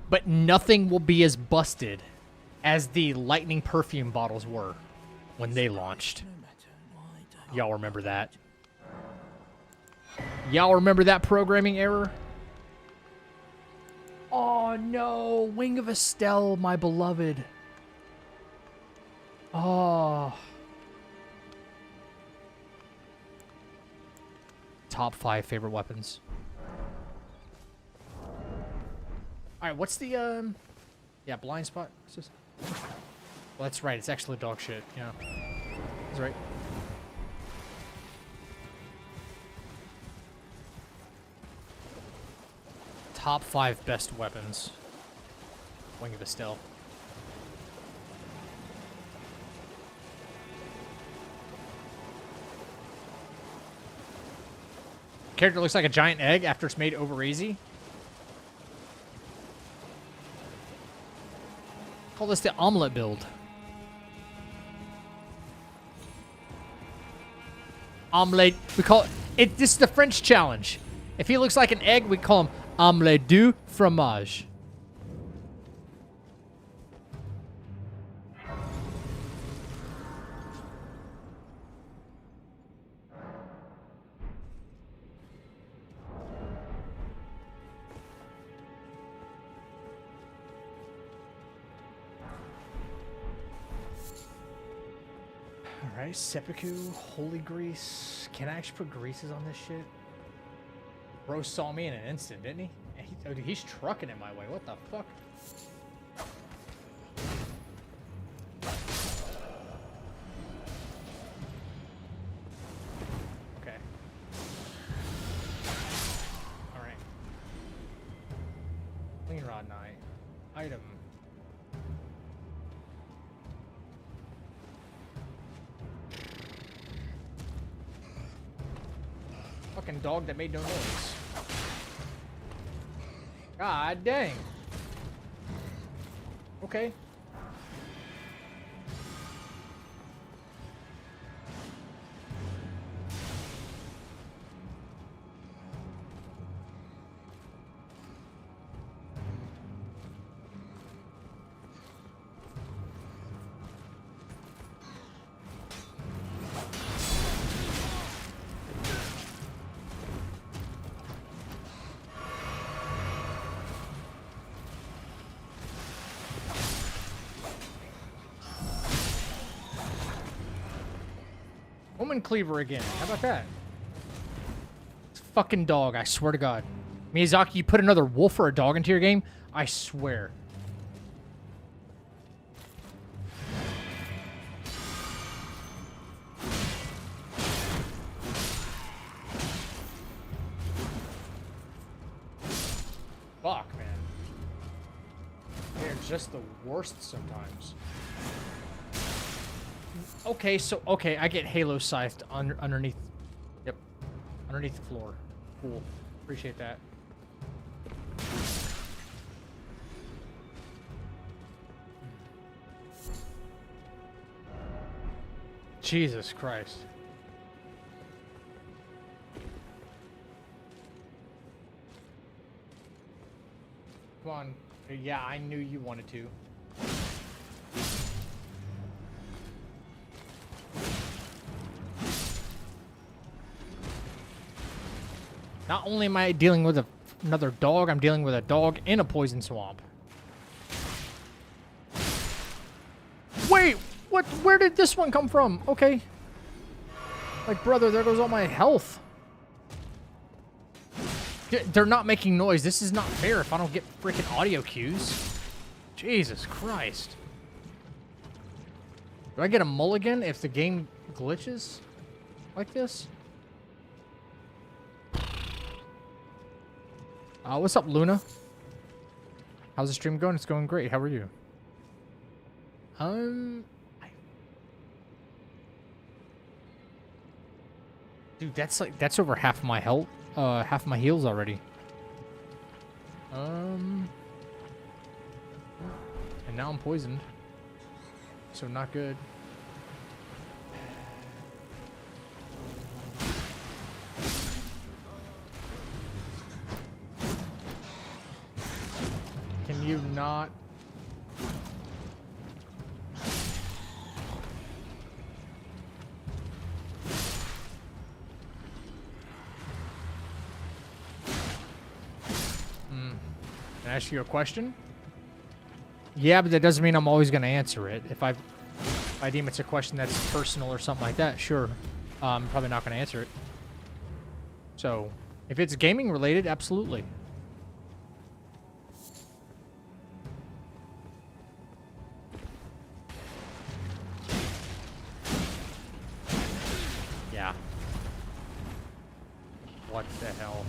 But nothing will be as busted as the lightning perfume bottles were when they launched. Y'all remember that? Y'all remember that programming error? Oh no, Wing of Estelle, my beloved. Oh. Top 5 favorite weapons. All right, what's the yeah, blind spot. What's this? Well, that's right. It's actually dog shit. Yeah, that's right. Top 5 best weapons. Wing of Estelle. Character looks like a giant egg after it's made over easy. Call this the omelet build. Omelette. We call it. This is the French challenge. If he looks like an egg, we call him omelette du fromage. Alright, seppuku, holy grease. Can I actually put greases on this shit? Bro saw me in an instant, didn't he? Oh, dude, he's trucking it my way. What the fuck? Okay. Alright. Clean rod knife. Item. Fucking dog that made no noise. God dang. Okay. Woman cleaver again. How about that? It's fucking dog, I swear to God. Miyazaki, you put another wolf or a dog into your game? I swear. Fuck, man. They're just the worst sometimes. Okay, so, okay, I get Halo scythed underneath. Yep. Underneath the floor. Cool. Appreciate that. Jesus Christ. Come on. Yeah, I knew you wanted to. Not only am I dealing with another dog, I'm dealing with a dog in a poison swamp. Wait, what? Where did this one come from? Okay. Like, brother, there goes all my health. They're not making noise. This is not fair if I don't get freaking audio cues. Jesus Christ. Do I get a mulligan if the game glitches like this? What's up, Luna? How's the stream going? It's going great. How are you? Dude, that's over half my health, half my heals already. And now I'm poisoned. So not good. Can you not? Can I ask you a question? Yeah, but that doesn't mean I'm always going to answer it. If I deem it's a question that's personal or something like that, sure. I'm probably not going to answer it. So, if it's gaming related, absolutely. Yeah. What the hell?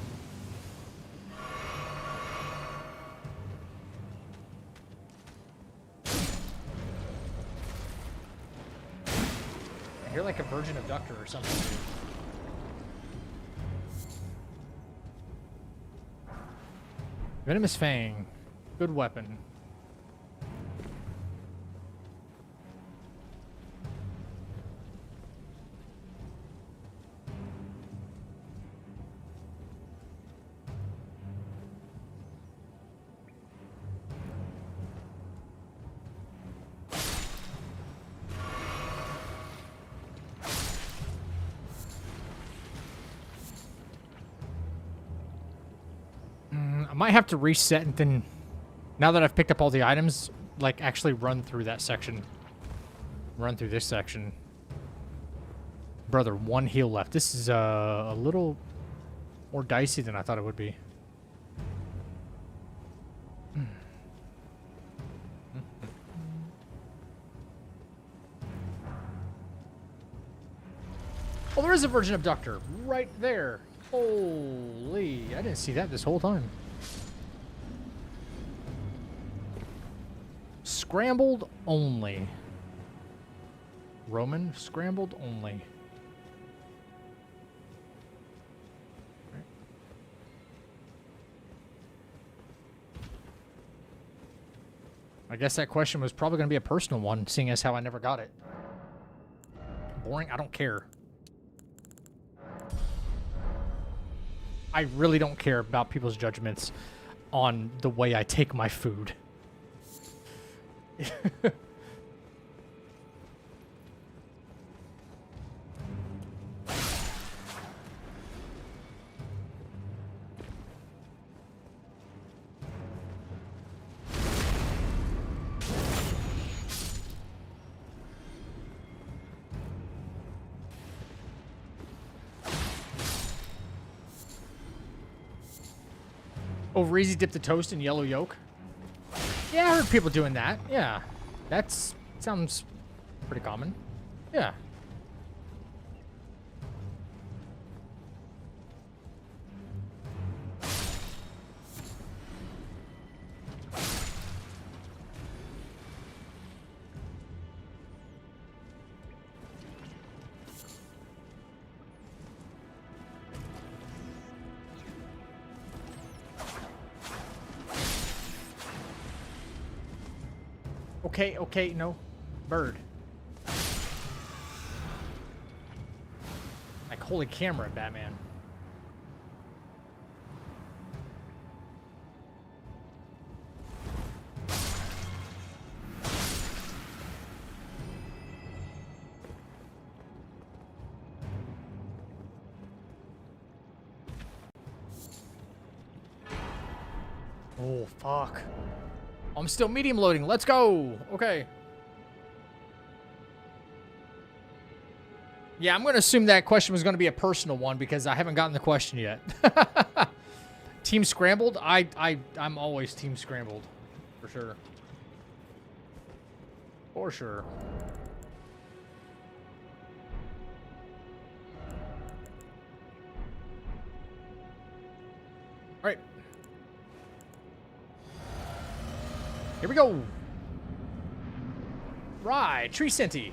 You're like a virgin abductor or something, dude. Venomous Fang. Good weapon. I might have to reset and then, now that I've picked up all the items, like actually run through that section. Run through this section. Brother, 1 heal left. This is a little more dicey than I thought it would be. Oh, there is a virgin abductor right there. Holy, I didn't see that this whole time. Scrambled only. Roman, scrambled only. I guess that question was probably going to be a personal one, seeing as how I never got it. Boring? I don't care. I really don't care about people's judgments on the way I take my food. Over easy dip the toast in yellow yolk. Yeah, I heard people doing that. Yeah. Sounds pretty common. Yeah. Okay, no. Bird. Like, holy camera, Batman. Oh, fuck. I'm still medium loading. Let's go. Okay. Yeah, I'm going to assume that question was going to be a personal one because I haven't gotten the question yet. Team Scrambled? I'm always Team Scrambled. For sure. For sure. All right. Here we go. Right, Tree Senti.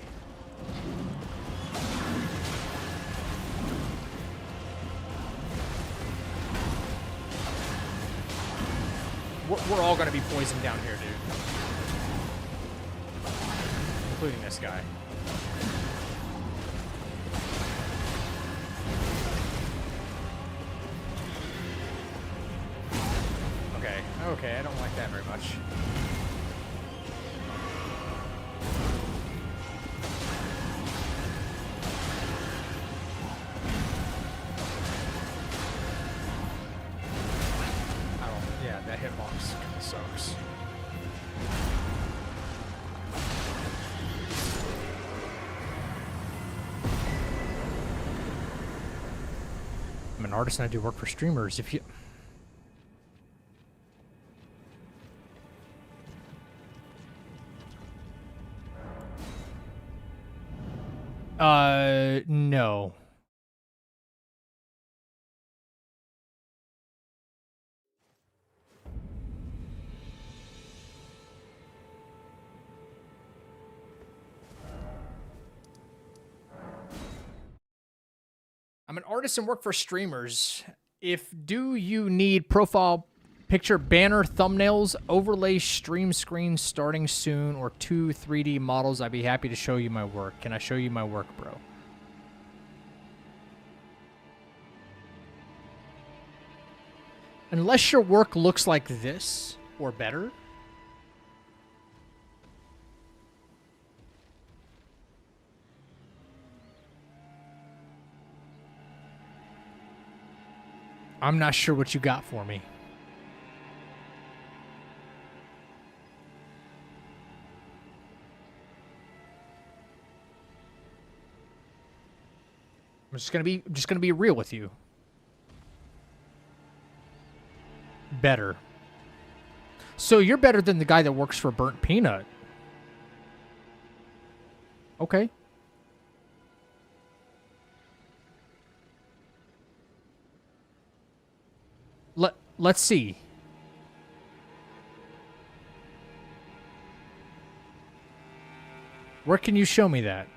We're all going to be poisoned down here, dude. Including this guy. Okay, I don't like that very much. that hitbox kind of sucks. I'm an artist and I do work for streamers. If you... No. I'm an artist and work for streamers. Do you need profile picture, banner, thumbnails, overlay, stream screen starting soon, or 2 3D models, I'd be happy to show you my work. Can I show you my work, bro? Unless your work looks like this or better. I'm not sure what you got for me. I'm just gonna be real with you. Better. So you're better than the guy that works for Burnt Peanut. Okay. Let's see. Where can you show me that?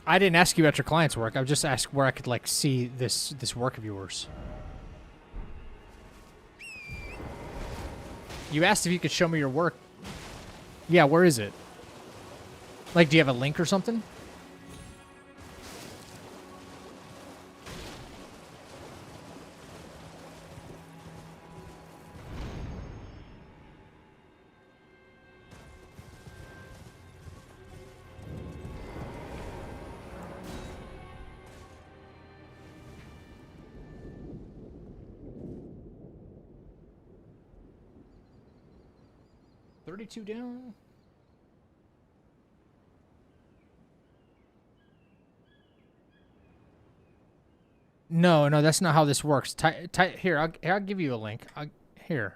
I didn't ask you about your client's work. I just asked where I could like see this work of yours. You asked if you could show me your work. Yeah, where is it? Like, do you have a link or something? $32 down. No, that's not how this works. Here, I'll give you a link. Here.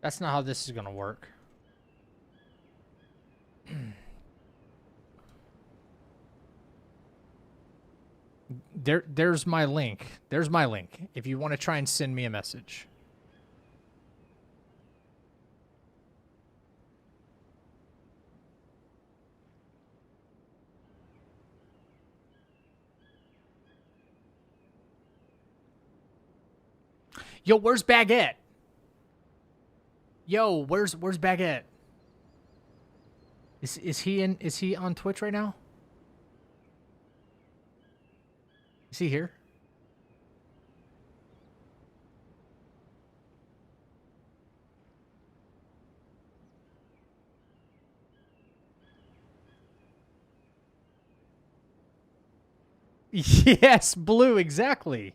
That's not how this is gonna work. There's my link. There's my link. If you want to try and send me a message. Yo, where's Baguette? Yo, where's Baguette? Is he on Twitch right now? Is he here? Yes, Blue, exactly.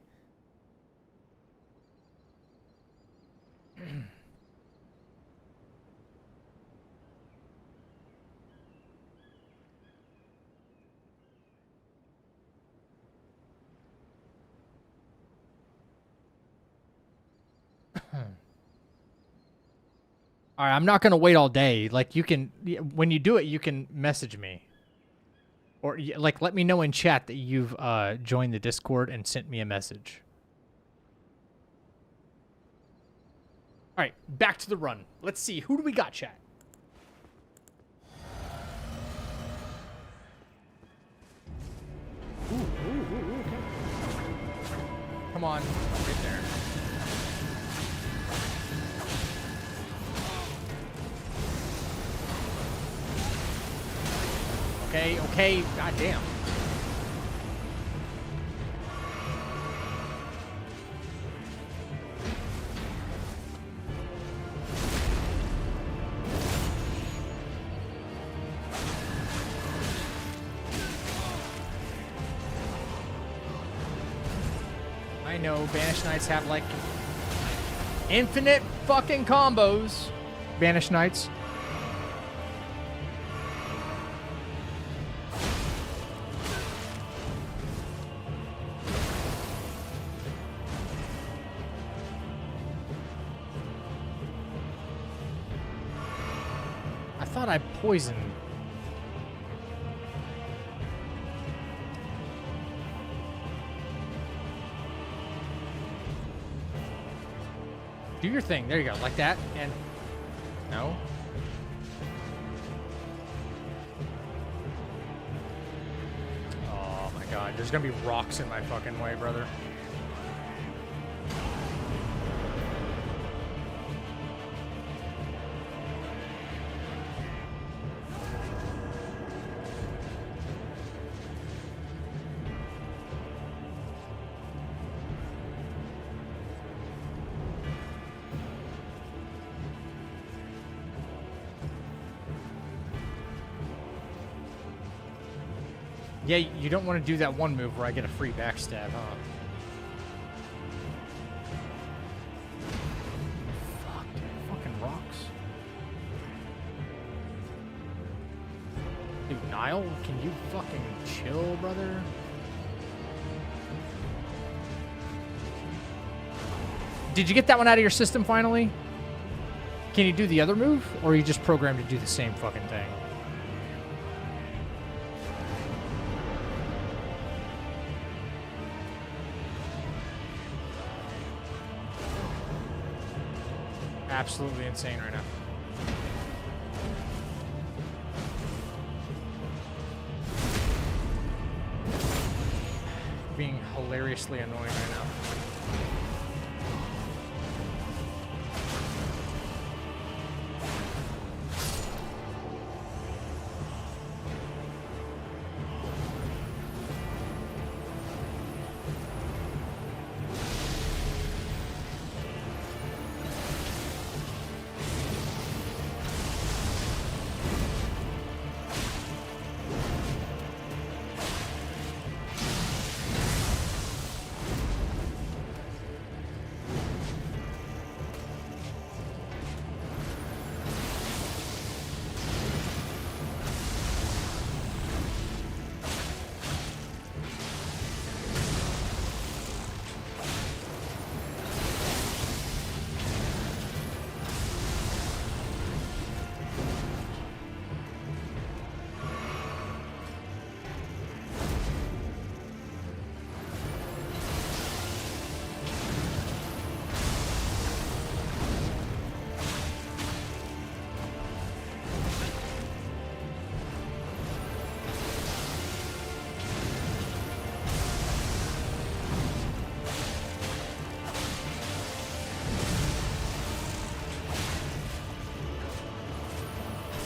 All right, I'm not going to wait all day. Like, you can, when you do it, you can message me. Or like, let me know in chat that you've joined the Discord and sent me a message. All right, back to the run. Let's see, who do we got, chat? Ooh, okay. Come on, right there. Okay, okay, goddamn. I know, Banished Knights have like infinite fucking combos. Banished Knights. I thought I poisoned. Do your thing. There you go. Like that. And no. Oh my god. There's gonna be rocks in my fucking way, brother. Yeah, you don't want to do that one move where I get a free backstab, huh? Fuck, dude. Fucking rocks. Dude, Niall, can you fucking chill, brother? Did you get that one out of your system finally? Can you do the other move? Or are you just programmed to do the same fucking thing? Absolutely insane right now. Being hilariously annoying right now.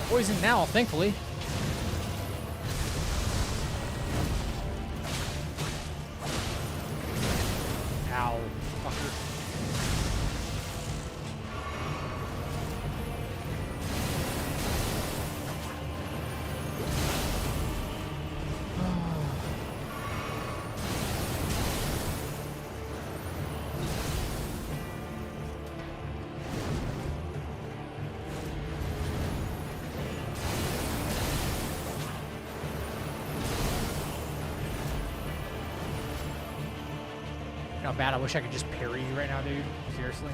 Poison now, thankfully. Ow, fucker. How bad I wish I could just parry you right now, dude. Seriously.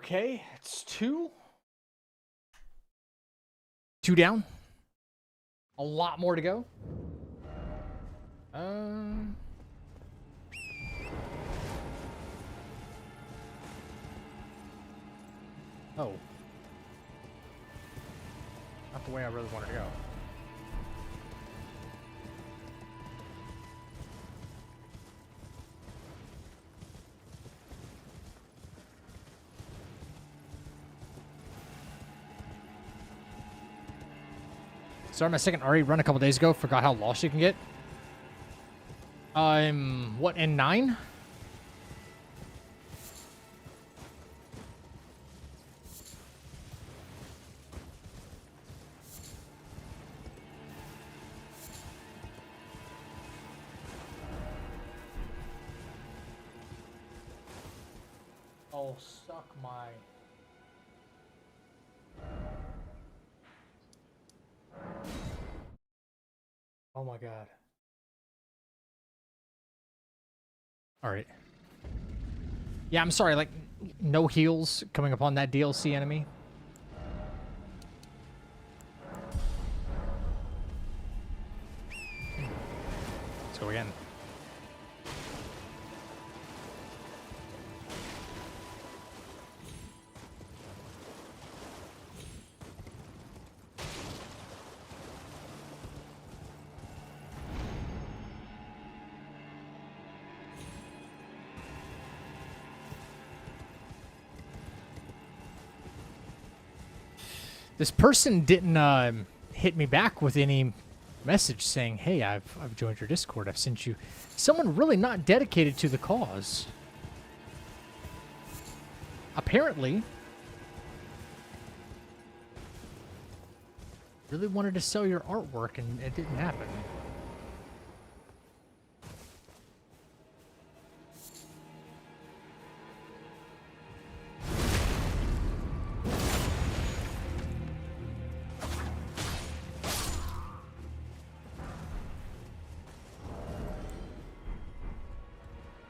Okay, it's 2. 2 down. A lot more to go. Oh. Not the way I really wanted to go. Started my second RE run a couple days ago. Forgot how lost you can get. I'm, what, in 9? Oh, suck my... Oh my god. Alright. Yeah, I'm sorry, like, no heals coming upon that DLC enemy. Let's go again. This person didn't hit me back with any message saying, "Hey, I've joined your Discord. I've sent you." Someone really not dedicated to the cause. Apparently, really wanted to sell your artwork, and it didn't happen.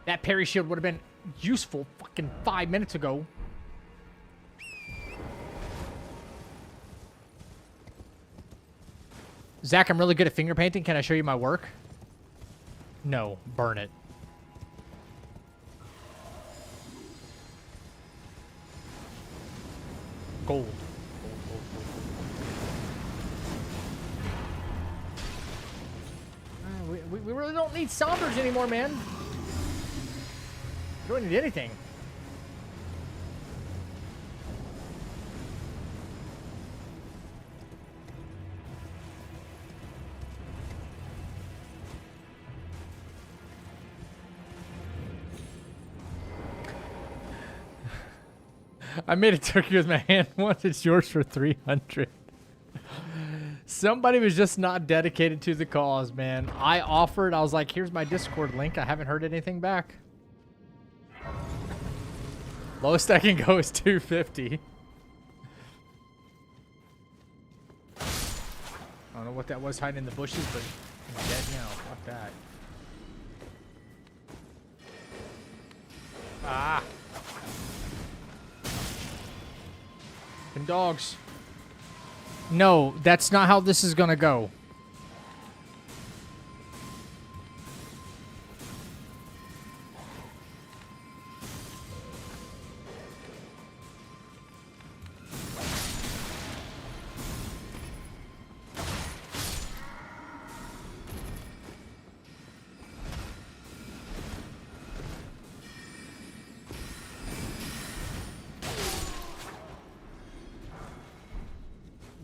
That parry shield would have been useful fucking 5 minutes ago. Zach, I'm really good at finger painting. Can I show you my work? No, burn it. Gold. We really don't need sombers anymore, man. We don't need anything. I made a turkey with my hand once. It's yours for 300. Somebody was just not dedicated to the cause, man. I offered. I was like, here's my Discord link. I haven't heard anything back. Lowest I can go is 250. I don't know what that was hiding in the bushes, but I'm dead now. Fuck that. Ah. And dogs. No, that's not how this is gonna go.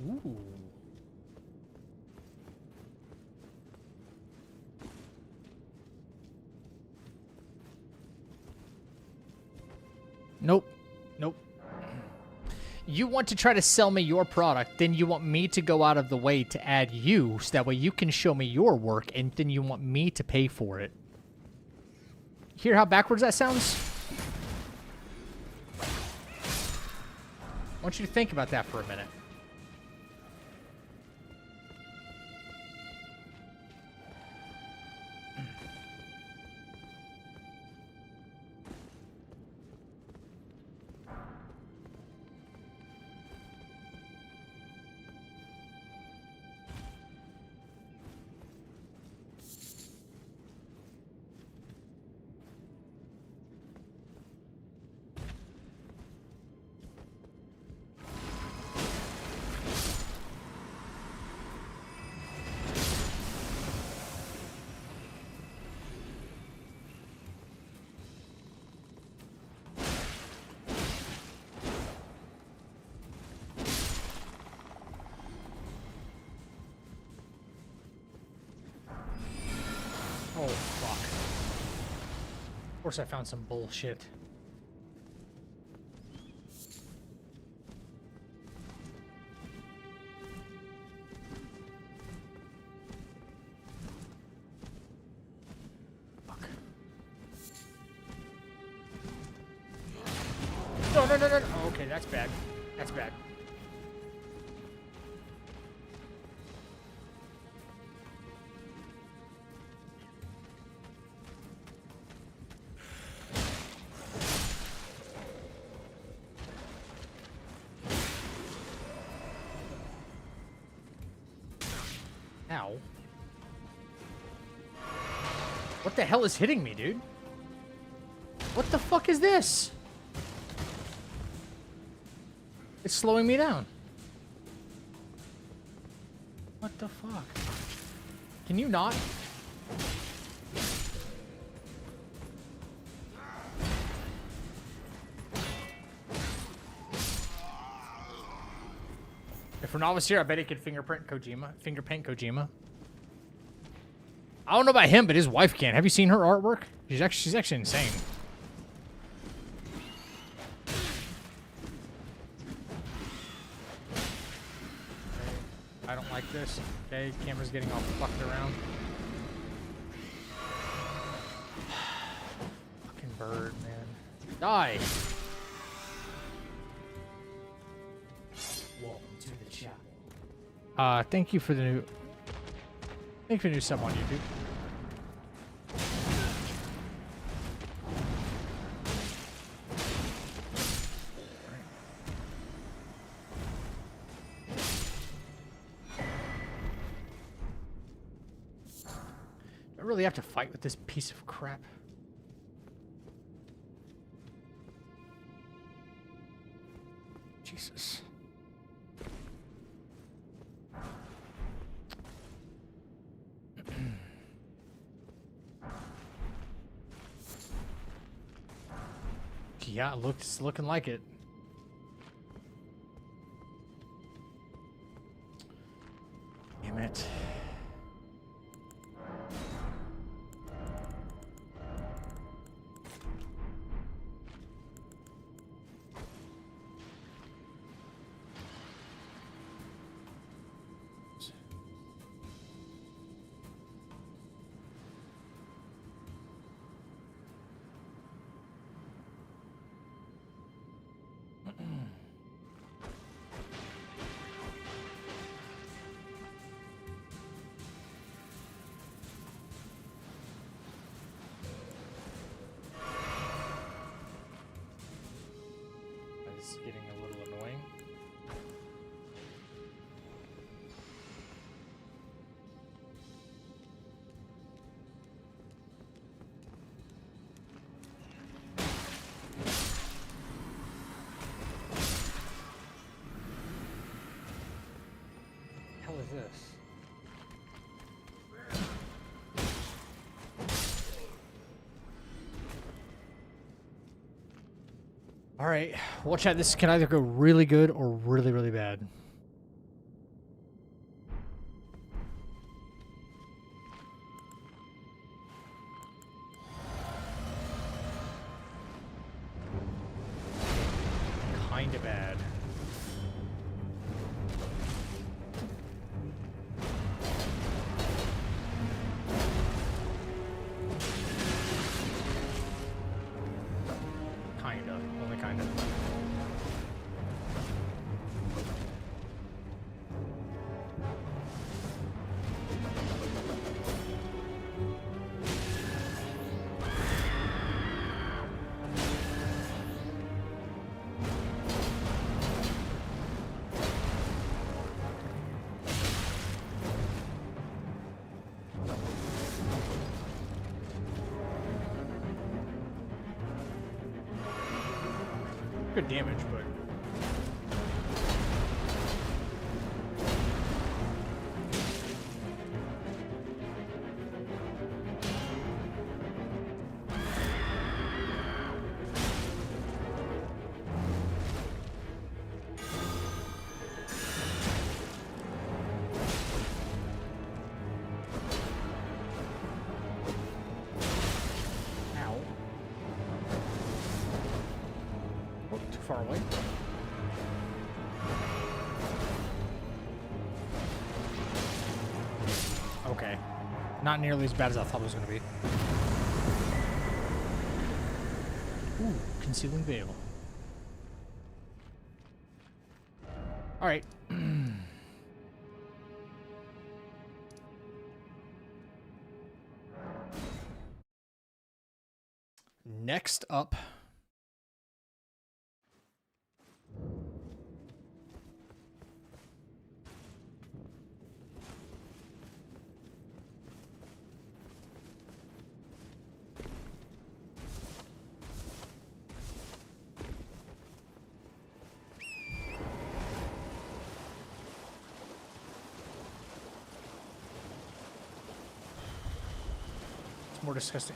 Ooh. Nope. Nope. You want to try to sell me your product, then you want me to go out of the way to add you, so that way you can show me your work, and then you want me to pay for it. Hear how backwards that sounds? I want you to think about that for a minute. course I found some bullshit. Fuck. No, no, no, no, no. Oh, okay, that's bad. That's bad. Ow. What the hell is hitting me, dude? What the fuck is this? It's slowing me down. What the fuck? Can you not? If Ronald was here, I bet he could fingerprint Kojima. Fingerpaint Kojima. I don't know about him, but his wife can. Have you seen her artwork? She's actually insane. I don't like this. Okay, camera's getting all fucked around. Fucking bird, man. Die!
Welcome to the chapel.
Thank you for the new... Thank you for the new sub on YouTube. Do I really have to fight with this piece of crap? Jesus. Yeah, it's looking like it. Damn it. This is getting a little annoying. Hell is this? All right, watch out. This can either go really good or really, really bad. Kind of bad. Kinda, only kinda. Good damage, but ow. far away. Okay. Not nearly as bad as I thought it was going to be. Ooh, concealing veil. All right. Next up. It's more disgusting.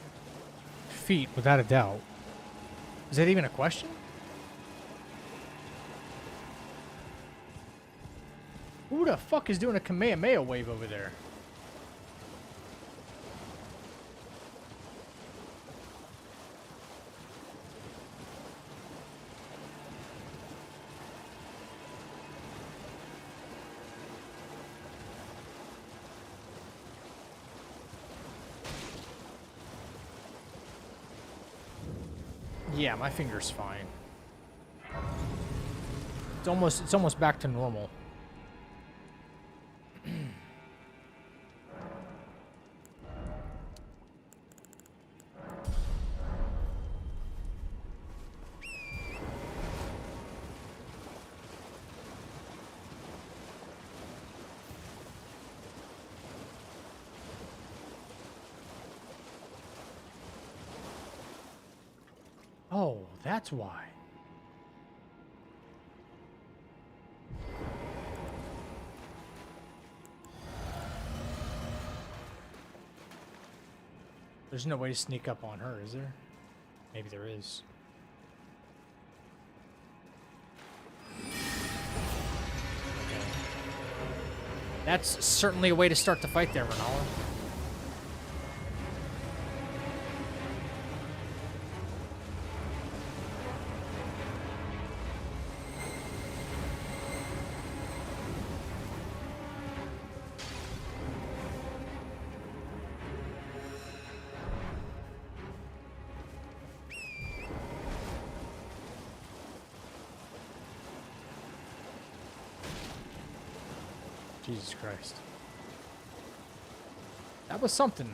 Feet, without a doubt. Is that even a question? Who the fuck is doing a Kamehameha wave over there? Yeah, my finger's fine. It's almost back to normal. Oh, that's why. There's no way to sneak up on her, is there? Maybe there is. Okay. That's certainly a way to start the fight there, Renala. Jesus Christ. That was something.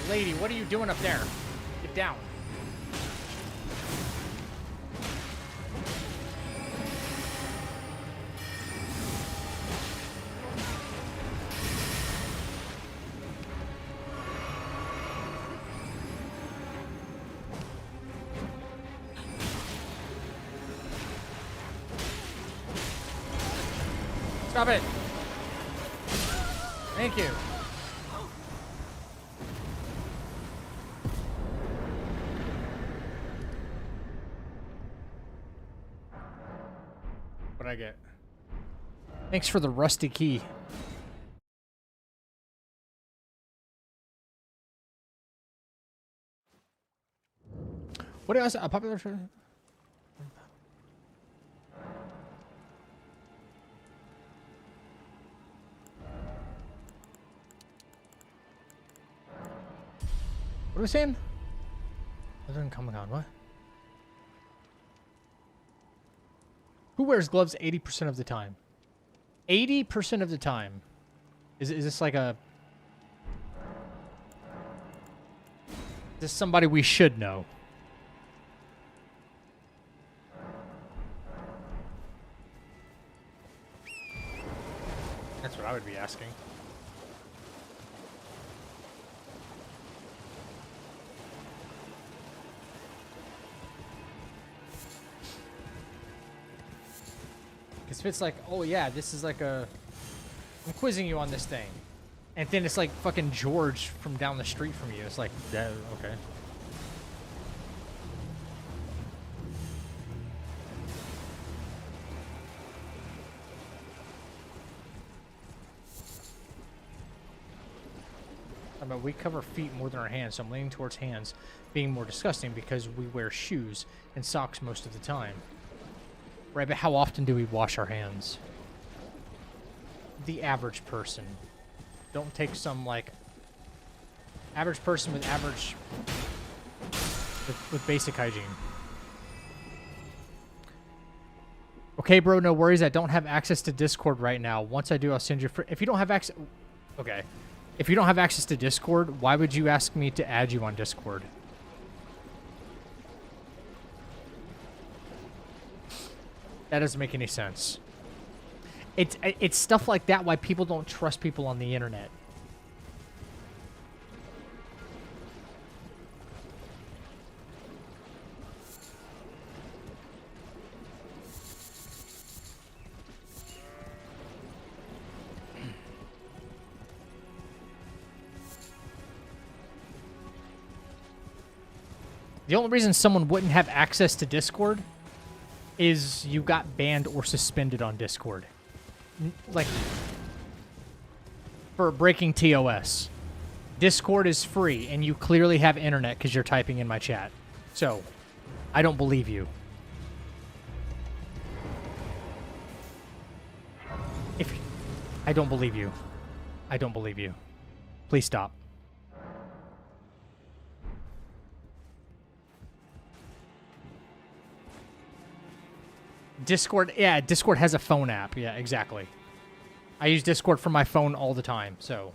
Lady, what are you doing up there? Get down. Stop it. Thank you. What'd I get? Thanks for the rusty key. What else? A popular. What are we saying? Other than Comic Con, what? Who wears gloves 80% of the time? 80% of the time. Is this like a... Is this somebody we should know? That's what I would be asking. Because if it's like, oh yeah, this is like a... I'm quizzing you on this thing. And then it's like fucking George from down the street from you. It's like, yeah, okay. I mean, we cover feet more than our hands, so I'm leaning towards hands being more disgusting because we wear shoes and socks most of the time. Right, but how often do we wash our hands? The average person. Don't take some, like, average person with average... with basic hygiene. Okay, bro, no worries. I don't have access to Discord right now. Once I do, I'll send you... If you don't have access... Okay. If you don't have access to Discord, why would you ask me to add you on Discord? That doesn't make any sense. It's stuff like that why people don't trust people on the internet. The only reason someone wouldn't have access to Discord is you got banned or suspended on Discord. Like, for breaking TOS. Discord is free, and you clearly have internet because you're typing in my chat. So, I don't believe you. I don't believe you. I don't believe you. Please stop. Discord, yeah, Discord has a phone app. Yeah, exactly. I use Discord for my phone all the time, so.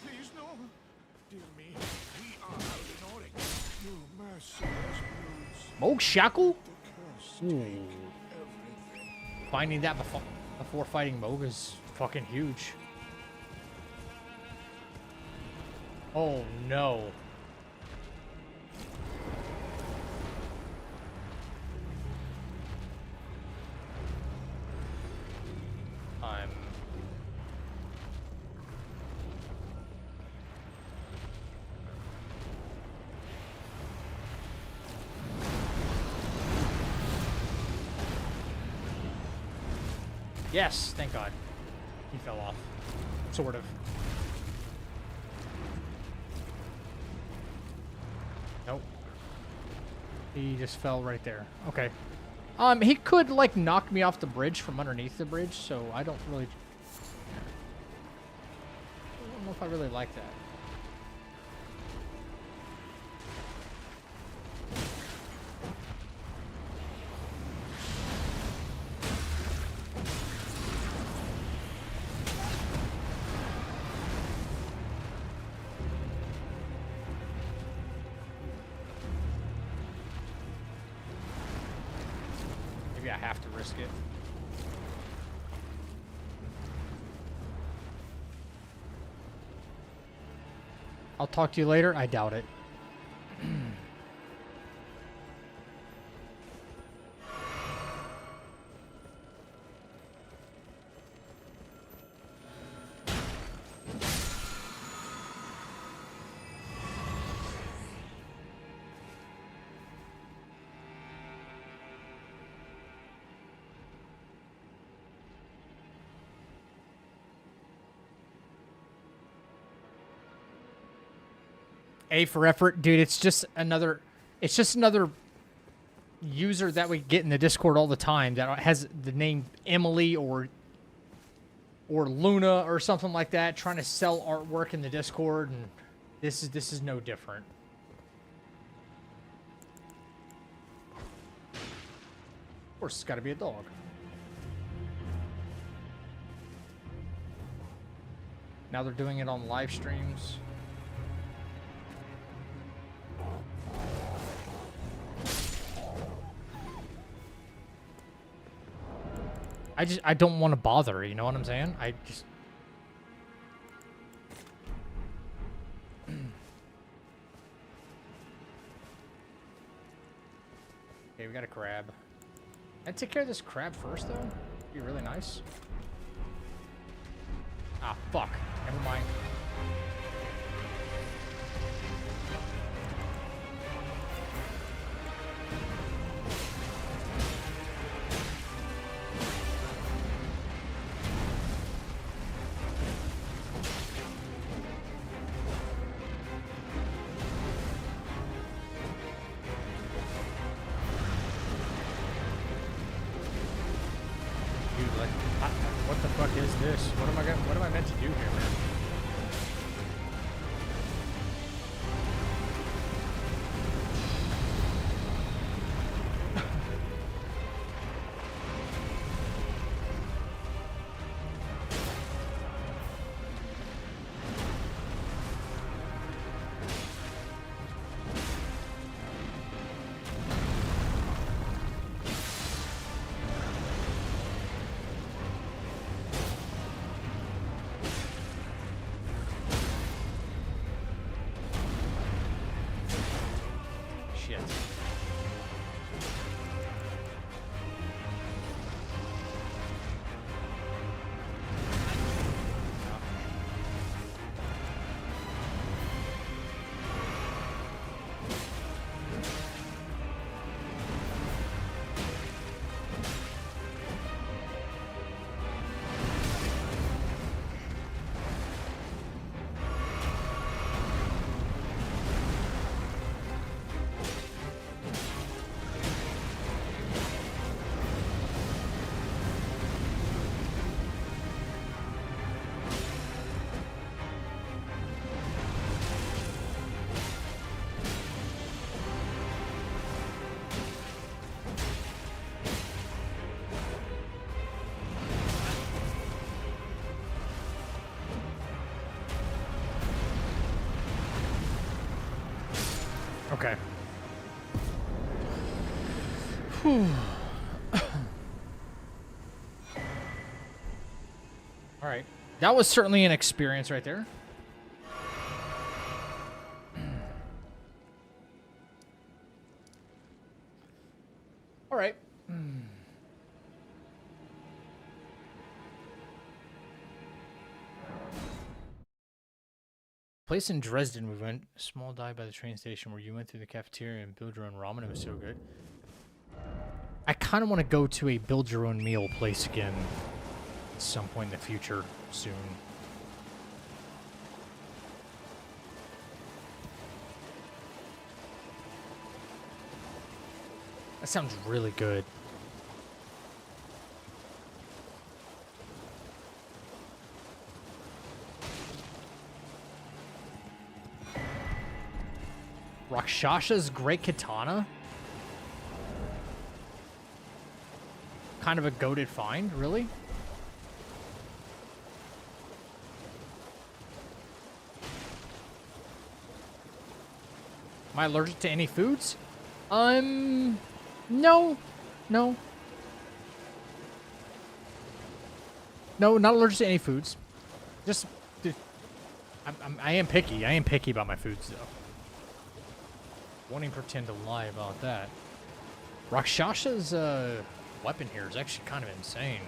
Please no. Dear me, we are ignoring you merciless brutes.
Moog Shackle?
The curse take everything.
Finding that before fighting Moog is fucking huge. Oh no. Yes, thank God. He fell off. Sort of. Nope. He just fell right there. Okay. He could, like, knock me off the bridge from underneath the bridge, so I don't really... I don't know if I really like that. Maybe I have to risk it. I'll talk to you later. I doubt it. A for effort, dude. It's just another user that we get in the Discord all the time that has the name Emily or Luna or something like that, trying to sell artwork in the Discord, and this is no different. Of course, it's got to be a dog. Now they're doing it on live streams. I don't want to bother, you know what I'm saying? I just... Okay, we got a crab. I'd take care of this crab first, though. Be really nice. Ah, fuck. Never mind. What the fuck is this? What am I meant to do here, man? Okay. All right. That was certainly an experience right there. All right. Place in Dresden, we went a small dive by the train station where you went through the cafeteria and build your own ramen. It was so good. I kind of want to go to a build your own meal place again at some point in the future soon. That sounds really good. Rakshasha's Great Katana? Kind of a goated find, really? Am I allergic to any foods? No. No. No, not allergic to any foods. Just, I am picky. I am picky about my foods, though. Won't even pretend to lie about that. Rakshasha's weapon here is actually kind of insane.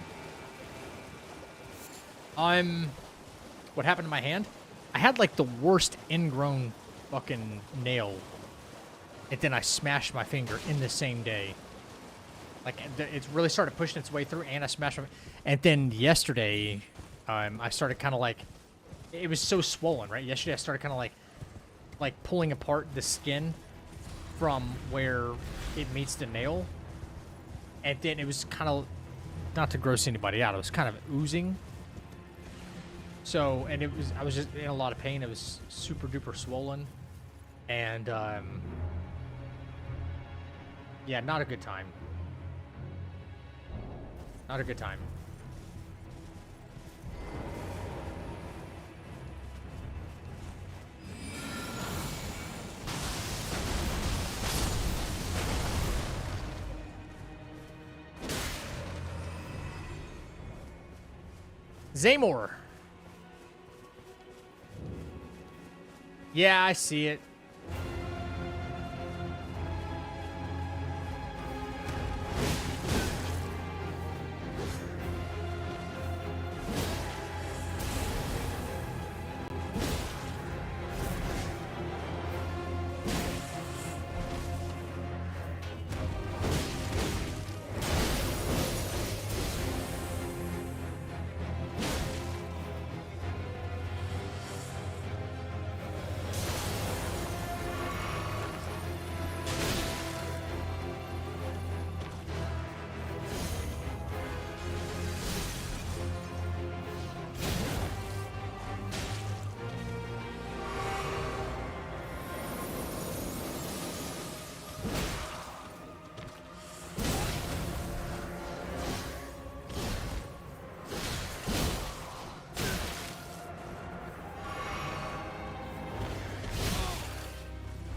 What happened to my hand? I had like the worst ingrown fucking nail, and then I smashed my finger in the same day. Like it really started pushing its way through, and I smashed my. And then yesterday, I started kind of like, it was so swollen, right? Yesterday I started kind of like like pulling apart the skin from where it meets the nail. And then it was kind of, not to gross anybody out, it was kind of oozing. So, and I was just in a lot of pain. It was super duper swollen. And, yeah, not a good time. Not a good time. Zaymor. Yeah, I see it.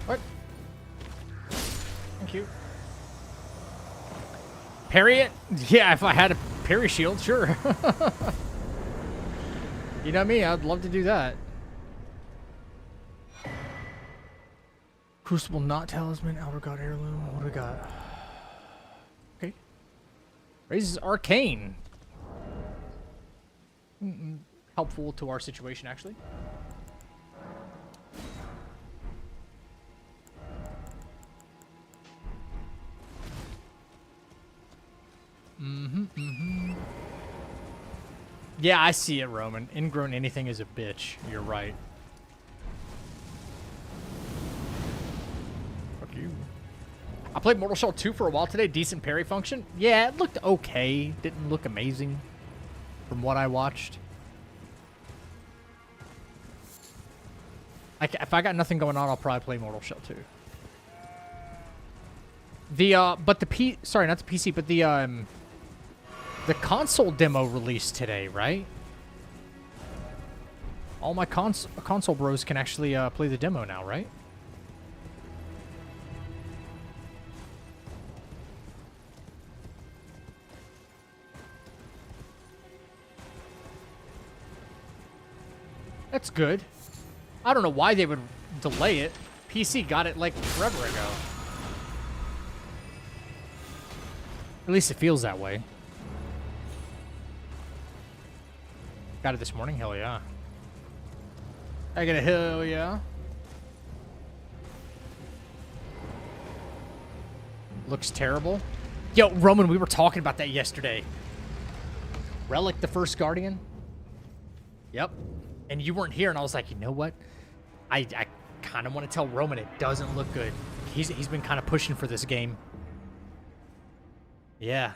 What? Thank you. Parry it? Yeah, if I had a parry shield, sure. You know me, I'd love to do that. Crucible not talisman, Elder God heirloom. What do we got? Okay. Raises arcane. Helpful to our situation, actually. Yeah, I see it, Roman. Ingrown anything is a bitch. You're right. Fuck you. I played Mortal Shell 2 for a while today. Decent parry function. Yeah, it looked okay. Didn't look amazing from what I watched. If I got nothing going on, I'll probably play Mortal Shell 2. But sorry, not the PC, but the console demo released today, right? All my console bros can actually play the demo now, right? That's good. I don't know why they would delay it. PC got it like forever ago. At least it feels that way. Got it this morning? Hell yeah. I got a hell yeah. Looks terrible. Yo, Roman, we were talking about that yesterday. Relic the First Guardian? Yep. And you weren't here, and I was like, you know what? I kind of want to tell Roman it doesn't look good. He's been kind of pushing for this game. Yeah.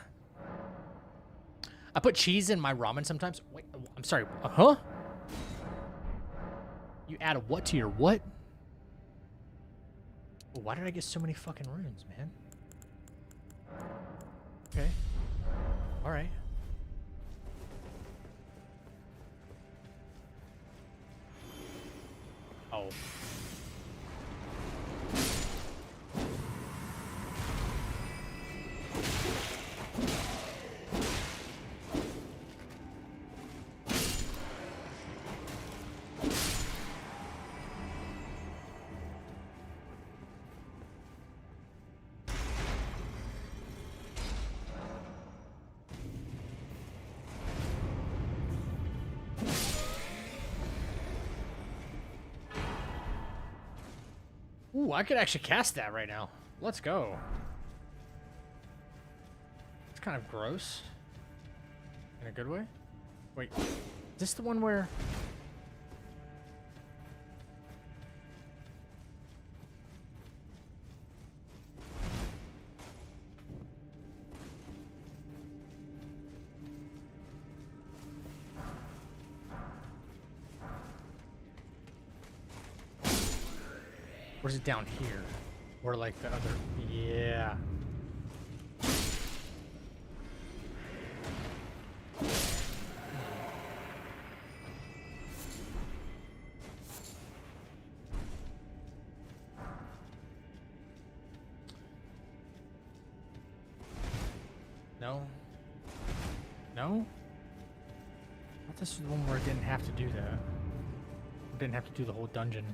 I put cheese in my ramen sometimes. Wait, I'm sorry. Huh? You add a what to your what? Why did I get so many fucking runes, man? Okay. All right. Oh. Ooh, I could actually cast that right now. Let's go. It's kind of gross. In a good way? Wait, is this the one where... Or is it down here? Or like the other... Yeah. No? No? I thought this was the one where I didn't have to do that. I didn't have to do the whole dungeon.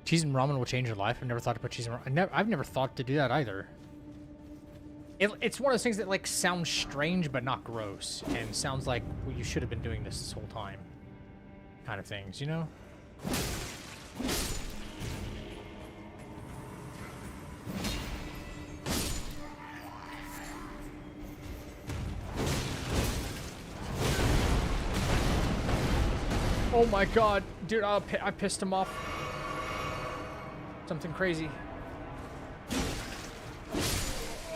Cheese and ramen will change your life. I've never thought to put cheese and ramen. I've never thought to do that either. It's one of those things that like sounds strange but not gross, and sounds like, well, you should have been doing this whole time, kind of things, you know? Oh my god, dude! I pissed him off. Something crazy.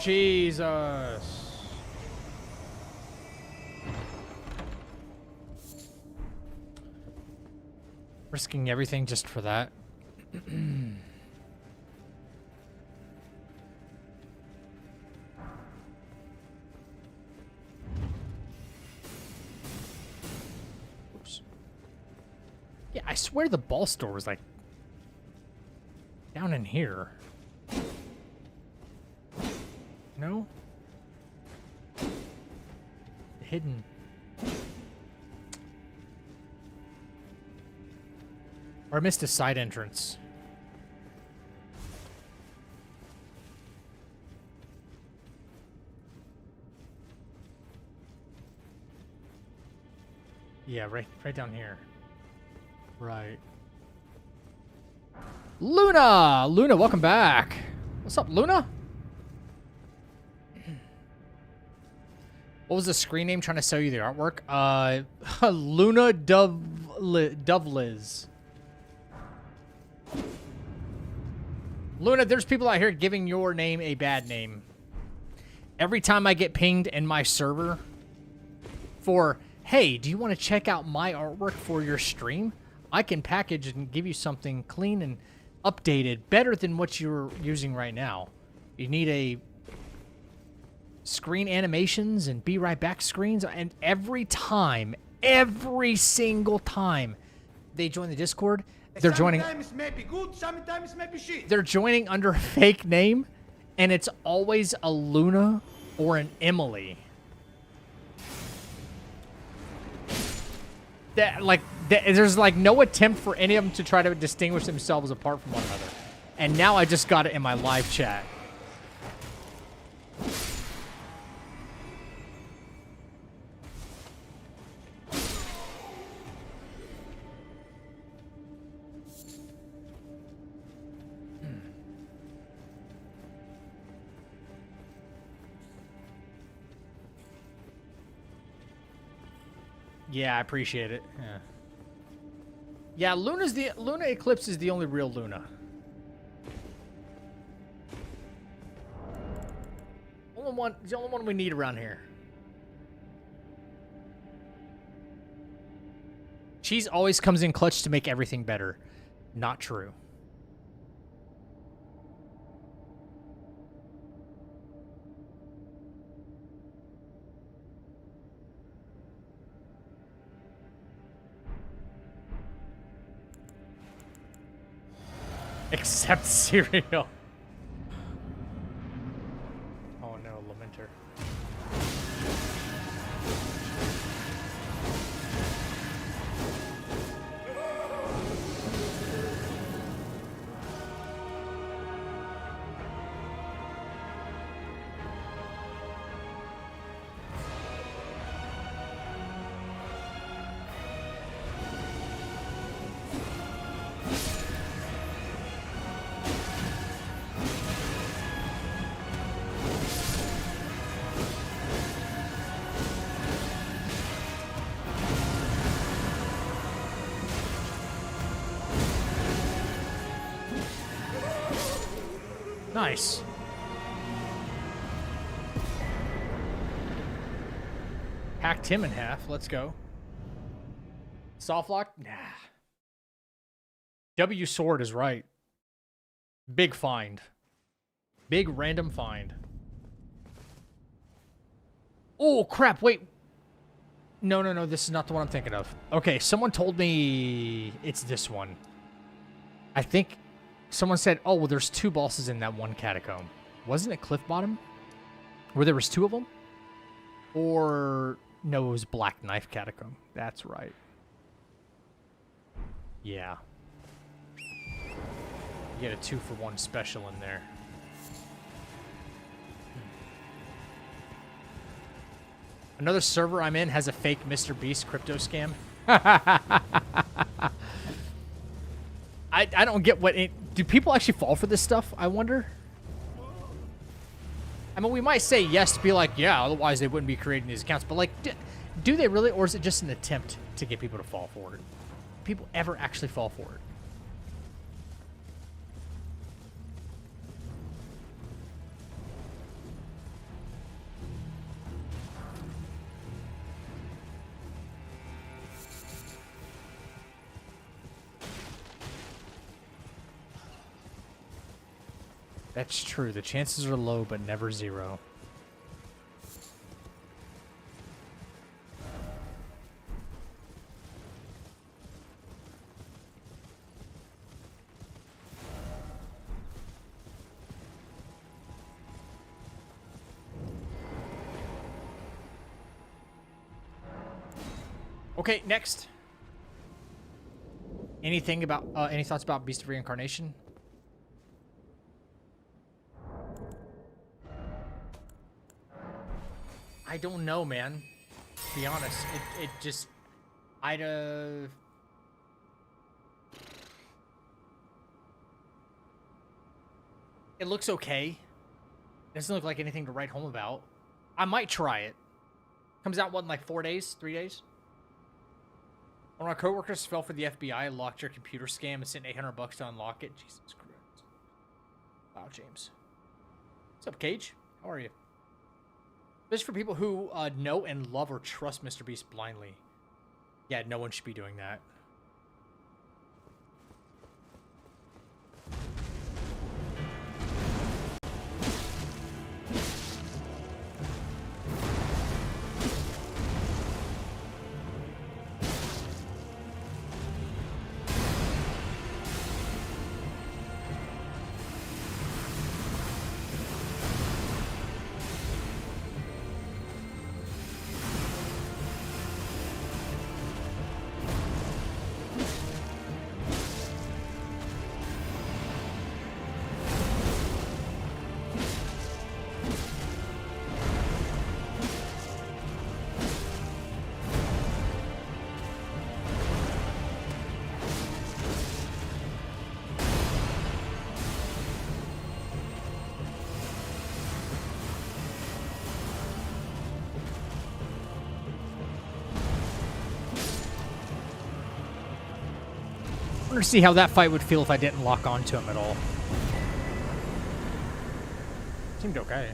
Jesus. Risking everything just for that. Oops. Yeah, I swear the ball store was like down in here. No? Hidden. Or I missed a side entrance. Yeah, right down here. Right. Luna! Luna, welcome back. What's up, Luna? What was the screen name trying to sell you the artwork? Luna Doveliz. Luna, there's people out here giving your name a bad name. Every time I get pinged in my server for, hey, do you want to check out my artwork for your stream? I can package and give you something clean and updated, better than what you're using right now. You need a screen animations and be right back screens, and every single time they join the Discord, they're joining.
Sometimes may be good, sometimes may be shit.
They're joining under a fake name, and it's always a Luna or an Emily. There's like no attempt for any of them to try to distinguish themselves apart from one another. And now I just got it in my live chat. Yeah, I appreciate it. Yeah, Luna Eclipse is the only real Luna. The only one we need around here. Cheese always comes in clutch to make everything better. Not true. Except cereal. Oh no, Lamenter. Nice. hacked him in half. Let's go. Soft lock? Nah. W sword is right. Big find. Big random find. Oh, crap. Wait. No. This is not the one I'm thinking of. Okay, someone told me it's this one. I think someone said, oh, well, there's 2 bosses in that one catacomb. Wasn't it Cliff Bottom? Where there was 2 of them? Or, no, it was Black Knife Catacomb. That's right. Yeah. You get a 2-for-1 special in there. Another server I'm in has a fake Mr. Beast crypto scam. I don't get what... do people actually fall for this stuff, I wonder? I mean, we might say yes to be like, yeah, otherwise they wouldn't be creating these accounts. But, like, do they really? Or is it just an attempt to get people to fall for it? People ever actually fall for it? That's true. The chances are low, but never zero. Okay, next. Anything about any thoughts about Beast of Reincarnation? I don't know, man. To be honest, it just it looks okay. It doesn't look like anything to write home about. I might try it. Comes out what, in like 4 days, 3 days? One of my coworkers fell for the FBI, locked your computer scam, and sent $800 to unlock it. Jesus Christ. Wow, James. What's up, Cage? How are you? This is for people who know and love or trust Mr. Beast blindly. Yeah, no one should be doing that. I wonder to see how that fight would feel if I didn't lock onto him at all. Seemed okay.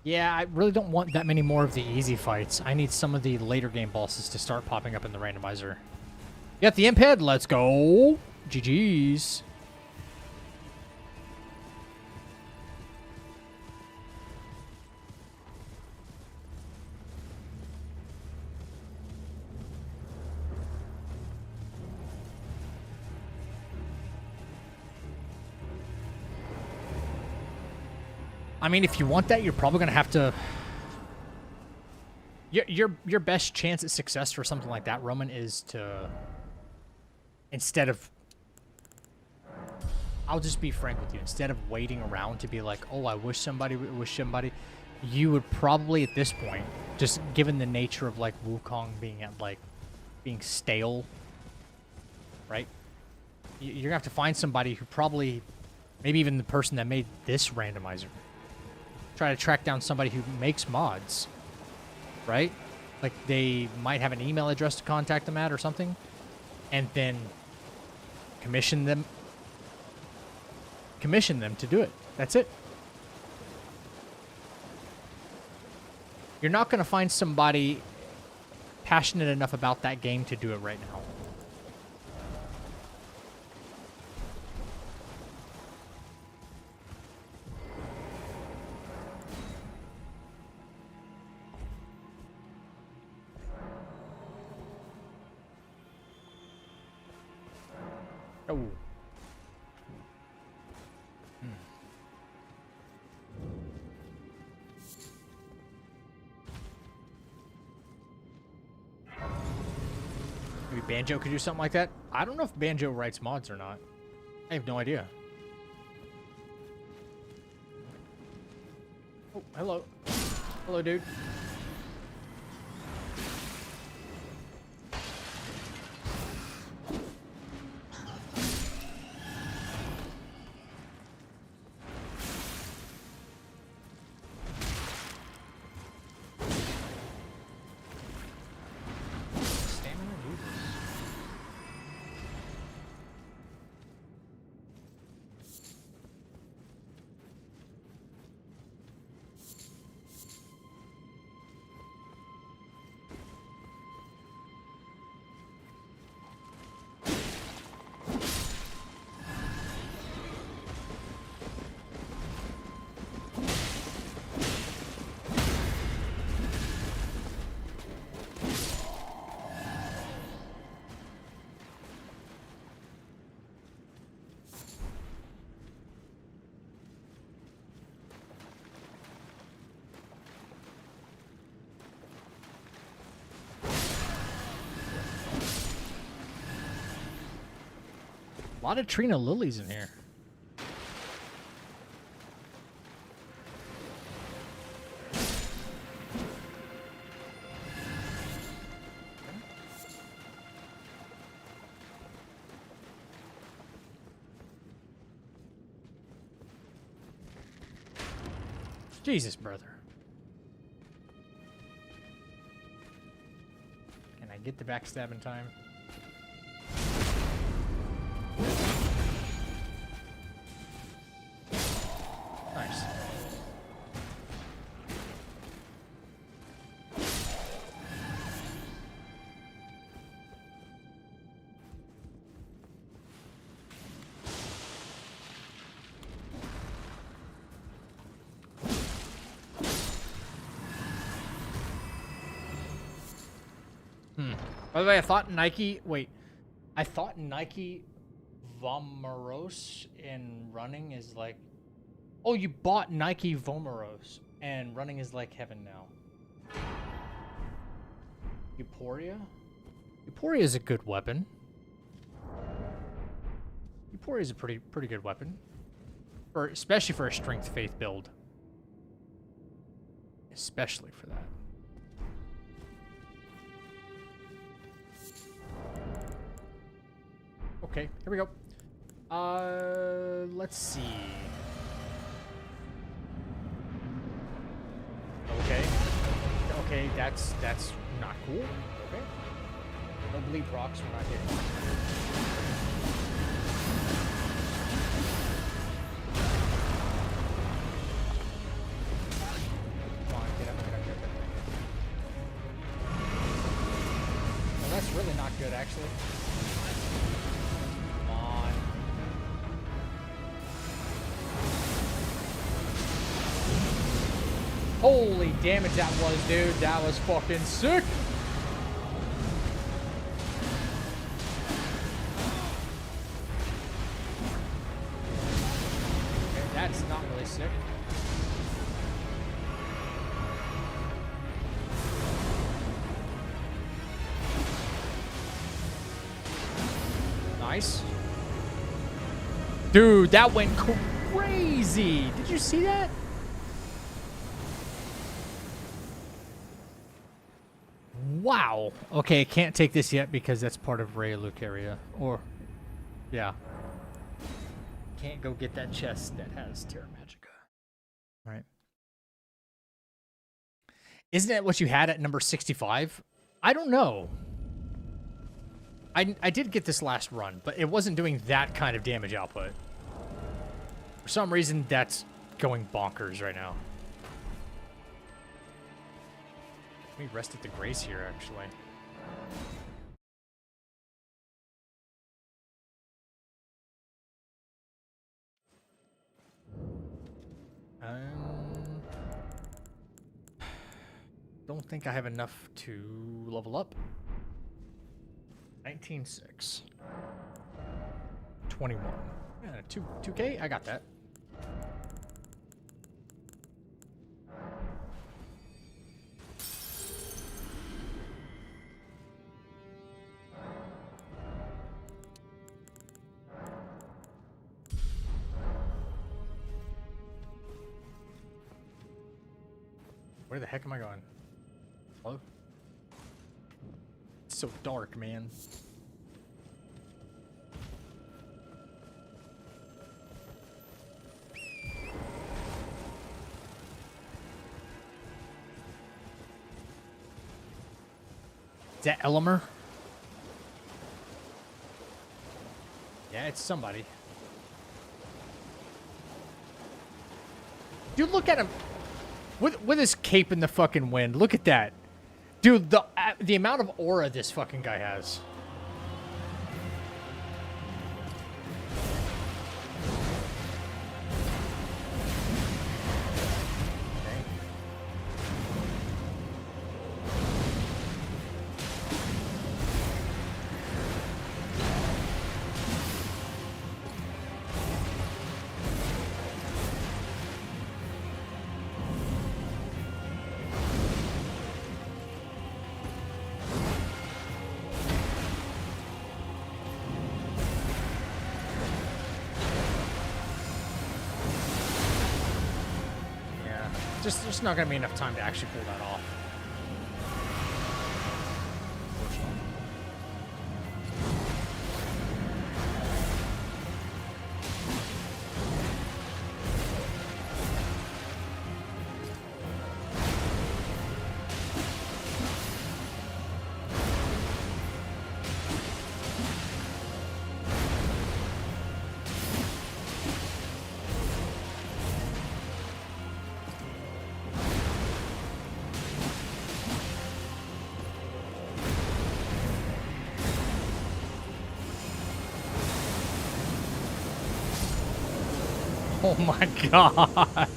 Yeah, I really don't want that many more of the easy fights. I need some of the later game bosses to start popping up in the randomizer. You got the imp head? Let's go. GG's. I mean, if you want that, you're probably going to have to... Your best chance at success for something like that, Roman, is to... Instead of... I'll just be frank with you. Instead of waiting around to be like, oh, I wish somebody... You would probably, at this point, just given the nature of, like, Wukong being at, like... Being stale, right? You're going to have to find somebody who probably... Maybe even the person that made this randomizer. Try to track down somebody who makes mods, right? Like they might have an email address to contact them at or something, and then commission them to do it. That's it. You're not going to find somebody passionate enough about that game to do it right now. Oh. Maybe Banjo could do something like that. I don't know if Banjo writes mods or not. I have no idea. Oh, hello. Hello, dude. A lot of Trina lilies in here. Jesus, brother. Can I get the backstab in time? Nice. By the way, I thought Nike Vomoros in running is like, oh, you bought Nike Vomoros and running is like heaven now. Euphoria? Euphoria is a good weapon. Euphoria is a pretty good weapon. Especially for a strength faith build. Especially for that. Okay, here we go. Let's see. Okay, that's not cool. Okay. No bleed procs, we're not here. Come on, get up. Well, that's really not good, actually. Holy damage that was, dude. That was fucking sick. Okay, that's not really sick. Nice. Dude, that went crazy. Did you see that? Wow. Okay, can't take this yet because that's part of Ray Lucaria. Or, yeah. Can't go get that chest that has Terra Magica. All right. Isn't it what you had at number 65? I don't know. I did get this last run, but it wasn't doing that kind of damage output. For some reason, that's going bonkers right now. Let me rest at the Grace here, actually. Don't think I have enough to level up. 19.6. 21. Yeah, 2K? I got that. Where the heck am I going? Hello? It's so dark, man. Is that Elmer? Yeah, it's somebody. Dude, look at him. With his cape in the fucking wind. Look at that. Dude, the amount of aura this fucking guy has. Just not gonna be enough time to actually pull that off. Oh my god.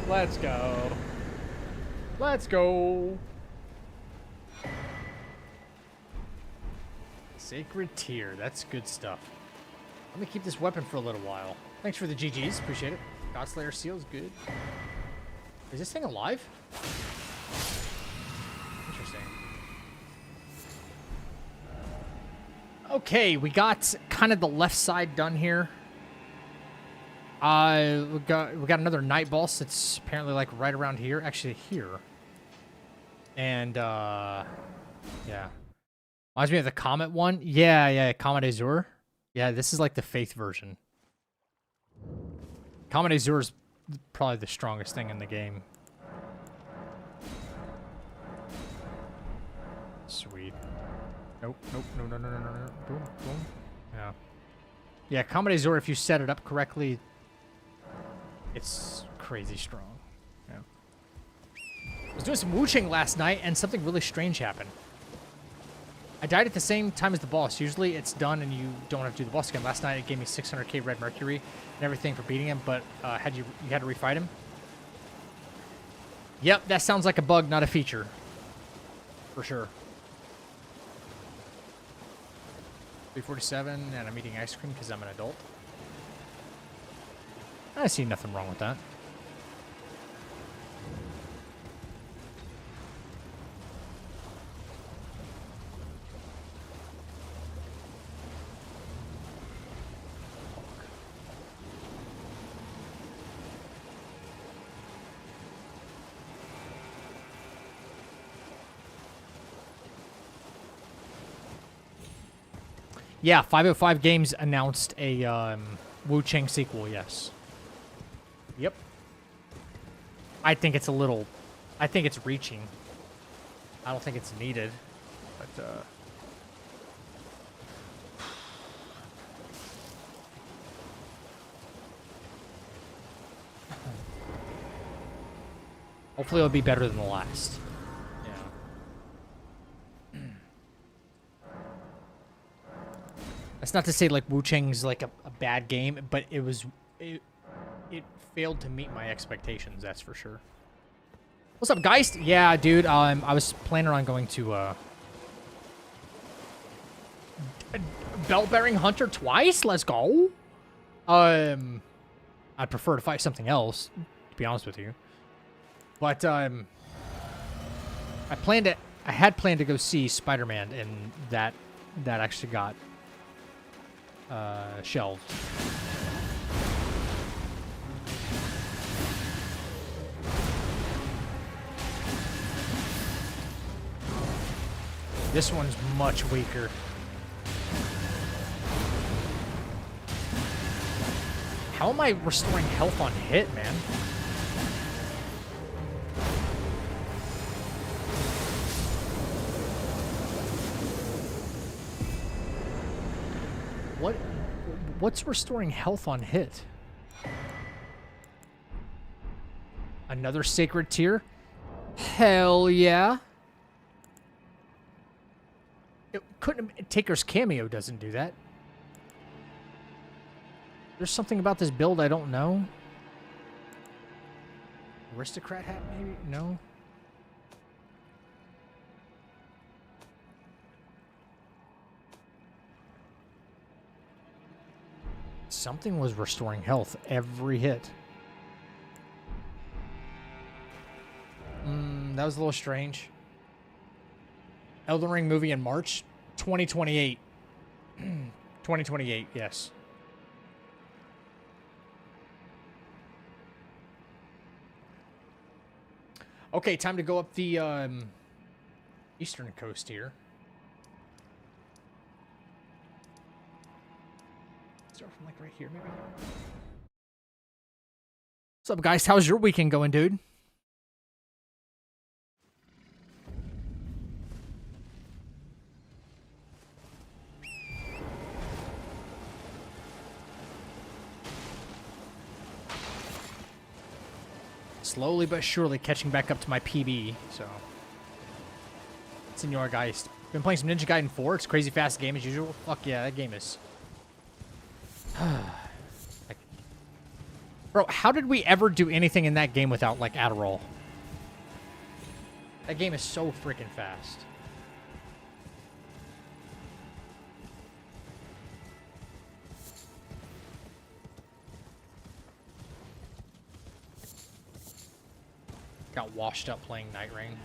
Let's go. Let's go. Sacred Tear. That's good stuff. Let me keep this weapon for a little while. Thanks for the GGs. Appreciate it. Godslayer Seal's good. Is this thing alive? Interesting. Okay, we got kind of the left side done here. We got another night boss that's apparently like right around here, actually here. And yeah. Reminds me of the Comet one. Yeah, Comet Azure. Yeah, this is like the Faith version. Comet Azure is probably the strongest thing in the game. Sweet. Nope. No. Boom. Yeah. Yeah, Comet Azure, if you set it up correctly, it's crazy strong. Yeah. I was doing some wooching last night, and something really strange happened. I died at the same time as the boss. Usually it's done and you don't have to do the boss again. Last night it gave me 600k red mercury and everything for beating him, but you had to refight him? Yep, that sounds like a bug, not a feature. For sure. 347, and I'm eating ice cream because I'm an adult. I see nothing wrong with that. Yeah, 505 Games announced a Wu Chang sequel, yes. Yep. I think it's a little I think it's reaching. I don't think it's needed. But, hopefully it'll be better than the last. Yeah. That's not to say like Wu Chang's like a bad game, but it failed to meet my expectations, that's for sure. What's up, Geist? Yeah, dude, I was planning on going to Belt-bearing Hunter twice? Let's go. I'd prefer to fight something else, to be honest with you. But I had planned to go see Spider-Man, and that actually got shelved. This one's much weaker. How am I restoring health on hit, man? What's restoring health on hit? Another sacred tier? Hell yeah. It couldn't. Taker's cameo doesn't do that. There's something about this build I don't know. Aristocrat hat, maybe? No. Something was restoring health every hit. That was a little strange. Elden Ring movie in March 2028. 2028, yes. Okay, time to go up the eastern coast here. Start from like right here, maybe. What's up, guys? How's your weekend going, dude? Slowly but surely catching back up to my PB, so. Senor Geist. Been playing some Ninja Gaiden 4. It's a crazy fast game as usual. Fuck yeah, that game is... Bro, how did we ever do anything in that game without, like, Adderall? That game is so freaking fast. Got washed up playing Night Rain.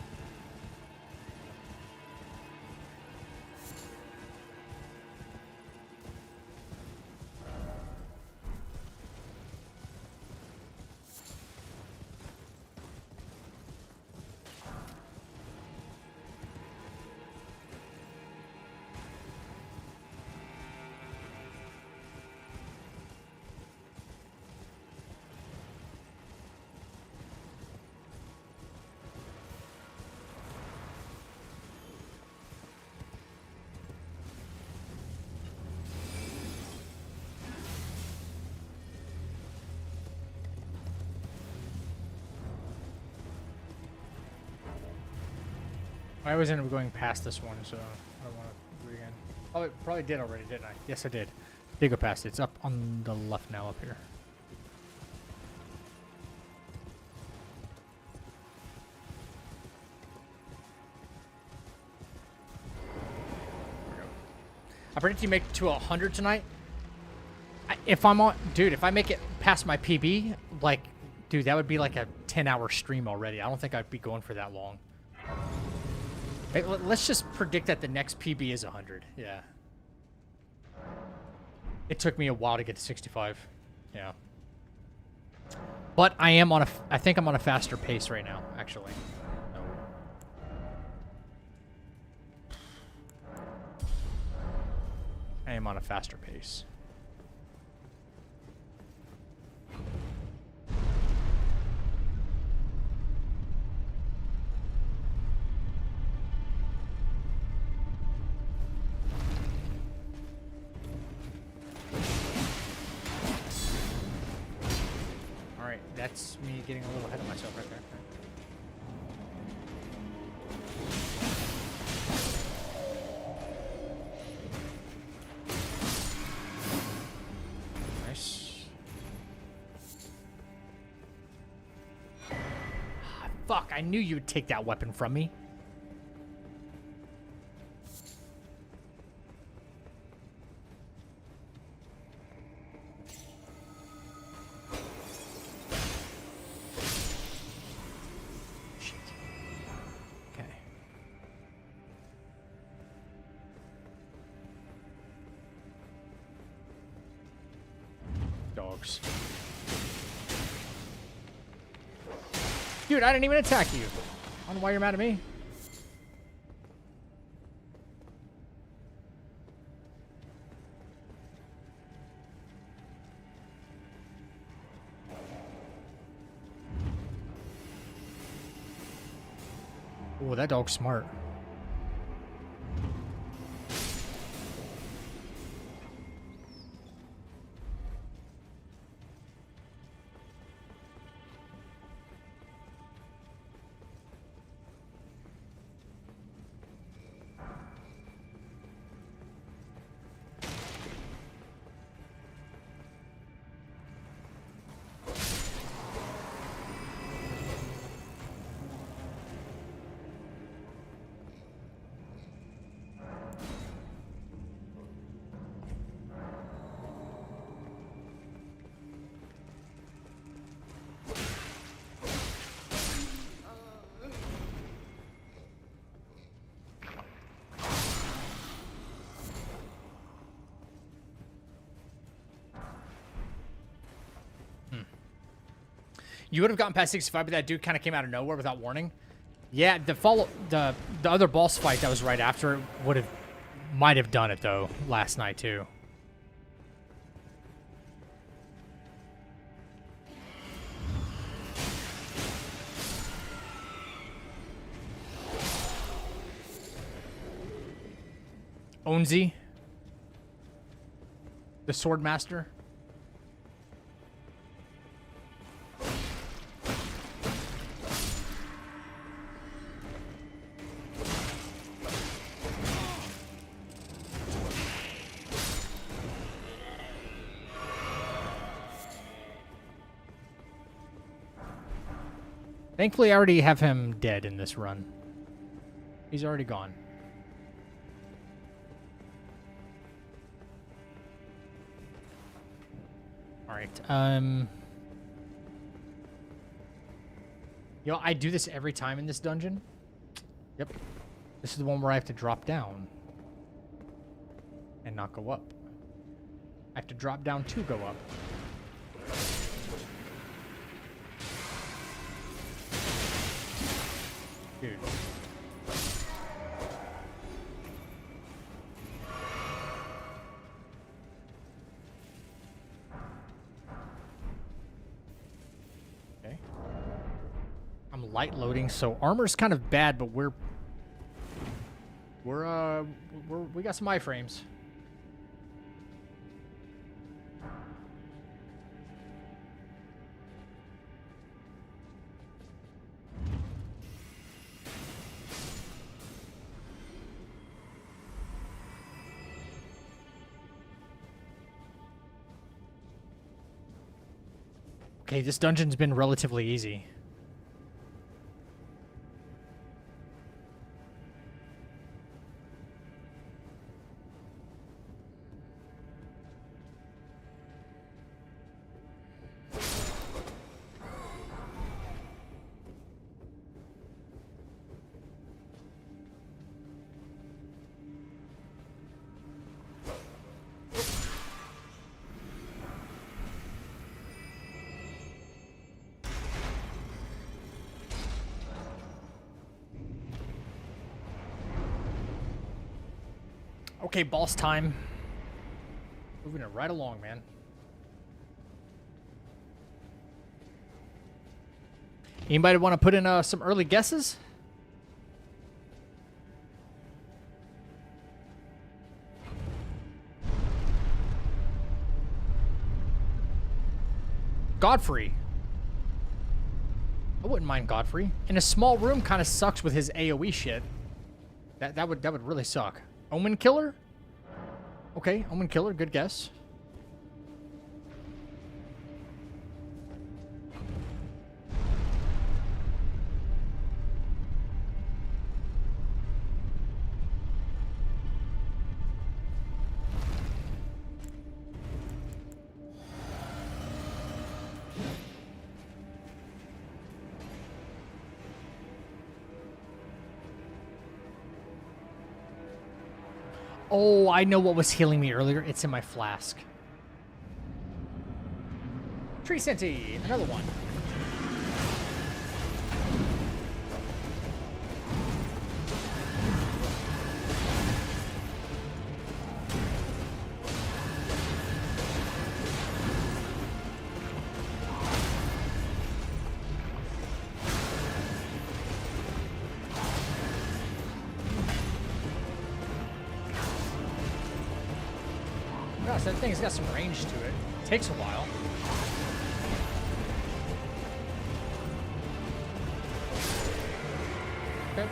I always end up going past this one, so I don't want to do it again. Oh, it probably did already, didn't I? Yes, I did. Did go past it. It's up on the left now, up here. There we go. I predict you make it to 100 tonight. If I'm on, dude, if I make it past my PB, like, dude, that would be like a 10-hour stream already. I don't think I'd be going for that long. Hey, let's just predict that the next PB is 100. Yeah. It took me a while to get to 65. Yeah. But I am on a... I think I'm on a faster pace right now, actually. So. I am on a faster pace. that's me getting a little ahead of myself right there. Nice. Ah, fuck, I knew you would take that weapon from me. Dogs. Dude, I didn't even attack you. I don't know why you're mad at me. Oh, that dog's smart. You would have gotten past 65, but that dude kind of came out of nowhere without warning. Yeah, the other boss fight that was right after it might have done it though last night too. Onzi, the sword master. Thankfully, I already have him dead in this run. He's already gone. All right. Yo, I do this every time in this dungeon. Yep. This is the one where I have to drop down and not go up. I have to drop down to go up. Dude. Okay. I'm light loading, so armor's kind of bad, but we got some iframes. Okay, this dungeon's been relatively easy. Okay, boss time. Moving it right along, man. Anybody want to put in some early guesses? Godfrey. I wouldn't mind Godfrey. In a small room kind of sucks with his AoE shit. That would really suck. Omen Killer? Okay, Omen Killer, good guess. Oh, I know what was healing me earlier. It's in my flask. Tree Senti, another one. Gosh, that thing's got some range to it. Takes a while. Okay.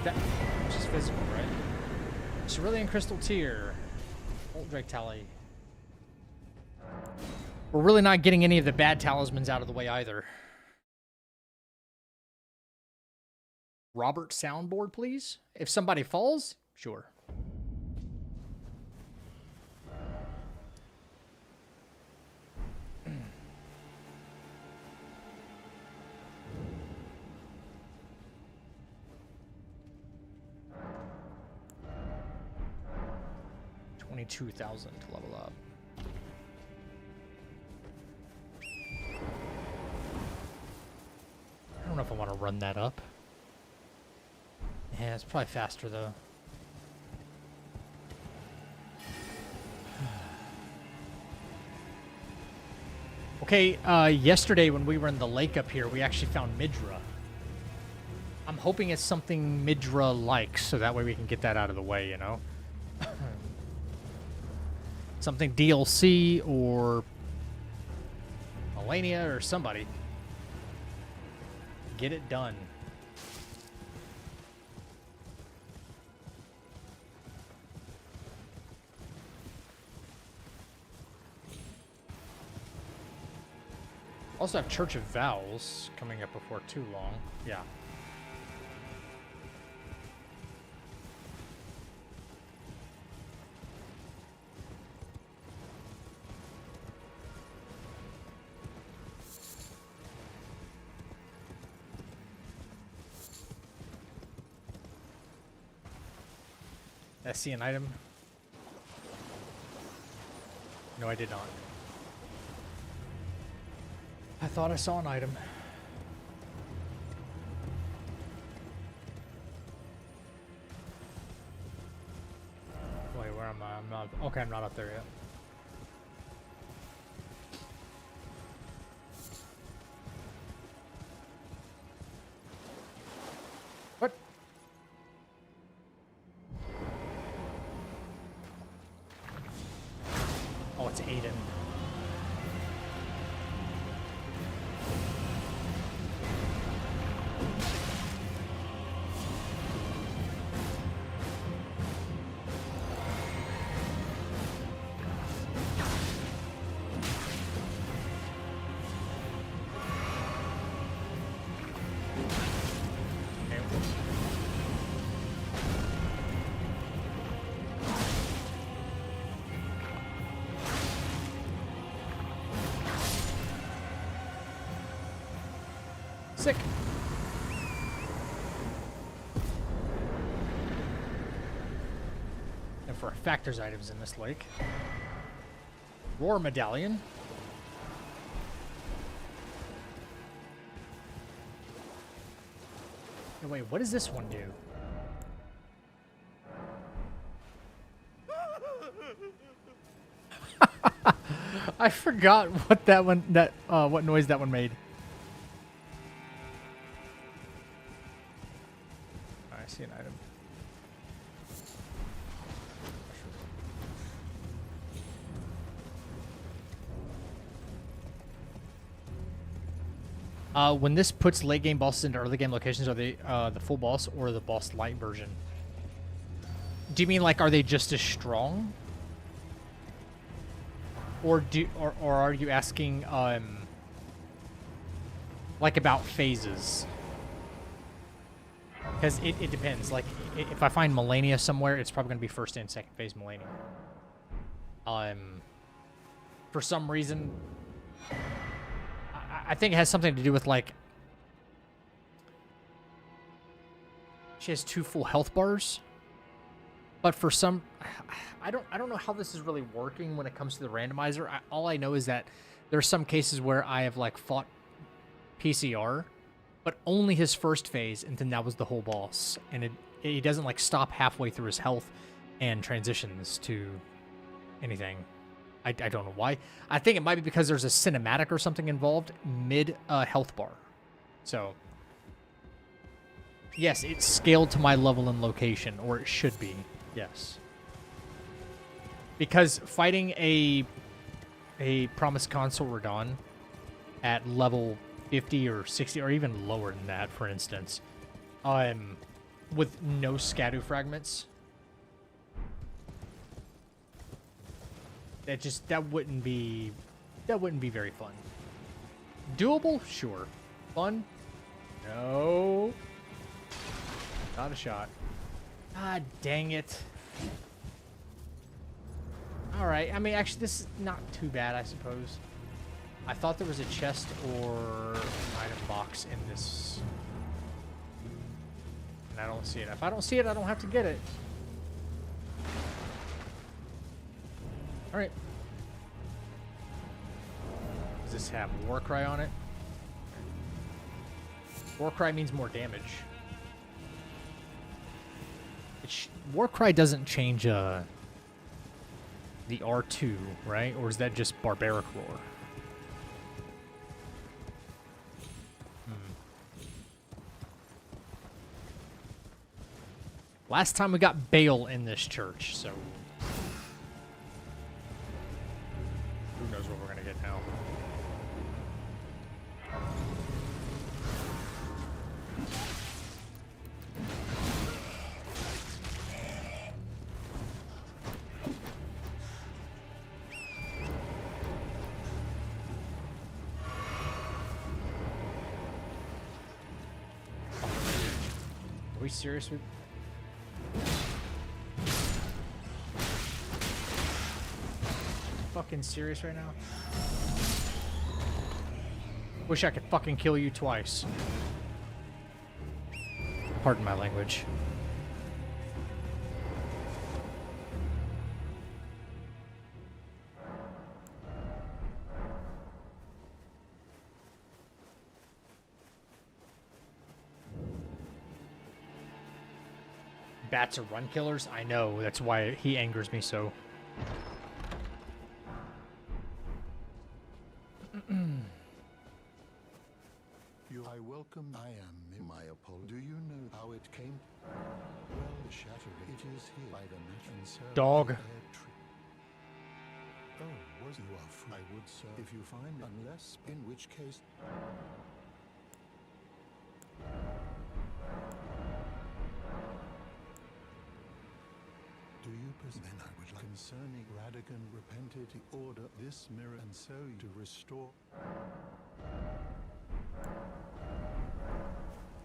That, which is physical, right? Cerulean Crystal Tear. Old Drake Tally. We're really not getting any of the bad talismans out of the way either. Robert soundboard, please. If somebody falls, sure. $22,000 to level up. I don't know if I want to run that up. Yeah, it's probably faster though. Okay, yesterday when we were in the lake up here, we actually found Midra. I'm hoping it's something Midra-like, so that way we can get that out of the way, you know? Something DLC or Melania or somebody. Get it done. Also have Church of Vows coming up before too long. Yeah. I see an item. No, I did not. I thought I saw an item. Wait, where am I? I'm not. Okay, I'm not up there yet. What? Oh, it's Aiden. Sick. And for a fact, there's items in this lake. Roar Medallion. Oh, wait, what does this one do? I forgot what that one what noise that one made. I see an item. When this puts late game bosses into early game locations, are they the full boss or the boss light version? Do you mean like are they just as strong? Or are you asking like about phases? Because it depends. Like if I find Melania somewhere, it's probably gonna be first and second phase Melania. For some reason, I think it has something to do with like she has 2 full health bars. But for some, I don't know how this is really working when it comes to the randomizer. All I know is that there's some cases where I have like fought PCR, but only his first phase, and then that was the whole boss. And he doesn't like stop halfway through his health and transitions to anything. I don't know why. I think it might be because there's a cinematic or something involved mid health bar. So yes, it's scaled to my level and location, or it should be. Yes. Because fighting a Promised Console Radon at level 50 or 60 or even lower than that, for instance, with no Scadu fragments, that wouldn't be very fun. Doable? Sure. Fun? No. Not a shot. Ah, dang it. Alright, I mean, actually, this is not too bad, I suppose. I thought there was a chest or an item box in this. And I don't see it. If I don't see it, I don't have to get it. Alright. Does this have Warcry on it? Warcry means more damage. Warcry doesn't change the R2, right? Or is that just Barbaric Roar? Last time we got Baal in this church, so who knows what we're gonna get now. Are we serious with... Fucking serious right now? Wish I could fucking kill you twice. Pardon my language. Bats are run killers? I know, that's why he angers me so.
I welcome. I am in my apology. Do you know how it came? Well, shattering. It is here by the nation's
dog.
Oh, was you are free? I would, sir. If you find, unless, in which case. Do you then I would like concerning Radigan repented the order this mirror and so to restore.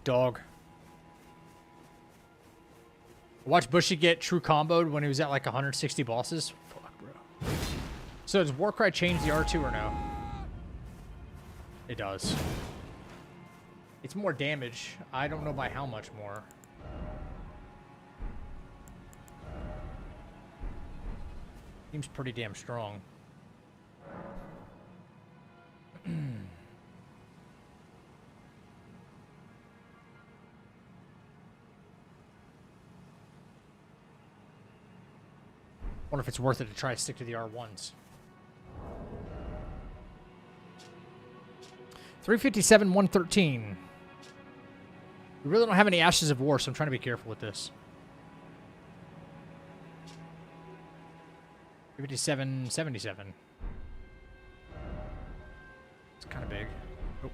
Dog. Watch Bushy get true comboed when he was at like 160 bosses. Fuck, bro. So does Warcry change the R2 or no? It does. It's more damage. I don't know by how much more. Seems pretty damn strong. Wonder if it's worth it to try to stick to the R1s. 357, 113. We really don't have any Ashes of War, so I'm trying to be careful with this. 357, 77. It's kind of big. Oh.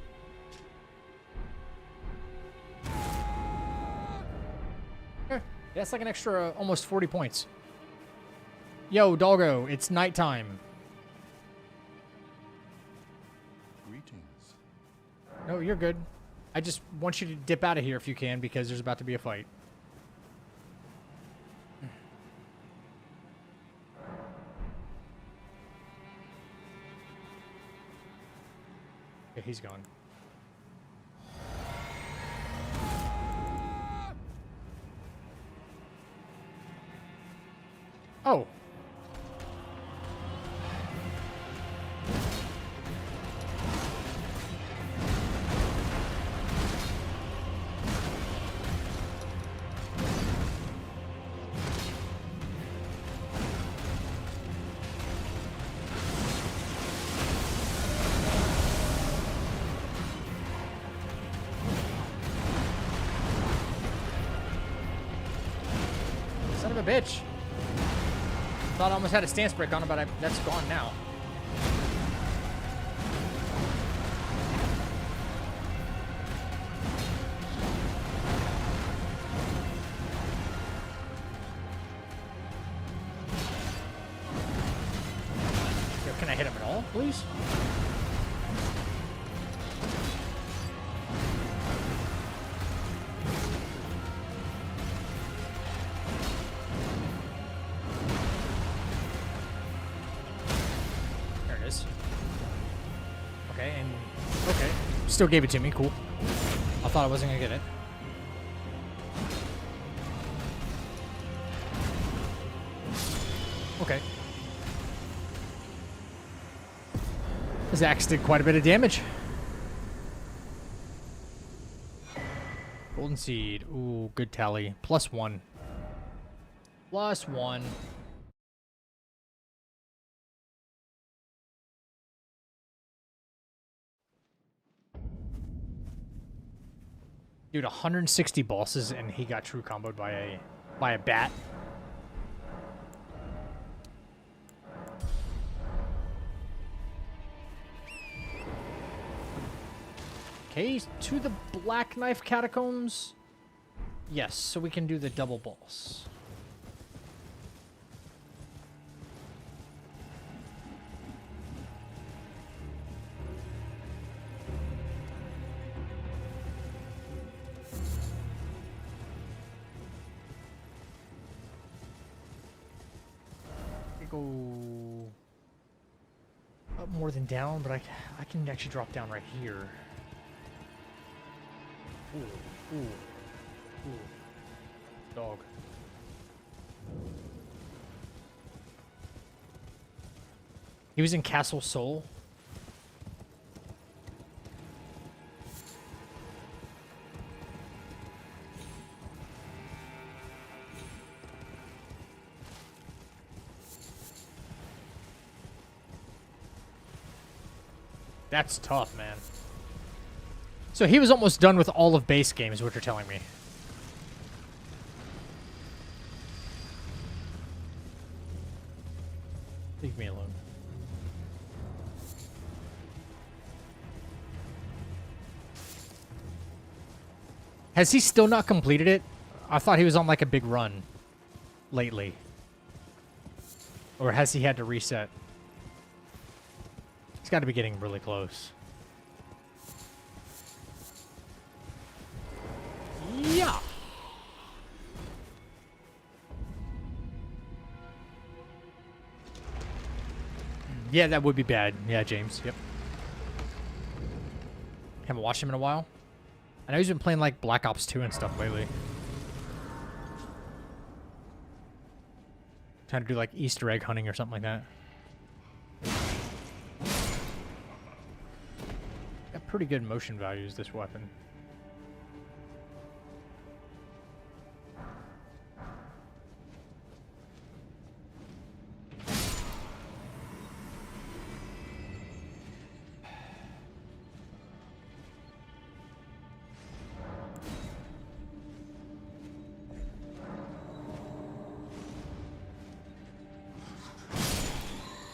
That's like an extra almost 40 points. Yo, doggo, it's nighttime.
Greetings.
No, you're good. I just want you to dip out of here if you can, because there's about to be a fight. Okay, he's gone. Oh. Son of a bitch. Thought I almost had a stance break on him, but that's gone now. Yo, can I hit him at all, please? Okay, still gave it to me. Cool. I thought I wasn't gonna get it. Okay. His axe did quite a bit of damage. Golden seed. Ooh, good tally. +1. +1. Dude, 160 bosses and he got true comboed by a bat. Okay, to the Black Knife Catacombs. Yes, so we can do the double boss. Go up more than down, but I can actually drop down right here. Ooh, ooh, ooh. Dog. He was in Castle Soul. That's tough, man. So he was almost done with all of base game, is what you're telling me. Leave me alone. Has he still not completed it? I thought he was on like a big run lately. Or has he had to reset? He's got to be getting really close. Yeah. Yeah, that would be bad. Yeah, James. Yep. Haven't watched him in a while. I know he's been playing like Black Ops 2 and stuff lately. Trying to do like Easter egg hunting or something like that. Got pretty good motion values, this weapon.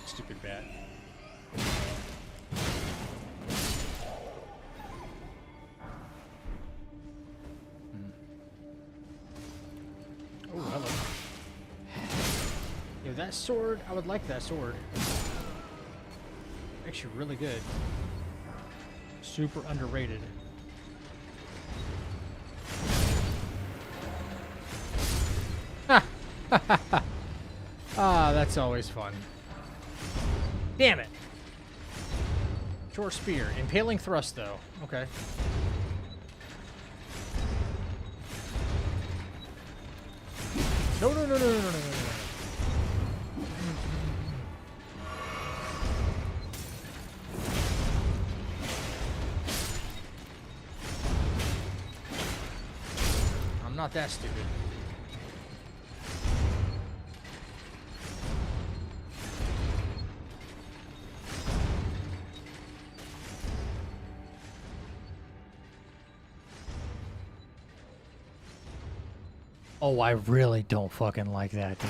Stupid bat. Oh. that sword, I would like that sword. Actually really good. Super underrated. Ah, that's always fun. Damn it. Short spear. Impaling thrust, though. Okay. No, no, no, no, no, no, no, no. I'm not that stupid. Oh, I really don't fucking like that, dude.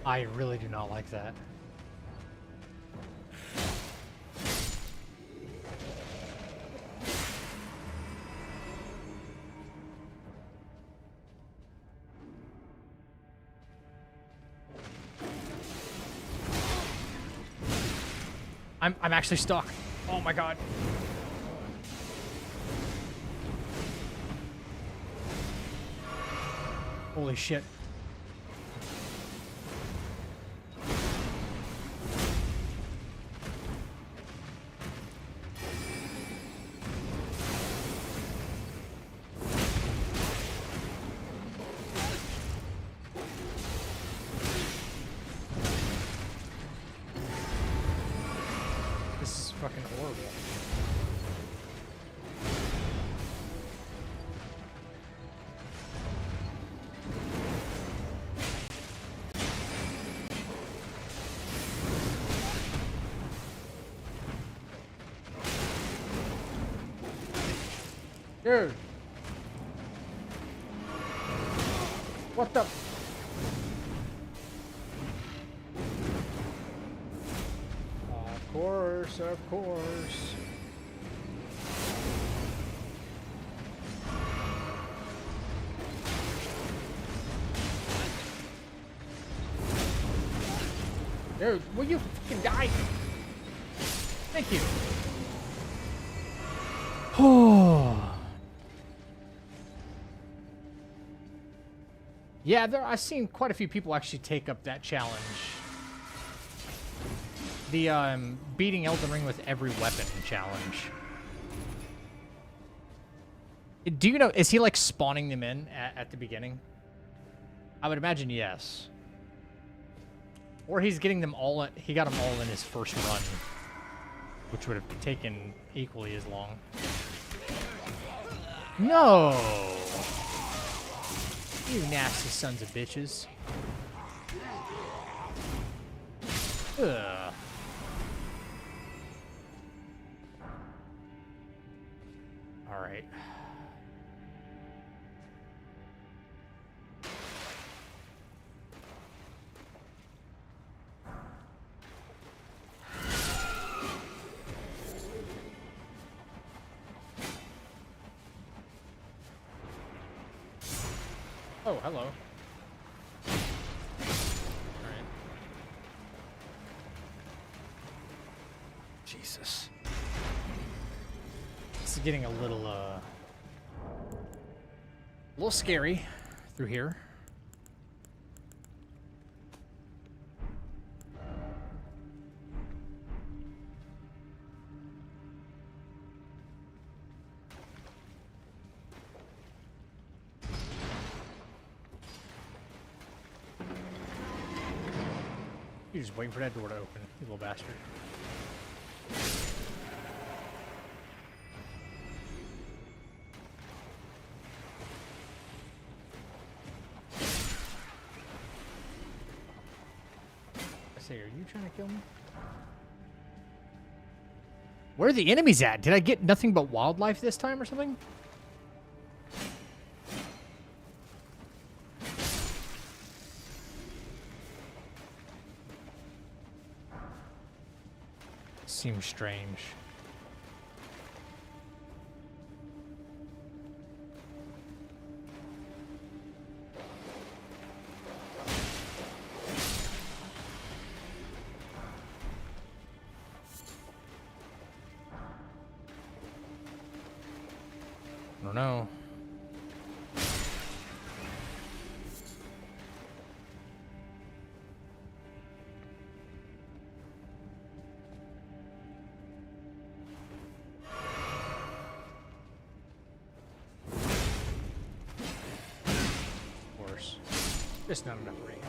I really do not like that. I'm actually stuck. Oh my god. Holy shit. This is fucking horrible. Dude. What the? Of course, of course. Dude, will you fucking die? Thank you. Oh. Yeah, I've seen quite a few people actually take up that challenge. The beating Elden Ring with every weapon challenge. Do you know, is he like spawning them in at the beginning? I would imagine yes. Or he's getting them all, he got them all in his first run, which would have taken equally as long. No! You nasty sons of bitches. Ugh. All right. Oh, hello. All right. Jesus. This is getting a little scary through here. You're just waiting for that door to open, you little bastard. I say, are you trying to kill me? Where are the enemies at? Did I get nothing but wildlife this time or something? Seems strange. don't know. Just not enough range.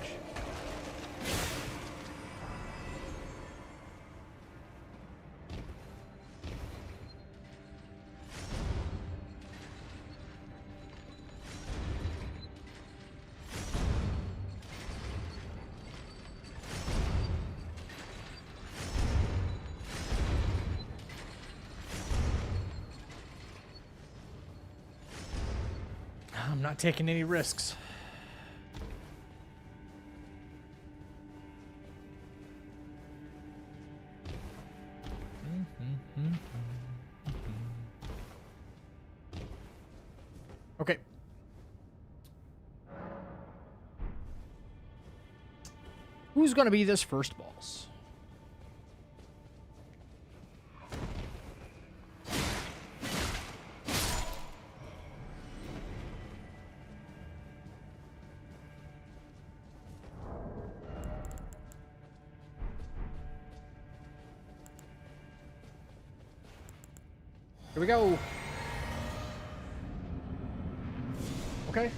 I'm not taking any risks. Okay. Who's going to be this first boss? Here we go. Okay.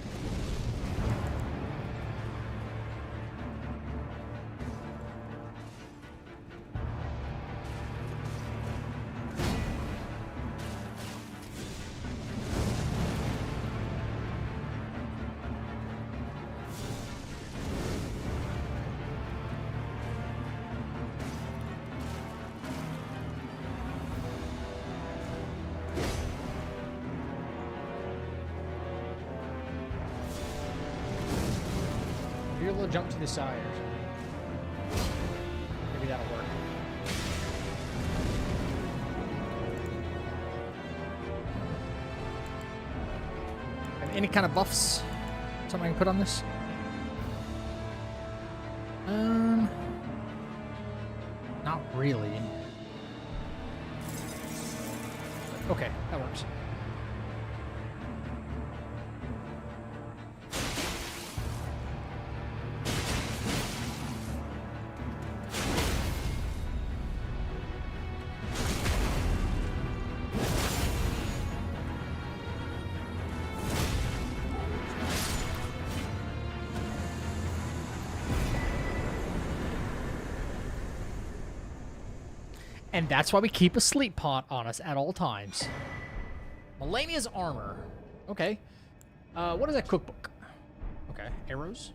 Do a little jump to the side. Maybe that'll work. And any kind of buffs? Something I can put on this? Not really. Okay, that works. And that's why we keep a sleep pot on us at all times. Melania's armor. Okay. What is that cookbook? Okay, arrows.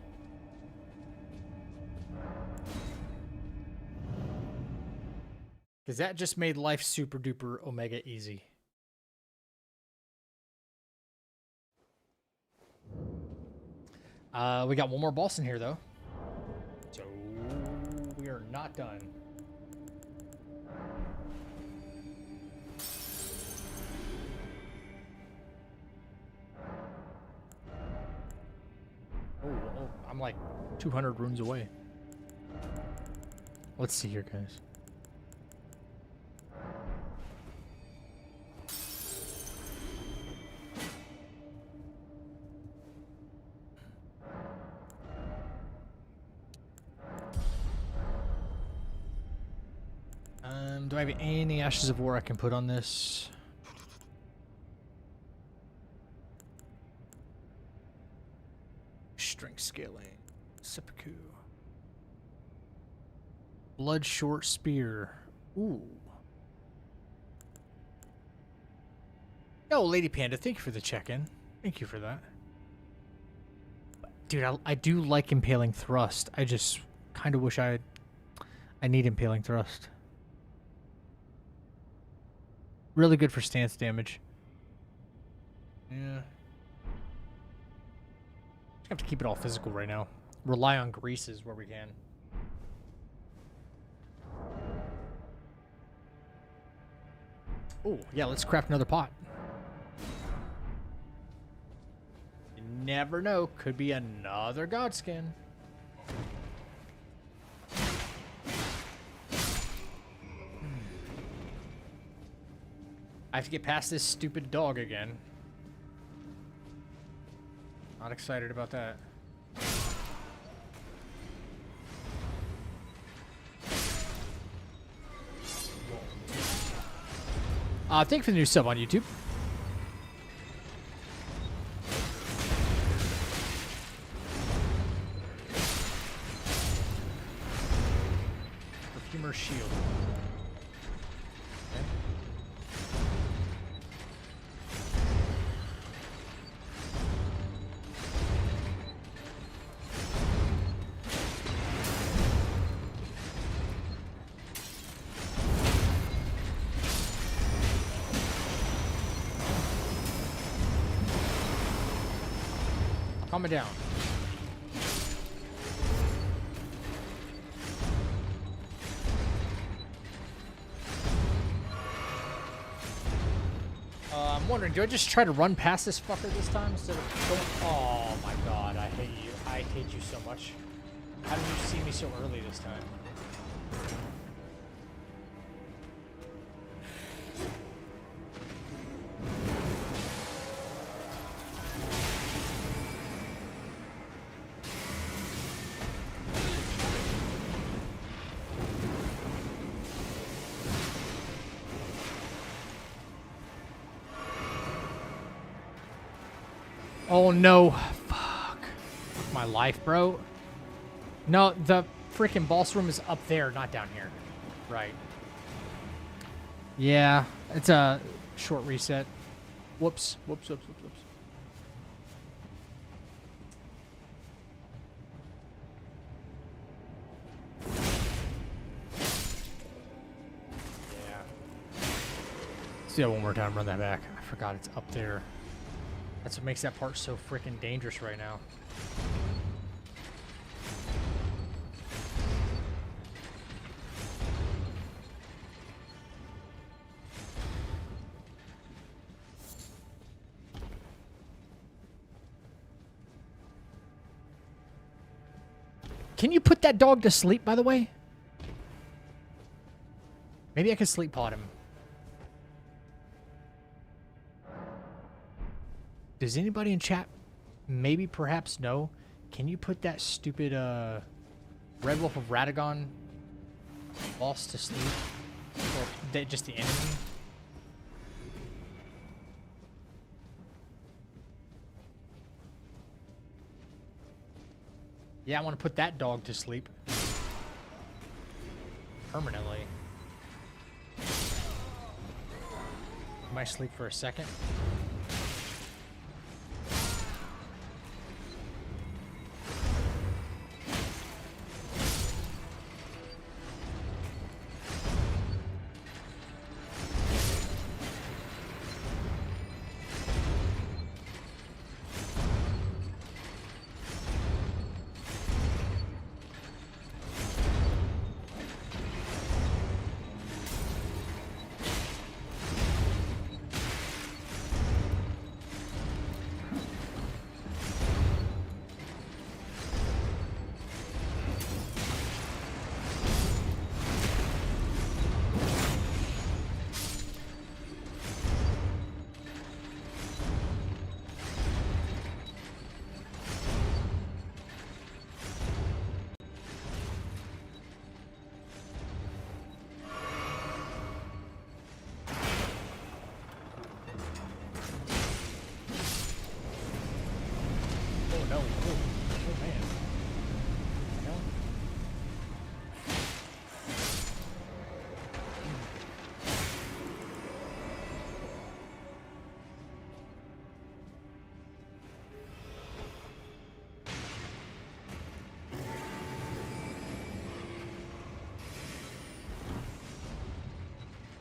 Because that just made life super duper omega easy. We got one more boss in here though. So we are not done. Oh, I'm like 200 runes away. Let's see here, guys. Do I have any Ashes of War I can put on this? Strength scaling. Seppuku. Blood short spear. Ooh. Oh, Lady Panda, thank you for the check-in. Thank you for that. Dude, I do like Impaling Thrust. I just kind of wish I need Impaling Thrust. Really good for stance damage. Yeah. Just have to keep it all physical right now. Rely on greases where we can. Oh, yeah, let's craft another pot. You never know. Could be another Godskin. I have to get past this stupid dog again. Not excited about that. Thank you for the new sub on YouTube. Perfumer shield. Okay. Calm it down. I'm wondering, do I just try to run past this fucker this time instead of going? Oh my god, I hate you. I hate you so much. How did you see me so early this time? Oh no. Fuck. My life, bro. No, the freaking boss room is up there, not down here. Right. Yeah, it's a short reset. Whoops. Whoops. Yeah. Let's do that one more time, run that back. I forgot it's up there. That's what makes that part so freaking dangerous right now. Can you put that dog to sleep, by the way? Maybe I could sleep pod him. Does anybody in chat maybe perhaps know? Can you put that stupid Red Wolf of Radagon boss to sleep? Or just the enemy? Yeah, I want to put that dog to sleep. Permanently. Might sleep for a second.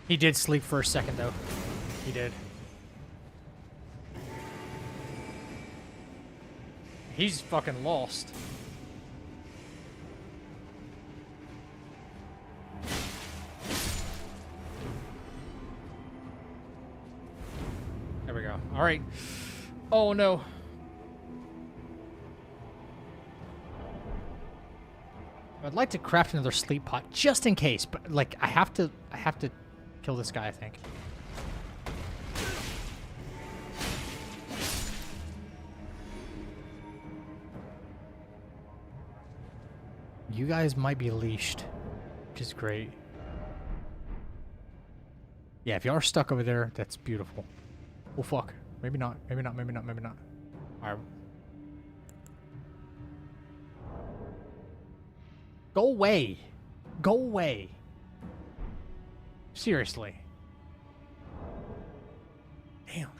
He did sleep for a second, though. He did. He's fucking lost. There we go. All right. Oh, no. I'd like to craft another sleep pot just in case, but like I have to kill this guy, I think. You guys might be leashed, which is great. Yeah, if y'all are stuck over there, that's beautiful. Oh, fuck. Maybe not. Maybe not. Maybe not. Maybe not. All right. Go away. Go away. Seriously. Damn.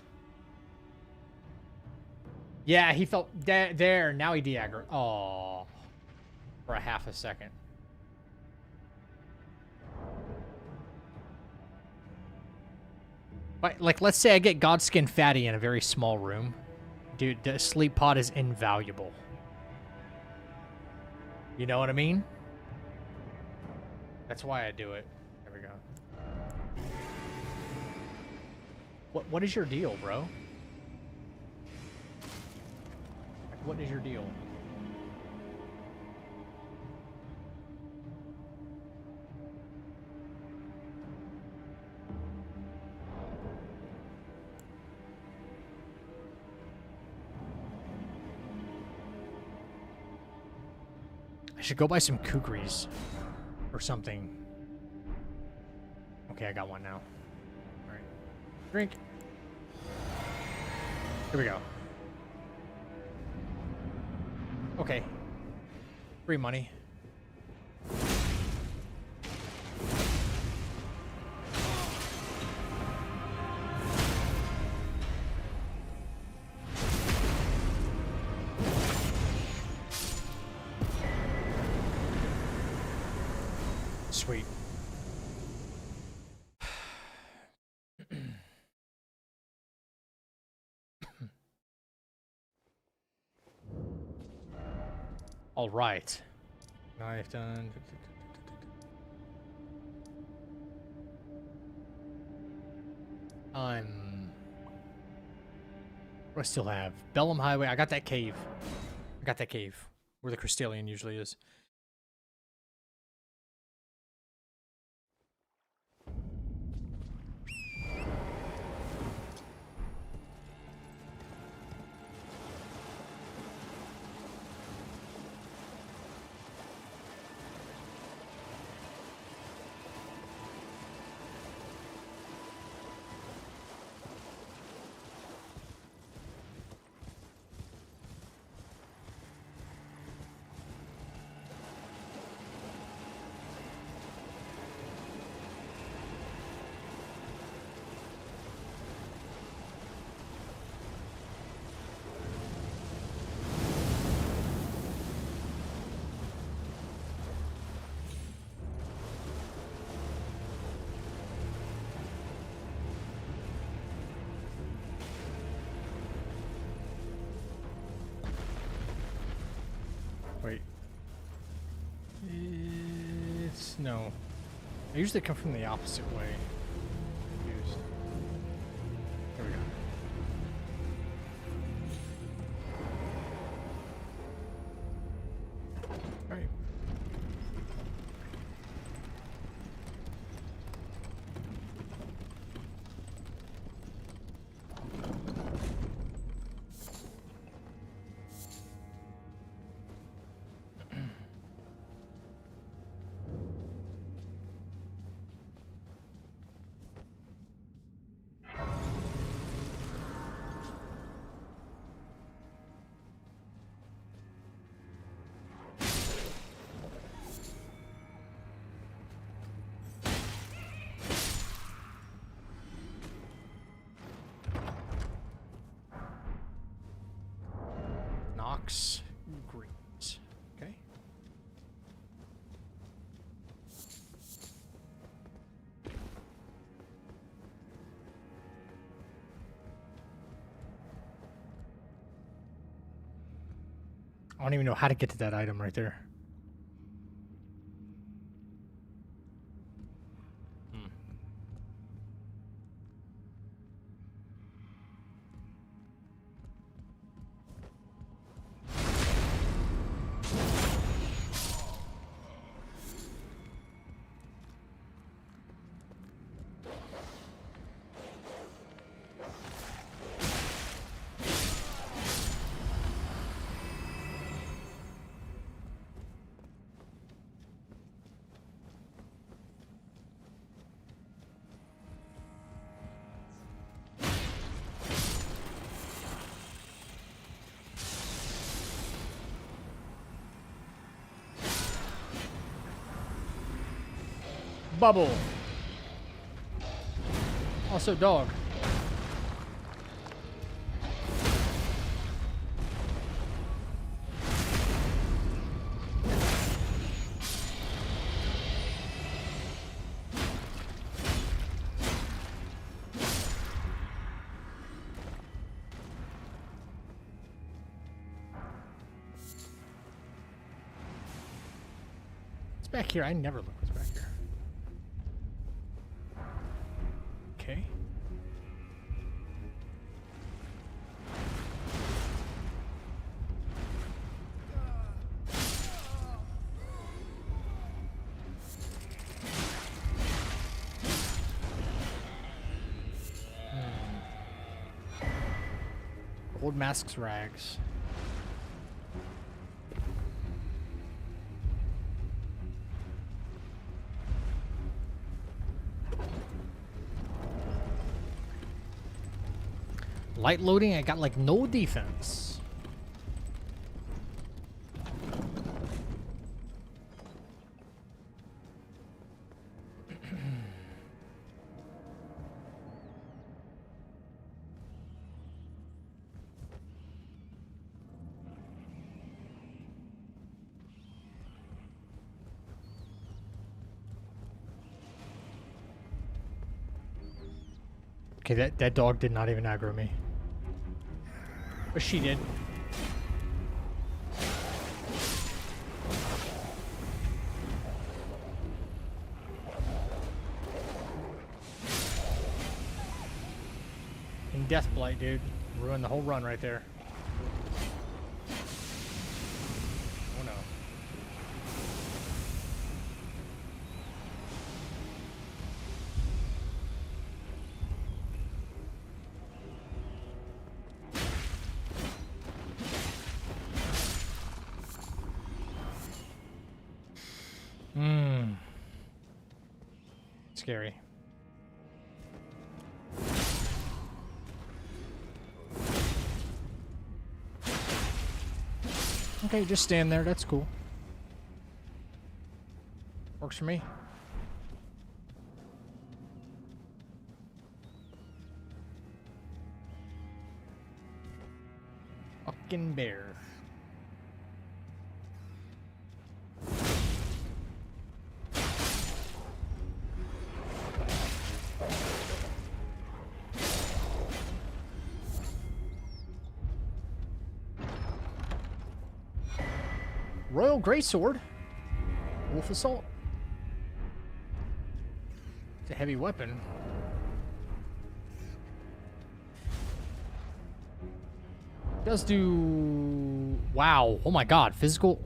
Yeah, he felt there. Now he de-aggroed. Oh. For a half a second. But, like, let's say I get Godskin Fatty in a very small room. Dude, the sleep pod is invaluable. You know what I mean? That's why I do it. There we go. What is your deal, bro? Like, what is your deal? I should go buy some kukris or something. Okay, I got one now. All right. Drink. Here we go. Okay. Free money. Sweet. All right. Knife done. What do I still have? Bellum Highway. I got that cave. I got that cave where the Crystallian usually is. Wait. It's... no. I usually come from the opposite way. Confused. There we go. Alright. Nox Greens. Okay. I don't even know how to get to that item right there. bubble. Also dog. It's back here. I never look what's back here. Okay. Old masks, rags. Light loading, I got like no defense. Okay, that dog did not even aggro me. But she did. In Death Blight, dude. Ruined the whole run right there. Oh no. Scary. Okay, just stand there. That's cool. Works for me. Fucking bear. Royal Greatsword. Wolf Assault. It's a heavy weapon. Does do... Wow. Oh my god. Physical...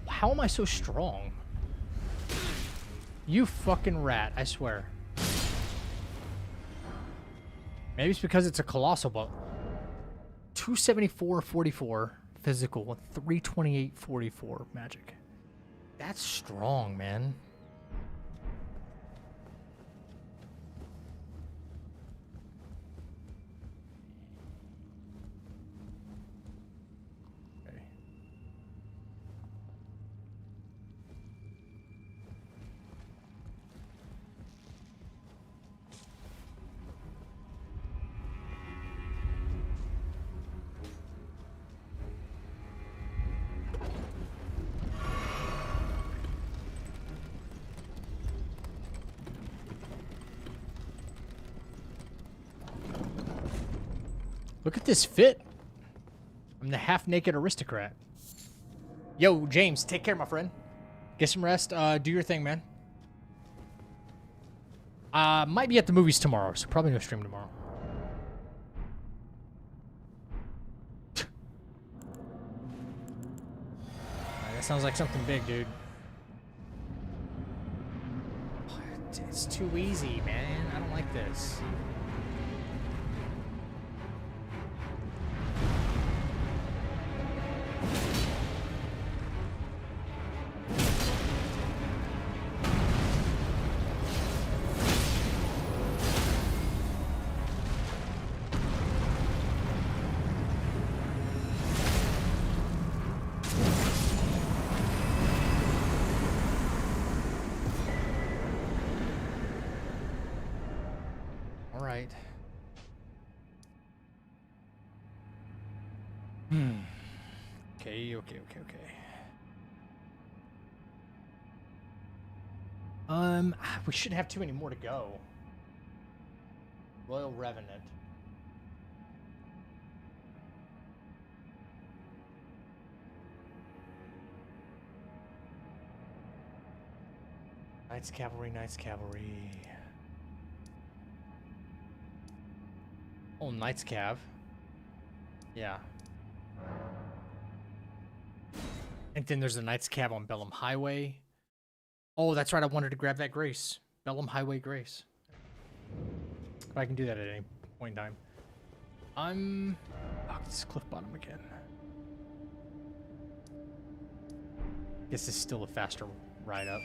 How am I so strong? You fucking rat. I swear. Maybe it's because it's a colossal bow. 274-44 physical with 328-44 magic. That's strong, man. Okay. Look at this fit. I'm the half-naked aristocrat. Yo, James, take care, my friend. Get some rest. Do your thing, man. Might be at the movies tomorrow, so probably no stream tomorrow. That sounds like something big, dude. It's too easy, man. I don't like this. right. Okay. We shouldn't have too many more to go. Royal Revenant. Knights Cavalry, Knights Cavalry. Oh, Knights Cav. Yeah. And then there's a Knights Cav on Bellum Highway. Oh, that's right. I wanted to grab that Grace. Bellum Highway Grace. But I can do that at any point in time. Oh, this is Cliff Bottom again. This is still a faster ride up.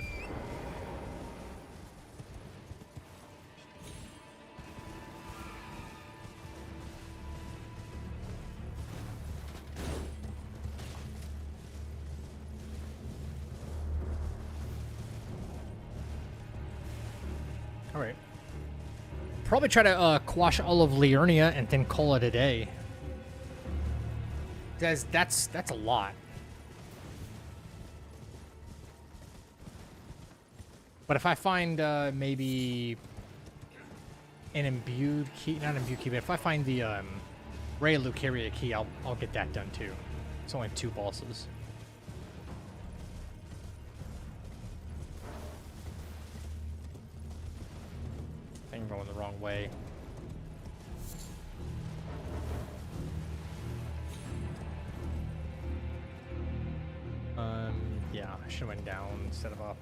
Alright. Probably try to quash all of Liurnia and then call it a day. That's a lot. But if I find maybe an imbued key, not imbued key, but if I find the Ray Lucaria key, I'll get that done too. It's only 2 bosses. I think I'm going the wrong way. Yeah, I should have went down instead of up.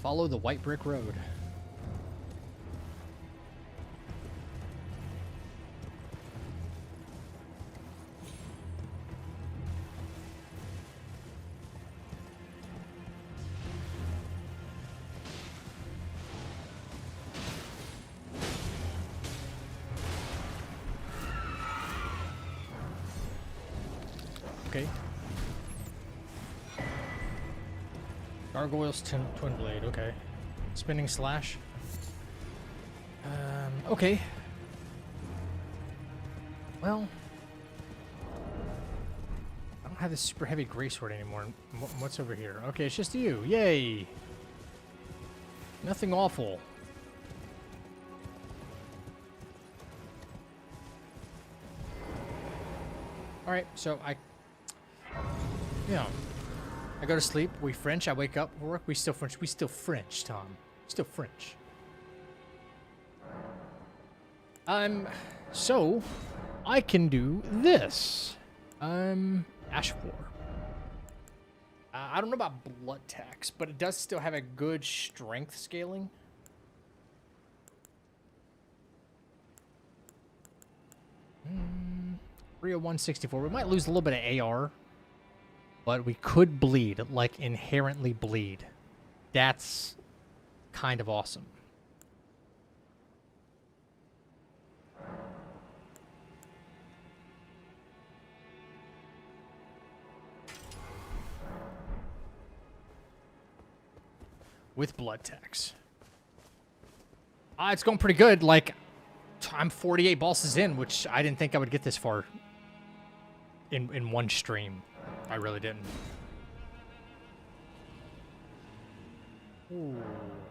Follow the white brick road. Okay. Gargoyle's twin blade, okay. Spinning slash. Okay. Well, I don't have this super heavy gray sword anymore. What's over here? Okay, it's just you. Yay! Nothing awful. Alright, so I go to sleep, we French, I wake up, work, we still French, Tom. Still French. So, I can do this. Ash of War. I don't know about blood tax, but it does still have a good strength scaling. Hmm. 30164. We might lose a little bit of AR. But we could bleed, like inherently bleed. That's kind of awesome. With blood tax. It's going pretty good. Like, I'm 48 bosses in, which I didn't think I would get this far in one stream. I really didn't. Ooh,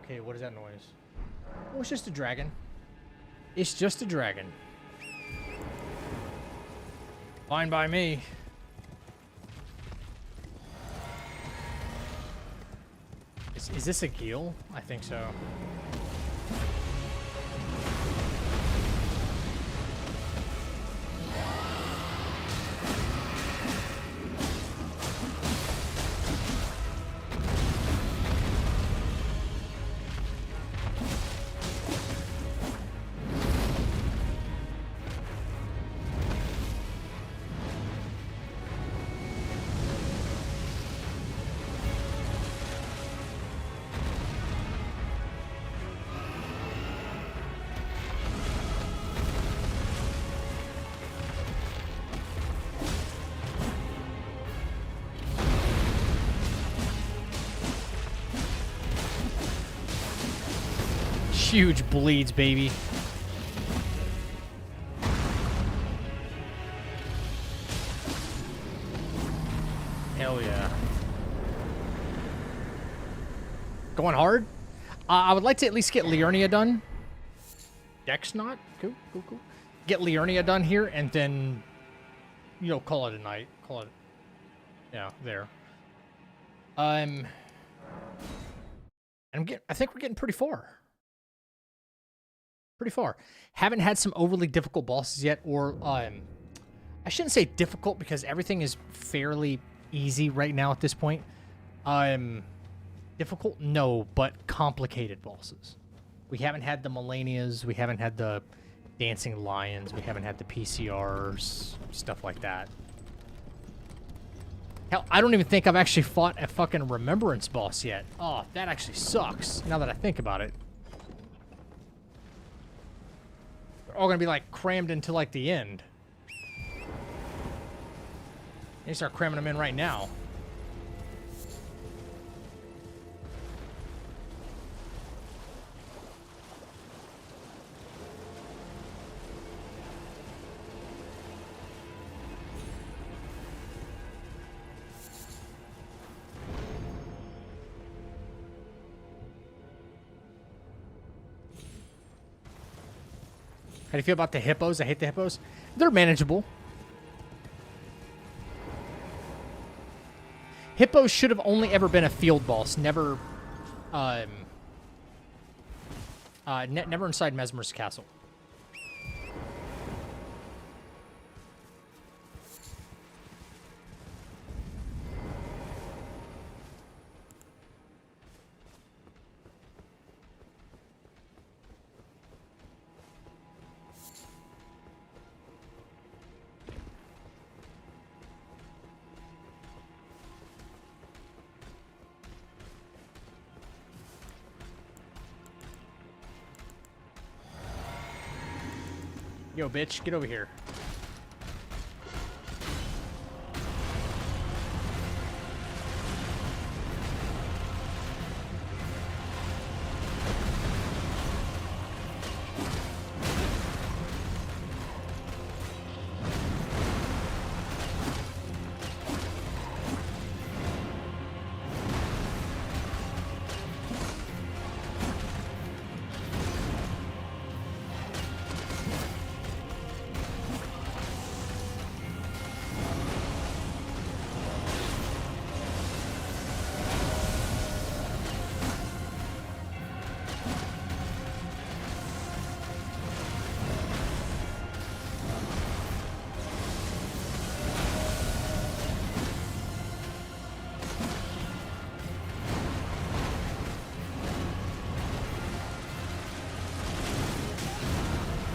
okay, what is that noise? Oh, it's just a dragon. It's just a dragon. Fine by me. Is this a Geel? I think so. huge bleeds, baby. Hell yeah. Going hard? I would like to at least get Liurnia done. Dex not? Cool, cool, cool. Get Liurnia done here, and then, you know, call it a night. Call it, yeah, there. And I think we're getting pretty far. Pretty far. Haven't had some overly difficult bosses yet, or, I shouldn't say difficult because everything is fairly easy right now at this point. Difficult? No, but complicated bosses. We haven't had the Melanias, we haven't had the Dancing Lions, we haven't had the PCRs, stuff like that. Hell, I don't even think I've actually fought a fucking Remembrance boss yet. Oh, that actually sucks, now that I think about it. They're all gonna be, like, crammed into, like, the end. They start cramming them in right now. How do you feel about the hippos? I hate the hippos. They're manageable. Hippos should have only ever been a field boss, never, never inside Mesmer's castle. Yo, bitch, get over here.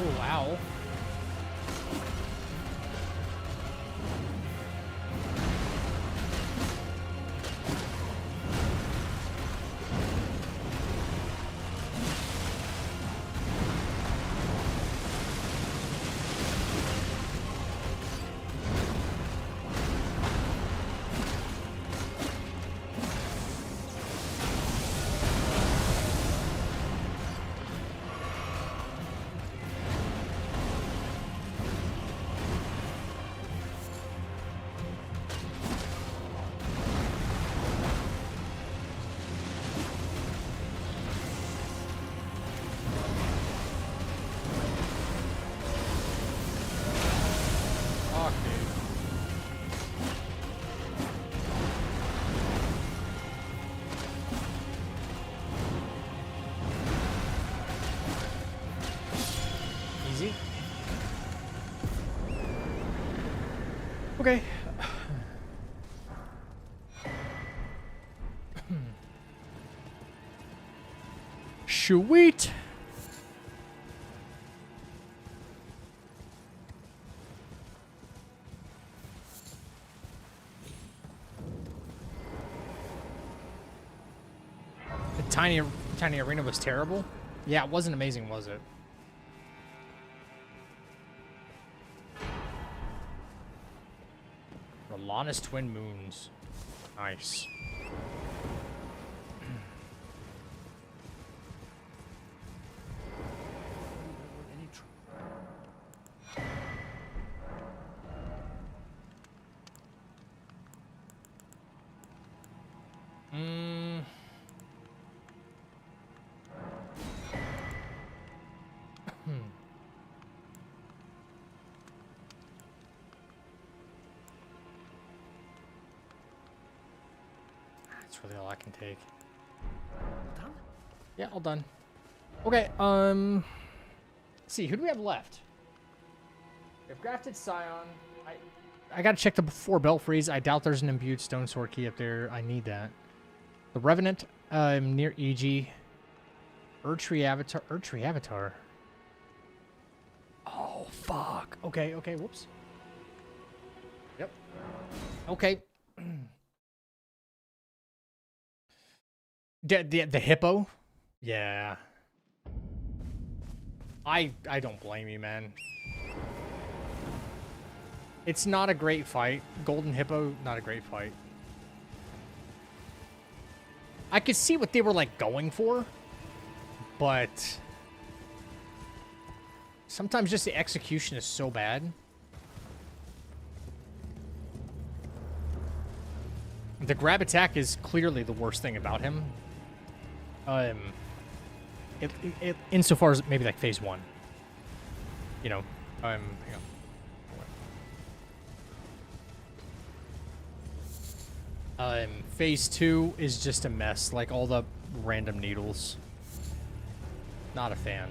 Oh, wow. Okay. Sweet. The tiny arena was terrible. Yeah, it wasn't amazing, was it? Rolana's Twin Moons. Nice. That's really all I can take.
Done?
Yeah, all done. Okay, let's see, who do we have left? We have Grafted Scion. I gotta check the 4 Belfries. I doubt there's an imbued stone sword key up there. I need that. The Revenant, near EG. Erdtree Avatar. Oh, fuck. Okay, whoops. Yep. Okay. The hippo? Yeah. I don't blame you, man. It's not a great fight. Golden Hippo, not a great fight. I could see what they were, like, going for. But sometimes just the execution is so bad. The grab attack is clearly the worst thing about him. Insofar as maybe like phase 1. You know, hang on. Phase 2 is just a mess, like all the random needles. Not a fan.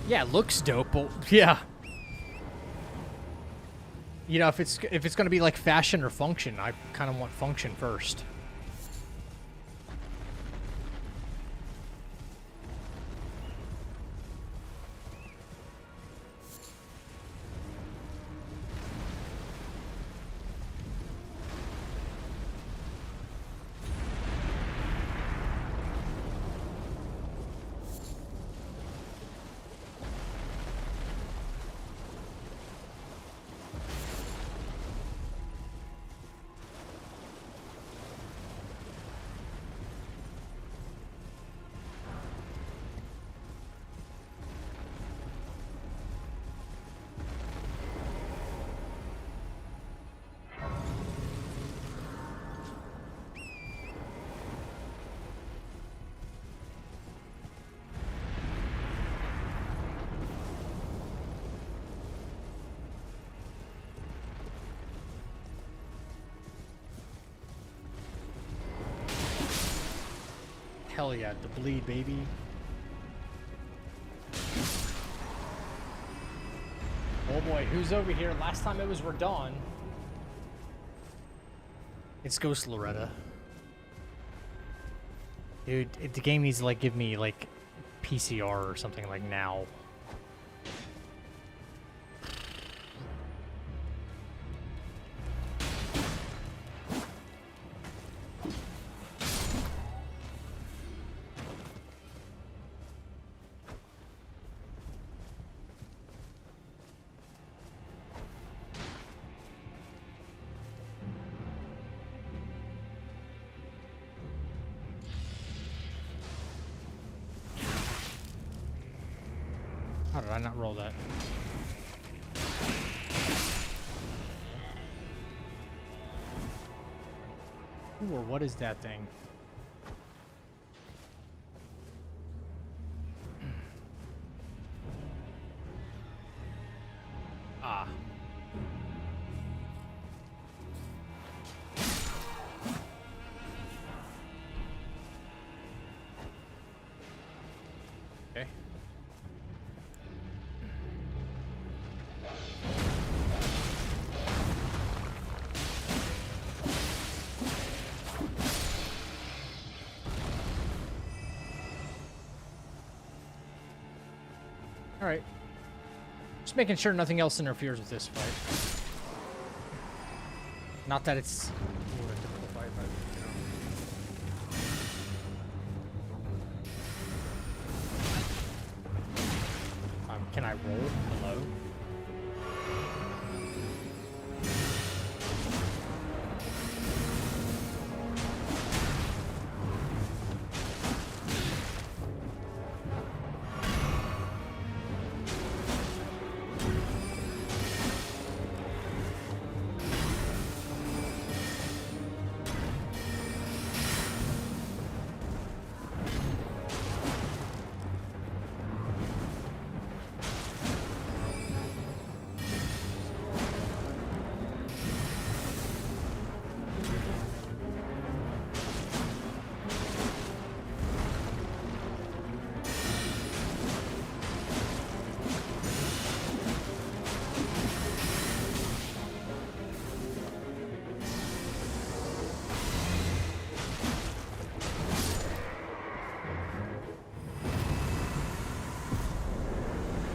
Yeah, it looks dope, but yeah. You know, if it's gonna be like fashion or function, I kind of want function first. Hell yeah, the bleed, baby. Oh boy, who's over here? Last time it was Radon. It's Ghost Loretta. Dude, the game needs to like give me like PCR or something like now. How did I not roll that? Ooh, or what is that thing? Ah. Okay. All right. Just making sure nothing else interferes with this fight. Not that it's a difficult fight, but you know. Can I roll? Hello?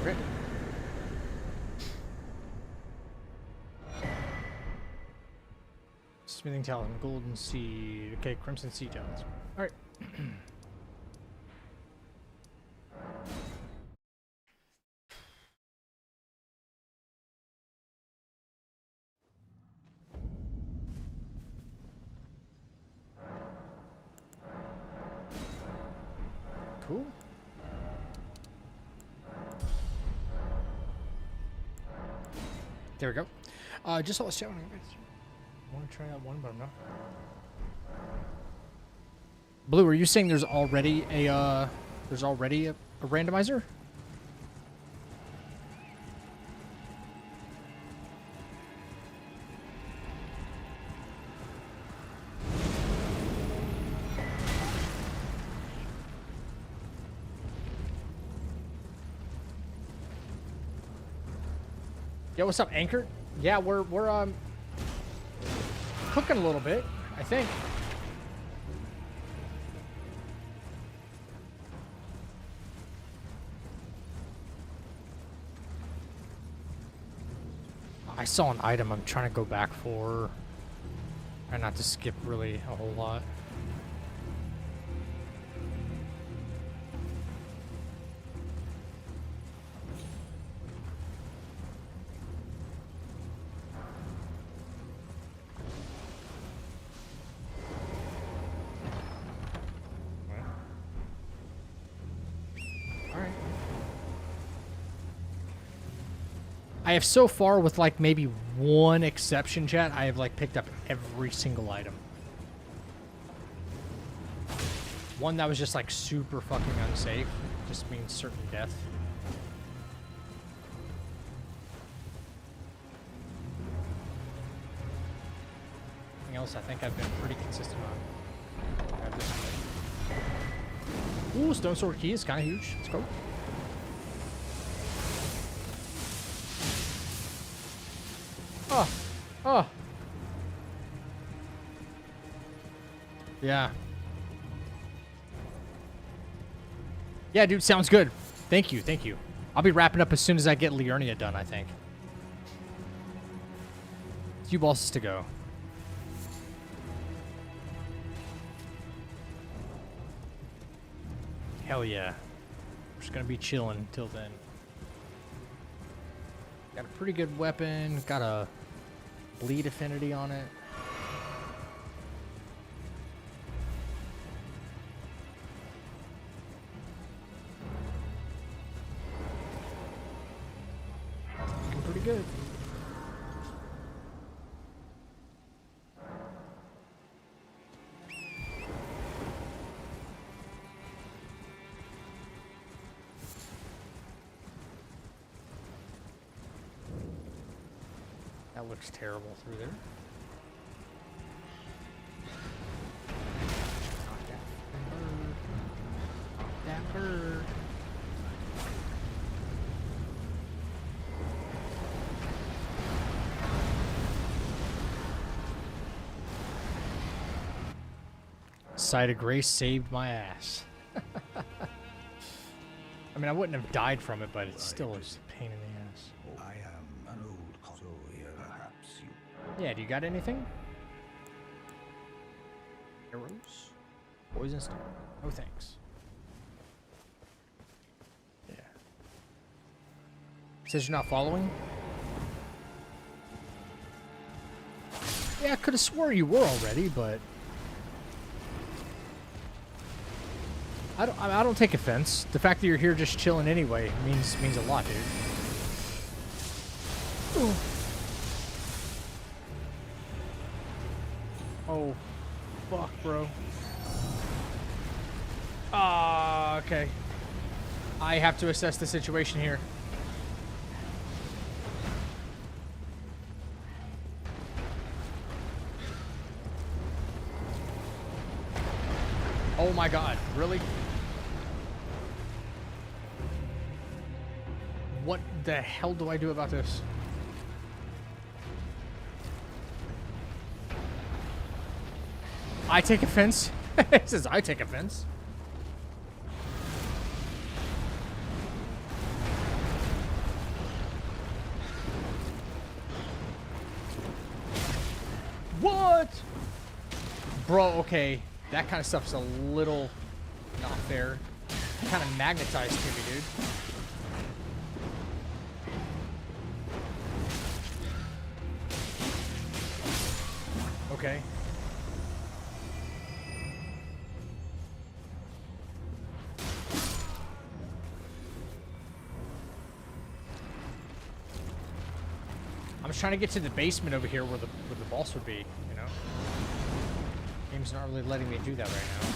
Granted. Smithing talon, golden seed. Okay, crimson seed talons. All right. Cool. There we go. Just let's chat. I want to try out one, but I'm not. Blue, are you saying there's already a randomizer? Yo, what's up, Anchor? Yeah, we're cooking a little bit, I think. I saw an item I'm trying to go back for. Try not to skip really a whole lot. I have so far, with like maybe one exception, chat, I have like picked up every single item. One that was just like super fucking unsafe, just means certain death. Anything else I think I've been pretty consistent on. Grab this one. Ooh, Stone Sword Key is kind of huge. Let's go. Oh, oh. Yeah. Yeah, dude, sounds good. Thank you, thank you. I'll be wrapping up as soon as I get Liurnia done, I think. A few bosses to go. Hell yeah. We're just gonna be chilling until then. Got a pretty good weapon, got a bleed affinity on it. Looking pretty good. That looks terrible through there. Knock that bird. Knock that bird. Sight of Grace saved my ass. I mean, I wouldn't have died from it, but it's still a pain in the ass.
I am an old console here, perhaps you.
Yeah, do you got anything? Arrows? Poison stone? No thanks. Yeah. Says you're not following? Yeah, I could have swore you were already, but I don't take offense. The fact that you're here just chilling anyway means a lot, dude. Ooh. Oh, fuck, bro. Ah, okay. I have to assess the situation here. Oh my god, really? What the hell do I do about this? I take offense. It says I take offense. What? Bro, okay. That kind of stuff's a little not fair. Kind of magnetized to me, dude. Okay. I'm just trying to get to the basement over here where the boss would be, you know? Game's not really letting me do that right now.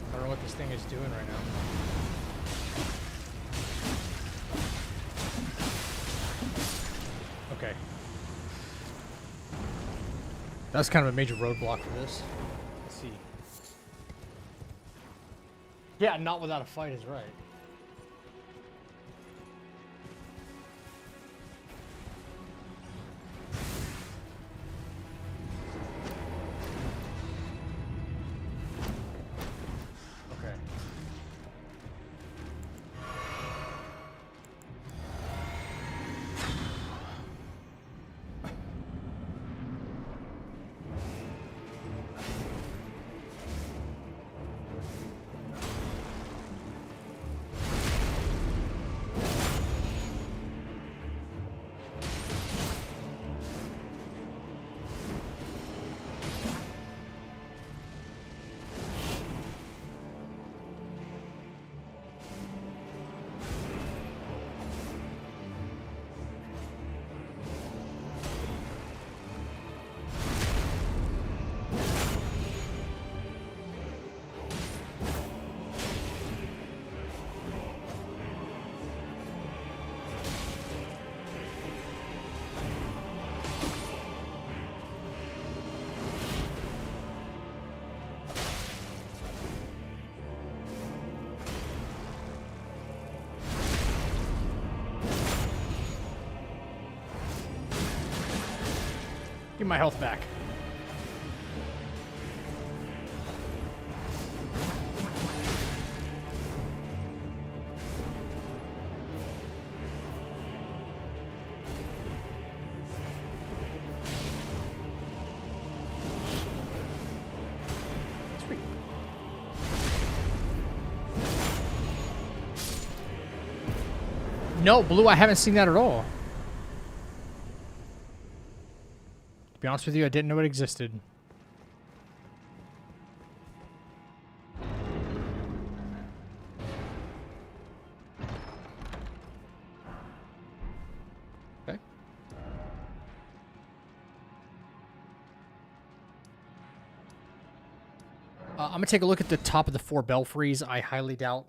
I don't know what this thing is doing right now. Okay. That's kind of a major roadblock for this. Let's see. Yeah, not without a fight is right. Okay. Give my health back. Sweet. No, Blue, I haven't seen that at all. To be honest with you, I didn't know it existed. Okay. I'm going to take a look at the top of the 4 belfries. I highly doubt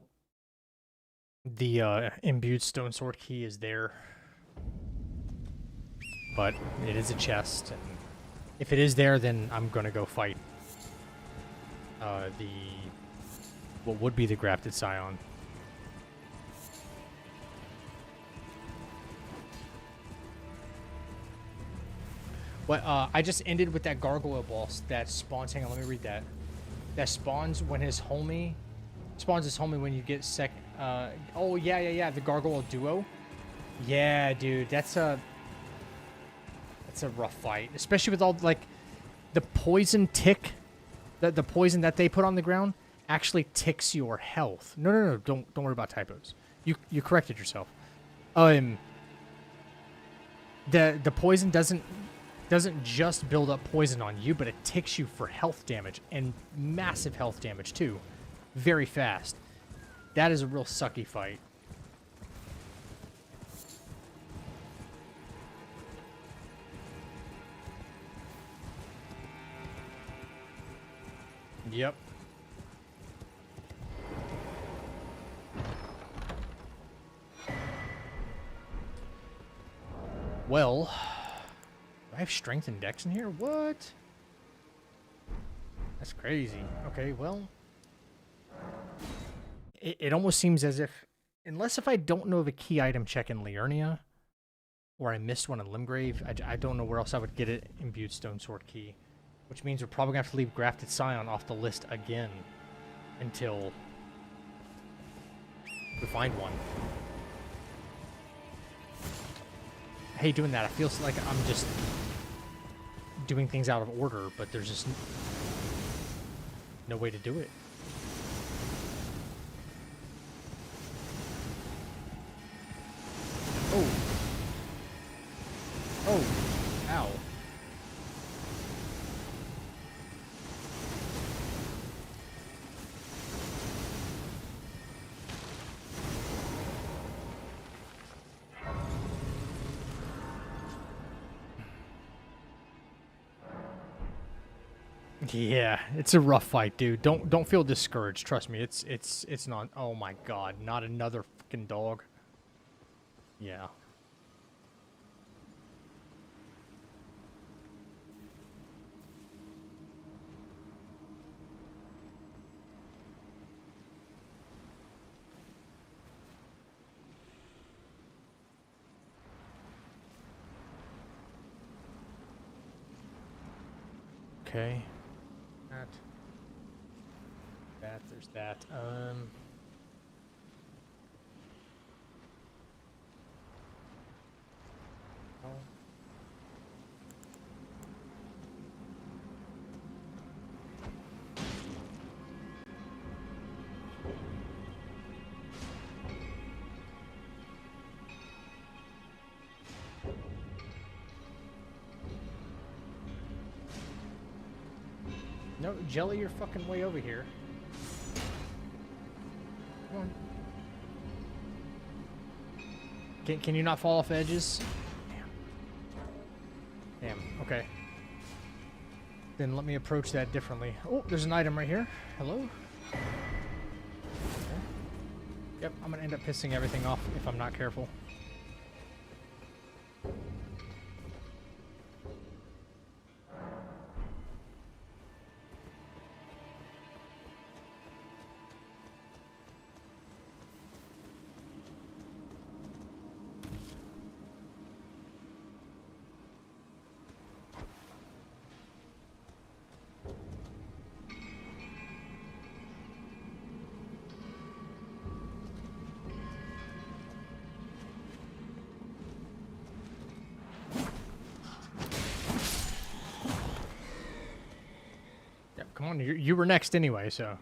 the imbued stone sword key is there. But it is a chest, and if it is there, then I'm gonna go fight what would be the grafted scion. What I just ended with that gargoyle boss that spawns. Hang on, let me read that. That spawns when his homie when you get second. Oh yeah. The gargoyle duo. Yeah, dude, that's a rough fight, especially with all like the poison tick, the poison that they put on the ground actually ticks your health. No, don't worry about typos. You corrected yourself. The poison doesn't just build up poison on you, but it ticks you for health damage, and massive health damage too, very fast. That is a real sucky fight. Yep. Well, do I have strength and dex in here? What? That's crazy. Okay, well. it almost seems as if, unless if I don't know of a key item check in Liurnia, or I missed one in Limgrave, I don't know where else I would get it. Imbued Stone Sword Key. Which means we're probably going to have to leave Grafted Scion off the list again until we find one. I hate doing that. I feel like I'm just doing things out of order, but there's just no way to do it. Oh. Oh. Ow. Yeah, it's a rough fight, dude. Don't feel discouraged. Trust me, it's not. Oh my god, not another fucking dog. Yeah. Okay. There's that. Oh. No, Jelly, you're fucking way over here. Come on. Can you not fall off edges? Damn. Damn. Okay. Then let me approach that differently. Oh, there's an item right here. Hello? Okay. Yep, I'm gonna end up pissing everything off if I'm not careful. Come on, you were next anyway, so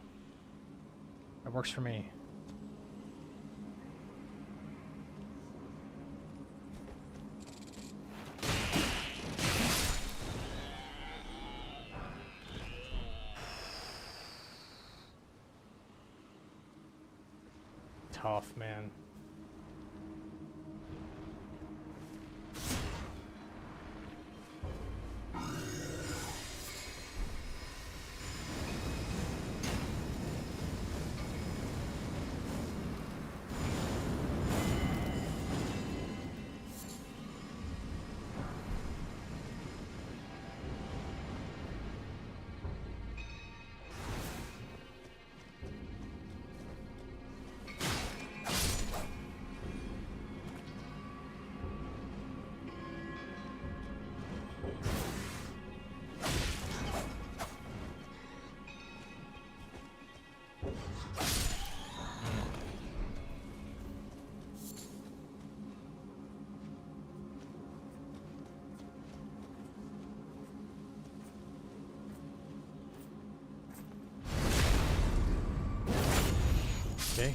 that works for me. Tough, man. Okay.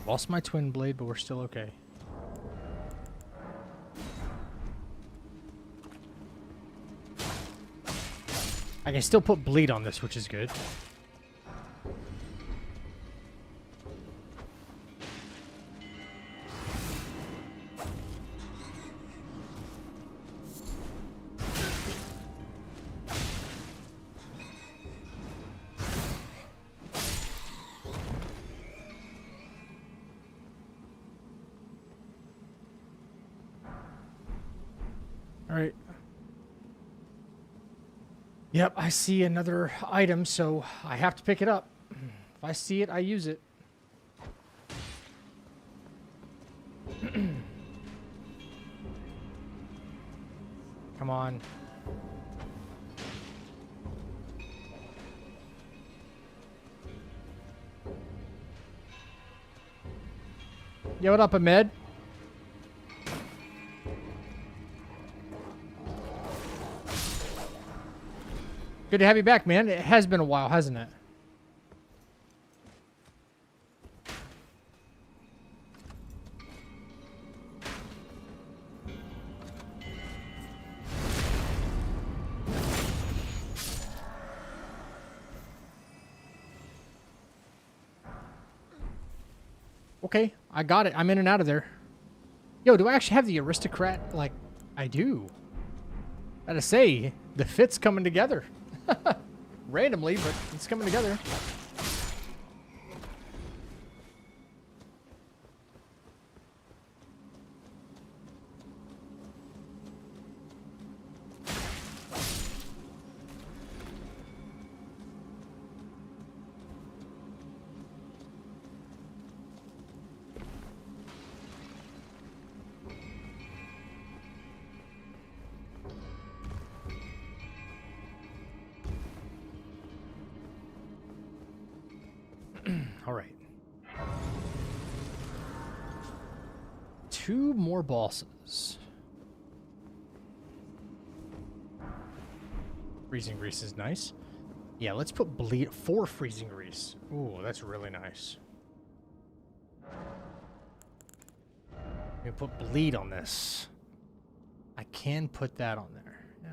Lost my twin blade, but we're still okay. I can still put bleed on this, which is good. Alright. Yep, I see another item, so I have to pick it up. If I see it, I use it. Come on. Yeah, what up, Ahmed? Good to have you back, man. It has been a while, hasn't it? Okay, I got it. I'm in and out of there. Yo, do I actually have the aristocrat? Like, I do. Gotta say, the fit's coming together. Randomly, but it's coming together. All right. 2 more bosses. Freezing grease is nice. Yeah, let's put bleed 4 freezing grease. Ooh, that's really nice. We put bleed on this. I can put that on there. Yeah.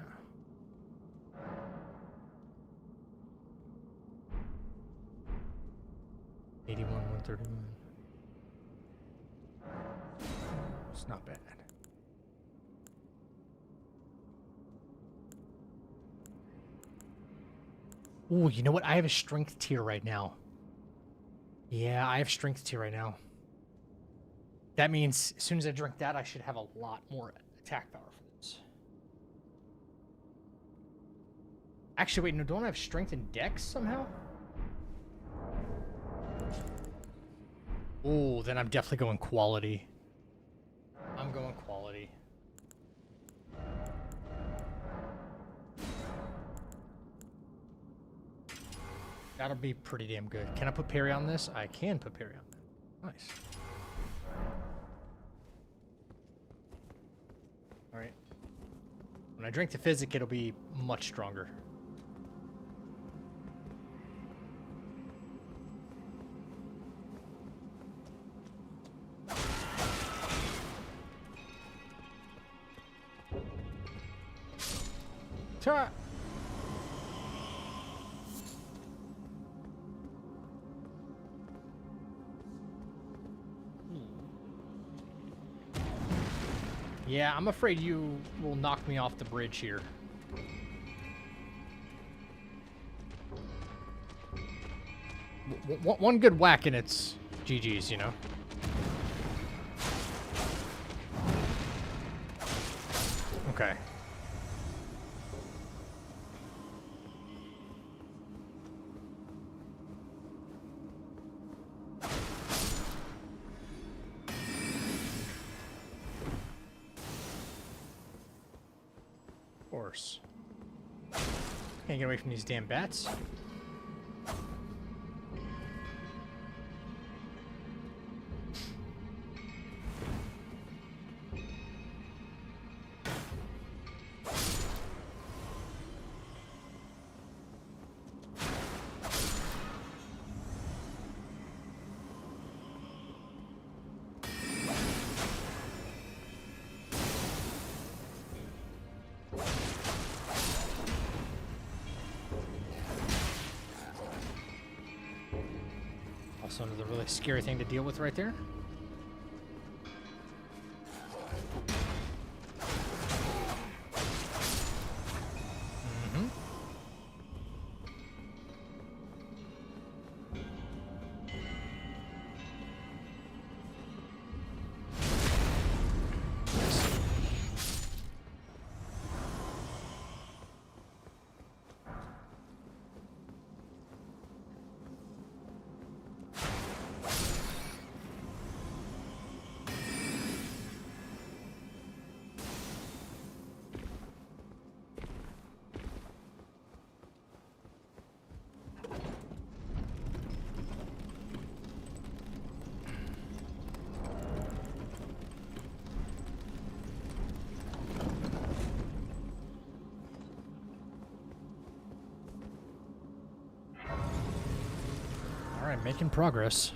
$81, $131. It's not bad. Ooh, you know what? I have a strength tier right now. Yeah, I have strength tier right now. That means as soon as I drink that, I should have a lot more attack power for this. Actually, wait, no, don't I have strength and dex somehow? Oh, then I'm definitely going quality. I'm going quality. That'll be pretty damn good. Can I put parry on this? I can put parry on that. Nice. Alright. When I drink the physic, it'll be much stronger. Ta! Yeah, I'm afraid you will knock me off the bridge here. One good whack and it's GG's, you know? Okay. Course. Can't get away from these damn bats. Also another really scary thing to deal with right there. Mm-hmm. Alright, making progress.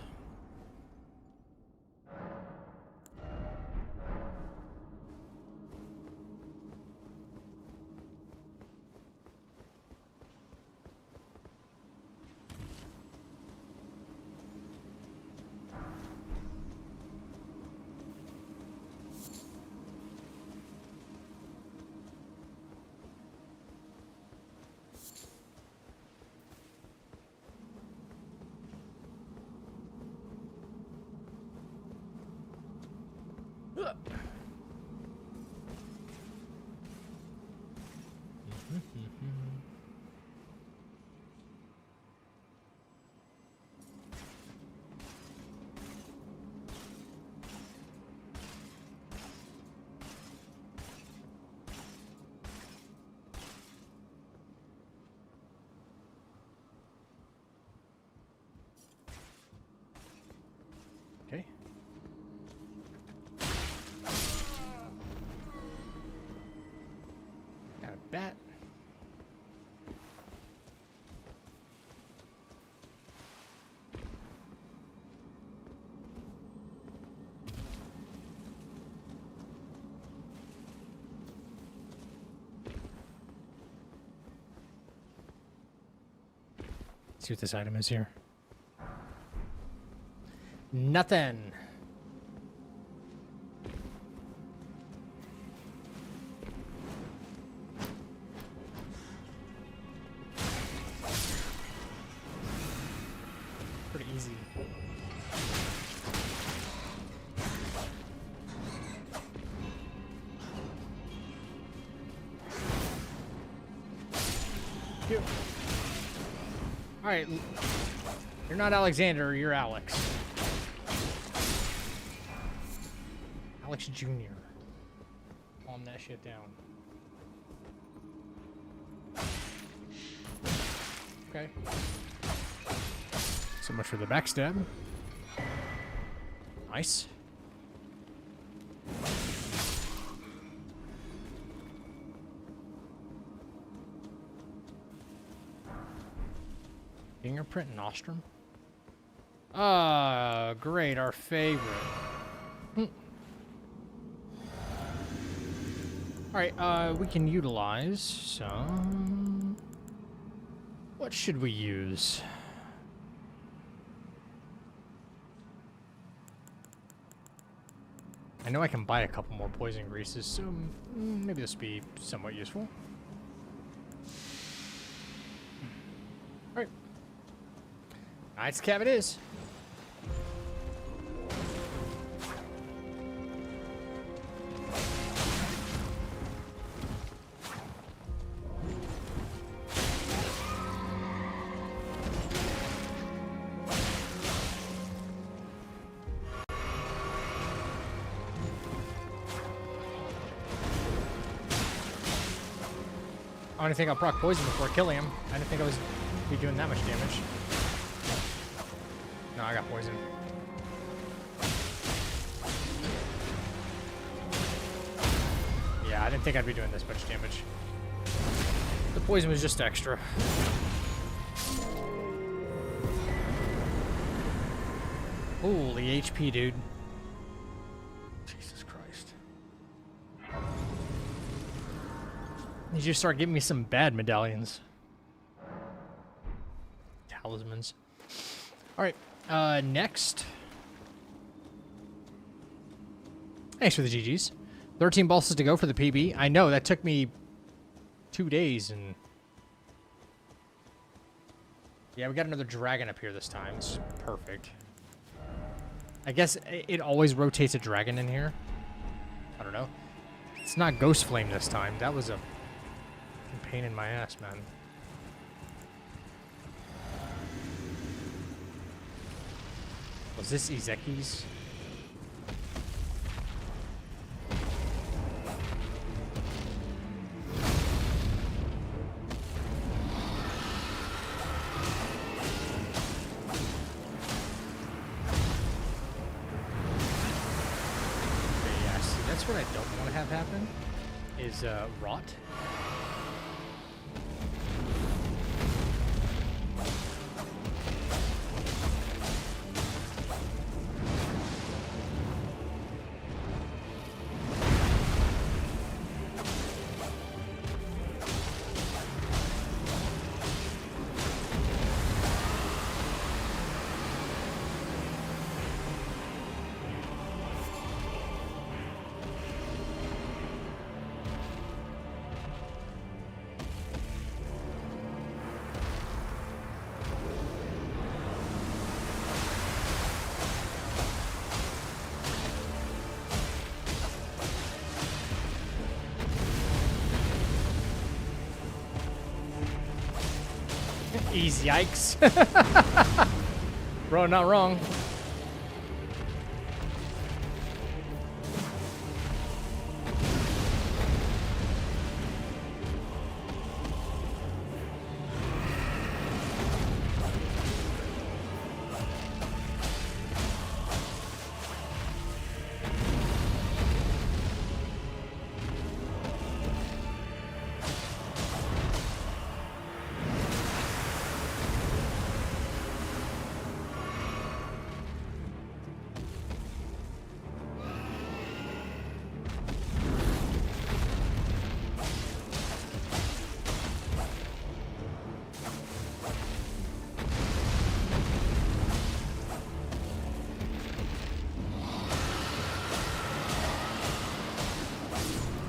Okay. Got a bat. See what this item is here. Nothing. Pretty easy. Cute. All right. You're not Alexander, you're Alex. Alex Jr. Calm that shit down. Okay. So much for the backstab. Nice. Fingerprint nostrum. Ah, great, our favorite. Alright, we can utilize some... What should we use? I know I can buy a couple more poison greases, so maybe this will be somewhat useful. Alright. Knight's Cab it is. I didn't think I'll proc poison before killing him. I didn't think I was be doing that much damage. No, I got poison. Yeah, I didn't think I'd be doing this much damage. The poison was just extra. Holy HP, dude. Jesus Christ. You just start giving me some bad medallions. Talismans. Alright, next. Thanks for the GGs. 13 bosses to go for the PB. I know, that took me 2 days and... Yeah, we got another dragon up here this time. It's perfect. I guess it always rotates a dragon in here. I don't know. It's not Ghost Flame this time. That was a pain in my ass, man. Was this Ezeki's? Yeah, see, that's what I don't want to have happen, is rot. Easy yikes. Bro, not wrong.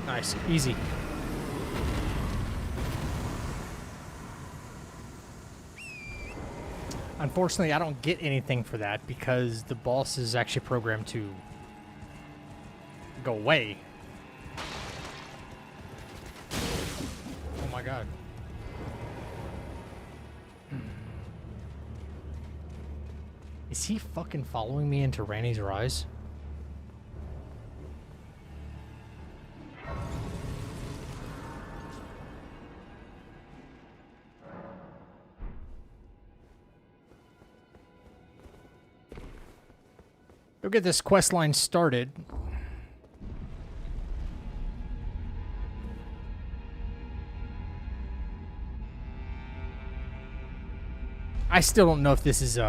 Nice, easy. Unfortunately, I don't get anything for that because the boss is actually programmed to go away. Oh my god. Is he fucking following me into Randy's Rise? Go get this quest line started. I still don't know if this is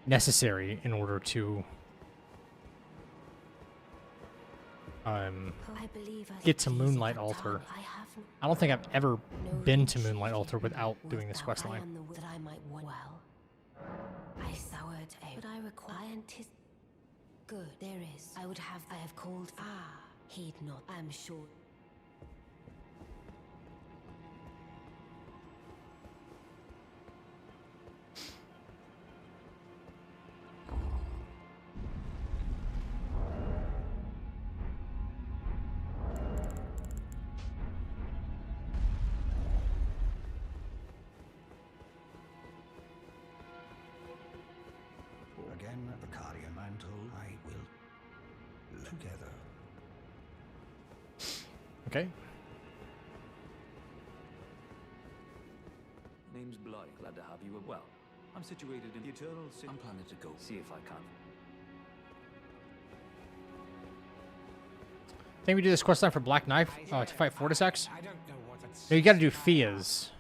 necessary in order to get to Moonlight Altar. I don't think I've ever been to Moonlight Altar without doing this quest line.
I soured a, but I require good. There is. I have called. Heed not. I'm sure.
Again, the Cardian mantle, I will together.
Okay.
Name's Bloody. Glad to have you. Well, I'm situated in the Eternal City. I'm planning to go see if I can.
Think we do this quest line for Black Knife to fight Fortisex?
I don't know what it's.
No, you gotta do Fia's.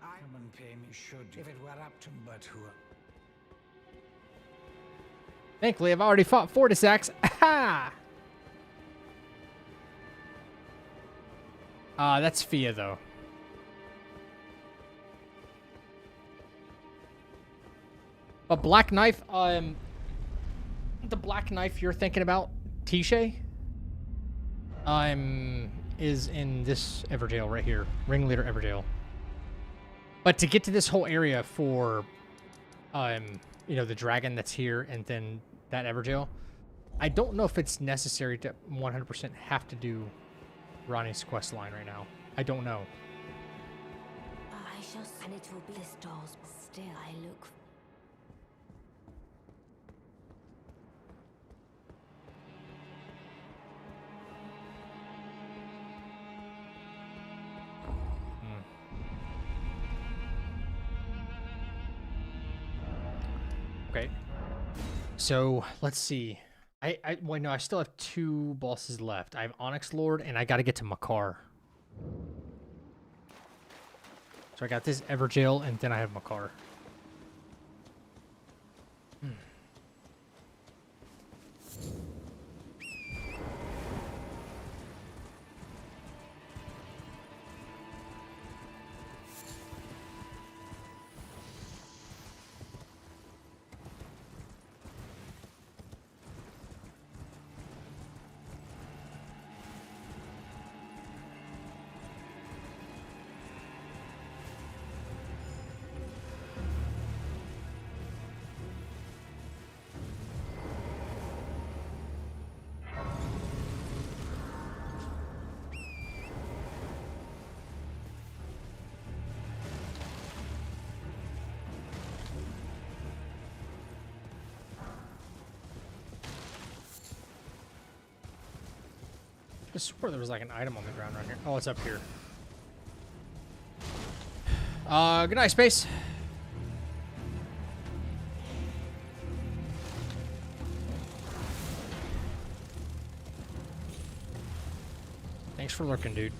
Human pain should, if it were up to but who.
Thankfully, I've already fought Fortisex. Aha! That's Fia, though. But Black Knife, the Black Knife you're thinking about, Tisha, is in this Everjail right here, Ringleader Everjail. But to get to this whole area for, you know, the dragon that's here and then that Everjail, I don't know if it's necessary to 100% have to do Ronnie's quest line right now. I don't know.
I shall, and it will be this doll's. Still, I look.
Okay. So let's see. Wait, no, I still have 2 bosses left. I have Onyx Lord and I gotta get to Makar. So I got this Everjail and then I have Makar. I swore there was like an item on the ground right here. Oh, it's up here. Good night, space. Thanks for lurking, dude.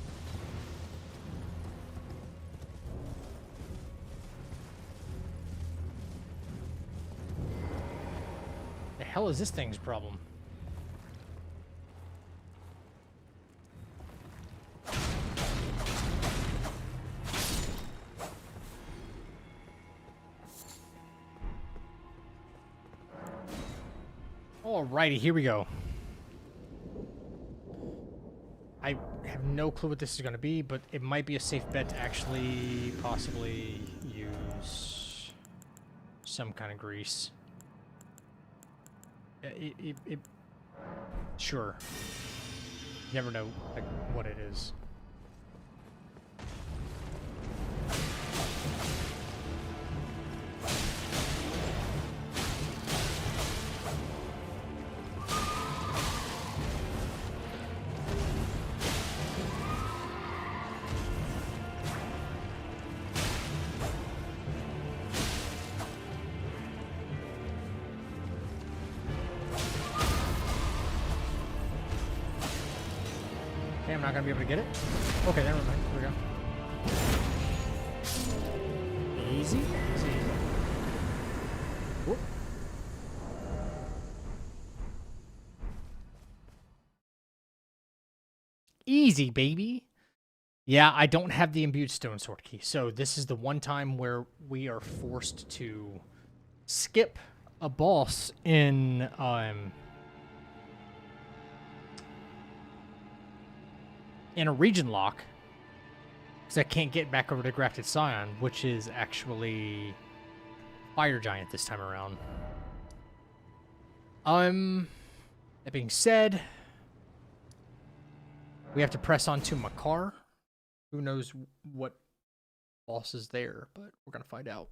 The hell is this thing's problem? Alrighty, here we go. I have no clue what this is going to be, but it might be a safe bet to actually possibly use some kind of grease. Sure. You never know like, what it is. Okay, I'm not gonna be able to get it. Okay, never mind. Here we go. Easy. Easy. Whoop. Easy, baby. Yeah, I don't have the imbued stone sword key, so this is the one time where we are forced to skip a boss in a region lock, because I can't get back over to Grafted Scion, which is actually Fire Giant this time around. That being said, we have to press on to Makar. Who knows what boss is there, but we're gonna find out.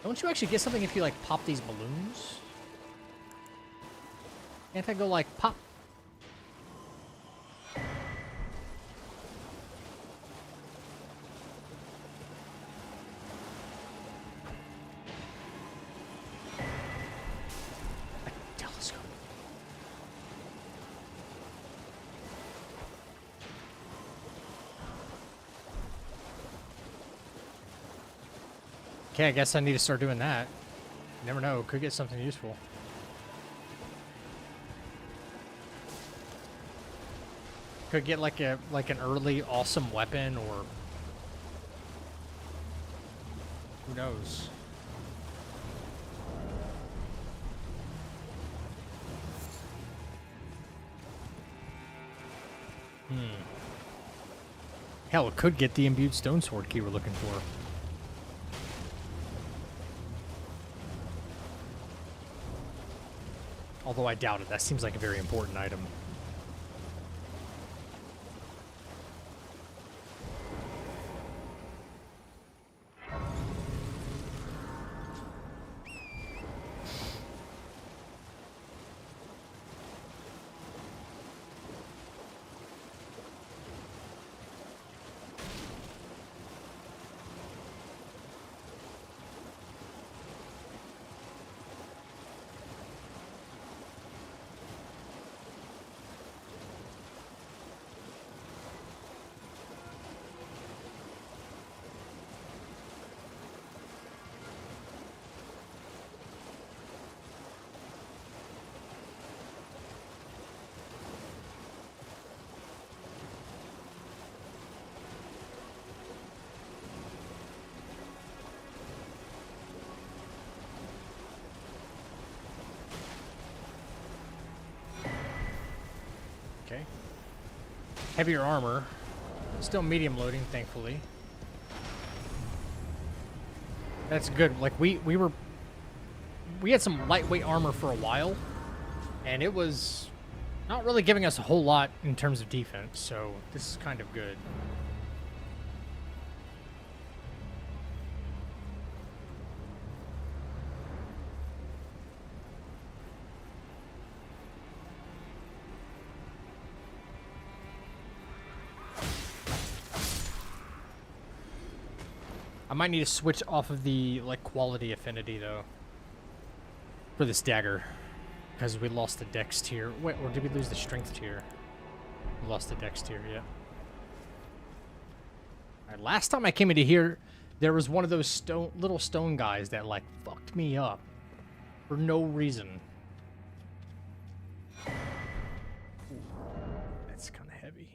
Don't you actually get something if you, like, pop these balloons? Can't I go, like, pop? A telescope. Okay, I guess I need to start doing that. You never know, could get something useful. Could get like an early awesome weapon, or who knows. Hell, it could get the imbued stone sword key we're looking for. Although I doubt it. That seems like a very important item. Okay. Heavier armor. Still medium loading, thankfully. That's good. Like, we had some lightweight armor for a while, and it was Not really giving us a whole lot in terms of defense, so this is kind of good. I might need to switch off of the, like, quality affinity, though, for this dagger, because we lost the dex tier. Wait, or did we lose the strength tier? We lost the dex tier, yeah. Alright, last time I came into here, there was one of those little stone guys that, like, fucked me up for no reason. Ooh, that's kind of heavy.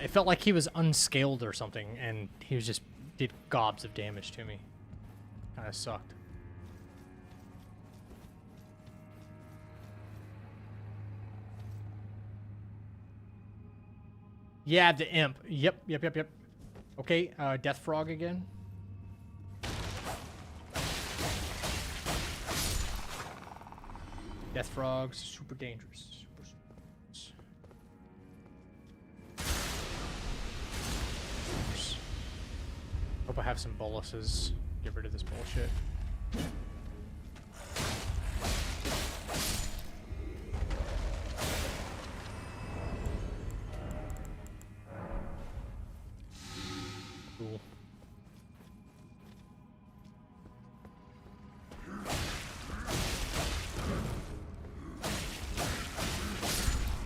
It felt like he was unscaled or something, and he was just did gobs of damage to me. Kind of sucked. Yeah, the imp. Yep. Okay, Death Frog again. Death Frogs, super dangerous. Hope I have some boluses. Get rid of this bullshit. Cool.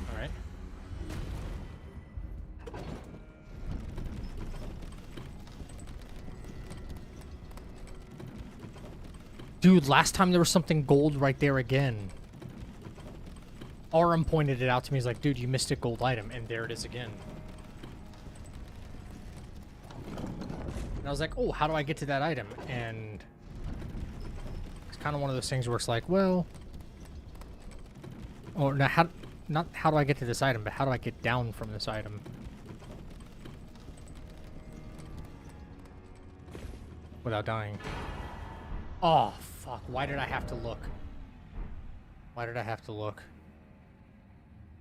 All right. Dude, last time there was something gold right there again. Aram pointed it out to me. He's like, dude, you missed a gold item. And there it is again. And I was like, oh, how do I get to that item? And it's kind of one of those things where it's like, well... Oh, now not how do I get to this item, but how do I get down from this item? Without dying. Oh, fuck. Why did I have to look? Why did I have to look?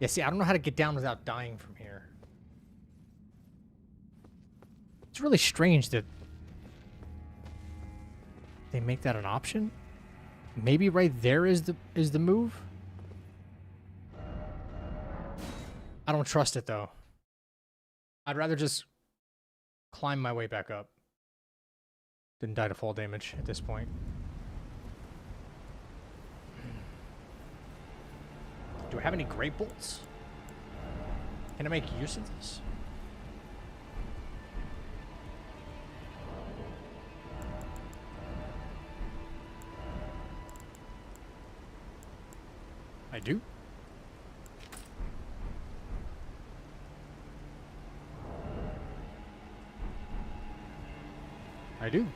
Yeah, see, I don't know how to get down without dying from here. It's really strange that they make that an option. Maybe right there is the move? I don't trust it, though. I'd rather just climb my way back up than die to fall damage at this point. Do I have any great bolts? Can I make use of this? I do. I do.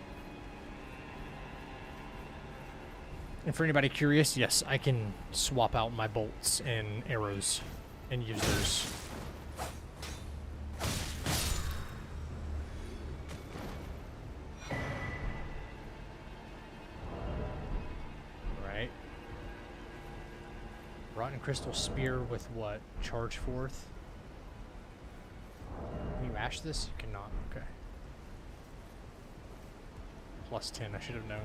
And for anybody curious, yes, I can swap out my bolts and arrows and use those. Right. Rotten Crystal Spear with what? Charge forth? Can you ash this? You cannot. Okay. Plus 10, I should have known.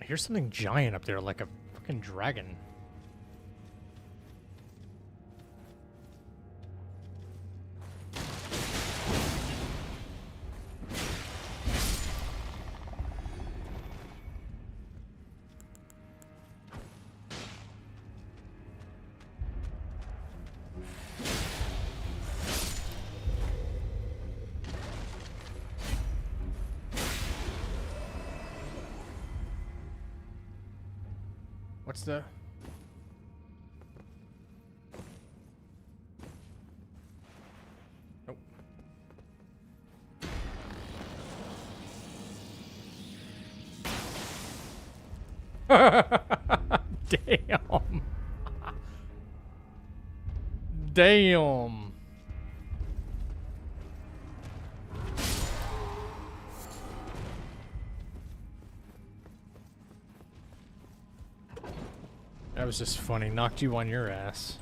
I hear something giant up there, like a fucking dragon. What's the... Damn. Damn. That was just funny. Knocked you on your ass.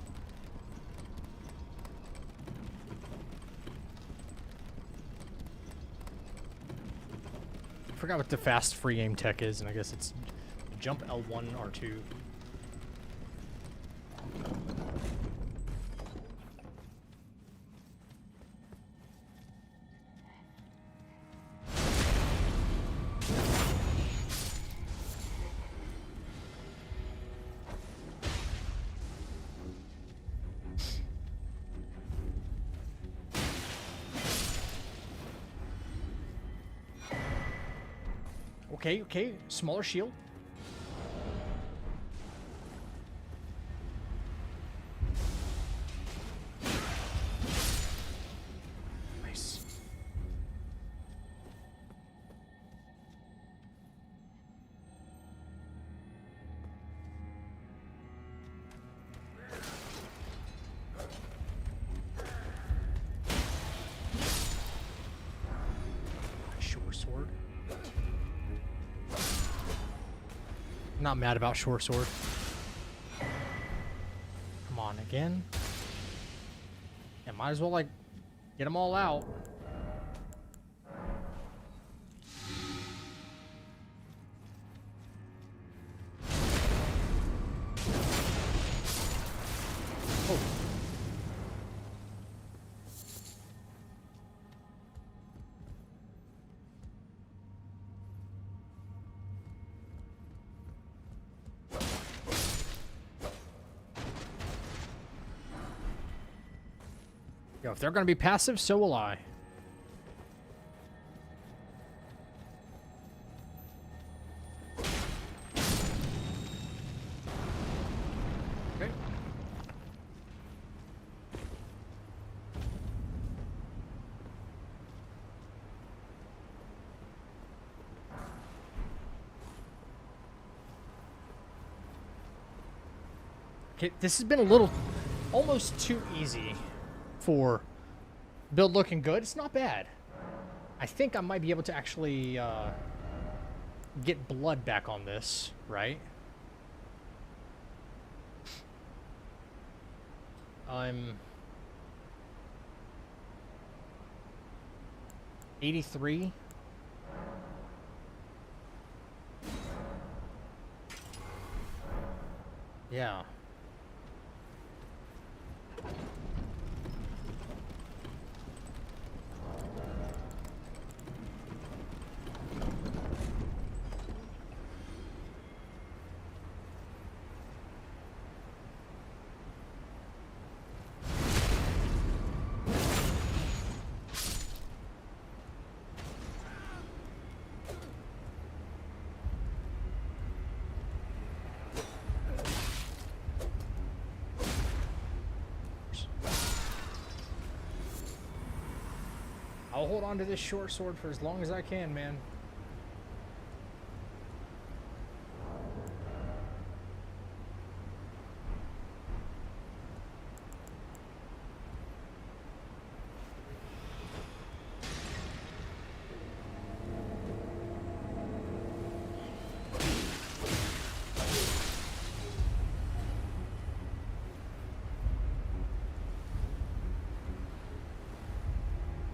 I forgot what the fast free aim tech is, and I guess it's jump L1 R2. Okay, okay. Smaller shield. Nice. Short sword. Not mad about short sword. Come on, again. Yeah, might as well, like, get them all out. Oh. Yo, if they're gonna be passive, so will I. Okay. Okay, this has been a little, almost too easy for build looking good. It's not bad. I think I might be able to actually get blood back on this, right? I'm 83. Yeah. I'll hold on to this short sword for as long as I can, man.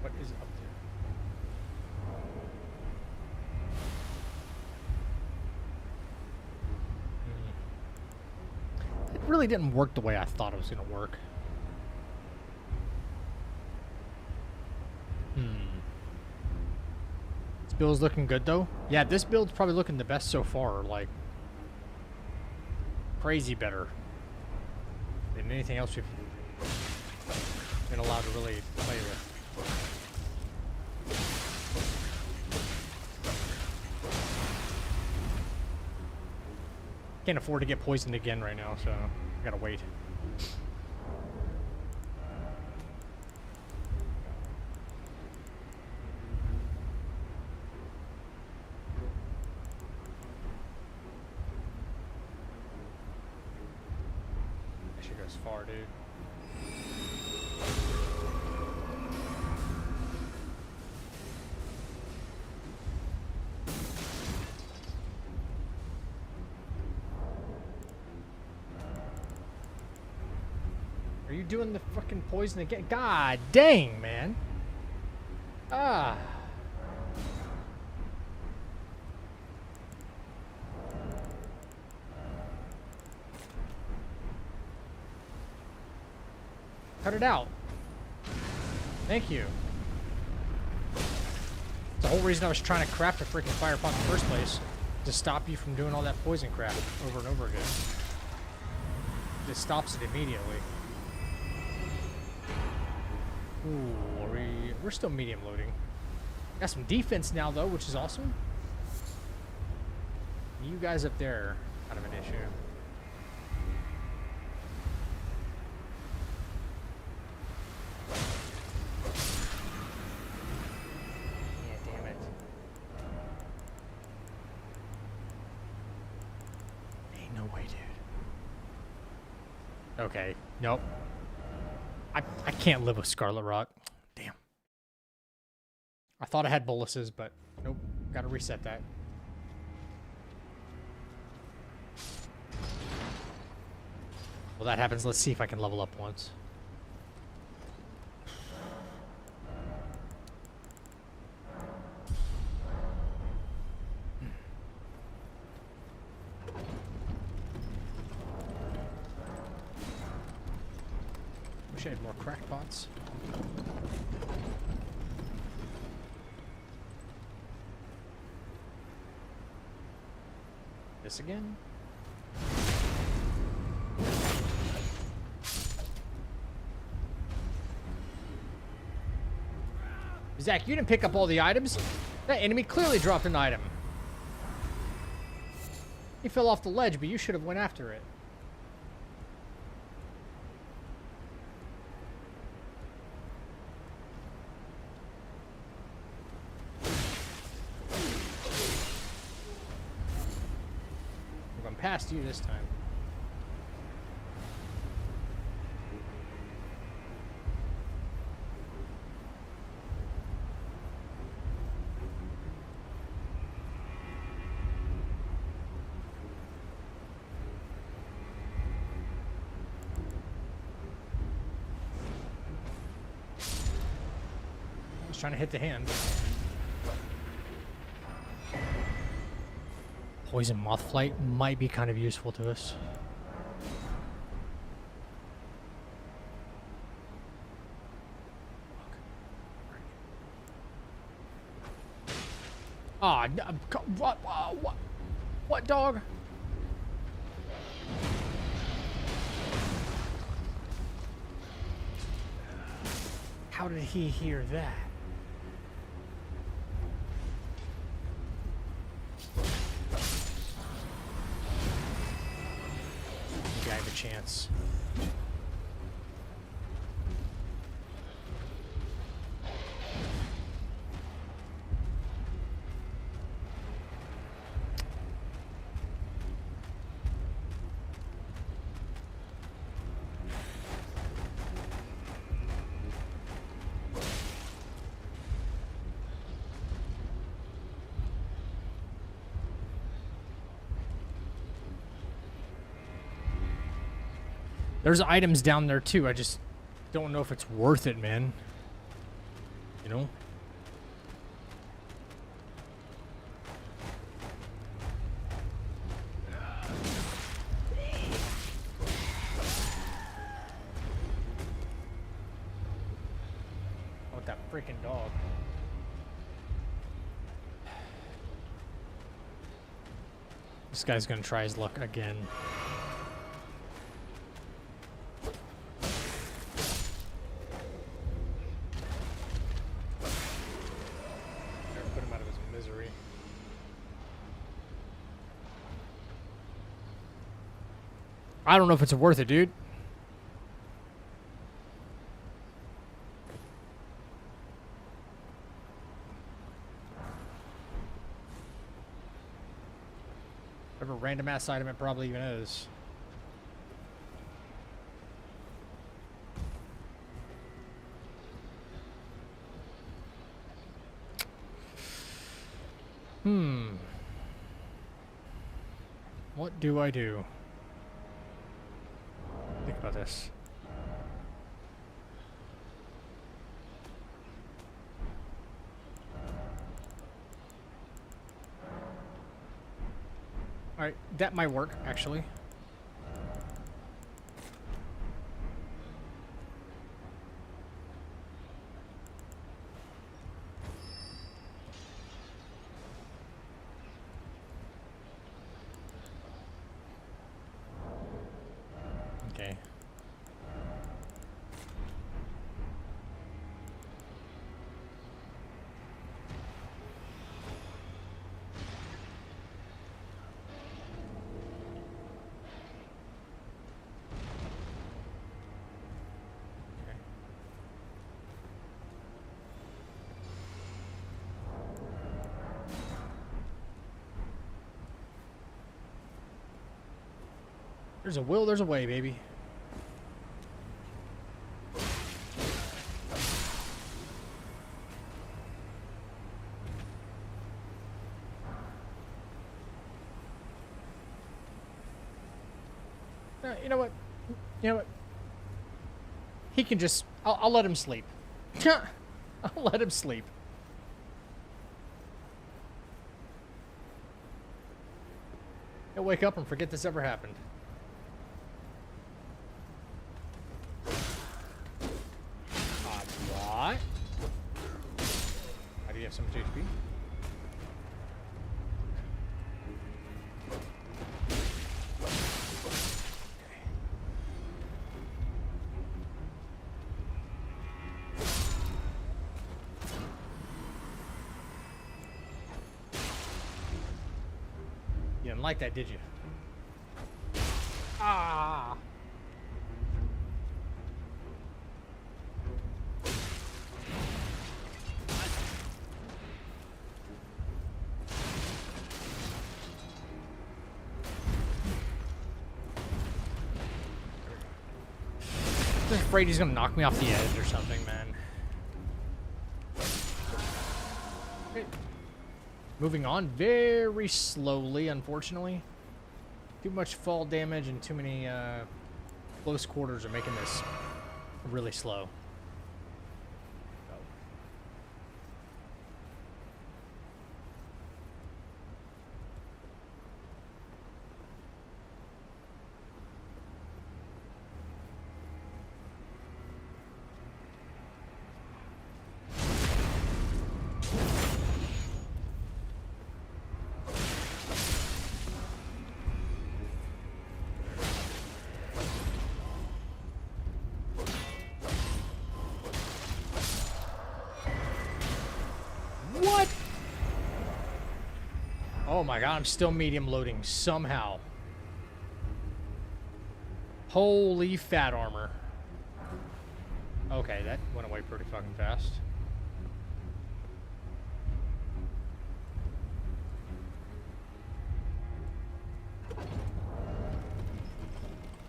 What is up there? It really didn't work the way I thought it was going to work. This build's looking good, though. Yeah, this build's probably looking the best so far. Like, crazy better than anything else we've been allowed to really play with. Can't afford to get poisoned again right now, so I gotta wait. goes far, dude. Are you doing the fucking poison again? God dang, man. Ah. Cut it out. Thank you. The whole reason I was trying to craft a freaking fire pot in the first place. To stop you from doing all that poison crap over and over again. It stops it immediately. Ooh, we're still medium loading. Got some defense now, though, which is awesome. You guys up there, kind of an issue. Yeah, damn it. Ain't no way, dude. Okay, nope. I can't live with Scarlet Rock. Damn. I thought I had boluses, but nope. Gotta reset that. Well, that happens. Let's see if I can level up once. Wish I had more crackpots. This again? Zach, you didn't pick up all the items. That enemy clearly dropped an item. He fell off the ledge, but you should have went after it. I'm going past you this time. Trying to hit the hand. Poison moth flight might be kind of useful to us. Ah, what dog? How did he hear that? Chance. There's items down there too. I just don't know if it's worth it, man. You know? I want that freaking dog. This guy's gonna try his luck again. I don't know if it's worth it, dude. Whatever random ass item it probably even is. What do I do? Think about this. Alright, that might work, actually. Okay. There's a will, there's a way, baby. You know what? You know what? He can just... I'll let him sleep. I'll let him sleep. He'll wake up and forget this ever happened. What? How do you have so much HP? You didn't like that, did you? Ah! I'm afraid he's gonna knock me off the edge or something, man. Okay. Moving on very slowly, unfortunately. Too much fall damage and too many close quarters are making this really slow. What? Oh my god, I'm still medium loading somehow. Holy fat armor. Okay, that went away pretty fucking fast.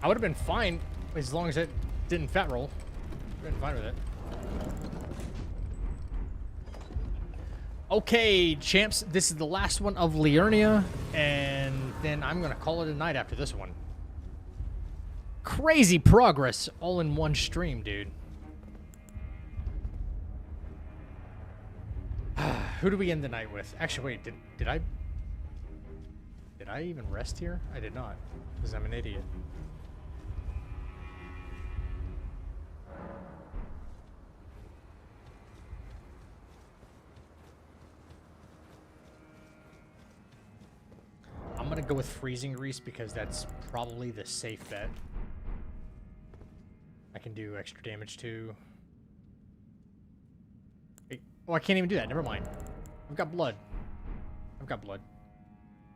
I would have been fine as long as it didn't fat roll. I've been fine with it. Okay, champs, this is the last one of Liurnia, and then I'm gonna call it a night after this one. Crazy progress all in one stream, dude. Who do we end the night with? Actually, wait, did I even rest here? I did not, because I'm an idiot. I'm gonna go with freezing grease because that's probably the safe bet. I can do extra damage too. Wait, oh, I can't even do that. Never mind. I've got blood. I've got blood.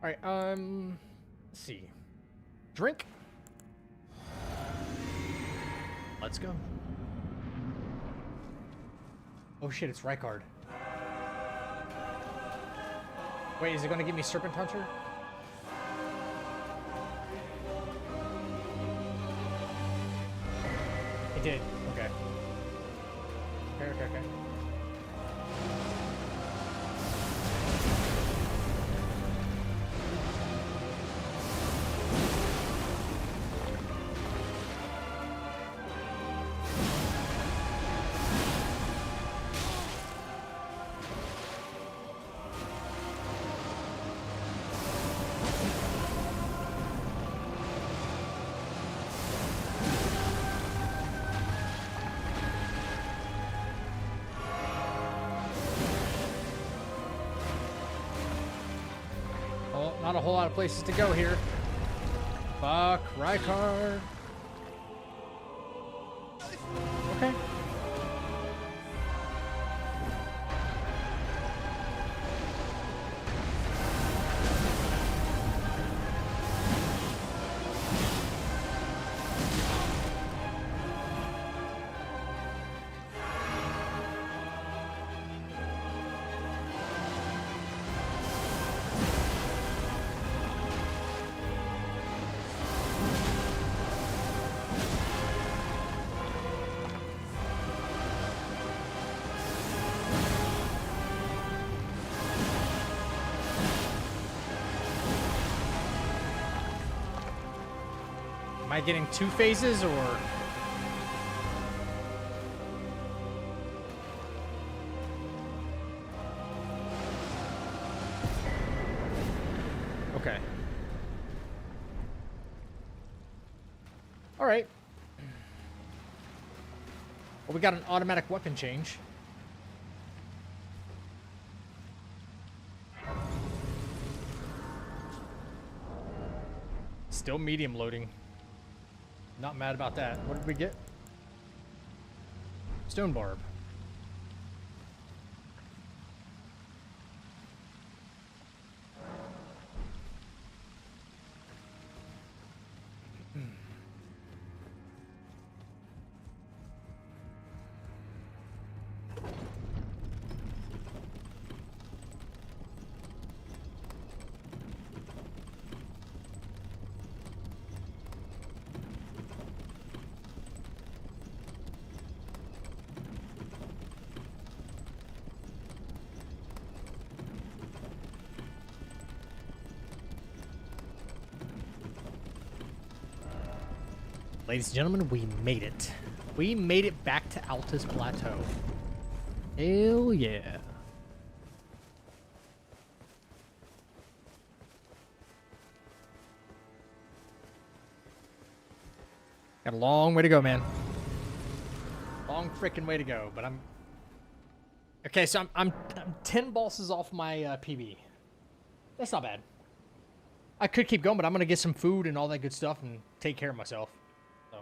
All right. Let's see. Drink. Let's go. Oh shit! It's Rykard. Wait, is it gonna give me Serpent Hunter? It did. Okay. Okay. Not a whole lot of places to go here. Fuck, Rykard. Okay. Am I getting 2 phases or? Okay. All right. Well, we got an automatic weapon change. Still medium loading. Not mad about that. What did we get? Stone barb. Ladies and gentlemen, we made it. We made it back to Altus Plateau. Hell yeah. Got a long way to go, man. Long freaking way to go, but I'm... Okay, so I'm 10 bosses off my PB. That's not bad. I could keep going, but I'm going to get some food and all that good stuff and take care of myself. So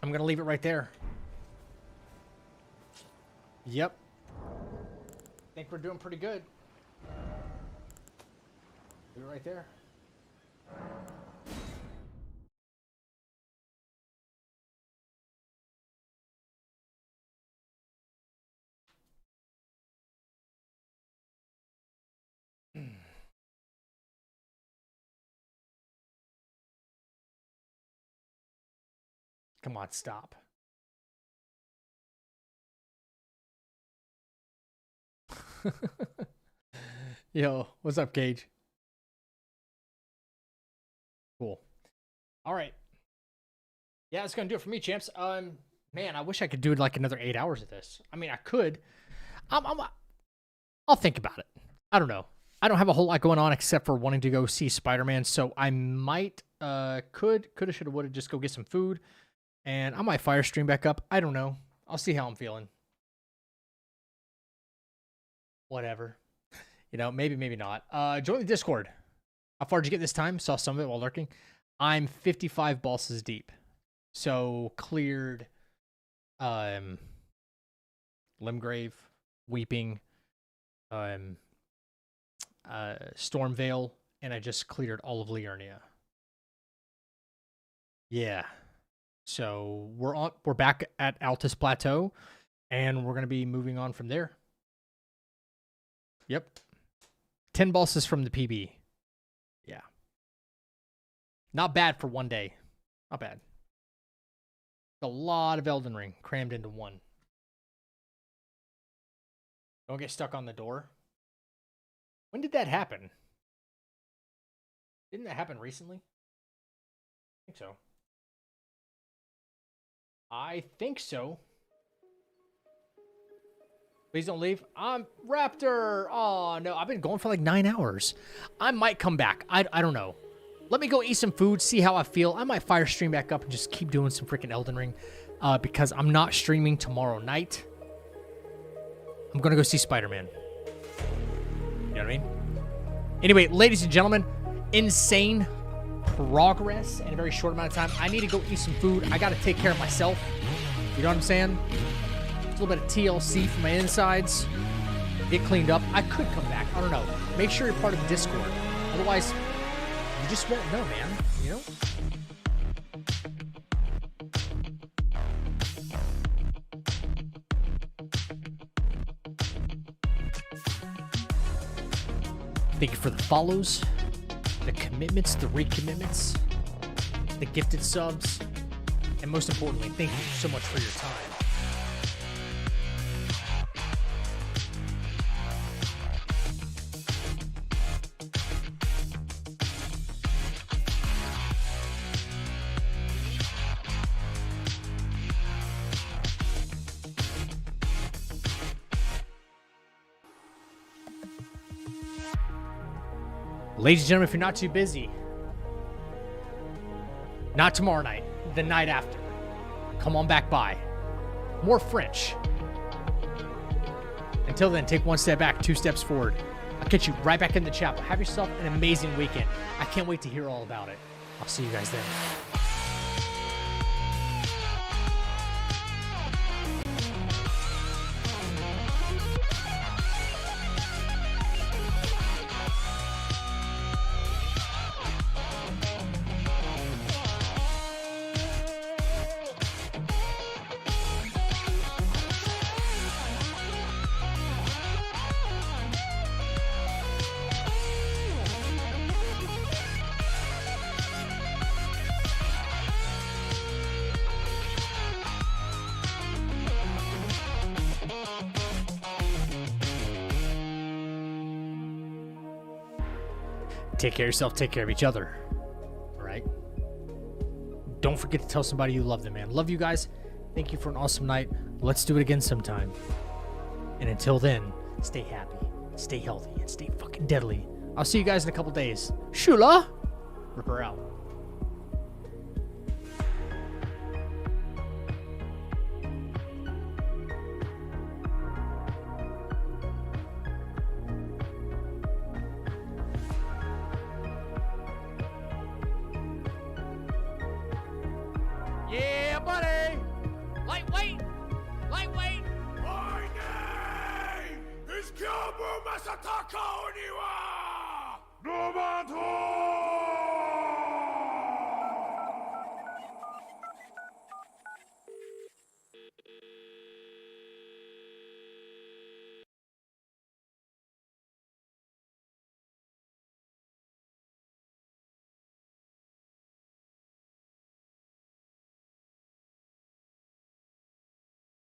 I'm going to leave it right there. Yep. Think we're doing pretty good. Leave it right there. Come on, stop. Yo, what's up, Gage? Cool. All right. Yeah, that's gonna do it for me, champs. Man, I wish I could do like another 8 hours of this. I mean, I could. I'll think about it. I don't know. I don't have a whole lot going on except for wanting to go see Spider-Man, so I might, coulda, shoulda, woulda, just go get some food. And I might fire stream back up. I don't know. I'll see how I'm feeling. Whatever. You know, maybe, maybe not. Join the Discord. How far did you get this time? Saw some of it while lurking. I'm 55 bosses deep. So cleared Limgrave, Weeping, Stormvale, and I just cleared all of Liurnia. Yeah. So we're back at Altus Plateau, and we're gonna be moving on from there. Yep. 10 bosses from the PB. Yeah. Not bad for one day. Not bad. A lot of Elden Ring crammed into one. Don't get stuck on the door. When did that happen? Didn't that happen recently? I think so. I think so. Please don't leave. I'm Raptor. Oh, no. I've been going for like 9 hours. I might come back. I don't know. Let me go eat some food, see how I feel. I might fire stream back up and just keep doing some freaking Elden Ring because I'm not streaming tomorrow night. I'm going to go see Spider-Man. You know what I mean? Anyway, ladies and gentlemen, insane progress in a very short amount of time. I need to go eat some food. I got to take care of myself. You know what I'm saying? A little bit of TLC for my insides. Get cleaned up. I could come back. I don't know. Make sure you're part of the Discord. Otherwise, you just won't know, man. You know? Thank you for the follows, the commitments, the recommitments, the gifted subs, and most importantly, thank you so much for your time. Ladies and gentlemen, if you're not too busy, not tomorrow night, the night after, come on back by. More French. Until then, take one step back, 2 steps forward. I'll catch you right back in the chapel. Have yourself an amazing weekend. I can't wait to hear all about it. I'll see you guys then. Take care of yourself, take care of each other. All right? Don't forget to tell somebody you love them, man. Love you guys. Thank you for an awesome night. Let's do it again sometime. And until then, stay happy, stay healthy, and stay fucking deadly. I'll see you guys in a couple days. Shula! Ripper out.
Yeah, buddy! Lightweight! Lightweight!
My name is Kyobu Masataka Oniwa! No matter!